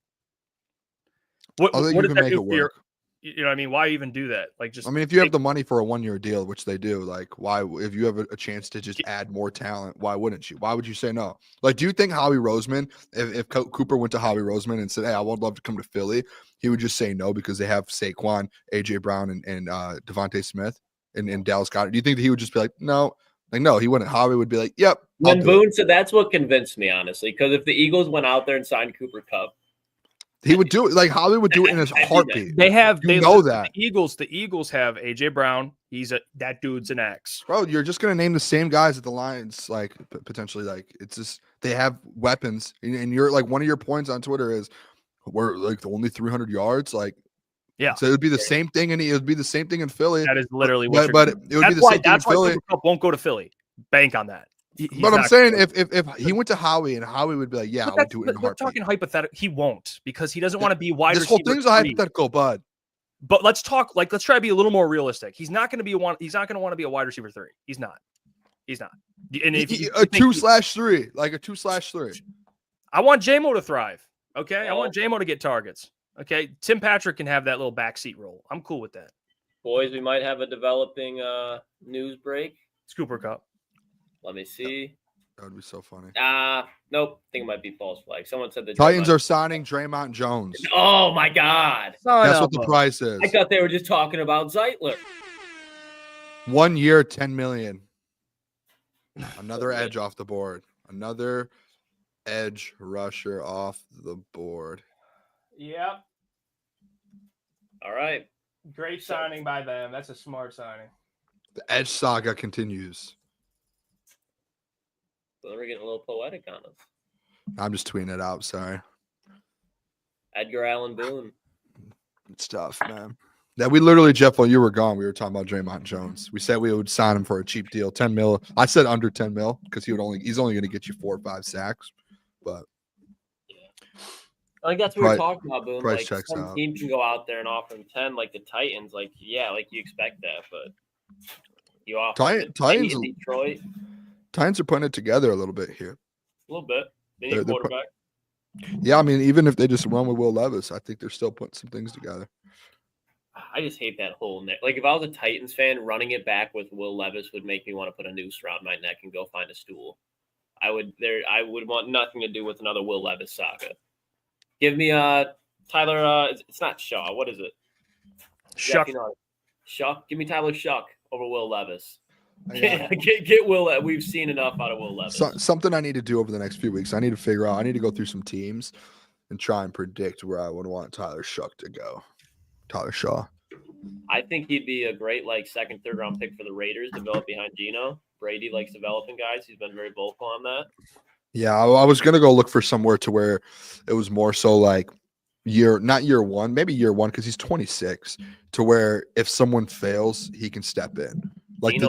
What I think what you does can that make do it for your? work. You know what I mean? Why even do that? Like just. I mean, if you have the money for a 1-year deal, which they do, like why? If you have a chance to just add more talent, why wouldn't you? Why would you say no? Like, do you think Howie Roseman, if Cooper went to Howie Roseman and said, "Hey, I would love to come to Philly," he would just say no because they have Saquon, AJ Brown, and Devontae Smith and Dallas Goedert? Do you think that he would just be like, no? Like, no, he wouldn't. Howie would be like, "Yep." When Boone said, that's what convinced me, honestly, because if the Eagles went out there and signed Cooper Kupp, he would do it. Like Howie would do it in his heartbeat. They have, that the Eagles have AJ Brown. That dude's an X. Bro, you're just gonna name the same guys at the Lions, like potentially. Like it's just they have weapons, and you're like one of your points on Twitter is we're like only 300 yards. Like, yeah, so it would be the same thing, and it would be the same thing in Philly. That is literally what. But it would be the same thing in Philly. Cooper Kupp won't go to Philly. Bank on that. But I'm saying if he went to Howie and Howie would be like, yeah, I would do it in a heartbeat. We're talking hypothetical. He won't because he doesn't want to be wide this receiver. Whole thing's a hypothetical, bud. But let's try to be a little more realistic. He's not going to be he's not going to want to be a wide receiver 3. He's not. And if a 2/3, like a 2/3. I want JMO to thrive. Okay. I want JMO to get targets. Okay. Tim Patrick can have that little backseat role. I'm cool with that. Boys, we might have a developing news break. It's Cooper Kupp. Let me see. That would be so funny. Nope. I think it might be false flag. Someone said the Titans are signing Draymond Jones. Oh my God. That's what the price is. I thought they were just talking about Zeitler. 1 year, $10 million. Another edge off the board. Another edge rusher off the board. Yep. All right. Great signing by them. That's a smart signing. The edge saga continues. So we're getting a little poetic on us. I'm just tweeting it out. Sorry. Edgar Allan Boone. It's tough, man. Yeah, we literally, Jeff, while you were gone, we were talking about Draymond Jones. We said we would sign him for a cheap deal, 10 mil. I said under 10 mil because he's only going to get you 4 or 5 sacks. But I think that's what we're talking about, Boone. Price like checks some out. team can go out there and offer him 10, like the Titans. Like, yeah, like you expect that, but you offer Titans in Detroit. Titans are putting it together a little bit here. A little bit. They need a quarterback. Yeah, I mean, even if they just run with Will Levis, I think they're still putting some things together. I just hate that whole neck. Like, if I was a Titans fan, running it back with Will Levis would make me want to put a noose around my neck and go find a stool. I would want nothing to do with another Will Levis saga. Give me Tyler. It's not Shaw. What is it? Shuck. Shuck. Give me Tyler Shuck over Will Levis. Yeah. Get Will. We've seen enough out of Will Levis. Something I need to do over the next few weeks. I need to figure out. I need to go through some teams and try and predict where I would want Tyler Shuck to go. Tyler Shaw. I think he'd be a great second, third round pick for the Raiders. Develop behind Geno. Brady likes developing guys. He's been very vocal on that. Yeah, I was gonna go look for somewhere to where it was more so like not year one, maybe year one because he's 26. To where if someone fails, he can step in. Like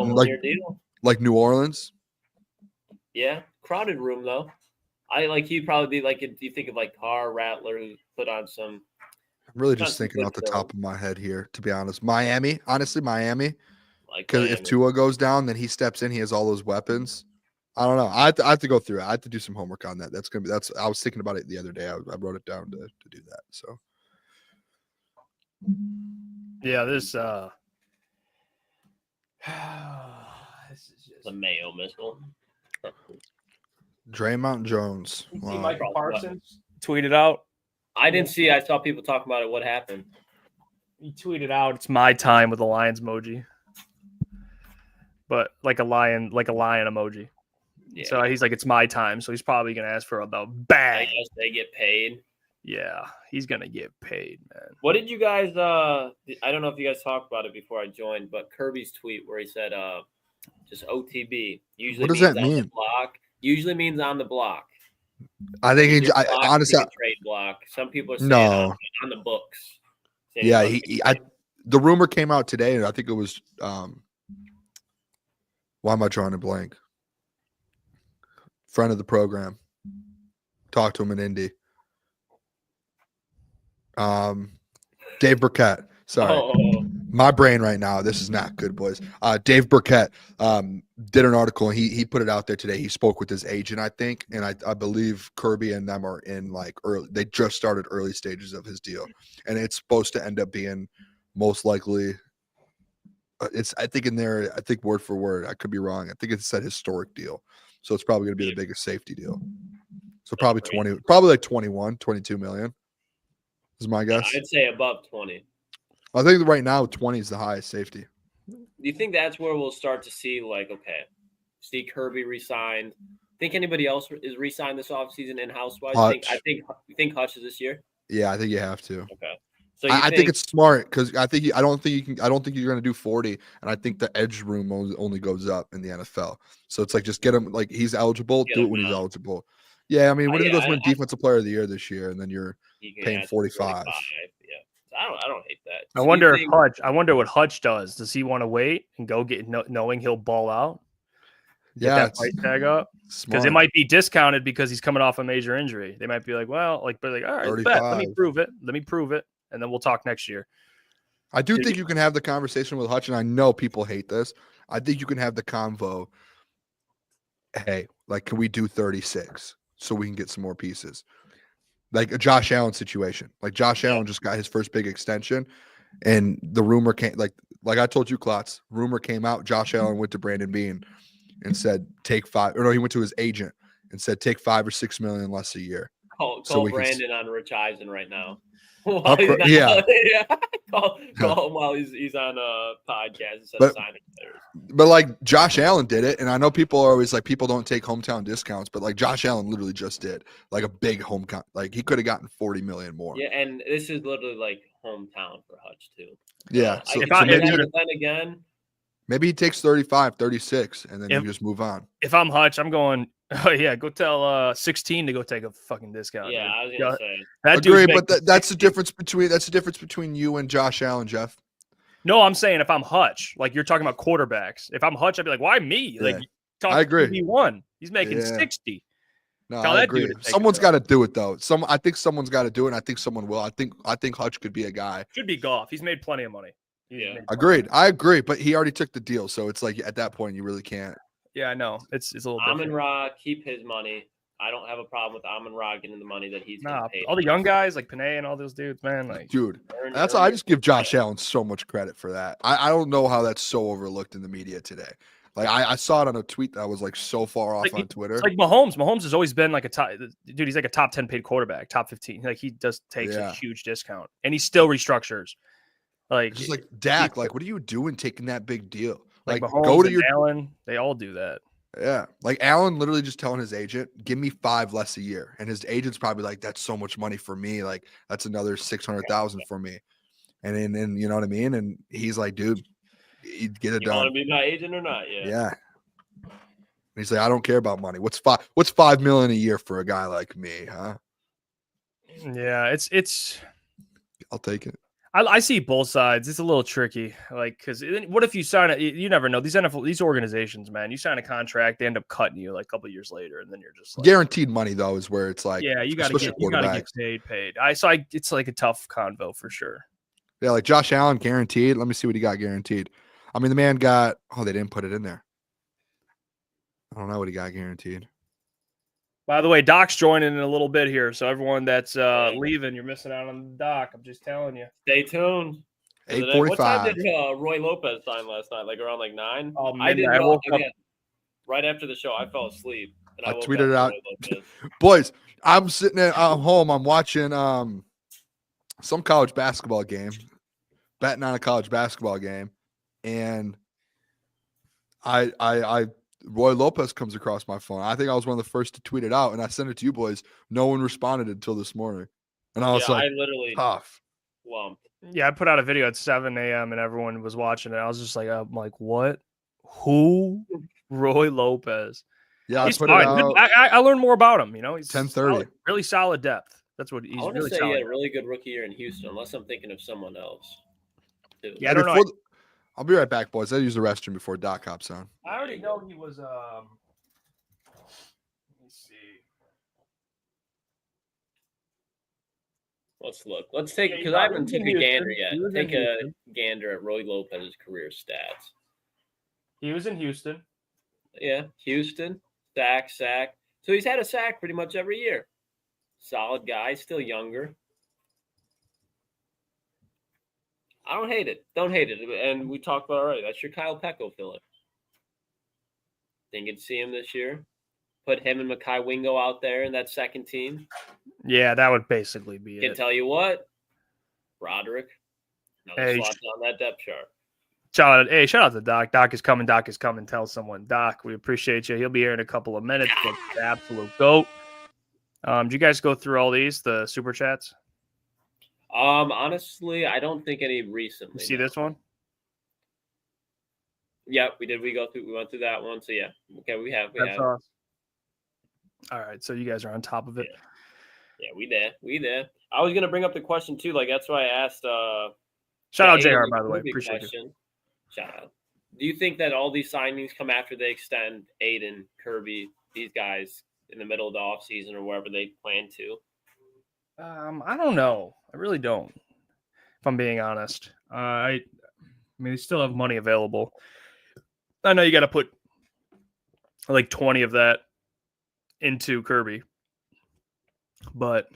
New Orleans. Yeah, crowded room though. He'd probably be if you think of Carr, Rattler, who put on some. I'm really just thinking off the top of my head here, to be honest. Miami. Because if Tua goes down, then he steps in. He has all those weapons. I don't know. I have to go through it. I have to do some homework on that. I was thinking about it the other day. I wrote it down to do that. So. Yeah, this is just the Mayo missile. Draymond Jones. Wow. See Michael Parsons tweeted out. I didn't see. I saw people talking about it. What happened? He tweeted out, "It's my time" with a Lions emoji. but like a lion emoji. Yeah. So he's like, it's my time. So he's probably gonna ask for the I bag. guess they get paid. Yeah, he's gonna get paid, man. What did you guys? I don't know if you guys talked about it before I joined, but Kirby's tweet where he said, just OTB usually What does means that on mean? the block. Usually means on the block. I think Either block, honestly, maybe trade block. Some people are saying No. on the books. Saying yeah, it's the rumor came out today, and I think it was why am I drawing a blank? Friend of the program. Talked to him in Indy. Dave Burkett. Sorry. Oh, My brain right now. This is not good, boys. Dave Burkett did an article, and he put it out there today. He spoke with his agent, I think, and I believe Kirby and them are in like early. They just started early stages of his deal, and it's supposed to end up being most likely. I think word for word. I could be wrong. I think it said historic deal, so it's probably going to be the biggest safety deal. So probably 20, probably like 21, 22 million is my guess. I'd say above 20. I think right now 20 is the highest safety. Do you think that's where we'll start to see, like, okay, see Kirby re-signed? Think anybody else is re-signed this offseason in-house wise? You think Hutch is this year? Yeah, I think you have to. Okay. So I think it's smart because I don't think you're going to do 40, and I think the edge room only goes up in the NFL. So it's like just get him like he's eligible, do it when he's eligible. Yeah, I mean, what if he goes win Defensive Player of the Year this year, and then you're paying 45? Yeah, I don't hate that. I wonder what Hutch does. Does he want to wait and go get knowing he'll ball out? Get that price tag up because it might be discounted because he's coming off a major injury. They might be like, well, like, but like, all right, bet. Let me prove it, and then we'll talk next year. I do think you can have the conversation with Hutch, and I know people hate this. I think you can have the convo. Hey, like, can we do 36 so we can get some more pieces? Like a Josh Allen situation. Like Josh Allen just got his first big extension, and the rumor came. Like I told you, Klotz. Rumor came out. Josh Allen went to Brandon Beane and said, "Take 5." Or no, he went to his agent and said, "Take 5 or 6 million less a year." Call Brandon on Rich Eisen right now. Call him while he's on a podcast instead of signing players. But like Josh Allen did it, and I know people are always like, people don't take hometown discounts, but like Josh Allen literally just did like a big hometown. Like he could have gotten 40 million more. Yeah, and this is literally like hometown for Hutch too. Yeah. So then again, maybe he takes 35, 36, and then you just move on. If I'm Hutch, I'm going, oh, yeah, go tell 16 to go take a fucking discount. Yeah, dude. I was going to say. Agree, but that's the difference between you and Josh Allen, Jeff. No, I'm saying if I'm Hutch, like you're talking about quarterbacks. If I'm Hutch, I'd be like, why me? Yeah. Like, I agree. QB1. He's making 60. No, I agree. Someone's got to do it though. I think someone's got to do it, and I think someone will. I think Hutch could be a guy. Should be Goff. He's made plenty of money. Agreed. I agree, but he already took the deal, so it's like at that point you really can't. Yeah, I know. It's a little different. Amon-Ra, keep his money. I don't have a problem with Amon-Ra getting the money that he's going to pay. All the young guys like Panay and all those dudes, man. Like, dude, that's why I just give Josh Allen so much credit for that. I don't know how that's so overlooked in the media today. Like I saw it on a tweet that was like so far off on Twitter. It's like Mahomes. Mahomes has always been like a top dude. He's like a top 10 paid quarterback, top 15. Like he does takes a huge discount, and he still restructures. Like just like Dak. Like what are you doing taking that big deal? Like Mahomes go to your Allen. They all do that. Yeah, like Allen literally just telling his agent, "Give me 5 less a year," and his agent's probably like, "That's so much money for me. Like that's another 600,000 for me." And then you know what I mean? And he's like, "Dude, you get it done. You want to be my agent or not?" Yeah. And he's like, "I don't care about money. What's $5 million a year for a guy like me, huh?" Yeah, it's. I'll take it. I see both sides. It's a little tricky, like because what if you sign it? You never know. These organizations, man. You sign a contract, they end up cutting you like a couple of years later, and then you're just like, guaranteed money though is where it's like, yeah, you got to get paid. It's like a tough convo for sure. Yeah, like Josh Allen guaranteed. Let me see what he got guaranteed. I mean, the man got. Oh, they didn't put it in there. I don't know what he got guaranteed. By the way, Doc's joining in a little bit here, so everyone that's leaving, you're missing out on the Doc. I'm just telling you. Stay tuned. 8:45. What time did Roy Lopez sign last night? Like around 9? Oh, I did. I woke up right after the show. I fell asleep. And I tweeted it out. Boys, I'm sitting at home. I'm watching some college basketball game, betting on a college basketball game, and Roy Lopez comes across my phone. I think I was one of the first to tweet it out, and I sent it to you boys. No one responded until this morning, and I was Yeah, like, I literally tough. lumped. Yeah, I put out a video at 7 a.m. and everyone was watching it. I was just like, I'm like, what? Who? Roy Lopez. Yeah, He's I put fine. it out. I learned more about him. He's 10:30. solid, really solid depth. That's what I he's want to really say he solid. had a really good rookie year in Houston, unless I'm thinking of someone else. Too. Yeah, I don't know. I'll be right back, boys. I use the restroom before Doc hops on. I already know he was. Let me see. Let's look. Let's take, Yeah, because I haven't he was took in a gander Houston. yet. He was in Take a Houston. gander at Roy Lopez's career stats. He was in Houston. Yeah, Houston, sack. So he's had a sack pretty much every year. Solid guy, still younger. I don't hate it. Don't hate it. And we talked about, all right, that's your Kyle Pecco filler. Think you'd see him this year. Put him and Mekhi Wingo out there in that second team. Yeah, that would basically be Can it. tell you what, Roderick, another Hey, slot on that depth chart. Shout out to Doc. Doc is coming. Tell someone. Doc, we appreciate you. He'll be here in a couple of minutes. But the absolute GOAT. Did you guys go through all these, the super chats? Honestly, I don't think any recently. You see this one? Yeah, we did. We went through that one. So yeah. Okay, we have. Awesome. All right, so you guys are on top of it. Yeah, we there. I was gonna bring up the question too. Like that's why I asked. Shout out Aiden JR, by the way. Kirby Appreciate question. it. Shout out. Do you think that all these signings come after they extend Aiden, Kirby, these guys in the middle of the offseason or wherever they plan to? I don't know. I really don't. If I'm being honest, I mean, they still have money available. I know you got to put like 20 of that into Kirby, but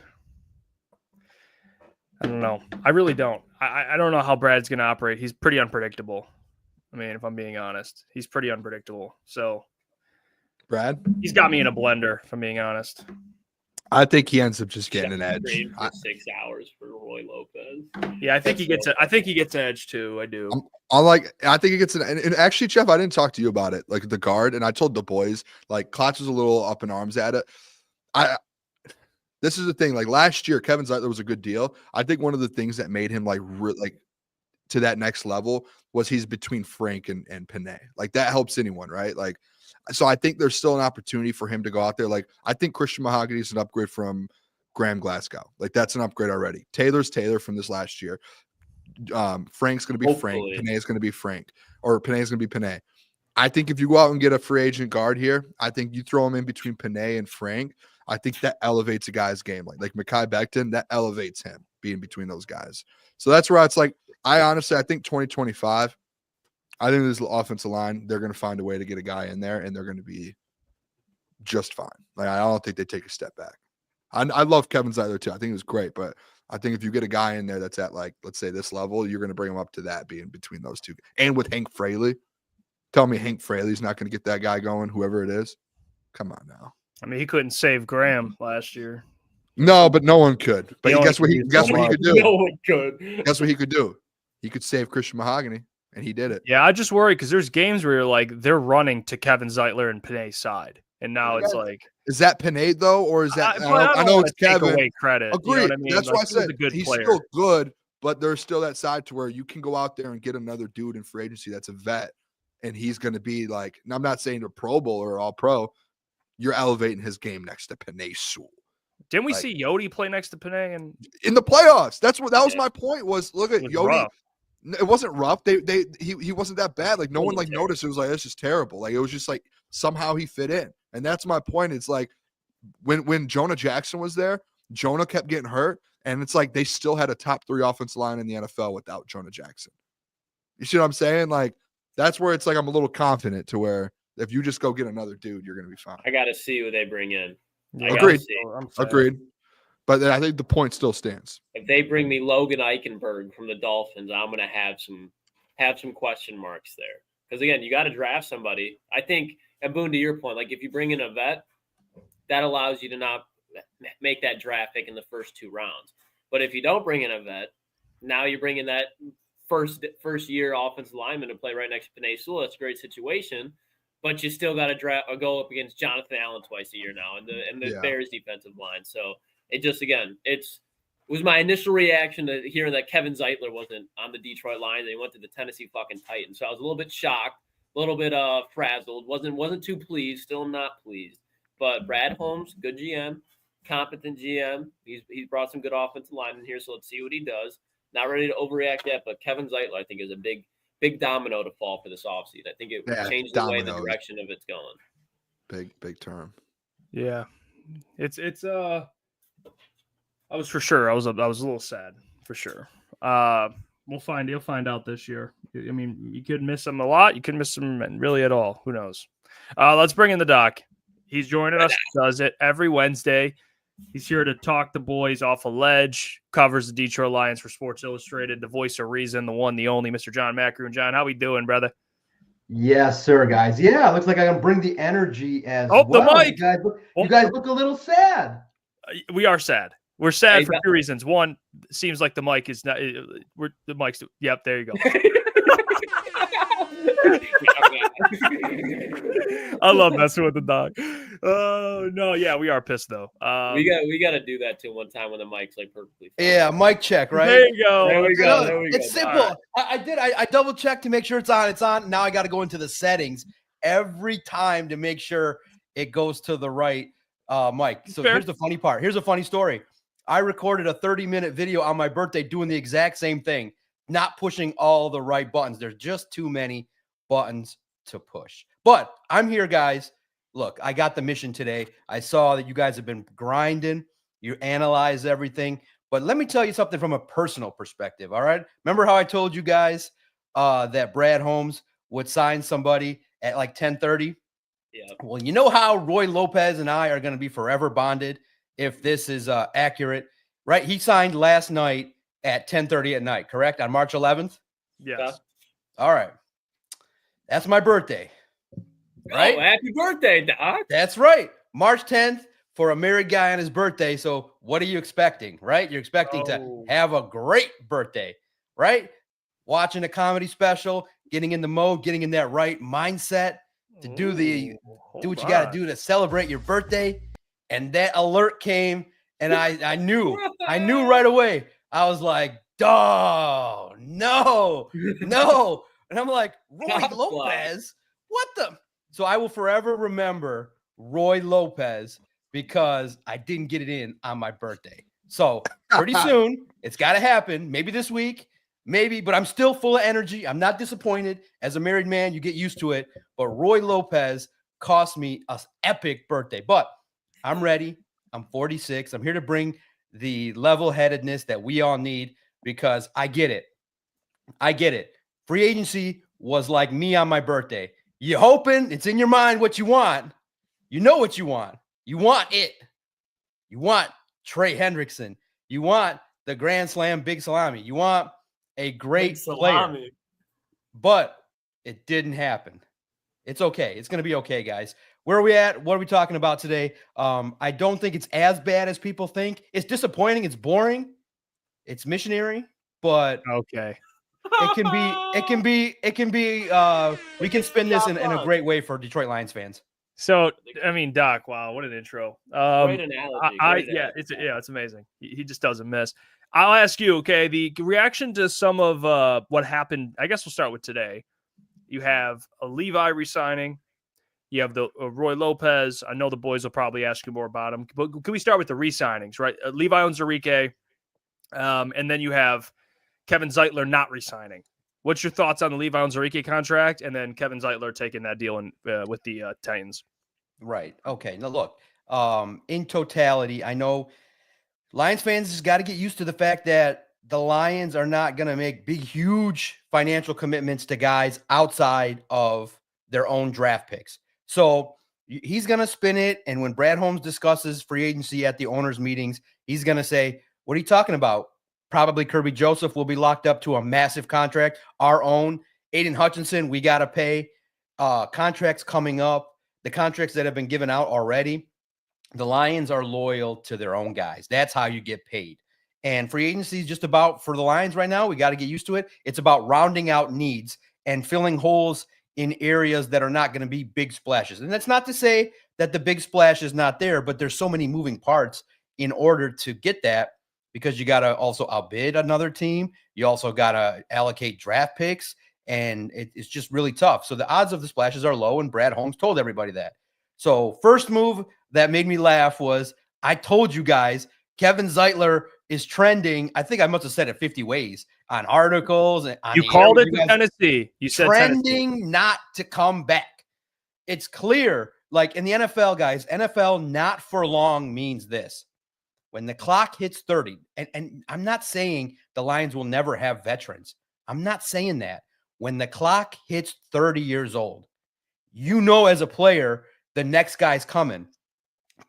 I don't know. I really don't. I don't know how Brad's going to operate. He's pretty unpredictable. I mean, if I'm being honest, he's pretty unpredictable. So, Brad, he's got me in a blender. If I'm being honest, I think he ends up just getting an edge. For 6 hours for Roy Lopez. Yeah, I think he gets it. I think he gets edge too. I do. I think he gets an. And actually, Jeff, I didn't talk to you about it. Like the guard, and I told the boys, like Klotz was a little up in arms at it. This is the thing. Like last year, Kevin Zeitler was a good deal. I think one of the things that made him like to that next level was he's between Frank and Panay. Like that helps anyone, right? Like, so I think there's still an opportunity for him to go out there. Like I think Christian Mahogany is an upgrade from Graham Glasgow. Like that's an upgrade already. Taylor's Taylor from this last year. Frank's going to be Hopefully. Frank. Panay's going to be Frank, or Panay's going to be Panay. I think if you go out and get a free agent guard here, I think you throw him in between Panay and Frank. I think that elevates a guy's game. Like Mekhi Becton, that elevates him being between those guys. So that's where it's like, I think 2025, I think this offensive line, they're going to find a way to get a guy in there and they're going to be just fine. Like, I don't think they take a step back. I love Kevin Zeitler too. I think it was great, but I think if you get a guy in there that's at like, let's say this level, you're going to bring him up to that being between those two. And with Hank Fraley, tell me Hank Fraley's not going to get that guy going, whoever it is. Come on now. I mean, he couldn't save Graham last year. No, but no one could. But guess what he could do? No one could. Guess what he could do? He could save Christian Mahogany, and he did it. Yeah, I just worry because there's games where you're like they're running to Kevin Zeitler and Panay's side, and now it's like, is that Panay though, or is that? I know it's Kevin. Away credit. Agreed. You know what I mean? That's like, why I said he's player. still good, but there's still that side to where you can go out there and get another dude in free agency that's a vet, and he's going to be like. And I'm not saying a Pro Bowl or All Pro. You're elevating his game next to Panay Sewell. Didn't we see Yodi play next to Panay and in the playoffs? That was my point. Was look at Yodi. Rough. It wasn't rough. He wasn't that bad. Like no one like noticed. It was like that's just terrible. Like it was just like somehow he fit in, and that's my point. It's like when Jonah Jackson was there, Jonah kept getting hurt, and it's like they still had a top 3 offensive line in the NFL without Jonah Jackson. You see what I'm saying? Like that's where it's like I'm a little confident to where if you just go get another dude, you're gonna be fine. I got to see who they bring in. Agreed. But I think the point still stands. If they bring me Logan Eichenberg from the Dolphins, I'm going to have some question marks there. Because again, you got to draft somebody. I think, and Boone, to your point, like if you bring in a vet, that allows you to not make that draft pick in the first 2 rounds. But if you don't bring in a vet, now you're bringing that first year offensive lineman to play right next to Penei Sewell. That's a great situation. But you still got to go up against Jonathan Allen twice a year now, and the Bears defensive line. So it just it was my initial reaction to hearing that Kevin Zeitler wasn't on the Detroit Lions. They went to the Tennessee fucking Titans. So I was a little bit shocked, a little bit frazzled. Wasn't too pleased. Still not pleased. But Brad Holmes, good GM, competent GM. He's brought some good offensive linemen here. So let's see what he does. Not ready to overreact yet, but Kevin Zeitler, I think, is a big domino to fall for this offseason. I think it would change the way the direction of it's going. Big term. Yeah. It's I was for sure. I was a little sad for sure. You'll find out this year. I mean, you could miss him a lot. You could miss him really at all. Who knows? Let's bring in the doc. He's joining us. Does it every Wednesday. He's here to talk the boys off a ledge, covers the Detroit Lions for Sports Illustrated, the voice of reason, the one, the only, Mr. John Macroon. John, how we doing, brother? Yes, sir, guys. Yeah, looks like I can bring the energy as well. The mic. You guys look a little sad. We are sad. We're sad for two reasons. One, it seems like the mic is not. The mic's. Yep, there you go. I love messing with the dog. Oh no, yeah, we are pissed though. We got to do that too one time when the mic's like perfectly fine. Yeah, mic check, right? There you go. There we go. It's simple. Right. I double checked to make sure it's on. It's on. Now I got to go into the settings every time to make sure it goes to the right mic. So here's the funny part. Here's a funny story. I recorded a 30-minute video on my birthday doing the exact same thing, not pushing all the right buttons. There's just too many buttons to push. But I'm here, guys. Look, I got the mission today. I saw that you guys have been grinding. You analyze everything. But let me tell you something from a personal perspective, all right? Remember how I told you guys that Brad Holmes would sign somebody at like 10:30? Yeah. Well, you know how Roy Lopez and I are going to be forever bonded if this is accurate, right? He signed last night at 10:30 at night, correct? On March 11th? Yes. All right. That's my birthday. Right? Oh, happy birthday, Doc. That's right. March 10th for a married guy on his birthday. So what are you expecting, right? You're expecting to have a great birthday, right? Watching a comedy special, getting in the mode, getting in that right mindset to do what you got to do to celebrate your birthday. And that alert came, and I knew right away. I was like, oh, no. And I'm like, Roy Lopez, what the? So I will forever remember Roy Lopez because I didn't get it in on my birthday. So pretty soon, it's got to happen. Maybe this week, maybe, but I'm still full of energy. I'm not disappointed. As a married man, you get used to it. But Roy Lopez cost me an epic birthday. But I'm ready. I'm 46. I'm here to bring the level-headedness that we all need because I get it. Free agency was like me on my birthday. You hoping it's in your mind what you want. You know what you want. You want it. You want Trey Hendrickson. You want the Grand Slam Big Salami. You want a great player. But it didn't happen. It's okay. It's going to be okay, guys. Where are we at? What are we talking about today? I don't think it's as bad as people think. It's disappointing. It's boring. It's missionary, but okay. It can be, we can spin this in a great way for Detroit Lions fans. So, I mean, Doc, wow, what an intro. Great analogy. It's amazing. He just doesn't miss. I'll ask you, okay, the reaction to some of what happened. I guess we'll start with today. You have a Levi resigning. You have the Roy Lopez. I know the boys will probably ask you more about him, but can we start with the re-signings, right? Levi Onwuzurike, and then you have Kevin Zeitler not resigning. What's your thoughts on the Levi Onwuzurike contract, and then Kevin Zeitler taking that deal with the Titans? Right. Okay. Now, look, in totality, I know Lions fans just got to get used to the fact that the Lions are not going to make big, huge financial commitments to guys outside of their own draft picks. So he's going to spin it. And when Brad Holmes discusses free agency at the owners' meetings, he's going to say, what are you talking about? Probably Kirby Joseph will be locked up to a massive contract. Our own Aiden Hutchinson, we got to pay. Contracts coming up, the contracts that have been given out already. The Lions are loyal to their own guys. That's how you get paid. And free agency is just about, for the Lions right now, we got to get used to it. It's about rounding out needs and filling holes in areas that are not going to be big splashes. And that's not to say that the big splash is not there, but there's so many moving parts in order to get that, because you got to also outbid another team. You also got to allocate draft picks, and it's just really tough. So the odds of the splashes are low, and Brad Holmes told everybody that. So first move that made me laugh was, I told you guys, Kevin Zeitler is trending. I think I must have said it 50 ways on articles. And on You called it to Tennessee. You said trending Tennessee. Not to come back. It's clear, like in the NFL, guys, NFL not for long means this. When the clock hits 30, and I'm not saying the Lions will never have veterans. I'm not saying that. When the clock hits 30 years old, you know as a player, the next guy's coming.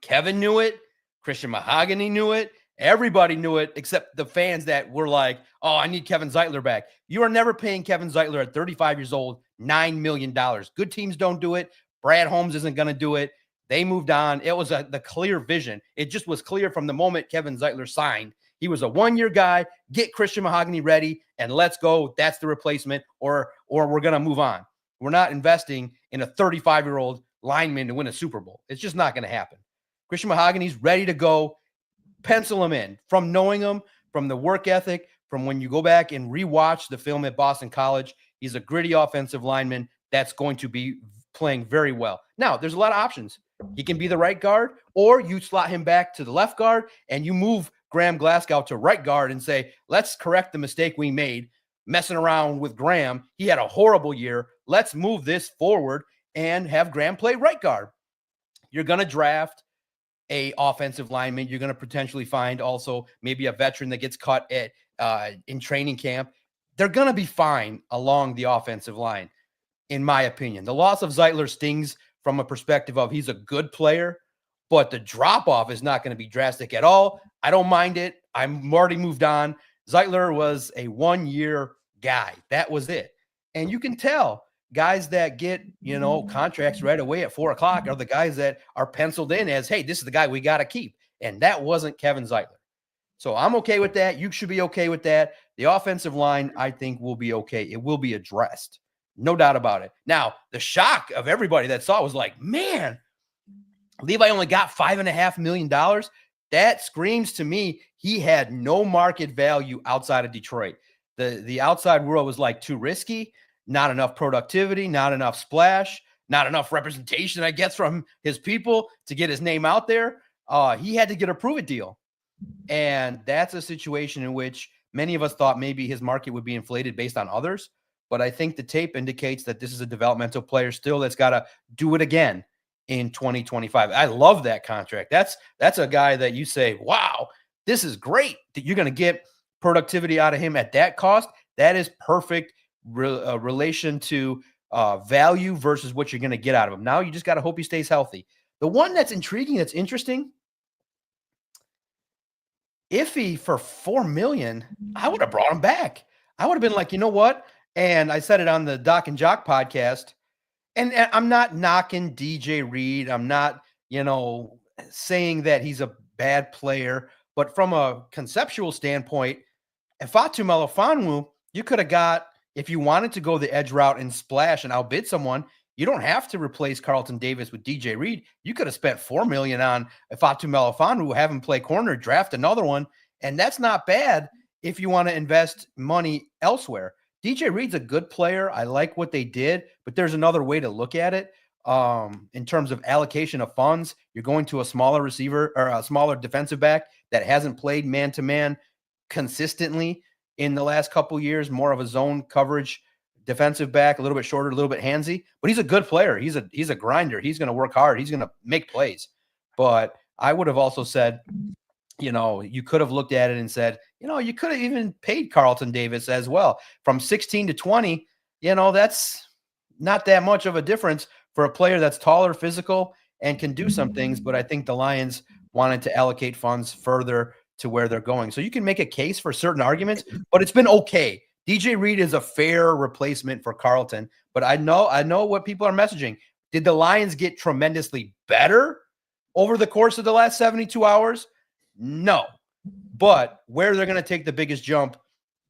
Kevin knew it. Christian Mahogany knew it. Everybody knew it except the fans that were like, oh, I need Kevin Zeitler back. You are never paying Kevin Zeitler at 35 years old $9 million. Good teams don't do it. Brad Holmes isn't going to do it. They moved on. It was the clear vision. It just was clear from the moment Kevin Zeitler signed. He was a one-year guy. Get Christian Mahogany ready, and let's go. That's the replacement, or we're going to move on. We're not investing in a 35-year-old lineman to win a Super Bowl. It's just not going to happen. Christian Mahogany's ready to go. Pencil him in. From knowing him, from the work ethic, from when you go back and rewatch the film at Boston College, he's a gritty offensive lineman that's going to be playing very well. Now, there's a lot of options. He can be the right guard, or you slot him back to the left guard and you move Graham Glasgow to right guard and say, let's correct the mistake we made messing around with Graham. He had a horrible year. Let's move this forward and have Graham play right guard. You're going to draft a offensive lineman. You're going to potentially find also maybe a veteran that gets cut at in training camp. They're going to be fine along the offensive line, in my opinion. The loss of Zeitler stings from a perspective of he's a good player, but the drop-off is not going to be drastic at all. I don't mind it. I'm already moved on. Zeitler was a one-year guy. That was it. And you can tell guys that get, contracts right away at 4 o'clock are the guys that are penciled in as, hey, this is the guy we got to keep. And that wasn't Kevin Zeitler. So I'm okay with that. You should be okay with that. The offensive line, I think, will be okay. It will be addressed. No doubt about it. Now, the shock of everybody that saw it was like, man, Levi only got $5.5 million. That screams to me he had no market value outside of Detroit. The outside world was like too risky, not enough productivity, not enough splash, not enough representation, I guess, from his people to get his name out there. He had to get a prove-it deal. And that's a situation in which many of us thought maybe his market would be inflated based on others. But I think the tape indicates that this is a developmental player still that's got to do it again in 2025. I love that contract. That's a guy that you say, wow, this is great that you're going to get productivity out of him at that cost. That is perfect relation to value versus what you're going to get out of him. Now you just got to hope he stays healthy. The one that's intriguing, that's interesting, Iffy for $4 million, I would have brought him back. I would have been like, you know what? And I said it on the Doc and Jock podcast. And I'm not knocking DJ Reed. I'm not, saying that he's a bad player. But from a conceptual standpoint, Ifeatu Melifonwu, you could have got, if you wanted to go the edge route and splash and outbid someone, you don't have to replace Carlton Davis with DJ Reed. You could have spent $4 million on Ifeatu Melifonwu, have him play corner, draft another one. And that's not bad if you want to invest money elsewhere. DJ Reed's a good player. I like what they did, but there's another way to look at it. In terms of allocation of funds, you're going to a smaller receiver or a smaller defensive back that hasn't played man-to-man consistently in the last couple years, more of a zone coverage defensive back, a little bit shorter, a little bit handsy, but he's a good player. He's a grinder. He's going to work hard. He's going to make plays. But I would have also said, you could have looked at it and said, you could have even paid Carlton Davis as well. From 16 to 20, that's not that much of a difference for a player that's taller, physical, and can do some things. But I think the Lions wanted to allocate funds further to where they're going. So you can make a case for certain arguments, but it's been okay. DJ Reed is a fair replacement for Carlton, but I know what people are messaging. Did the Lions get tremendously better over the course of the last 72 hours? No. But where they're going to take the biggest jump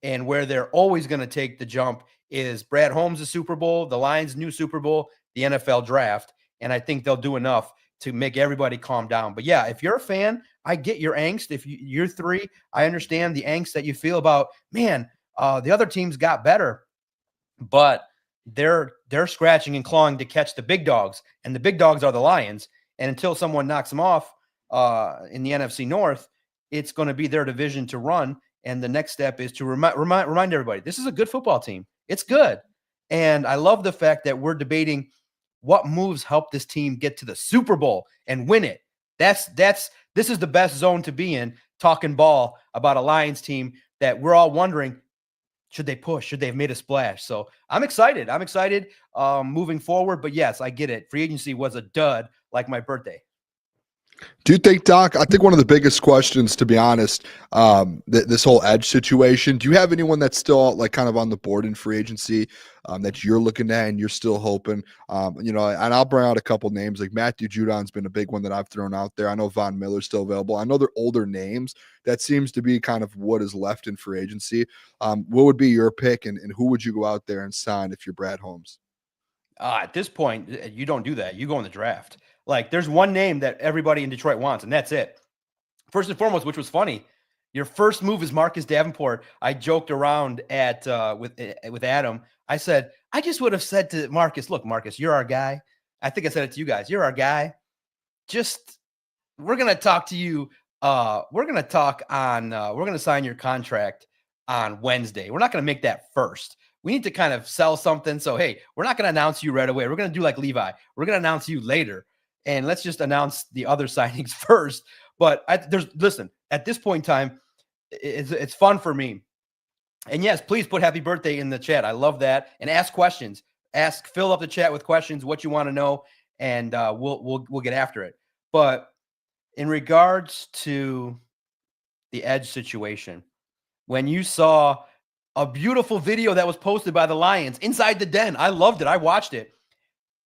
and where they're always going to take the jump is Brad Holmes' Super Bowl, the Lions' new Super Bowl, the NFL draft. And I think they'll do enough to make everybody calm down. But yeah, if you're a fan, I get your angst. If you're 3, I understand the angst that you feel about, man, the other teams got better, but they're scratching and clawing to catch the big dogs, and the big dogs are the Lions. And until someone knocks them off in the NFC North, it's going to be their division to run. And the next step is to remind everybody, this is a good football team. It's good. And I love the fact that we're debating what moves help this team get to the Super Bowl and win it. This is the best zone to be in, talking ball about a Lions team that we're all wondering, should they push? Should they have made a splash? So I'm excited. Moving forward. But yes, I get it. Free agency was a dud, like my birthday. Do you think, Doc, I think one of the biggest questions, to be honest, this whole edge situation, do you have anyone that's still like kind of on the board in free agency that you're looking at and you're still hoping, and I'll bring out a couple names, like Matthew Judon's been a big one that I've thrown out there. I know Von Miller's still available. I know they're older names. That seems to be kind of what is left in free agency. What would be your pick and who would you go out there and sign if you're Brad Holmes? At this point, you don't do that. You go in the draft. Like, there's one name that everybody in Detroit wants, and that's it. First and foremost, which was funny, your first move is Marcus Davenport. I joked around with Adam. I said, I just would have said to Marcus, look, Marcus, you're our guy. I think I said it to you guys. You're our guy. We're going to talk to you. We're going to sign your contract on Wednesday. We're not going to make that first. We need to kind of sell something. So, hey, we're not going to announce you right away. We're going to do like Levi. We're going to announce you later. And let's just announce the other signings first. But listen, at this point in time, it's fun for me. And yes, please put happy birthday in the chat. I love that. And ask questions. Fill up the chat with questions, what you want to know, and we'll get after it. But in regards to the edge situation, when you saw a beautiful video that was posted by the Lions inside the den, I loved it. I watched it.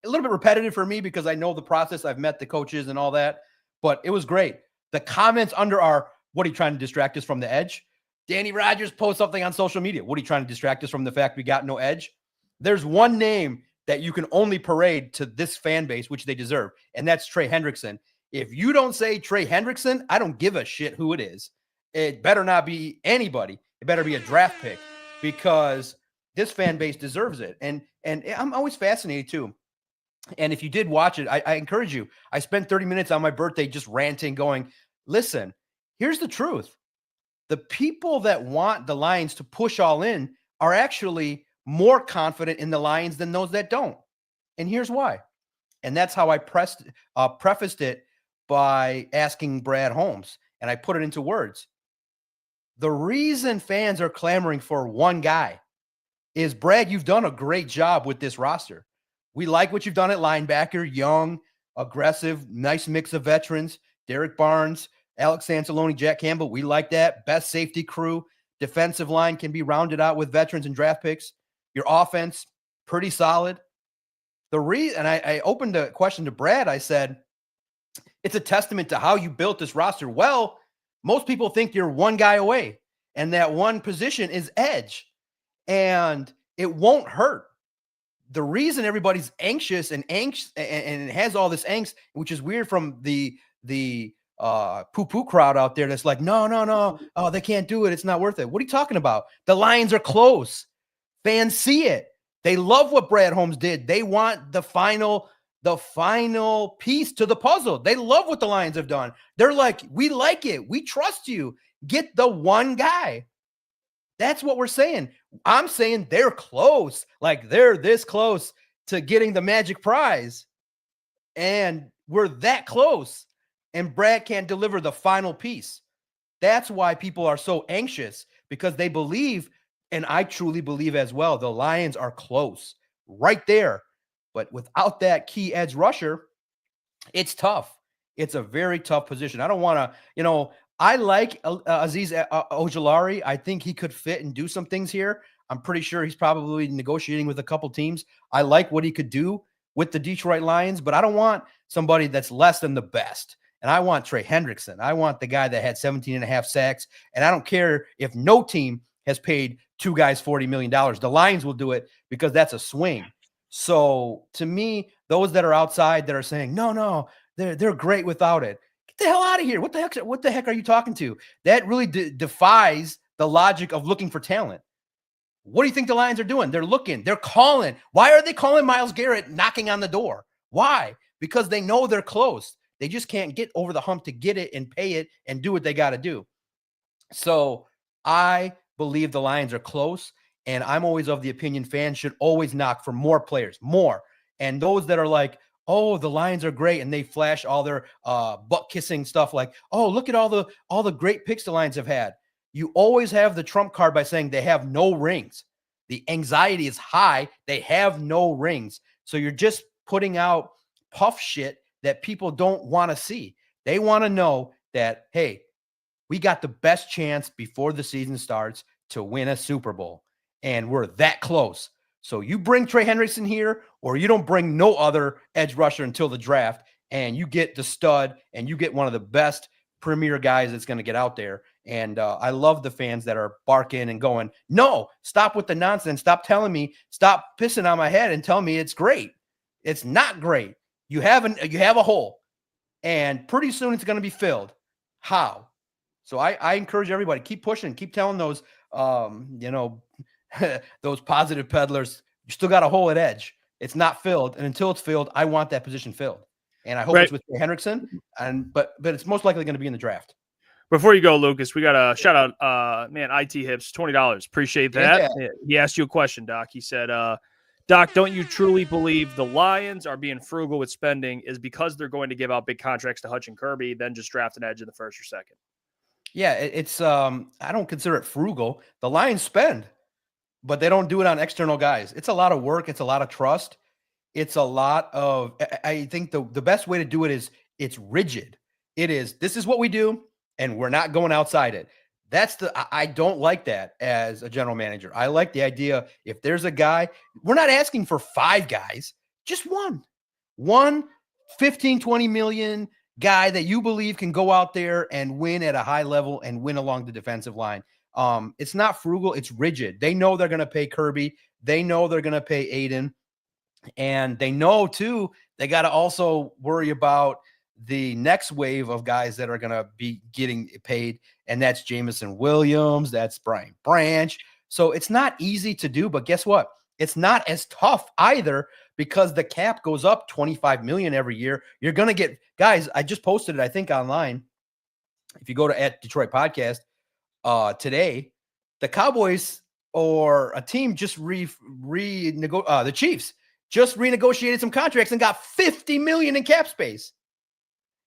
A little bit repetitive for me because I know the process. I've met the coaches and all that, but it was great. The comments under are, what are you trying to distract us from the edge? Danny Rogers posts something on social media. What are you trying to distract us from the fact we got no edge? There's one name that you can only parade to this fan base, which they deserve, and that's Trey Hendrickson. If you don't say Trey Hendrickson, I don't give a shit who it is. It better not be anybody. It better be a draft pick because this fan base deserves it. And I'm always fascinated too. And if you did watch it, I encourage you. I spent 30 minutes on my birthday just ranting, going, listen, here's the truth. The people that want the Lions to push all in are actually more confident in the Lions than those that don't. And here's why. And that's how I prefaced it by asking Brad Holmes. And I put it into words. The reason fans are clamoring for one guy is, Brad, you've done a great job with this roster. We like what you've done at linebacker, young, aggressive, nice mix of veterans, Derek Barnes, Alex Anzalone, Jack Campbell. We like that. Best safety crew. Defensive line can be rounded out with veterans and draft picks. Your offense, pretty solid. And I opened a question to Brad. I said, it's a testament to how you built this roster. Well, most people think you're one guy away, and that one position is edge, and it won't hurt. The reason everybody's anxious and has all this angst, which is weird from the poo-poo crowd out there that's like, no. Oh, they can't do it. It's not worth it. What are you talking about? The Lions are close. Fans see it. They love what Brad Holmes did. They want the final piece to the puzzle. They love what the Lions have done. They're like, we like it. We trust you. Get the one guy. That's what we're saying. I'm saying they're close. Like, they're this close to getting the magic prize. And we're that close. And Brad can't deliver the final piece. That's why people are so anxious, because they believe, and I truly believe as well, the Lions are close right there. But without that key edge rusher, it's tough. It's a very tough position. I don't want to, I like Azeez Ojulari. I think he could fit and do some things here. I'm pretty sure he's probably negotiating with a couple teams. I like what he could do with the Detroit Lions, but I don't want somebody that's less than the best. and I want Trey Hendrickson. I want the guy that had 17 and a half sacks. And I don't care if no team has paid two guys $40 million. The Lions will do it because that's a swing. So to me, those that are outside that are saying, no, they're great without it. Get the hell out of here. What the heck are you talking to? That really defies the logic of looking for talent. What do you think the Lions are doing? They're looking, they're calling. Why are they calling Myles Garrett knocking on the door? Why? Because they know they're close. They just can't get over the hump to get it and pay it and do what they got to do. So I believe the Lions are close, and I'm always of the opinion fans should always knock for more players, more. And those that are like, oh, the Lions are great, and they flash all their butt-kissing stuff like, oh, look at all the great picks the Lions have had. You always have the trump card by saying they have no rings. The anxiety is high. They have no rings. So you're just putting out puff shit that people don't want to see. They want to know that, hey, we got the best chance before the season starts to win a Super Bowl, and we're that close. So you bring Trey Hendrickson here, or you don't bring no other edge rusher until the draft, and you get the stud, and you get one of the best premier guys that's going to get out there. And I love the fans that are barking and going, no, stop with the nonsense. Stop telling me, stop pissing on my head and tell me it's great. It's not great. You have a hole, and pretty soon it's going to be filled. How? So I encourage everybody, keep pushing, keep telling those, those positive peddlers, you still got a hole at edge. It's not filled. And until it's filled, I want that position filled. And I hope it's with Hendrickson, but it's most likely going to be in the draft. Before you go, Lucas, we got a shout out, man, IT Hips, $20. Appreciate that. Yeah. He asked you a question, Doc. He said, Doc, don't you truly believe the Lions are being frugal with spending is because they're going to give out big contracts to Hutch and Kirby, then just draft an edge in the first or second? Yeah, it's I don't consider it frugal. The Lions spend, but they don't do it on external guys. It's a lot of work. It's a lot of trust. It's a lot of, I think the best way to do it is it's rigid. This is what we do, and we're not going outside it. I don't like that as a general manager. I like the idea, if there's a guy, we're not asking for 5 guys, just one 15, 20 million guy that you believe can go out there and win at a high level and win along the defensive line. It's not frugal. It's rigid. They know they're going to pay Kirby. They know they're going to pay Aiden. And they know, too, they got to also worry about the next wave of guys that are going to be getting paid, and that's Jamison Williams, that's Brian Branch. So it's not easy to do, but guess what? It's not as tough either because the cap goes up $25 million every year. You're going to get guys. I just posted it, I think, online. If you go to @Detroit Podcast today, the Cowboys or a team just the Chiefs just renegotiated some contracts and got $50 million in cap space.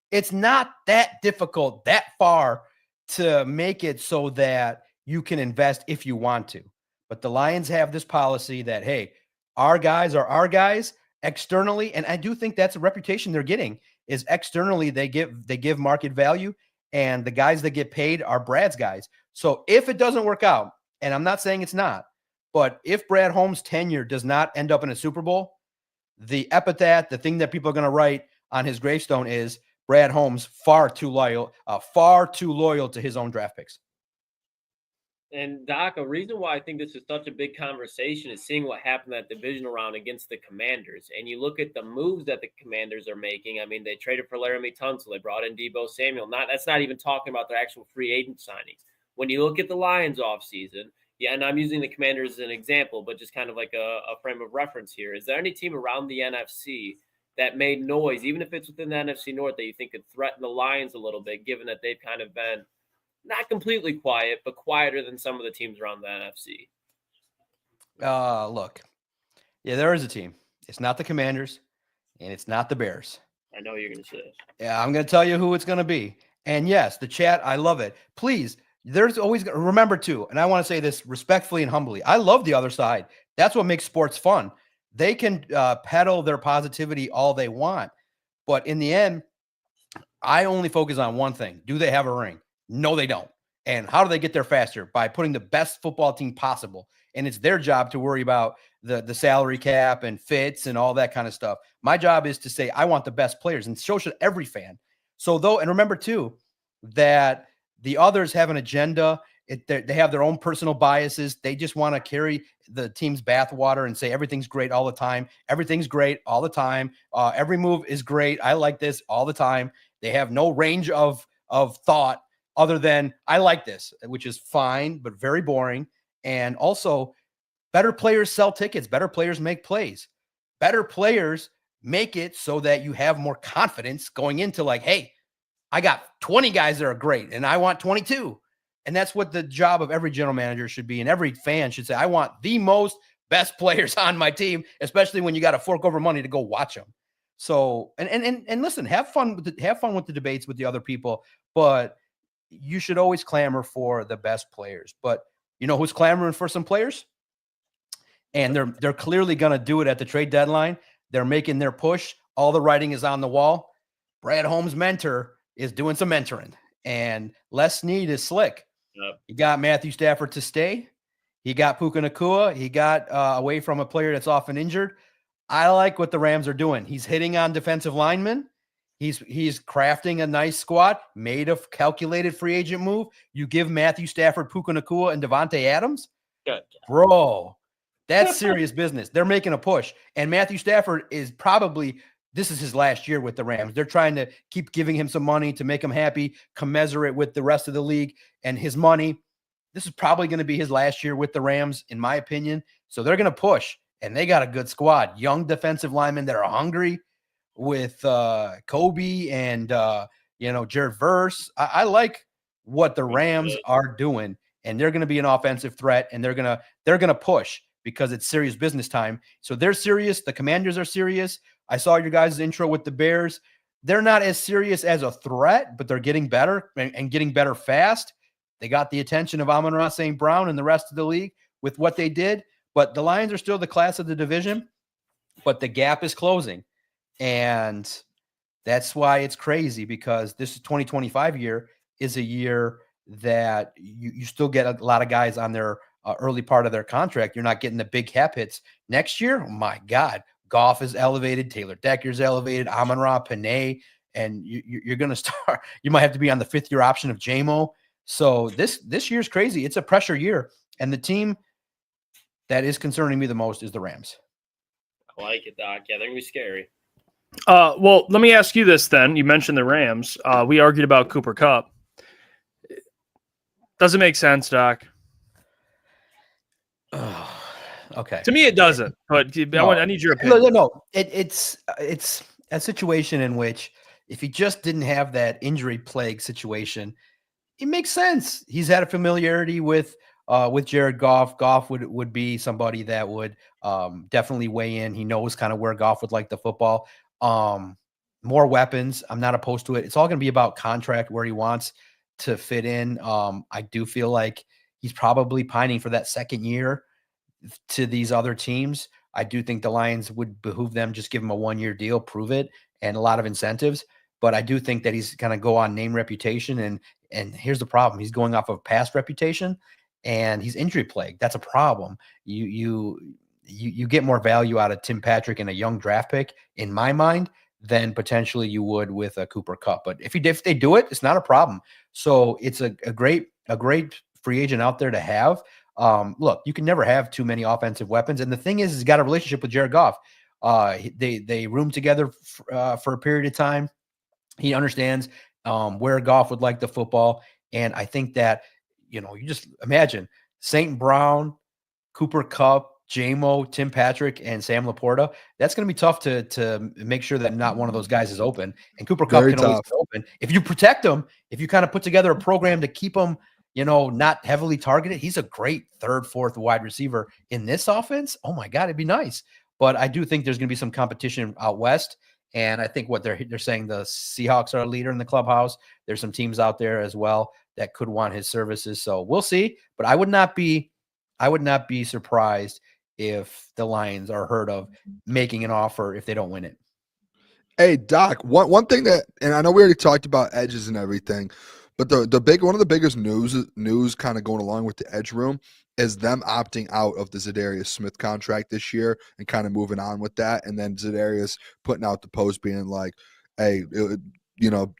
It's not that difficult, that far to make it so that you can invest if you want to. But the Lions have this policy that, hey, our guys are our guys externally. And I do think that's a reputation they're getting is externally they give market value, and the guys that get paid are Brad's guys. So if it doesn't work out, and I'm not saying it's not, but if Brad Holmes' tenure does not end up in a Super Bowl, the epitaph, the thing that people are going to write on his gravestone is Brad Holmes far too loyal to his own draft picks. And Doc, a reason why I think this is such a big conversation is seeing what happened that divisional round against the Commanders. And you look at the moves that the Commanders are making. I mean, they traded for Laramie Tunsil. They brought in Deebo Samuel. That's not even talking about their actual free agent signings. When you look at the Lions offseason, yeah, and I'm using the Commanders as an example, but just kind of like a frame of reference here. Is there any team around the NFC that made noise, even if it's within the NFC North, that you think could threaten the Lions a little bit, given that they've kind of been not completely quiet, but quieter than some of the teams around the NFC? Look, yeah, there is a team. It's not the Commanders, and it's not the Bears. I know you're going to say it. Yeah, I'm going to tell you who it's going to be. And yes, the chat, I love it. Please, there's always, remember too, and I want to say this respectfully and humbly, I love the other side. That's what makes sports fun. They can peddle their positivity all they want. But in the end, I only focus on one thing. Do they have a ring? No, they don't. And how do they get there faster? By putting the best football team possible. And it's their job to worry about the salary cap and fits and all that kind of stuff. My job is to say, I want the best players, and so should every fan. So and remember too, that the others have an agenda. They have their own personal biases. They just want to carry the team's bathwater and say everything's great all the time. Everything's great all the time. Every move is great. I like this all the time. They have no range of thought other than I like this, which is fine, but very boring. And also, better players sell tickets. Better players make plays. Better players make it so that you have more confidence going into like, hey, I got 20 guys that are great and I want 22. And that's what the job of every general manager should be. And every fan should say, I want the most best players on my team, especially when you got to fork over money to go watch them. So, and listen, have fun with the debates with the other people, but you should always clamor for the best players. But you know who's clamoring for some players? And they're clearly going to do it at the trade deadline. They're making their push. All the writing is on the wall. Brad Holmes' mentor is doing some mentoring, and Les Snead is slick. Yep. He got Matthew Stafford to stay. He got Puka Nacua. He got away from a player that's often injured. I like what the Rams are doing. He's hitting on defensive linemen. He's crafting a nice squad, made a calculated free agent move. You give Matthew Stafford, Puka Nacua, and Devontae Adams? Good. Bro, that's serious business. They're making a push. And Matthew Stafford is this is his last year with the Rams. They're trying to keep giving him some money to make him happy, commensurate with the rest of the league and his money. This is probably going to be his last year with the Rams, in my opinion. So they're going to push, and they got a good squad. Young defensive linemen that are hungry with Kobe and, Jared Verse. I like what the Rams are doing, and they're going to be an offensive threat, and they're going to push because it's serious business time. So they're serious. The Commanders are serious. I saw your guys' intro with the Bears. They're not as serious as a threat, but they're getting better and getting better fast. They got the attention of Amon-Ra St. Brown and the rest of the league with what they did. But the Lions are still the class of the division, but the gap is closing. And that's why it's crazy, because this 2025 year is a year that you still get a lot of guys on their early part of their contract. You're not getting the big cap hits. Next year, oh my God, Goff is elevated, Taylor Decker's elevated, Amon-Ra, Panay, and you're going to start. You might have to be on the 5th-year option of JMO. So this year's crazy. It's a pressure year, and the team that is concerning me the most is the Rams. I like it, Doc. Yeah, they're going to be scary. Well, let me ask you this then. You mentioned the Rams. We argued about Cooper Kupp. Does it make sense, Doc? Okay. To me, it doesn't. But I need your opinion. No. It's a situation in which if he just didn't have that injury plague situation, it makes sense. He's had a familiarity with Jared Goff. Goff would be somebody that would definitely weigh in. He knows kind of where Goff would like the football. More weapons. I'm not opposed to it. It's all going to be about contract, where he wants to fit in. I do feel like he's probably pining for that second year to these other teams. I do think the Lions would behoove them, just give him a 1-year deal, prove it, and a lot of incentives. But I do think that he's going to go on name reputation. And here's the problem. He's going off of past reputation, and he's injury plagued. That's a problem. You get more value out of Tim Patrick in a young draft pick, in my mind, than potentially you would with a Cooper Kupp. But if they do it, it's not a problem. So it's a great free agent out there to have. Look, you can never have too many offensive weapons. And the thing is, he's got a relationship with Jared Goff. They room together for a period of time. He understands where Goff would like the football. And I think that, you just imagine St. Brown, Cooper Kupp, JMO, Tim Patrick, and Sam Laporta. That's going to be tough to make sure that not one of those guys is open. And Cooper Kupp can always be open. If you protect him, if you kind of put together a program to keep him, not heavily targeted, he's a great 3rd, 4th wide receiver in this offense. Oh my God, it'd be nice. But I do think there's going to be some competition out west. And I think what they're saying, the Seahawks are a leader in the clubhouse. There's some teams out there as well that could want his services. So we'll see. But I would not be surprised if the Lions are heard of making an offer if they don't win it. Hey, Doc, one thing that, and I know we already talked about edges and everything, but one of the biggest news kind of going along with the edge room is them opting out of the Zadarius Smith contract this year and kind of moving on with that. And then Zadarius putting out the post being like, hey,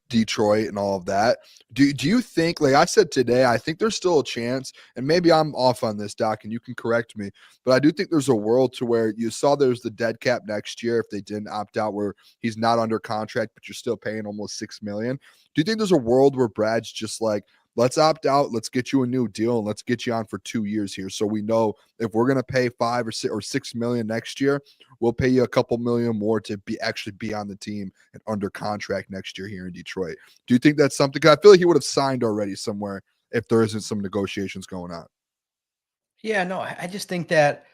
Detroit and all of that. Do you think, like I said today, I think there's still a chance, and maybe I'm off on this, Doc, and you can correct me, but I do think there's a world to where you saw there's the dead cap next year if they didn't opt out, where he's not under contract, but you're still paying almost $6 million. Do you think there's a world where Brad's just like, let's opt out, let's get you a new deal, and let's get you on for 2 years here, so we know if we're going to pay $5 or $6 million next year, we'll pay you a couple million more to actually be on the team and under contract next year here in Detroit? Do you think that's something? 'Cause I feel like he would have signed already somewhere if there isn't some negotiations going on. Yeah, no, I just think that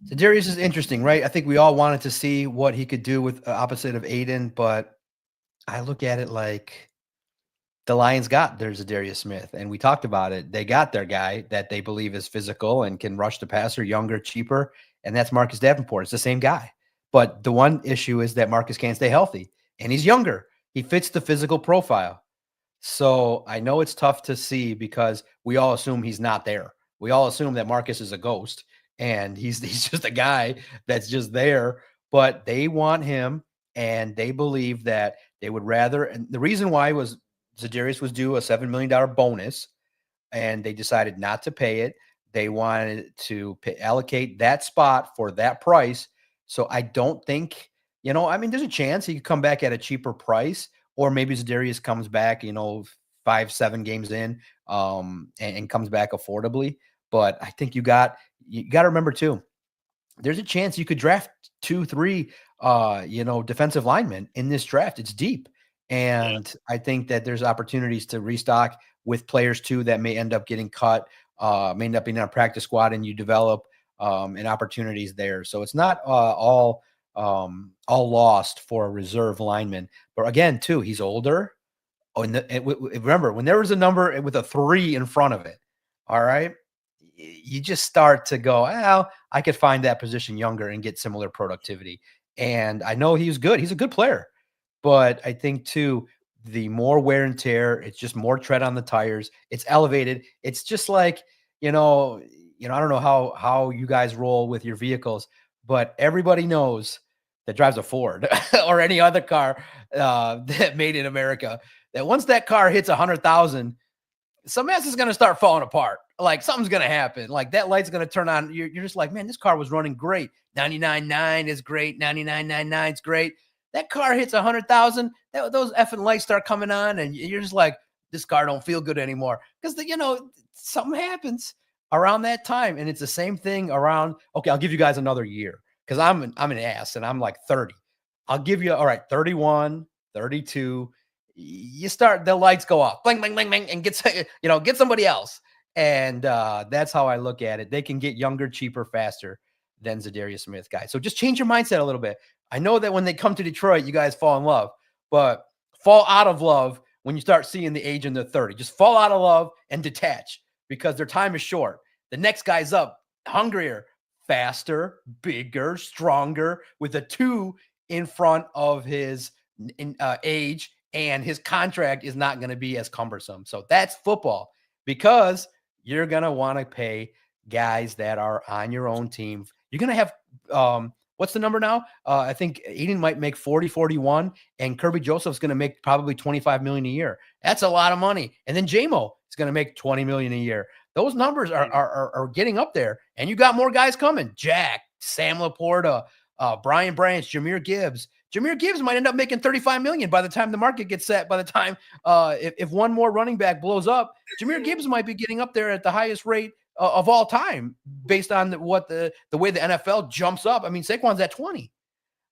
Za'Darius is interesting, right? I think we all wanted to see what he could do with opposite of Aiden, but I look at it like the Lions got their Za'Darius Smith, and we talked about it. They got their guy that they believe is physical and can rush the passer, younger, cheaper, and that's Marcus Davenport. It's the same guy. But the one issue is that Marcus can't stay healthy, and he's younger. He fits the physical profile. So I know it's tough to see because we all assume he's not there. We all assume that Marcus is a ghost, and he's just a guy that's just there. But they want him, and they believe that they would rather. And the reason why was Za'Darius was due a $7 million bonus, and they decided not to pay it. They wanted to allocate that spot for that price. So I don't think, there's a chance he could come back at a cheaper price, or maybe Za'Darius comes back, 5-7 games in, and comes back affordably. But I think you got to remember too, there's a chance you could draft 2-3, defensive linemen in this draft. It's deep. And I think that there's opportunities to restock with players too that may end up getting cut, may end up being on a practice squad, and you develop and opportunities there. So it's not all lost for a reserve lineman. But again, too, he's older. Remember, when there was a number with a 3 in front of it, all right, you just start to go, well, I could find that position younger and get similar productivity. And I know he's good. He's a good player. But I think, too, the more wear and tear, it's just more tread on the tires. It's elevated. It's just like, I don't know how you guys roll with your vehicles, but everybody knows that drives a Ford or any other car that made in America, that once that car hits 100,000, some ass is going to start falling apart. Like something's going to happen. Like that light's going to turn on. You're just like, man, this car was running great. 99.9 is great. 99.99 is great. That car hits 100,000, those effing lights start coming on, and you're just like, this car don't feel good anymore. Because, something happens around that time. And it's the same thing around, okay, I'll give you guys another year because I'm an ass and I'm like 30. I'll give you, all right, 31, 32. You start, the lights go off, bling, bling, bling, bling, and get somebody else. And that's how I look at it. They can get younger, cheaper, faster than Za'Darius Smith guys. So just change your mindset a little bit. I know that when they come to Detroit, you guys fall in love, but fall out of love when you start seeing the age in the 30. Just fall out of love and detach because their time is short. The next guy's up, hungrier, faster, bigger, stronger, with a 2 in front of his age, and his contract is not going to be as cumbersome. So that's football, because you're going to want to pay guys that are on your own team. You're going to have what's the number now? I think Aiden might make 40, 41, and Kirby Joseph's going to make probably 25 million a year. That's a lot of money. And then JMO is going to make 20 million a year. Those numbers are getting up there, and you got more guys coming. Jack, Sam Laporta, Brian Branch, Jahmyr Gibbs. Jahmyr Gibbs might end up making 35 million by the time the market gets set. By the time if one more running back blows up, Jahmyr Gibbs might be getting up there at the highest rate of all time, based on the way the NFL jumps up. I mean, Saquon's at 20.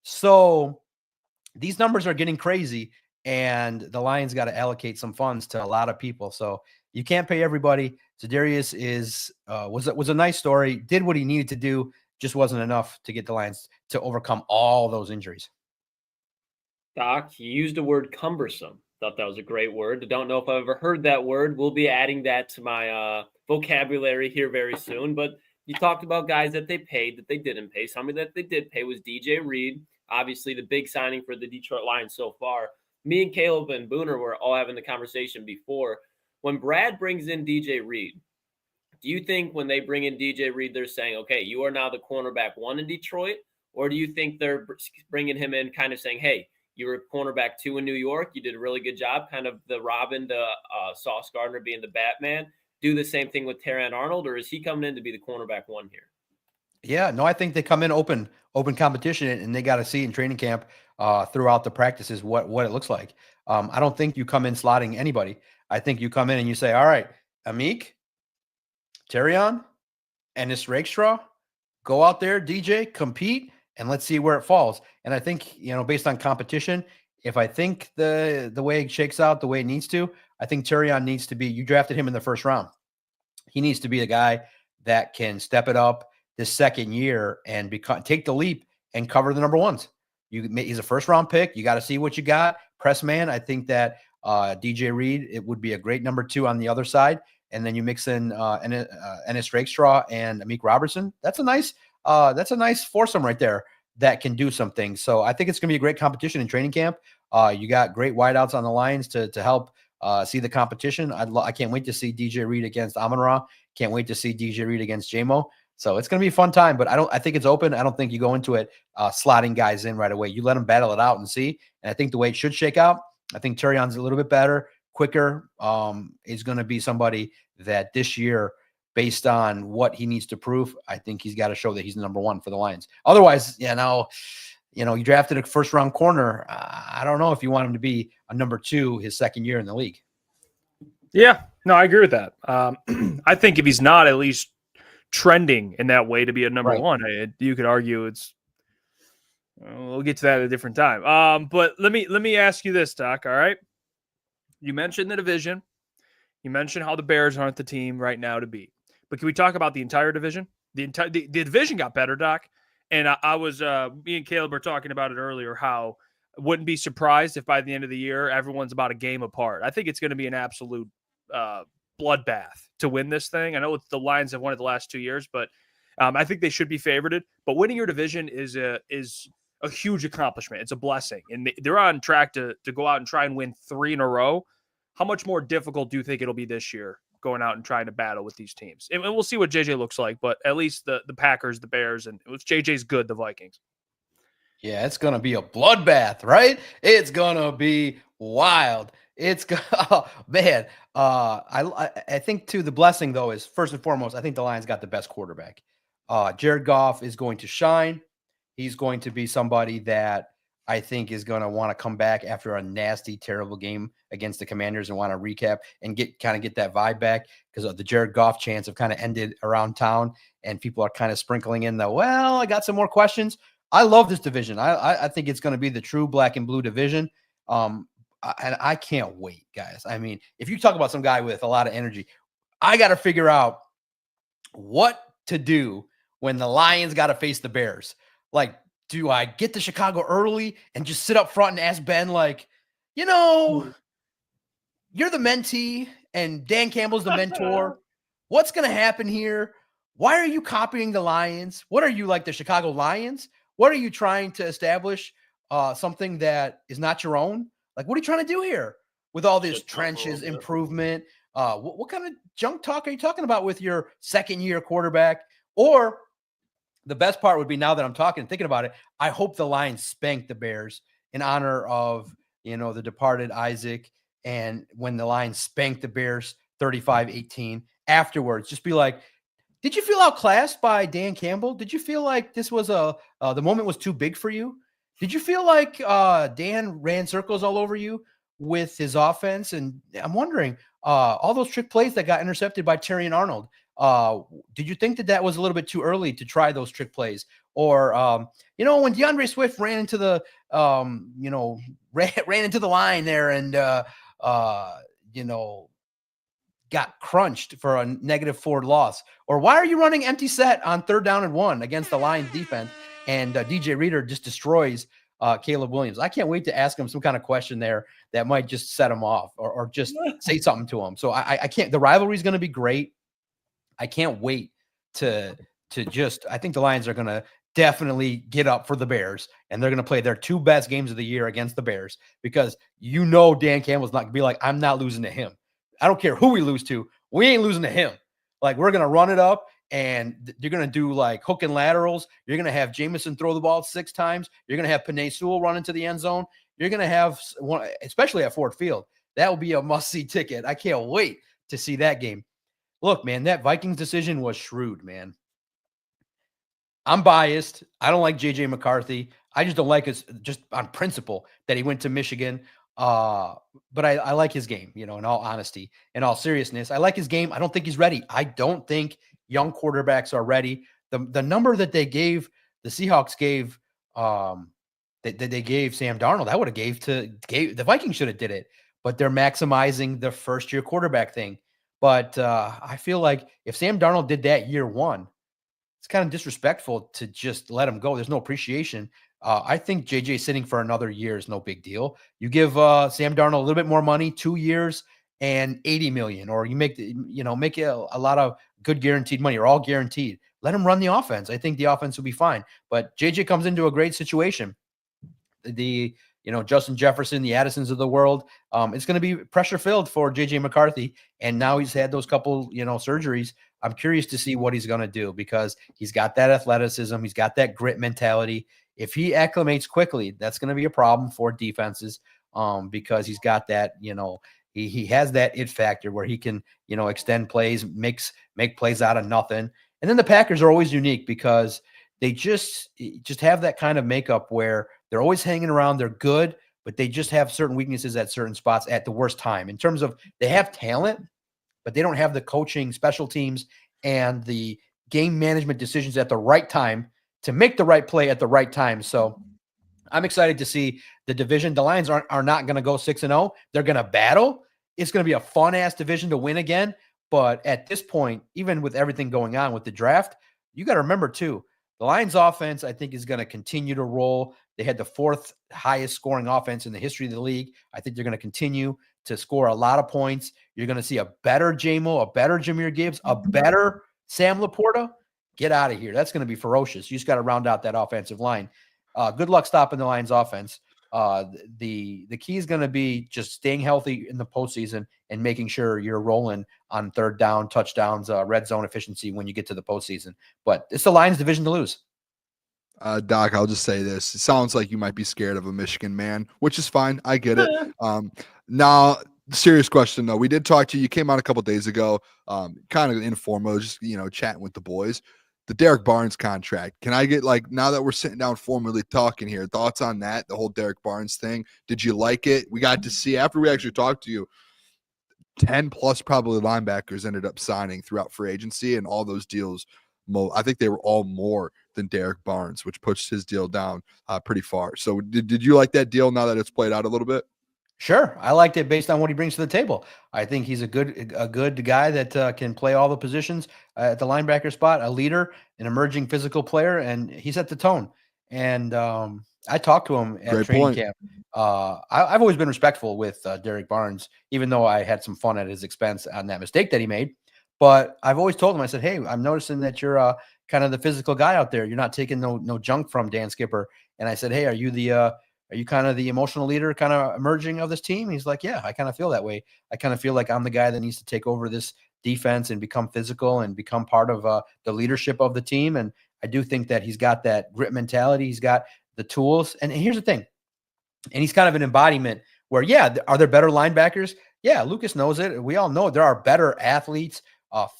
So these numbers are getting crazy, and the Lions got to allocate some funds to a lot of people. So you can't pay everybody. Za'Darius was a nice story, did what he needed to do, just wasn't enough to get the Lions to overcome all those injuries. Doc, you used the word cumbersome. Thought that was a great word. I don't know if I've ever heard that word. We'll be adding that to my vocabulary here very soon. But you talked about guys that they paid, that they didn't pay. Somebody that they did pay was DJ Reed, obviously the big signing for the Detroit Lions so far. Me and Caleb and Booner were all having the conversation before. When Brad brings in DJ Reed, do you think when they bring in DJ Reed, they're saying, okay, you are now the cornerback 1 in Detroit? Or do you think they're bringing him in kind of saying, hey, You were cornerback 2 in New York. You did a really good job, kind of the Robin to Sauce Gardner being the Batman. Do the same thing with Terrion Arnold, or is he coming in to be the cornerback 1 here? Yeah, no, I think they come in open competition, and they got to see in training camp throughout the practices what it looks like. I don't think you come in slotting anybody. I think you come in and you say, all right, Amik, Terrion, and this Rakestraw, go out there, DJ, compete, and let's see where it falls. And I think, based on competition, if I think the way it shakes out the way it needs to, I think Terrion needs to be, you drafted him in the first round. He needs to be a guy that can step it up this second year and take the leap and cover the number ones. He's a first round pick. You got to see what you got. Press man. I think that DJ Reed, it would be a great number 2 on the other side. And then you mix in Ennis Rakestraw and Amik Robertson. That's a nice foursome right there that can do some things. So I think it's going to be a great competition in training camp. You got great wideouts on the Lions to help see the competition. I can't wait to see DJ Reed against Amon-Ra. Can't wait to see DJ Reed against JMO. So it's going to be a fun time, but I think it's open. I don't think you go into it slotting guys in right away. You let them battle it out and see. And I think the way it should shake out, I think Terrion's a little bit better, quicker. Is going to be somebody that this year, based on what he needs to prove, I think he's got to show that he's the number 1 for the Lions. Otherwise, you drafted a first round corner. I don't know if you want him to be a number 2 his second year in the league. Yeah, no, I agree with that. I think if he's not at least trending in that way to be a number 1, you could argue it's. We'll get to that at a different time. But let me ask you this, Doc. All right, you mentioned the division. You mentioned how the Bears aren't the team right now to beat. But can we talk about the entire division? The division got better, Doc. And I was me and Caleb were talking about it earlier. How I wouldn't be surprised if by the end of the year everyone's about a game apart. I think it's going to be an absolute bloodbath to win this thing. I know the Lions have won it the last 2 years, but I think they should be favorited. But winning your division is a huge accomplishment. It's a blessing, and they're on track to go out and try and win 3 in a row. How much more difficult do you think it'll be this year going out and trying to battle with these teams? And we'll see what JJ looks like, but at least the Packers, the Bears, and if JJ's good, the Vikings. Yeah, it's going to be a bloodbath, right? It's going to be wild. Man. I think too, the blessing though is first and foremost, I think the Lions got the best quarterback. Jared Goff is going to shine. He's going to be somebody that I think is going to want to come back after a nasty, terrible game against the Commanders and want to recap and get that vibe back, because of the Jared Goff chants have kind of ended around town and people are kind of sprinkling in I got some more questions. I love this division. I think it's going to be the true black and blue division. And I can't wait, guys. I mean, if you talk about some guy with a lot of energy, I got to figure out what to do when the Lions got to face the Bears. Like, do I get to Chicago early and just sit up front and ask Ben, you're the mentee and Dan Campbell's the mentor. What's going to happen here? Why are you copying the Lions? What are you, like the Chicago Lions? What are you trying to establish? Something that is not your own? Like, what are you trying to do here with all this trenches improvement? What kind of junk talk are you talking about with your second-year quarterback? Or the best part would be, now that I'm thinking about it, I hope the Lions spank the Bears in honor of, the departed Isaac. And when the Lions spank the Bears 35-18 afterwards, just be like, did you feel outclassed by Dan Campbell? Did you feel like this was the moment was too big for you? Did you feel like Dan ran circles all over you with his offense? And I'm wondering, all those trick plays that got intercepted by Terrion Arnold, did you think that was a little bit too early to try those trick plays? Or, when DeAndre Swift ran into the, ran into the line there and, got crunched for a -4 loss? Or why are you running empty set on 3rd down and 1 against the Lions defense? And DJ Reader just destroys Caleb Williams. I can't wait to ask him some kind of question there that might just set him off or just say something to him. So I can't. The rivalry is going to be great. I can't wait to I think the Lions are going to definitely get up for the Bears, and they're going to play their 2 best games of the year against the Bears, because Dan Campbell's not going to be like, I'm not losing to him. I don't care who we lose to. We ain't losing to him. Like, we're going to run it up, and you're going to do like hook and laterals. You're going to have Jameson throw the ball 6 times. You're going to have Penei Sewell run into the end zone, you're going to have one, especially at Ford Field. That will be a must-see ticket. I can't wait to see that game. Look, man, that Vikings decision was shrewd, man. I'm biased. I don't like J.J. McCarthy. I just don't like it just on principle that he went to Michigan. But I like his game, in all honesty, in all seriousness. I like his game. I don't think he's ready. I don't think young quarterbacks are ready. The number that they gave, the Seahawks gave, they gave Sam Darnold, I would have gave the Vikings should have did it, but they're maximizing the first-year quarterback thing. But I feel like if Sam Darnold did that year one, it's kind of disrespectful to just let him go. There's no appreciation. I think JJ sitting for another year is no big deal. You give Sam Darnold a little bit more money, 2 years and $80 million, or you make a lot of good guaranteed money, or all guaranteed. Let him run the offense. I think the offense will be fine. But JJ comes into a great situation. Justin Jefferson, the Addisons of the world. It's going to be pressure filled for JJ McCarthy. And now he's had those couple, surgeries. I'm curious to see what he's going to do, because he's got that athleticism. He's got that grit mentality. If he acclimates quickly, that's going to be a problem for defenses, because he's got that, he has that it factor where he can, extend plays, make plays out of nothing. And then the Packers are always unique because they just have that kind of makeup where they're always hanging around. They're good, but they just have certain weaknesses at certain spots at the worst time. In terms of, they have talent, but they don't have the coaching, special teams, and the game management decisions at the right time to make the right play at the right time. So I'm excited to see the division. The Lions are not going to go 6-0. They're going to battle. It's going to be a fun-ass division to win again. But at this point, even with everything going on with the draft, you got to remember, too, the Lions offense, I think, is going to continue to roll. They had the 4th highest scoring offense in the history of the league. I think they're going to continue to score a lot of points. You're going to see a better J-Mo, a better Jahmyr Gibbs, a better Sam Laporta. Get out of here. That's going to be ferocious. You just got to round out that offensive line. Good luck stopping the Lions offense. The key is going to be just staying healthy in the postseason and making sure you're rolling on third down, touchdowns, red zone efficiency when you get to the postseason. But it's the Lions division to lose. Doc, I'll just say this. It sounds like you might be scared of a Michigan man, which is fine. I get it. Now, serious question, though. We did talk to you. You came out a couple days ago, kind of informal, just, chatting with the boys. The Derek Barnes contract. Can I get, now that we're sitting down formally talking here, thoughts on that, the whole Derek Barnes thing? Did you like it? We got to see, after we actually talked to you, 10 plus probably linebackers ended up signing throughout free agency, and all those deals, I think they were all more than Derek Barnes, which pushed his deal down pretty far. So did you like that deal now that it's played out a little bit? Sure. I liked it based on what he brings to the table. I think he's a good guy that can play all the positions at the linebacker spot, a leader, an emerging physical player, and he set the tone. And I talked to him at training camp. I've always been respectful with Derek Barnes, even though I had some fun at his expense on that mistake that he made. But I've always told him, I said, hey, I'm noticing that you're kind of the physical guy out there. You're not taking no junk from Dan Skipper. And I said, hey, are you kind of the emotional leader kind of emerging of this team? He's like, yeah, I kind of feel that way. I kind of feel like I'm the guy that needs to take over this defense and become physical and become part of the leadership of the team. And I do think that he's got that grit mentality. He's got the tools. And here's the thing. And he's kind of an embodiment where, yeah, are there better linebackers? Yeah, Lukas knows it. We all know there are better athletes,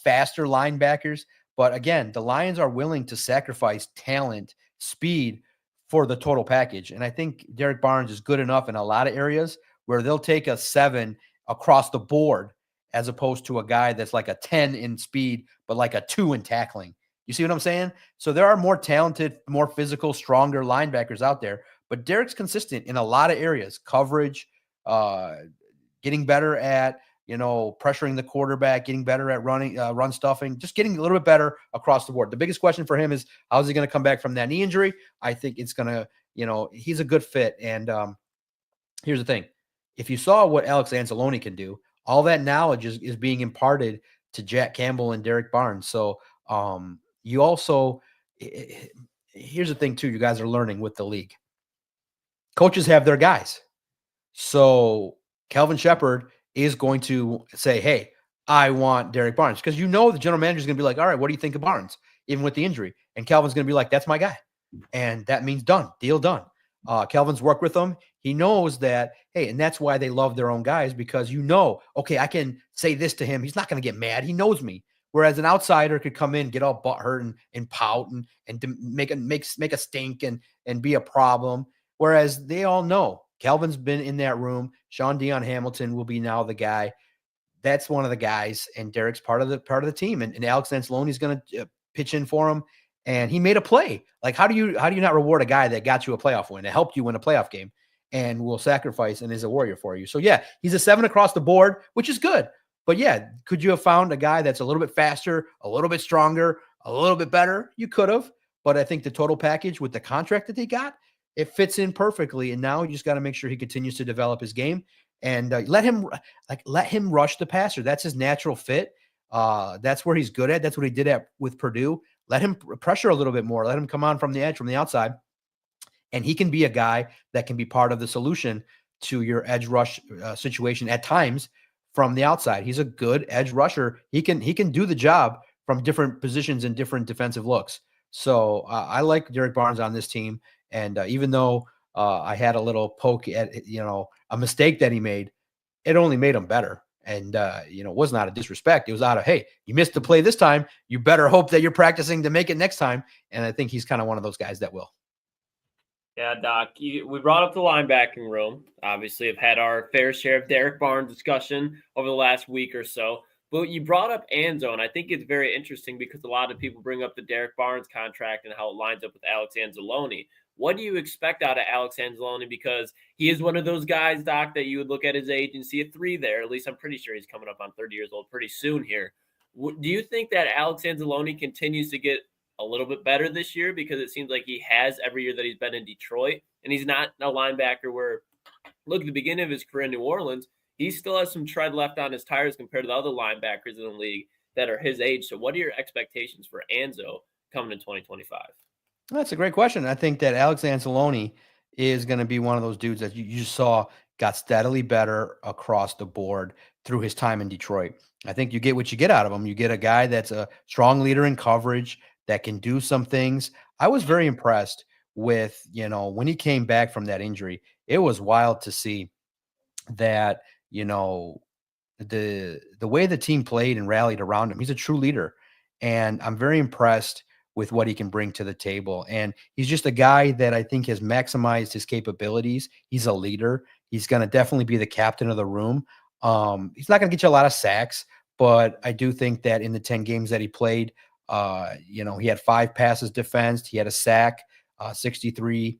faster linebackers. But again, the Lions are willing to sacrifice talent, speed, for the total package. And I think Derek Barnes is good enough in a lot of areas where they'll take a 7 across the board, as opposed to a guy that's like a 10 in speed, but like a 2 in tackling. You see what I'm saying? So there are more talented, more physical, stronger linebackers out there, but Derek's consistent in a lot of areas, coverage, getting better at, pressuring the quarterback, getting better at running, run stuffing, just getting a little bit better across the board. The biggest question for him is, how's he going to come back from that knee injury? I think it's going to, he's a good fit. And here's the thing. If you saw what Alex Anzalone can do, all that knowledge is being imparted to Jack Campbell and Derek Barnes. So you also, here's the thing too, you guys are learning with the league. Coaches have their guys. So Calvin Shepard is going to say, hey, I want Derek Barnes. Because the general manager is going to be like, all right, what do you think of Barnes, even with the injury? And Calvin's going to be like, that's my guy. And that means done, deal done. Kelvin's worked with him. He knows that, hey, and that's why they love their own guys, because okay, I can say this to him. He's not going to get mad. He knows me. Whereas an outsider could come in, get all butthurt and pout and make a stink and be a problem. Whereas they all know Kelvin's been in that room. Sean Dion Hamilton will be now the guy. That's one of the guys, and Derek's part of the team. And Alex Anzalone is going to pitch in for him. And he made a play. Like, how do you not reward a guy that got you a playoff win, that helped you win a playoff game, and will sacrifice and is a warrior for you? So yeah, he's a 7 across the board, which is good. But yeah, could you have found a guy that's a little bit faster, a little bit stronger, a little bit better? You could have. But I think the total package with the contract that they got, it fits in perfectly. And now you just got to make sure he continues to develop his game and let him rush the passer. That's his natural fit. That's where he's good at. That's what he did with Purdue. Let him pressure a little bit more. Let him come on from the edge, from the outside. And he can be a guy that can be part of the solution to your edge rush situation at times from the outside. He's a good edge rusher. He can do the job from different positions and different defensive looks. So I like Derek Barnes on this team. And even though I had a little poke at, a mistake that he made, it only made him better. And, it was not a disrespect. It was out of, hey, you missed the play this time. You better hope that you're practicing to make it next time. And I think he's kind of one of those guys that will. Yeah, Doc, we brought up the linebacking room. Obviously, I've had our fair share of Derek Barnes discussion over the last week or so. But you brought up Anzo, and I think it's very interesting because a lot of people bring up the Derek Barnes contract and how it lines up with Alex Anzalone. What do you expect out of Alex Anzalone? Because he is one of those guys, Doc, that you would look at his age and see a 3 there. At least I'm pretty sure he's coming up on 30 years old pretty soon here. Do you think that Alex Anzalone continues to get a little bit better this year? Because it seems like he has every year that he's been in Detroit. And he's not a linebacker where, look, at the beginning of his career in New Orleans, he still has some tread left on his tires compared to the other linebackers in the league that are his age. So what are your expectations for Anzo coming in 2025? That's a great question. I think that Alex Anzalone is going to be one of those dudes that you just saw got steadily better across the board through his time in Detroit. I think you get what you get out of him. You get a guy that's a strong leader in coverage that can do some things. I was very impressed with, when he came back from that injury. It was wild to see that, the way the team played and rallied around him. He's a true leader. And I'm very impressed with what he can bring to the table. And he's just a guy that I think has maximized his capabilities. He's a leader. He's going to definitely be the captain of the room. He's not going to get you a lot of sacks, but I do think that in the 10 games that he played, he had 5 passes defensed. He had a sack, 63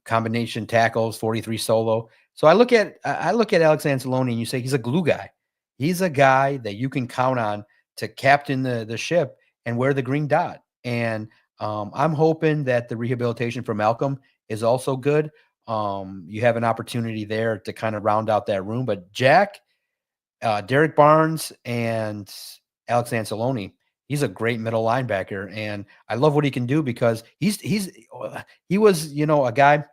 combination tackles, 43 solo. So I look at Alex Anzalone and you say he's a glue guy. He's a guy that you can count on to captain the ship and wear the green dot. And I'm hoping that the rehabilitation for Malcolm is also good. You have an opportunity there to kind of round out that room. But Jack, Derek Barnes, and Alex Anzalone, he's a great middle linebacker. And I love what he can do because he was, a guy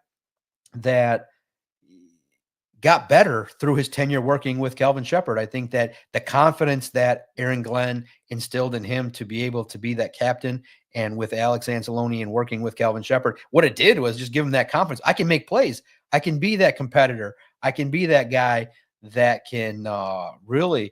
that got better through his tenure working with Calvin Shepard. I think that the confidence that Aaron Glenn instilled in him to be able to be that captain, and with Alex Anzalone and working with Calvin Shepard, what it did was just give him that confidence. I can make plays. I can be that competitor. I can be that guy that can really,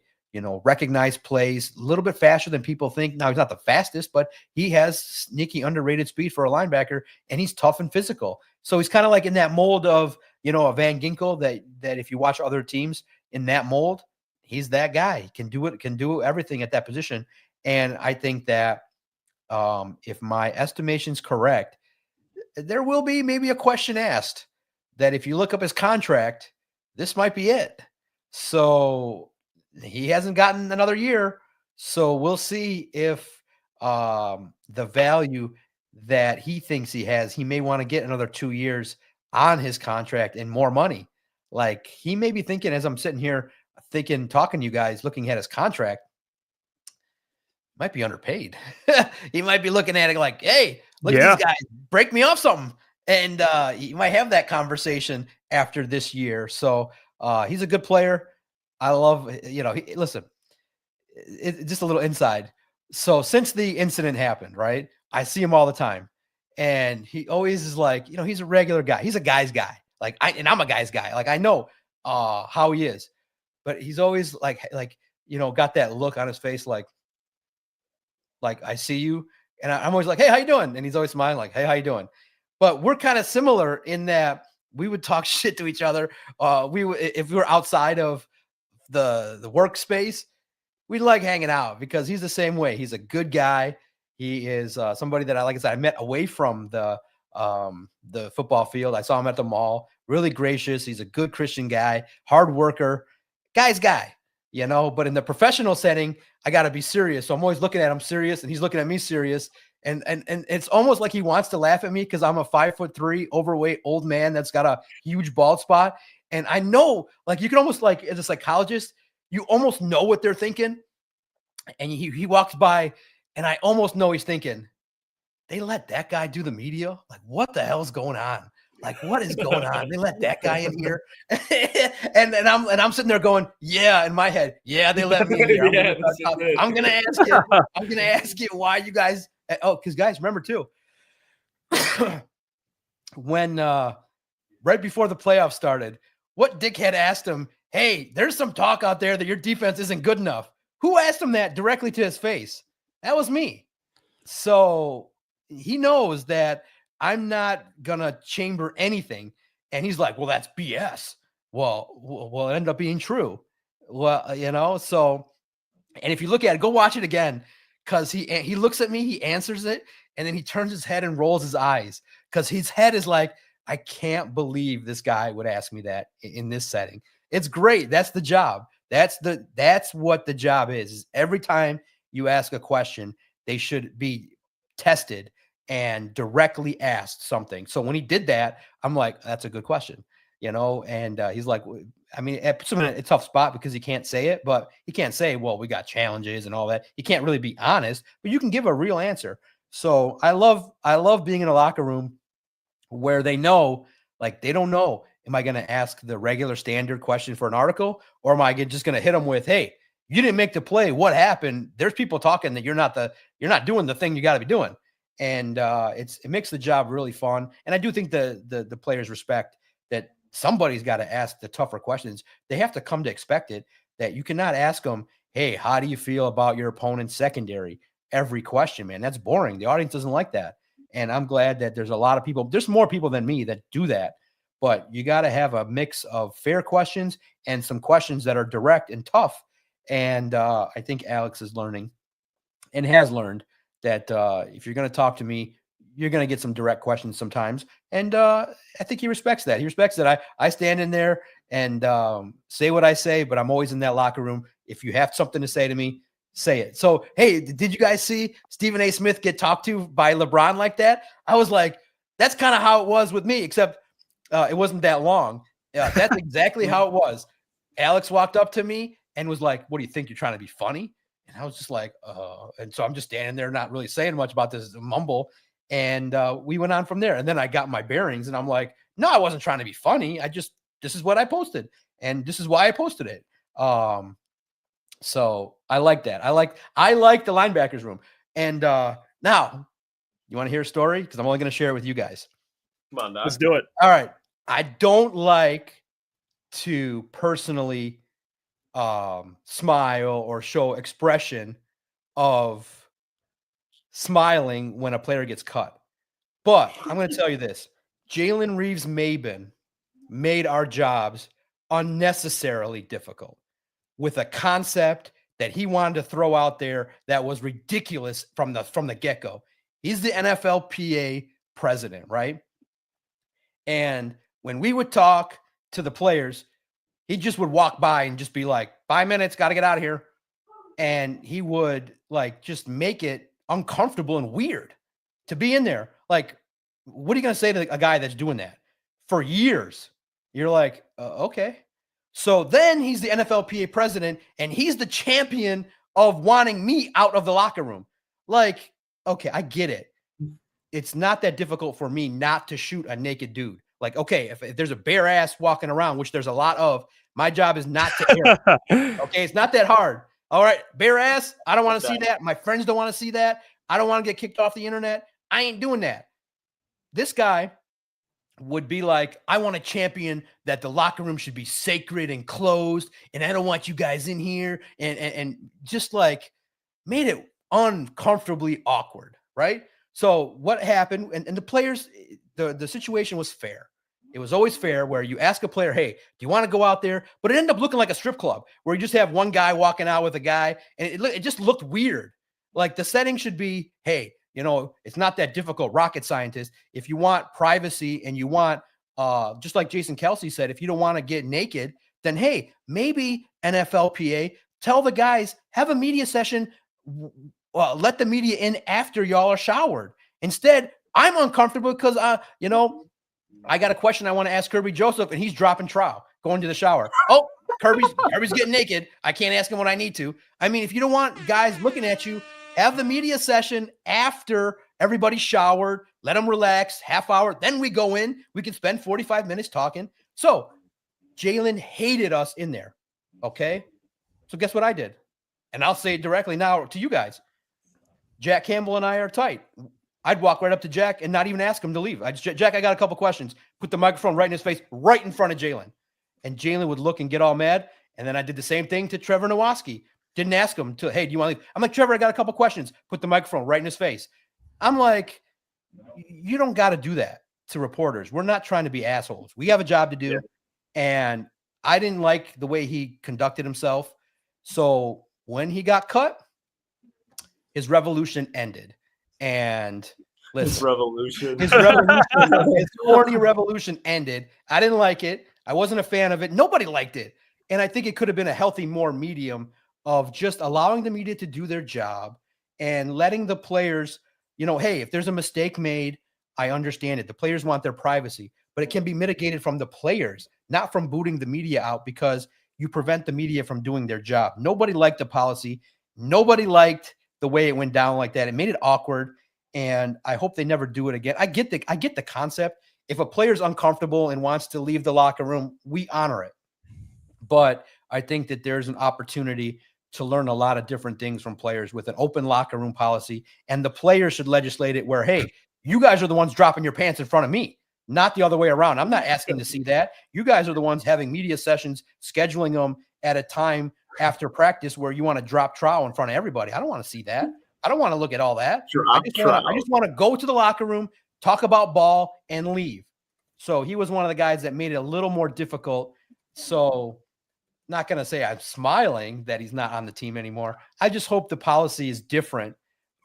recognize plays a little bit faster than people think. Now, he's not the fastest, but he has sneaky underrated speed for a linebacker, and he's tough and physical. So he's kind of like in that mold of, a Van Ginkel that if you watch other teams in that mold, he's that guy. He can do everything at that position. And I think that if my estimation's correct, there will be maybe a question asked that if you look up his contract, this might be it. So he hasn't gotten another year. So we'll see if the value that he thinks he has, he may want to get another 2 years on his contract and more money. Like, he may be thinking, as I'm sitting here talking to you guys, looking at his contract, might be underpaid. He might be looking at it like, hey, look at these guys, break me off something. And you might have that conversation after this year. So he's a good player. I love, listen, just a little inside. So since the incident happened, right, I see him all the time. And he always is like, he's a regular guy. He's a guy's guy. Like I'm a guy's guy. Like I know how he is, but he's always like, got that look on his face. Like I see you. And I'm always like, hey, how you doing? And he's always smiling like, hey, how you doing? But we're kind of similar in that we would talk shit to each other. If we were outside of the workspace, we like hanging out because he's the same way. He's a good guy. He is somebody that I met away from the football field. I saw him at the mall. Really gracious. He's a good Christian guy, hard worker, guy's guy. But in the professional setting, I got to be serious. So I'm always looking at him serious, and he's looking at me serious. And it's almost like he wants to laugh at me because I'm a 5'3" overweight old man that's got a huge bald spot. And I know, like, you can almost, like, as a psychologist, you almost know what they're thinking. And he walks by, and I almost know he's thinking, they let that guy do the media? Like, what the hell's going on? Like, what is going on? They let that guy in here. and I'm sitting there going, yeah, in my head, yeah, they let me in here. I'm gonna ask you. I'm gonna ask you why you guys. Oh, because guys, remember too, when right before the playoffs started, what dickhead asked him, hey, there's some talk out there that your defense isn't good enough. Who asked him that directly to his face? That was me. So he knows that I'm not going to chamber anything. And he's like, well, that's BS. Well, it ended up being true. Well, so, and if you look at it, go watch it again, because he looks at me, he answers it, and then he turns his head and rolls his eyes because his head is like, I can't believe this guy would ask me that in this setting. It's great. That's the job. That's what the job is. Every time you ask a question, they should be tested and directly asked something. So when he did that, I'm like, that's a good question, and he's like, I mean, it puts him in a tough spot because he can't say it, but he can't say, well, we got challenges and all that. He can't really be honest, but you can give a real answer. So I love being in a locker room where they know, like, they don't know, am I going to ask the regular standard question for an article, or am I just going to hit them with, hey, you didn't make the play. What happened? There's people talking that you're not doing the thing you got to be doing. And it makes the job really fun. And I do think the players respect that somebody's got to ask the tougher questions. They have to come to expect it, that you cannot ask them, hey, how do you feel about your opponent's secondary? Every question, man, that's boring. The audience doesn't like that. And I'm glad that there's a lot of people, there's more people than me that do that, but you got to have a mix of fair questions and some questions that are direct and tough. And I think Alex is learning and has learned that if you're going to talk to me, you're going to get some direct questions sometimes. And I think he respects that. He respects that I stand in there and say what I say, but I'm always in that locker room. If you have something to say to me, say it. So, hey, did you guys see Stephen A. Smith get talked to by LeBron like that? I was like, that's kind of how it was with me, except it wasn't that long. That's exactly how it was. Alex walked up to me and was like, what do you think? You're trying to be funny? And I was just like, and so I'm just standing there not really saying much about this mumble. And we went on from there. And then I got my bearings and I'm like, no, I wasn't trying to be funny. This is what I posted. And this is why I posted it. So I like that. I like the linebackers room. And now you want to hear a story? Because I'm only going to share it with you guys. Come on, Doc. Let's do it. All right. I don't like to personally smile or show expression of smiling when a player gets cut. But I'm going to tell you this. Jalen Reeves-Maben made our jobs unnecessarily difficult with a concept that he wanted to throw out there that was ridiculous from the get-go. He's the NFLPA president, right? And when we would talk to the players, he just would walk by and just be like, 5 minutes, got to get out of here. And he would like just make it uncomfortable and weird to be in there. Like, what are you going to say to a guy that's doing that for years? You're like, okay. So then he's the NFLPA president and he's the champion of wanting me out of the locker room. Like, okay, I get it. It's not that difficult for me not to shoot a naked dude. Like, okay, if there's a bare ass walking around, which there's a lot of, my job is not to air. Okay, it's not that hard. All right, bare ass, I don't want to see that. My friends don't want to see that. I don't want to get kicked off the internet. I ain't doing that. this guy would be like, I want a champion that the locker room should be sacred and closed, and I don't want you guys in here, and just like made it uncomfortably awkward, right? So what happened, and the players, the situation was fair. It was always fair where you ask a player, hey, do you want to go out there? But it ended up looking like a strip club where you just have one guy walking out with a guy, and it just looked weird. Like the setting should be, hey, you know, it's not that difficult, rocket scientist. If you want privacy and you want, just like Jason Kelsey said, if you don't want to get naked, then hey, maybe NFLPA, tell the guys, have a media session, let the media in after y'all are showered. Instead, I'm uncomfortable because, you know, I got a question I want to ask Kirby Joseph, and he's dropping trowel, going to the shower. Oh, Kirby's getting naked. I can't ask him what I need to. I mean, if you don't want guys looking at you, have the media session after everybody's showered, let them relax, half hour, then we go in. We can spend 45 minutes talking. So Jalen hated us in there, okay? So guess what I did? And I'll say it directly now to you guys. Jack Campbell and I are tight. I'd walk right up to Jack and not even ask him to leave. Jack, I got a couple questions. Put the microphone right in his face, right in front of Jalen. And Jalen would look and get all mad. And then I did the same thing to Trevor Nowaski. Didn't ask him to, hey, do you want to leave? I'm like, Trevor, I got a couple questions. Put the microphone right in his face. I'm like, you don't got to do that to reporters. We're not trying to be assholes. We have a job to do. Yeah. And I didn't like the way he conducted himself. So when he got cut, his revolution ended. And listen, his corny revolution ended. I didn't like it. I wasn't a fan of it. Nobody liked it. And I think it could have been a healthy, more medium of just allowing the media to do their job and letting the players, you know, hey, if there's a mistake made, I understand it. The players want their privacy, but it can be mitigated from the players, not from booting the media out, because you prevent the media from doing their job. Nobody liked the policy. Nobody liked the way it went down like that. It made it awkward, and I hope they never do it again. I get the concept. If a player's uncomfortable and wants to leave the locker room, we honor it. But I think that there's an opportunity to learn a lot of different things from players with an open locker room policy, and the players should legislate it where, hey, you guys are the ones dropping your pants in front of me, not the other way around. I'm not asking to see that. You guys are the ones having media sessions, scheduling them at a time after practice where you want to drop trowel in front of everybody. I don't want to see that. I don't want to look at all that. I just want to go to the locker room, talk about ball, and leave. So he was one of the guys that made it a little more difficult. So not going to say I'm smiling that he's not on the team anymore. I just hope the policy is different.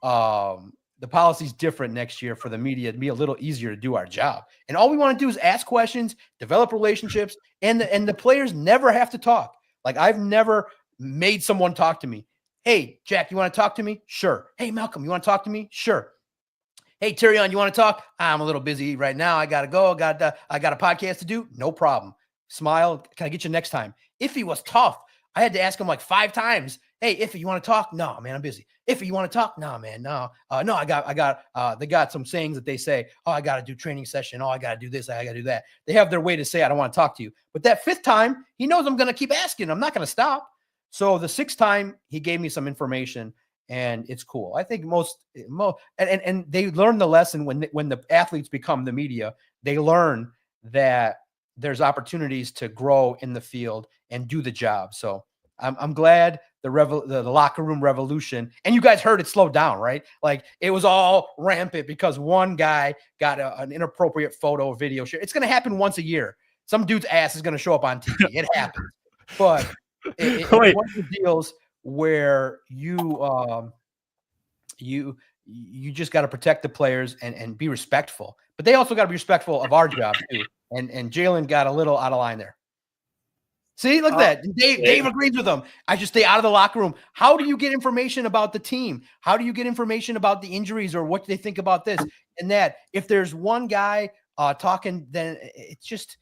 The policy is different next year for the media to be a little easier to do our job. And all we want to do is ask questions, develop relationships, and the players never have to talk. Like, I've never made someone talk to me. Hey, Jack, you want to talk to me? Sure. Hey, Malcolm, you want to talk to me? Sure. Hey, Tyrion, you want to talk? I'm a little busy right now. I got to go. I got a podcast to do. No problem. Smile. Can I get you next time? Iffy was tough. I had to ask him like 5 times. Hey, Iffy, you want to talk? No, man, I'm busy. Iffy, you want to talk? No, man, no. No, they got some sayings that they say, oh, I got to do training session. Oh, I got to do this. I got to do that. They have their way to say, I don't want to talk to you. But that 5th time, he knows I'm going to keep asking. I'm not going to stop. So the 6th time, he gave me some information, and it's cool. I think and they learn the lesson when the athletes become the media. They learn that there's opportunities to grow in the field and do the job. So I'm glad the locker room revolution, and you guys heard it slowed down, right? Like, it was all rampant because one guy got an inappropriate photo or video share. It's going to happen once a year. Some dude's ass is going to show up on TV. It happens. But it's one of the deals where you just got to protect the players and be respectful. But they also got to be respectful of our job too. And Jalen got a little out of line there. See, look at that. Dave agrees with them. I just stay out of the locker room. How do you get information about the team? How do you get information about the injuries or what they think about this and that? If there's one guy talking, then it's just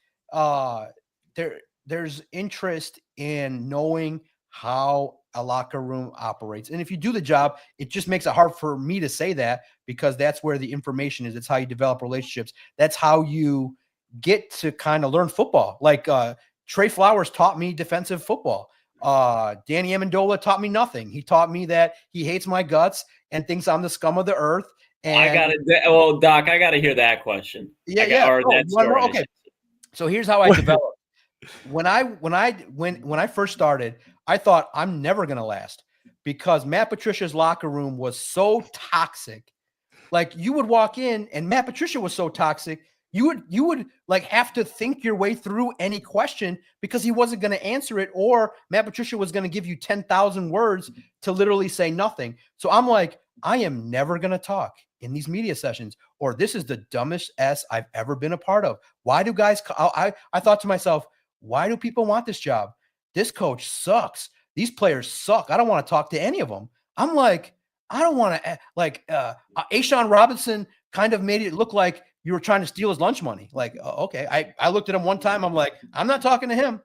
there's interest in knowing how a locker room operates. And if you do the job, it just makes it hard for me to say that because that's where the information is. It's how you develop relationships. That's how you get to kind of learn football. Like Trey Flowers taught me defensive football. Danny Amendola taught me nothing. He taught me that he hates my guts and thinks I'm the scum of the earth And well, Doc, I gotta hear that question. Yeah. Or that story. Okay. So here's how I developed. When I first started, I thought I'm never gonna last because Matt Patricia's locker room was so toxic. Like you would walk in and Matt Patricia was so toxic, you would like have to think your way through any question because he wasn't going to answer it, or Matt Patricia was going to give you 10,000 words to literally say nothing. So I'm like, I am never going to talk in these media sessions, or this is the dumbest S I've ever been a part of. Why do guys, I thought to myself, why do people want this job? This coach sucks. These players suck. I don't want to talk to any of them. I'm like, I don't want to Ashawn Robinson kind of made it look like you were trying to steal his lunch money. Like, okay. I looked at him one time. I'm like, I'm not talking to him.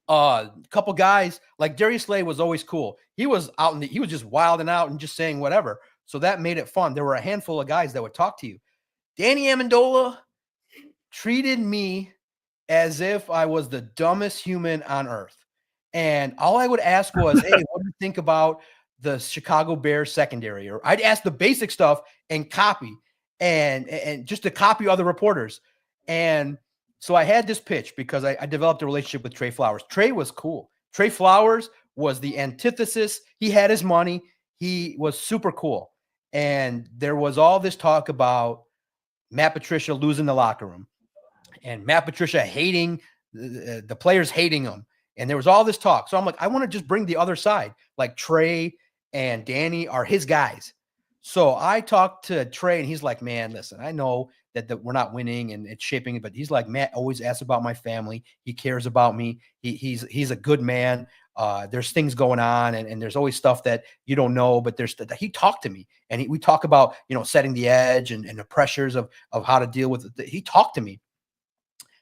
A couple guys like Darius Slay was always cool. He was out he was just wilding out and just saying whatever. So that made it fun. There were a handful of guys that would talk to you. Danny Amendola treated me as if I was the dumbest human on earth. And all I would ask was, hey, what do you think about the Chicago Bears secondary? Or I'd ask the basic stuff and copy and just to copy other reporters. And so I had this pitch because I developed a relationship with Trey Flowers. Trey was cool. Trey Flowers was the antithesis. He had his money. He was super cool. And there was all this talk about Matt Patricia losing the locker room and Matt Patricia hating the players, hating him. And there was all this talk. So I'm like, I want to just bring the other side. Like Trey and Danny are his guys. So I talked to Trey and he's like, man, listen, I know that we're not winning and it's shaping it, but he's like, Matt always asks about my family. He cares about me. He's a good man. There's things going on and there's always stuff that you don't know, but he talked to me and we talk about, setting the edge and the pressures of how to deal with it. He talked to me.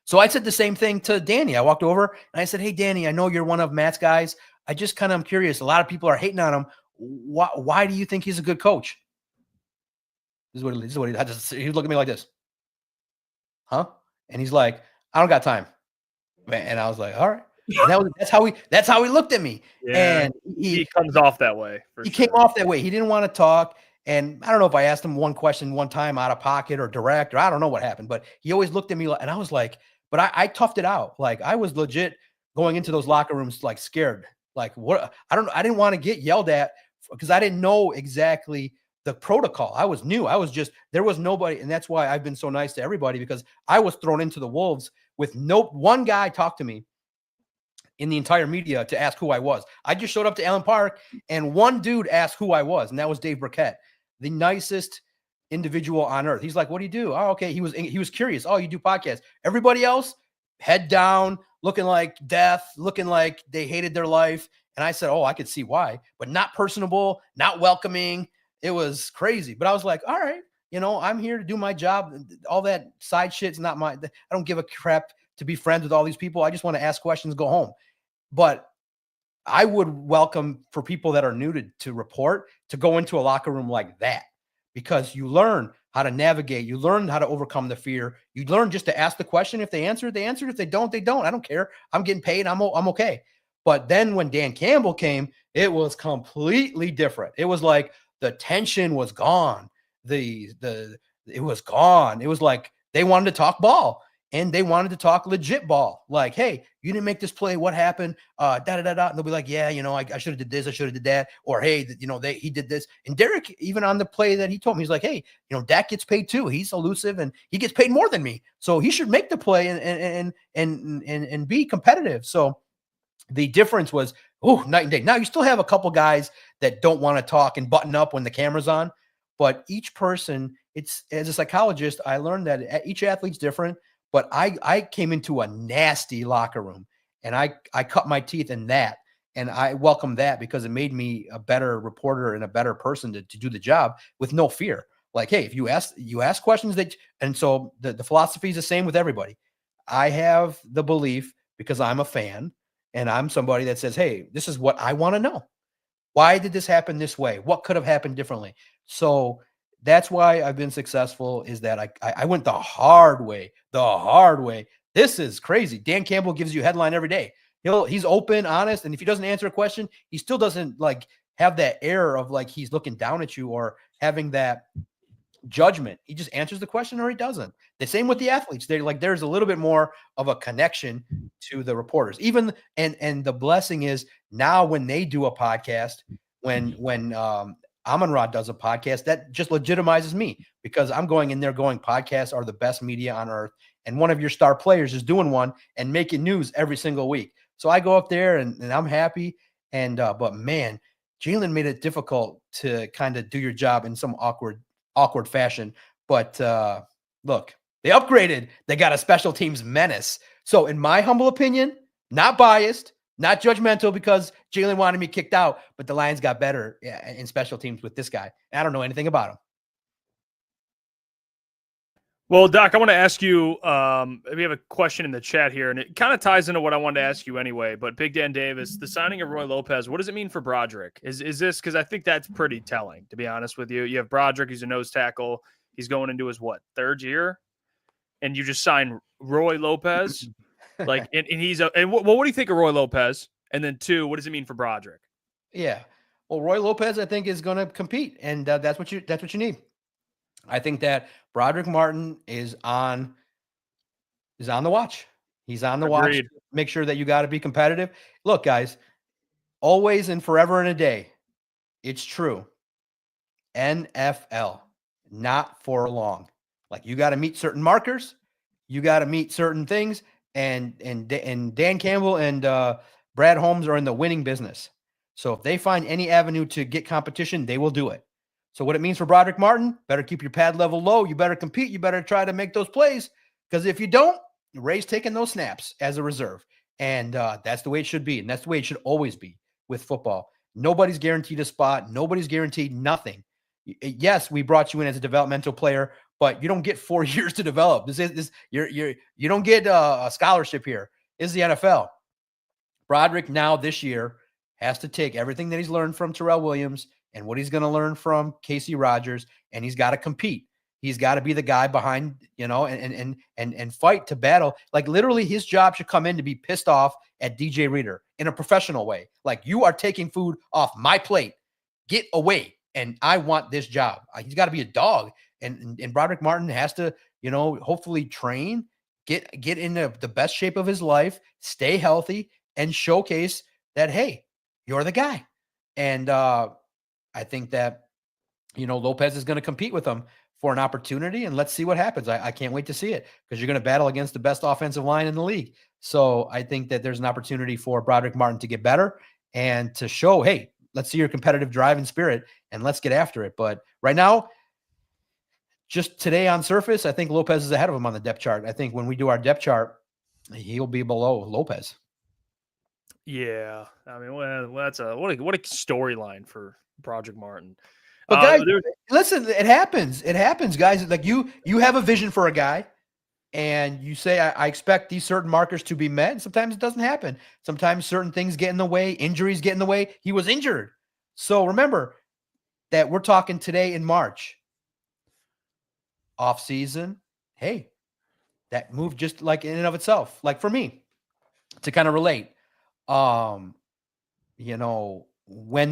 So I said the same thing to Danny. I walked over and I said, hey, Danny, I know you're one of Matt's guys. I just kind of am curious. A lot of people are hating on him. Why do you think he's a good coach? This is what he looked at me like this. Huh? And he's like, I don't got time. And I was like, all right. And that's how he looked at me. Yeah, and he comes off that way. Came off that way. He didn't want to talk. And I don't know if I asked him one question one time out of pocket or direct, or I don't know what happened, but he always looked at me and I was like, but I toughed it out. Like I was legit going into those locker rooms, like scared, like what? I didn't want to get yelled at because I didn't know exactly the protocol. I was new. There was nobody. And that's why I've been so nice to everybody, because I was thrown into the wolves with one guy talked to me in the entire media to ask who I was. I just showed up to Allen Park and one dude asked who I was. And that was Dave Burkett, the nicest individual on earth. He's like, what do you do? Oh, okay. He was curious. Oh, you do podcasts. Everybody else head down, looking like death, looking like they hated their life. And I said, oh, I could see why, but not personable, not welcoming. It was crazy. But I was like, all right, I'm here to do my job. All that side shit's not I don't give a crap to be friends with all these people. I just want to ask questions, go home. But I would welcome for people that are new to report to go into a locker room like that, because you learn how to navigate. You learn how to overcome the fear. You learn just to ask the question. If they answer it, they answer it. If they don't, they don't. I don't care. I'm getting paid. I'm okay. But then when Dan Campbell came, it was completely different. It was like the tension was gone. It was gone. It was like they wanted to talk ball. And they wanted to talk legit ball. Like, hey, you didn't make this play. What happened? And they'll be like, yeah, I should have did this. I should have did that. Or, hey, he did this. And Derek, even on the play that he told me, he's like, hey, Dak gets paid too. He's elusive and he gets paid more than me. So he should make the play and be competitive. So the difference was, night and day. Now you still have a couple guys that don't want to talk and button up when the camera's on. But each person, as a psychologist, I learned that each athlete's different. But I came into a nasty locker room and I cut my teeth in that. And I welcome that because it made me a better reporter and a better person to do the job with no fear. Like, hey, if you ask questions and so the philosophy is the same with everybody. I have the belief, because I'm a fan and I'm somebody that says, hey, this is what I want to know. Why did this happen this way? What could have happened differently? So that's why I've been successful, is that I went the hard way. This is crazy. Dan Campbell gives you a headline every day. He's open, honest. And if he doesn't answer a question, he still doesn't like have that air of like he's looking down at you or having that judgment. He just answers the question or he doesn't. The same with the athletes. They're like, there's a little bit more of a connection to the reporters. Even and the blessing is now when they do a podcast, when Amon-Ra does a podcast, that just legitimizes me because I'm going in there going, podcasts are the best media on earth. And one of your star players is doing one and making news every single week. So I go up there and I'm happy. And but man, Jalen made it difficult to kind of do your job in some awkward fashion. But look, they upgraded. They got a special teams menace. So in my humble opinion, not biased, not judgmental because Jalen wanted me kicked out, but the Lions got better in special teams with this guy. I don't know anything about him. Well, Doc, I want to ask you, we have a question in the chat here, and it kind of ties into what I wanted to ask you anyway, but Big Dan Davis, the signing of Roy Lopez, what does it mean for Broderick? Is this, because I think that's pretty telling, to be honest with you. You have Broderick, he's a nose tackle. He's going into his, third year? And you just sign Roy Lopez? Like, and he's what do you think of Roy Lopez? And then 2, what does it mean for Broderick? Yeah. Well, Roy Lopez, I think, is going to compete, and that's what you need. I think that Broderick Martin is on the watch. He's on the watch. Make sure that you got to be competitive. Look, guys, always and forever and a day, it's true. NFL, not for long. Like you got to meet certain markers. You got to meet certain things. And Dan Campbell and Brad Holmes are in the winning business. So if they find any avenue to get competition, they will do it. So what it means for Broderick Martin, better keep your pad level low. You better compete. You better try to make those plays because if you don't, Ray's taking those snaps as a reserve. And that's the way it should be. And that's the way it should always be with football. Nobody's guaranteed a spot. Nobody's guaranteed nothing. Yes, we brought you in as a developmental player, but you don't get 4 years to develop. You don't get a scholarship here. This is the NFL. Broderick now this year has to take everything that he's learned from Terrell Williams and what he's going to learn from Casey Rogers, and he's got to compete. He's got to be the guy behind, and fight to battle. Like literally his job should come in to be pissed off at DJ Reader in a professional way. Like you are taking food off my plate. Get away. And I want this job. He's got to be a dog. And Broderick Martin has to, hopefully train, get into the best shape of his life, stay healthy, and showcase that, hey, you're the guy. And I think that, Lopez is going to compete with him for an opportunity, and let's see what happens. I can't wait to see it because you're going to battle against the best offensive line in the league. So I think that there's an opportunity for Broderick Martin to get better and to show, hey, let's see your competitive drive and spirit, and let's get after it. But right now, just today on surface, I think Lopez is ahead of him on the depth chart. I think when we do our depth chart, he'll be below Lopez. Yeah. I mean, well, that's what a storyline for Broderick Martin. But guys, listen, it happens. It happens, guys. Like you have a vision for a guy and you say, I expect these certain markers to be met. And sometimes it doesn't happen. Sometimes certain things get in the way. Injuries get in the way. He was injured. So remember that we're talking today in March. Off season. Hey, that move just like in and of itself. Like for me to kind of relate, when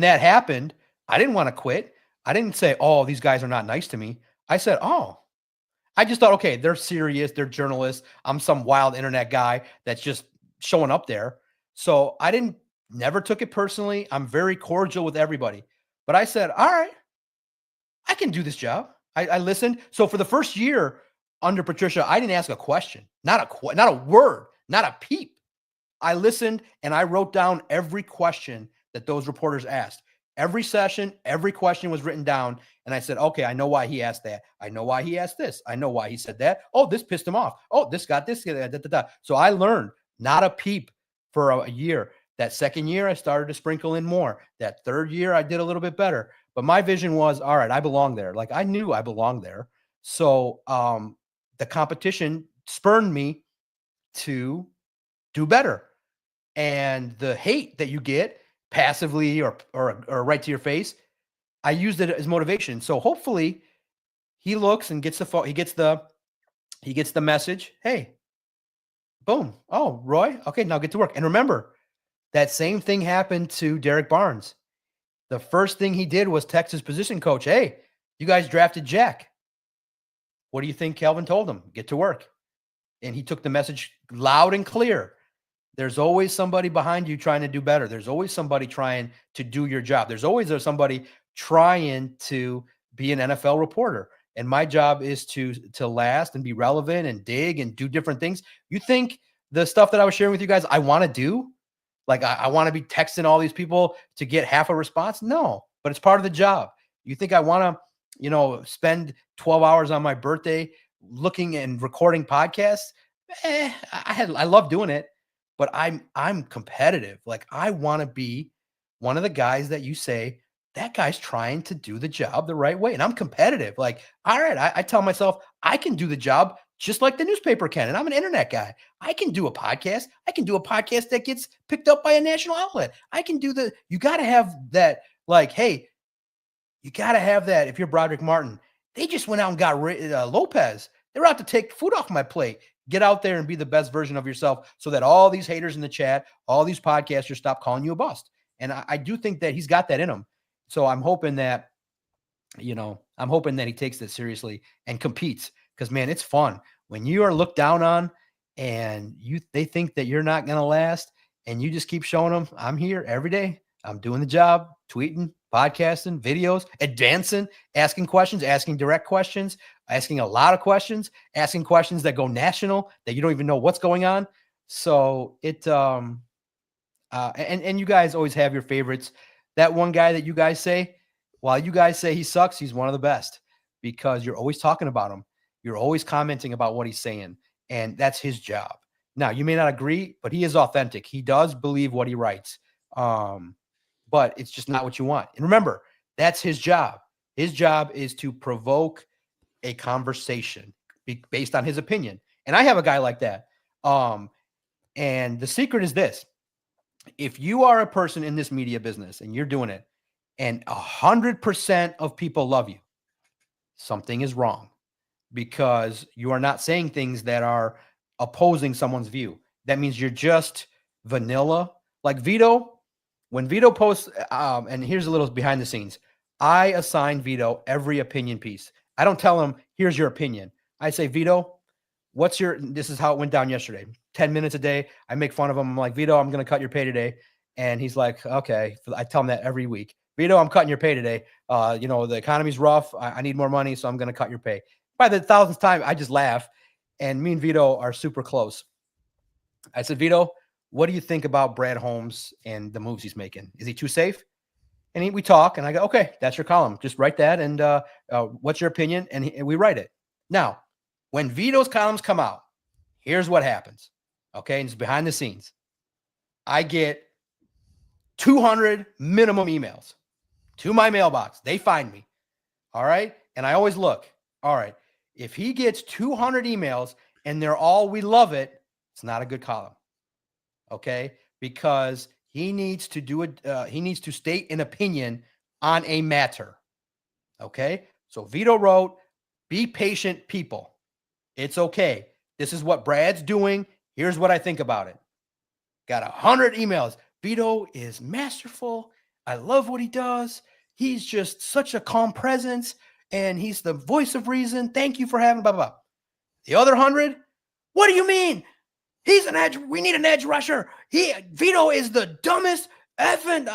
that happened, I didn't want to quit. I didn't say, oh, these guys are not nice to me. I said, I just thought, okay, they're serious. They're journalists. I'm some wild internet guy that's just showing up there. So I never took it personally. I'm very cordial with everybody. But I said, all right, I can do this job. I listened. So for the first year under Patricia, I didn't ask a question, not a word, not a peep. I listened and I wrote down every question that those reporters asked. Every session, every question was written down. And I said, okay, I know why he asked that. I know why he asked this. I know why he said that. Oh, this pissed him off. Oh, this got this. So I learned not a peep for a year. That second year, I started to sprinkle in more. That third year, I did a little bit better. But my vision was, all right, I belong there. Like I knew I belonged there. So the competition spurred me to do better. And the hate that you get passively or right to your face, I used it as motivation. So hopefully he looks and gets he gets the message. Hey, boom. Oh, Roy. Okay, now get to work. And remember, that same thing happened to Derek Barnes. The first thing he did was text his position coach. Hey, you guys drafted Jack. What do you think Kelvin told him? Get to work. And he took the message loud and clear. There's always somebody behind you trying to do better. There's always somebody trying to do your job. There's always somebody trying to be an NFL reporter. And my job is to last and be relevant and dig and do different things. You think the stuff that I was sharing with you guys, I want to do? Like I want to be texting all these people to get half a response? No, but it's part of the job. You think I want to, spend 12 hours on my birthday looking and recording podcasts? I love doing it, but I'm competitive. Like I want to be one of the guys that you say, that guy's trying to do the job the right way. And I'm competitive. Like, all right, I tell myself I can do the job just like the newspaper can. And I'm an internet guy. I can do a podcast. I can do a podcast that gets picked up by a national outlet. I can do you got to have that. Like, hey, you got to have that. If you're Broderick Martin, they just went out and got Lopez. They're out to take food off my plate. Get out there and be the best version of yourself so that all these haters in the chat, all these podcasters stop calling you a bust. And I do think that he's got that in him. So I'm hoping that, he takes this seriously and competes, because, man, it's fun when you are looked down on and they think that you're not going to last, and you just keep showing them, I'm here every day. I'm doing the job, tweeting, podcasting, videos, advancing, asking questions, asking direct questions, asking a lot of questions, asking questions that go national that you don't even know what's going on. So and you guys always have your favorites. That one guy that you guys say, while you guys say he sucks, he's one of the best, because you're always talking about him. You're always commenting about what he's saying, and that's his job. Now, you may not agree, but he is authentic. He does believe what he writes, but it's just not what you want. And remember, that's his job. His job is to provoke a conversation based on his opinion. And I have a guy like that. And the secret is this. If you are a person in this media business and you're doing it and 100% of people love you, something is wrong, because you are not saying things that are opposing someone's view. That means you're just vanilla. Like Vito, when Vito posts, and here's a little behind the scenes. I assign Vito every opinion piece. I don't tell him, here's your opinion. I say, Vito, this is how it went down yesterday. 10 minutes a day. I make fun of him. I'm like, Vito, I'm going to cut your pay today. And he's like, okay. I tell him that every week. Vito, I'm cutting your pay today. The economy's rough. I need more money, so I'm going to cut your pay. By the 1,000th time, I just laugh. And me and Vito are super close. I said, Vito, what do you think about Brad Holmes and the moves he's making? Is he too safe? And we talk, and I go, okay, that's your column. Just write that, and what's your opinion? And we write it. Now, when Vito's columns come out, here's what happens. Okay, and it's behind the scenes. I get 200 minimum emails to my mailbox. They find me. All right, and I always look. All right, if he gets 200 emails and they're all "we love it," it's not a good column. Okay, because he needs to do it. He needs to state an opinion on a matter. Okay, so Vito wrote, "Be patient, people. It's okay. This is what Brad's doing. Here's what I think about it." Got 100 emails. Vito is masterful. I love what he does. He's just such a calm presence, and he's the voice of reason. Thank you for having blah, blah, blah. The other 100, what do you mean? He's an edge. We need an edge rusher. Vito is the dumbest effing.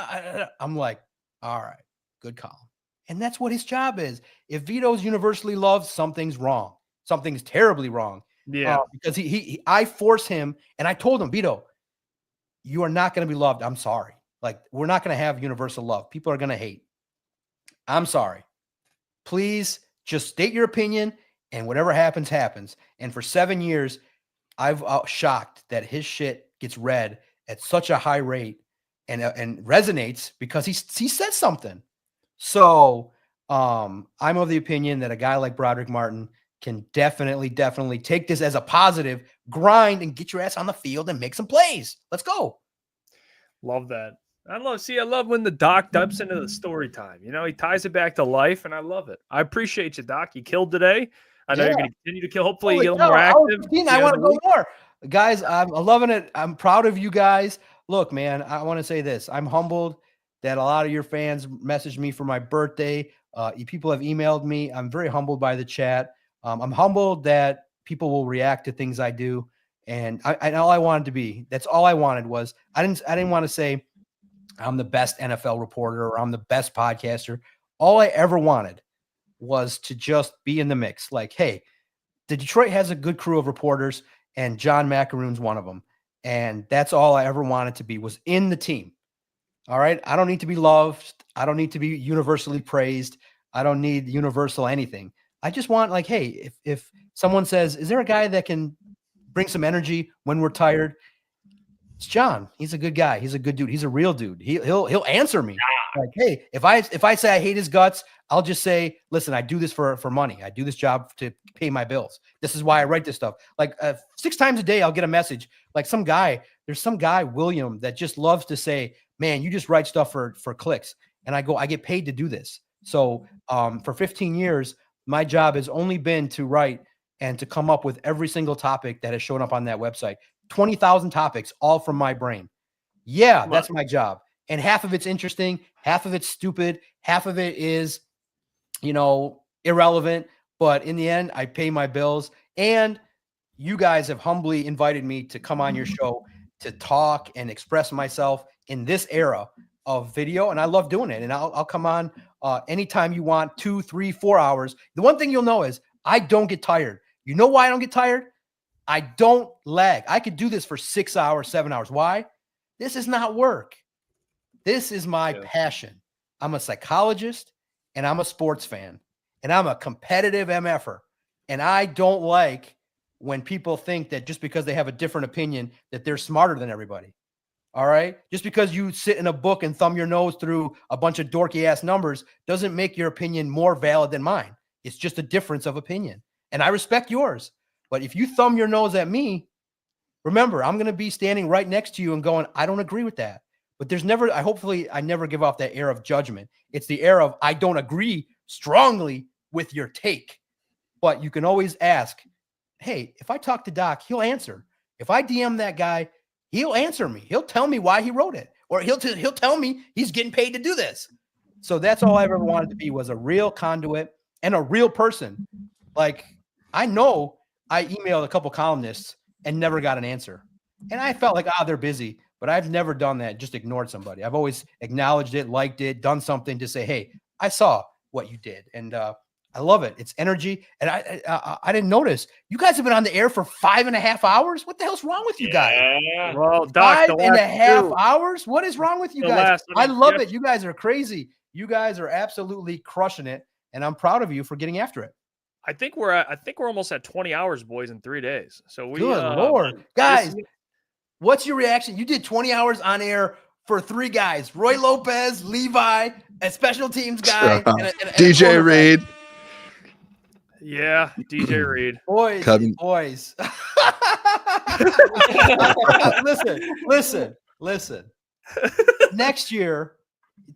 I'm like, all right, good call. And that's what his job is. If Vito's universally loved, something's wrong. Something's terribly wrong. Yeah. Because I force him, and I told him, Vito, you are not going to be loved. I'm sorry. Like, we're not going to have universal love. People are going to hate. I'm sorry. Please just state your opinion, and whatever happens, happens. And for 7 years, I've shocked that his shit gets read at such a high rate and resonates because he said something. So I'm of the opinion that a guy like Broderick Martin can definitely take this as a positive, grind and get your ass on the field and make some plays. Let's go. Love that. I love when the doc dips into the story time. He ties it back to life, and I love it. I appreciate you, Doc. You killed today. I know you're going to continue to kill. Hopefully, you get a little more active. I want to go more. Guys, I'm loving it. I'm proud of you guys. Look, man, I want to say this. I'm humbled that a lot of your fans messaged me for my birthday. People have emailed me. I'm very humbled by the chat. I'm humbled that people will react to things I do. And all I wanted to be, that's all I wanted was, I didn't want to say I'm the best NFL reporter or I'm the best podcaster. All I ever wanted was to just be in the mix. Like, hey, the Detroit has a good crew of reporters and John Macaroon's one of them. And that's all I ever wanted to be, was in the team. All right. I don't need to be loved. I don't need to be universally praised. I don't need universal anything. I just want, like, hey, if someone says, is there a guy that can bring some energy when we're tired? It's John. He's a good guy. He's a good dude. He's a real dude. He'll answer me. Like, hey, if I say I hate his guts, I'll just say, listen, I do this for money. I do this job to pay my bills. This is why I write this stuff. Like 6 times a day, I'll get a message. Like there's some guy, William, that just loves to say, man, you just write stuff for clicks. And I get paid to do this. So for 15 years, my job has only been to write and to come up with every single topic that has shown up on that website. 20,000 topics, all from my brain. Yeah, that's my job. And half of it's interesting, half of it's stupid, half of it is, irrelevant. But in the end, I pay my bills. And you guys have humbly invited me to come on your show to talk and express myself in this era of video. And I love doing it. And I'll come on anytime you want, 2, 3, 4 hours. The one thing you'll know is I don't get tired. You know why I don't get tired? I don't lag. I could do this for 6 hours, 7 hours. Why? This is not work. This is my passion. I'm a psychologist and I'm a sports fan and I'm a competitive MFer. And I don't like when people think that just because they have a different opinion that they're smarter than everybody. All right. Just because you sit in a book and thumb your nose through a bunch of dorky ass numbers doesn't make your opinion more valid than mine. It's just a difference of opinion. And I respect yours. But if you thumb your nose at me, remember, I'm going to be standing right next to you and going, I don't agree with that. But there's never, hopefully I never give off that air of judgment. It's the air of, I don't agree strongly with your take. But you can always ask, hey, if I talk to Doc, he'll answer. If I DM that guy, he'll answer me. He'll tell me why he wrote it. Or he'll tell me he's getting paid to do this. So that's all I ever wanted to be, was a real conduit and a real person. Like, I know I emailed a couple columnists and never got an answer. And I felt like, they're busy. But I've never done that, just ignored somebody. I've always acknowledged it, liked it, done something to say, hey, I saw what you did. And I love it. It's energy. And I didn't notice. You guys have been on the air for 5.5 hours? What the hell's wrong with you guys? Well, Doc, 5.5 hours? What is wrong with you guys? I love it. You guys are crazy. You guys are absolutely crushing it. And I'm proud of you for getting after it. I think we're almost at 20 hours, boys, in 3 days. So Good Lord. Guys, what's your reaction? You did 20 hours on air for 3 guys: Roy Lopez, Levi, a special teams guy, and DJ Reed. Yeah, DJ Reed. Boys. Listen. Next year,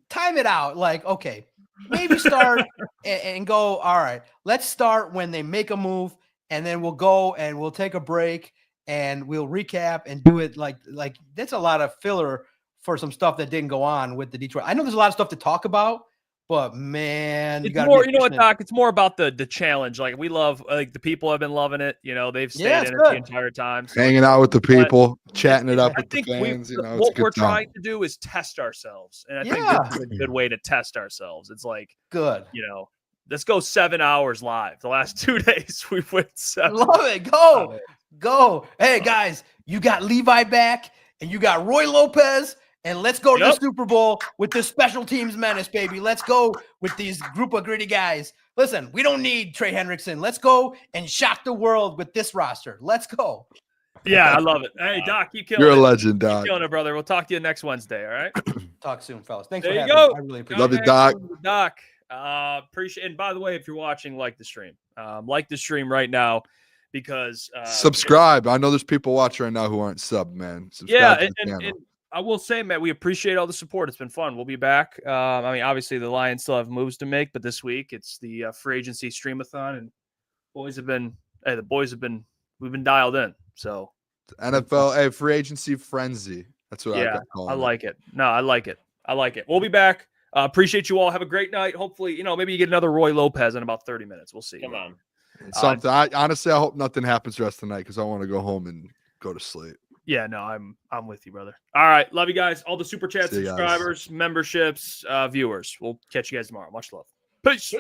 time it out. Like, okay, maybe start and go, all right, let's start when they make a move, and then we'll go and we'll take a break and we'll recap and do it like that's a lot of filler for some stuff that didn't go on with the Detroit. I know there's a lot of stuff to talk about, but man, it's more, you know what, Doc? It's more about the challenge. Like, we love, like, the people have been loving it. They've stayed in it the entire time. So, hanging out with the people, chatting it up with the fans. What we're trying to do is test ourselves, and I think this is a good way to test ourselves. It's like, good. Let's go 7 hours live. The last 2 days we've went 7. Love it. Go. Hey guys, you got Levi back, and you got Roy Lopez. And let's go to the Super Bowl with this special teams menace, baby. Let's go with these group of gritty guys. Listen, we don't need Trey Hendrickson. Let's go and shock the world with this roster. Let's go. Yeah, I love it. Hey, Doc, you killing it. You're a legend, Doc. Keep killing it, brother. We'll talk to you next Wednesday, all right? Talk soon, fellas. Thanks there for you having go. me. I really appreciate Love it. you, Doc. Doc, appreciate. And by the way, if you're watching, like the stream. Like the stream right now, because subscribe. I know there's people watching right now who aren't sub, man. Subscribe to the channel. I will say, Matt, we appreciate all the support. It's been fun. We'll be back. Obviously the Lions still have moves to make, but this week it's the free agency streamathon, and we've been dialed in. So NFL, free agency frenzy. That's what I call it. I like it. No, I like it. We'll be back. Appreciate you all. Have a great night. Hopefully, maybe you get another Roy Lopez in about 30 minutes. We'll see. Come on. Something. I honestly, I hope nothing happens the rest of the night because I want to go home and go to sleep. Yeah, no, I'm with you, brother. All right, love you guys. All the super chat See you guys. subscribers, memberships, viewers. We'll catch you guys tomorrow. Much love. Peace.